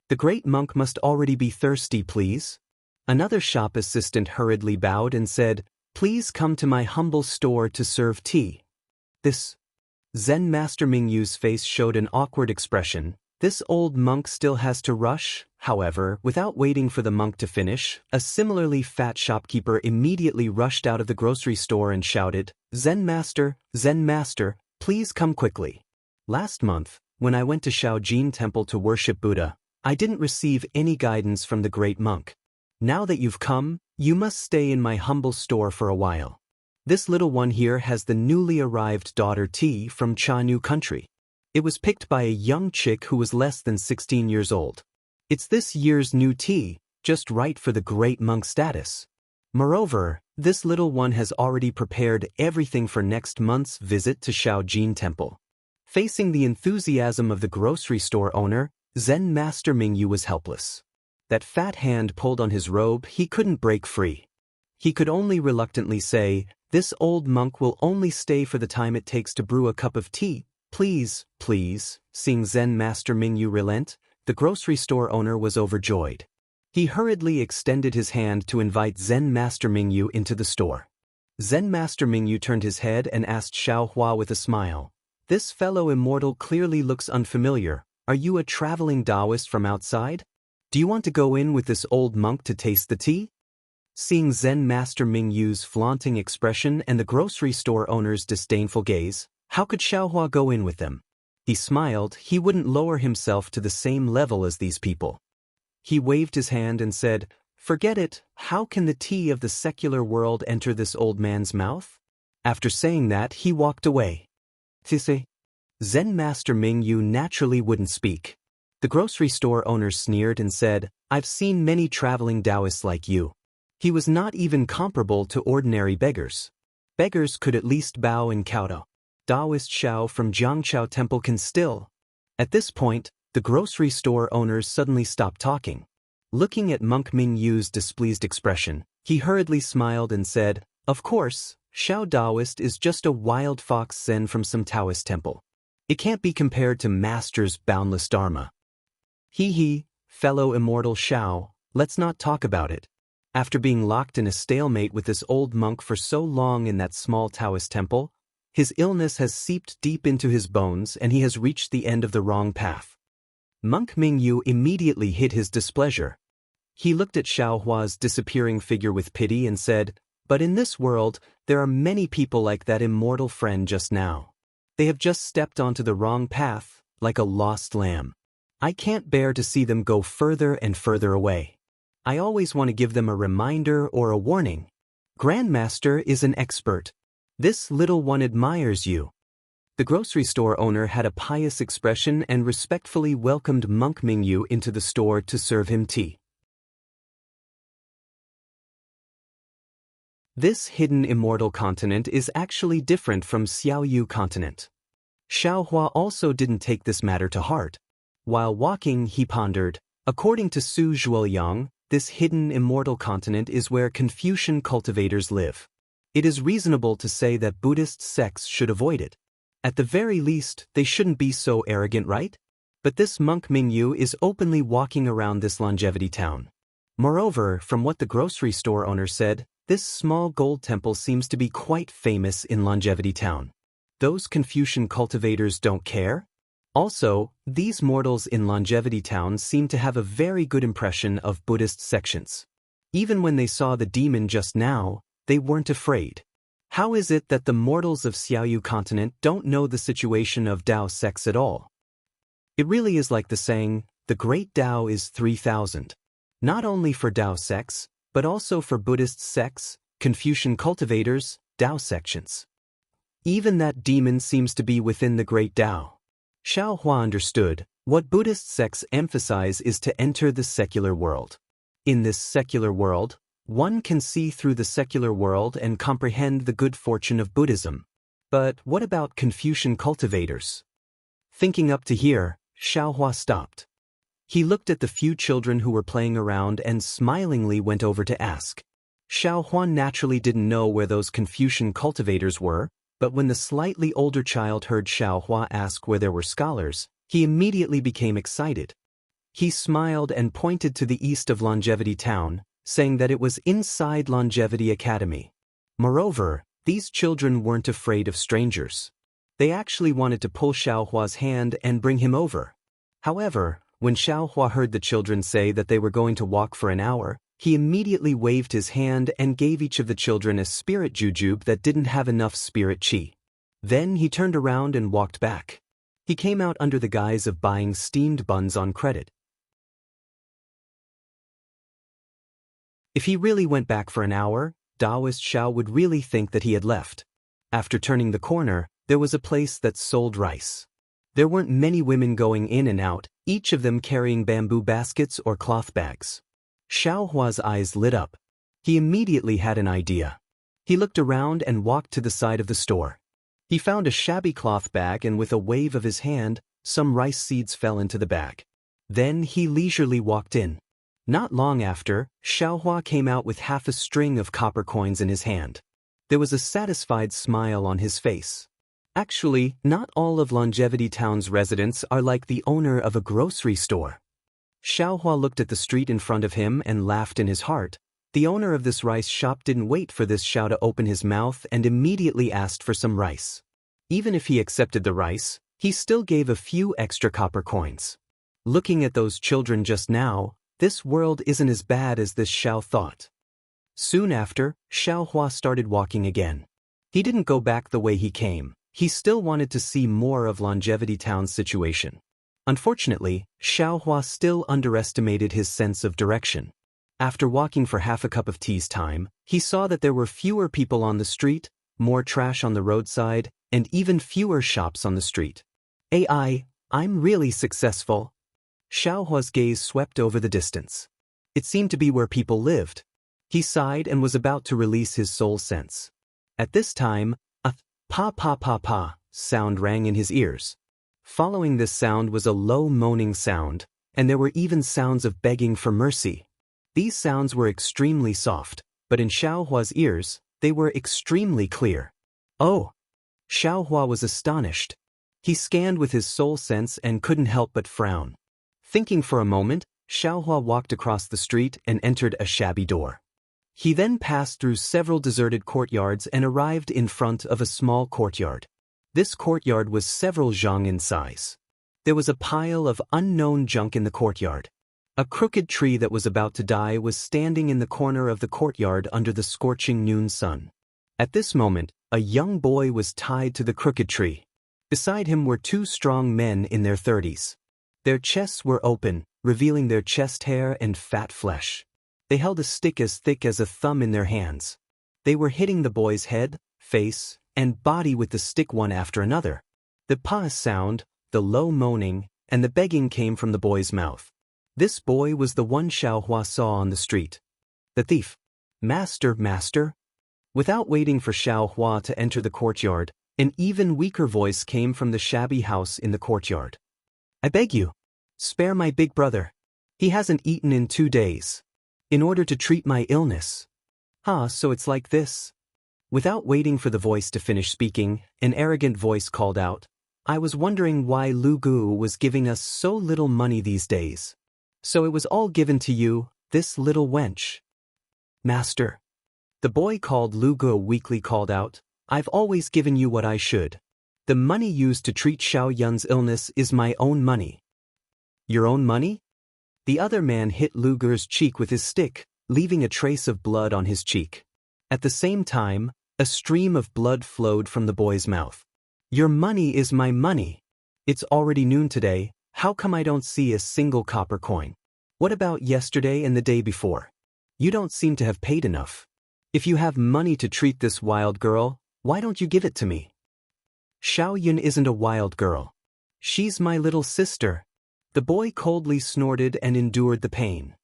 "The great monk must already be thirsty, please." Another shop assistant hurriedly bowed and said, "Please come to my humble store to serve tea." This Zen Master Mingyu's face showed an awkward expression. This old monk still has to rush. However, without waiting for the monk to finish, a similarly fat shopkeeper immediately rushed out of the grocery store and shouted, Zen Master, please come quickly. Last month, when I went to Shaojin Temple to worship Buddha, I didn't receive any guidance from the great monk. Now that you've come, you must stay in my humble store for a while. This little one here has the newly arrived daughter tea from Chanu country. It was picked by a young chick who was less than 16 years old. It's this year's new tea, just right for the great monk status. Moreover, this little one has already prepared everything for next month's visit to Shaojin Temple. Facing the enthusiasm of the grocery store owner, Zen Master Mingyu was helpless. That fat hand pulled on his robe he couldn't break free. He could only reluctantly say, "This old monk will only stay for the time it takes to brew a cup of tea. Please." Seeing Zen Master Mingyu relent, the grocery store owner was overjoyed. He hurriedly extended his hand to invite Zen Master Mingyu into the store. Zen Master Mingyu turned his head and asked Xiaohua with a smile, "This fellow immortal clearly looks unfamiliar. Are you a traveling Taoist from outside? Do you want to go in with this old monk to taste the tea?" Seeing Zen Master Mingyu's flaunting expression and the grocery store owner's disdainful gaze, how could Xiaohua go in with them? He smiled. He wouldn't lower himself to the same level as these people. He waved his hand and said, "Forget it. How can the tea of the secular world enter this old man's mouth?" After saying that, he walked away. Tisse. Zen Master Ming Yu naturally wouldn't speak. The grocery store owner sneered and said, "I've seen many traveling Taoists like you." He was not even comparable to ordinary beggars. Beggars could at least bow and kowtow. Taoist Xiao from Jiangqiao Temple can still. At this point, the grocery store owners suddenly stopped talking. Looking at Monk Ming Yu's displeased expression, he hurriedly smiled and said, "Of course, Xiao Taoist is just a wild fox Zen from some Taoist temple. It can't be compared to Master's boundless Dharma. He, fellow immortal Xiao, let's not talk about it." After being locked in a stalemate with this old monk for so long in that small Taoist temple, his illness has seeped deep into his bones and he has reached the end of the wrong path. Monk Ming Yu immediately hid his displeasure. He looked at Xiao Hua's disappearing figure with pity and said, "But in this world, there are many people like that immortal friend just now. They have just stepped onto the wrong path, like a lost lamb. I can't bear to see them go further and further away. I always want to give them a reminder or a warning. Grandmaster is an expert. This little one admires you." The grocery store owner had a pious expression and respectfully welcomed Monk Ming Yu into the store to serve him tea. This hidden immortal continent is actually different from Xiaoyu continent. Xiao Hua also didn't take this matter to heart. While walking, he pondered, according to Su Zhuoyang, this hidden immortal continent is where Confucian cultivators live. It is reasonable to say that Buddhist sects should avoid it. At the very least, they shouldn't be so arrogant, right? But this Monk Ming Yu is openly walking around this longevity town. Moreover, from what the grocery store owner said, this small gold temple seems to be quite famous in longevity town. Those Confucian cultivators don't care? Also, these mortals in longevity town seem to have a very good impression of Buddhist sections. Even when they saw the demon just now, they weren't afraid. How is it that the mortals of Xiaoyu continent don't know the situation of Tao sects at all? It really is like the saying, the great Tao is 3,000. Not only for Tao sects, but also for Buddhist sects, Confucian cultivators, Tao sections. Even that demon seems to be within the great Tao. Xiao Hua understood, what Buddhist sects emphasize is to enter the secular world. In this secular world, one can see through the secular world and comprehend the good fortune of Buddhism. But what about Confucian cultivators? Thinking up to here, Xiao Hua stopped. He looked at the few children who were playing around and smilingly went over to ask. Xiao Hua naturally didn't know where those Confucian cultivators were, but when the slightly older child heard Xiao Hua ask where there were scholars, he immediately became excited. He smiled and pointed to the east of Longevity Town, saying that it was inside Longevity Academy. Moreover, these children weren't afraid of strangers. They actually wanted to pull Xiao Hua's hand and bring him over. However, when Xiao Hua heard the children say that they were going to walk for an hour, he immediately waved his hand and gave each of the children a spirit jujube that didn't have enough spirit qi. Then he turned around and walked back. He came out under the guise of buying steamed buns on credit. If he really went back for an hour, Taoist Xiao would really think that he had left. After turning the corner, there was a place that sold rice. There weren't many women going in and out, each of them carrying bamboo baskets or cloth bags. Xiao Hua's eyes lit up. He immediately had an idea. He looked around and walked to the side of the store. He found a shabby cloth bag and with a wave of his hand, some rice seeds fell into the bag. Then he leisurely walked in. Not long after, Xiao Hua came out with half a string of copper coins in his hand. There was a satisfied smile on his face. Actually, not all of Longevity Town's residents are like the owner of a grocery store. Xiao Hua looked at the street in front of him and laughed in his heart. The owner of this rice shop didn't wait for this Xiao to open his mouth and immediately asked for some rice. Even if he accepted the rice, he still gave a few extra copper coins. Looking at those children just now, this world isn't as bad as this Xiao thought. Soon after, Xiao Hua started walking again. He didn't go back the way he came. He still wanted to see more of Longevity Town's situation. Unfortunately, Xiao Hua still underestimated his sense of direction. After walking for half a cup of tea's time, he saw that there were fewer people on the street, more trash on the roadside, and even fewer shops on the street. I'm really successful. Xiaohua's gaze swept over the distance. It seemed to be where people lived. He sighed and was about to release his soul sense. At this time, a pa sound rang in his ears. Following this sound was a low moaning sound, and there were even sounds of begging for mercy. These sounds were extremely soft, but in Xiaohua's ears, they were extremely clear. Oh! Xiaohua was astonished. He scanned with his soul sense and couldn't help but frown. Thinking for a moment, Xiaohua walked across the street and entered a shabby door. He then passed through several deserted courtyards and arrived in front of a small courtyard. This courtyard was several zhang in size. There was a pile of unknown junk in the courtyard. A crooked tree that was about to die was standing in the corner of the courtyard under the scorching noon sun. At this moment, a young boy was tied to the crooked tree. Beside him were two strong men in their 30s. Their chests were open, revealing their chest hair and fat flesh. They held a stick as thick as a thumb in their hands. They were hitting the boy's head, face, and body with the stick one after another. The pa sound, the low moaning, and the begging came from the boy's mouth. This boy was the one Xiaohua saw on the street. The thief. Master. Without waiting for Xiaohua to enter the courtyard, an even weaker voice came from the shabby house in the courtyard. I beg you, spare my big brother. He hasn't eaten in 2 days. In order to treat my illness. So it's like this? Without waiting for the voice to finish speaking, an arrogant voice called out, I was wondering why Lu Gu was giving us so little money these days. So it was all given to you, this little wench. Master. The boy called Lu Gu weakly called out, I've always given you what I should. The money used to treat Xiao Yun's illness is my own money. Your own money? The other man hit Lu Gu's cheek with his stick, leaving a trace of blood on his cheek. At the same time, a stream of blood flowed from the boy's mouth. Your money is my money. It's already noon today, how come I don't see a single copper coin? What about yesterday and the day before? You don't seem to have paid enough. If you have money to treat this wild girl, why don't you give it to me? Xiao Yun isn't a wild girl. She's my little sister. The boy coldly snorted and endured the pain.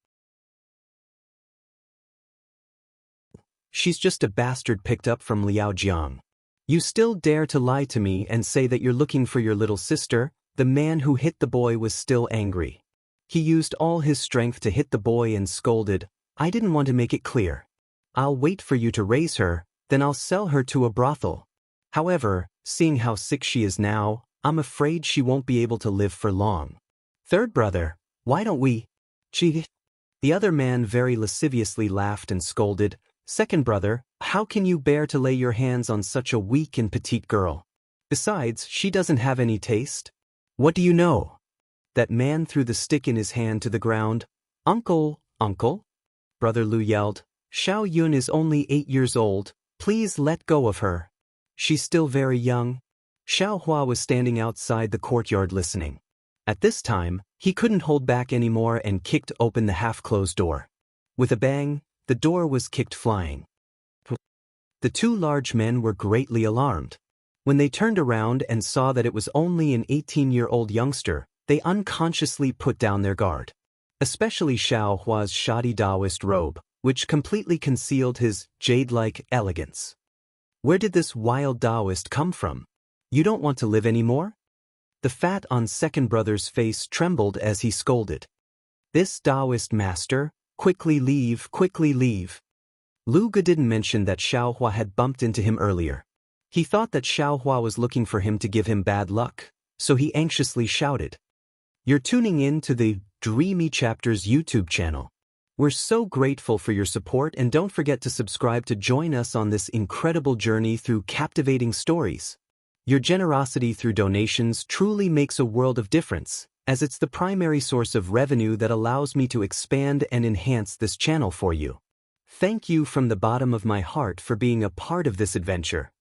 She's just a bastard picked up from Liaojiang. You still dare to lie to me and say that you're looking for your little sister? The man who hit the boy was still angry. He used all his strength to hit the boy and scolded, I didn't want to make it clear. I'll wait for you to raise her, then I'll sell her to a brothel. However, seeing how sick she is now, I'm afraid she won't be able to live for long. Third brother, why don't we? Cheat? The other man very lasciviously laughed and scolded, Second brother, how can you bear to lay your hands on such a weak and petite girl? Besides, she doesn't have any taste. What do you know? That man threw the stick in his hand to the ground. Uncle, uncle? Brother Lu yelled, Xiao Yun is only 8 years old, please let go of her. She's still very young. Xiao Hua was standing outside the courtyard listening. At this time, he couldn't hold back anymore and kicked open the half-closed door. With a bang, the door was kicked flying. The two large men were greatly alarmed. When they turned around and saw that it was only an 18-year-old youngster, they unconsciously put down their guard. Especially Xiao Hua's shoddy Taoist robe, which completely concealed his jade-like elegance. Where did this wild Taoist come from? You don't want to live anymore? The fat on second brother's face trembled as he scolded. This Taoist master, quickly leave, quickly leave. Lu Ge didn't mention that Xiao Hua had bumped into him earlier. He thought that Xiao Hua was looking for him to give him bad luck, so he anxiously shouted. You're tuning in to the Dreamy Chapters YouTube channel. We're so grateful for your support, and don't forget to subscribe to join us on this incredible journey through captivating stories. Your generosity through donations truly makes a world of difference, as it's the primary source of revenue that allows me to expand and enhance this channel for you. Thank you from the bottom of my heart for being a part of this adventure.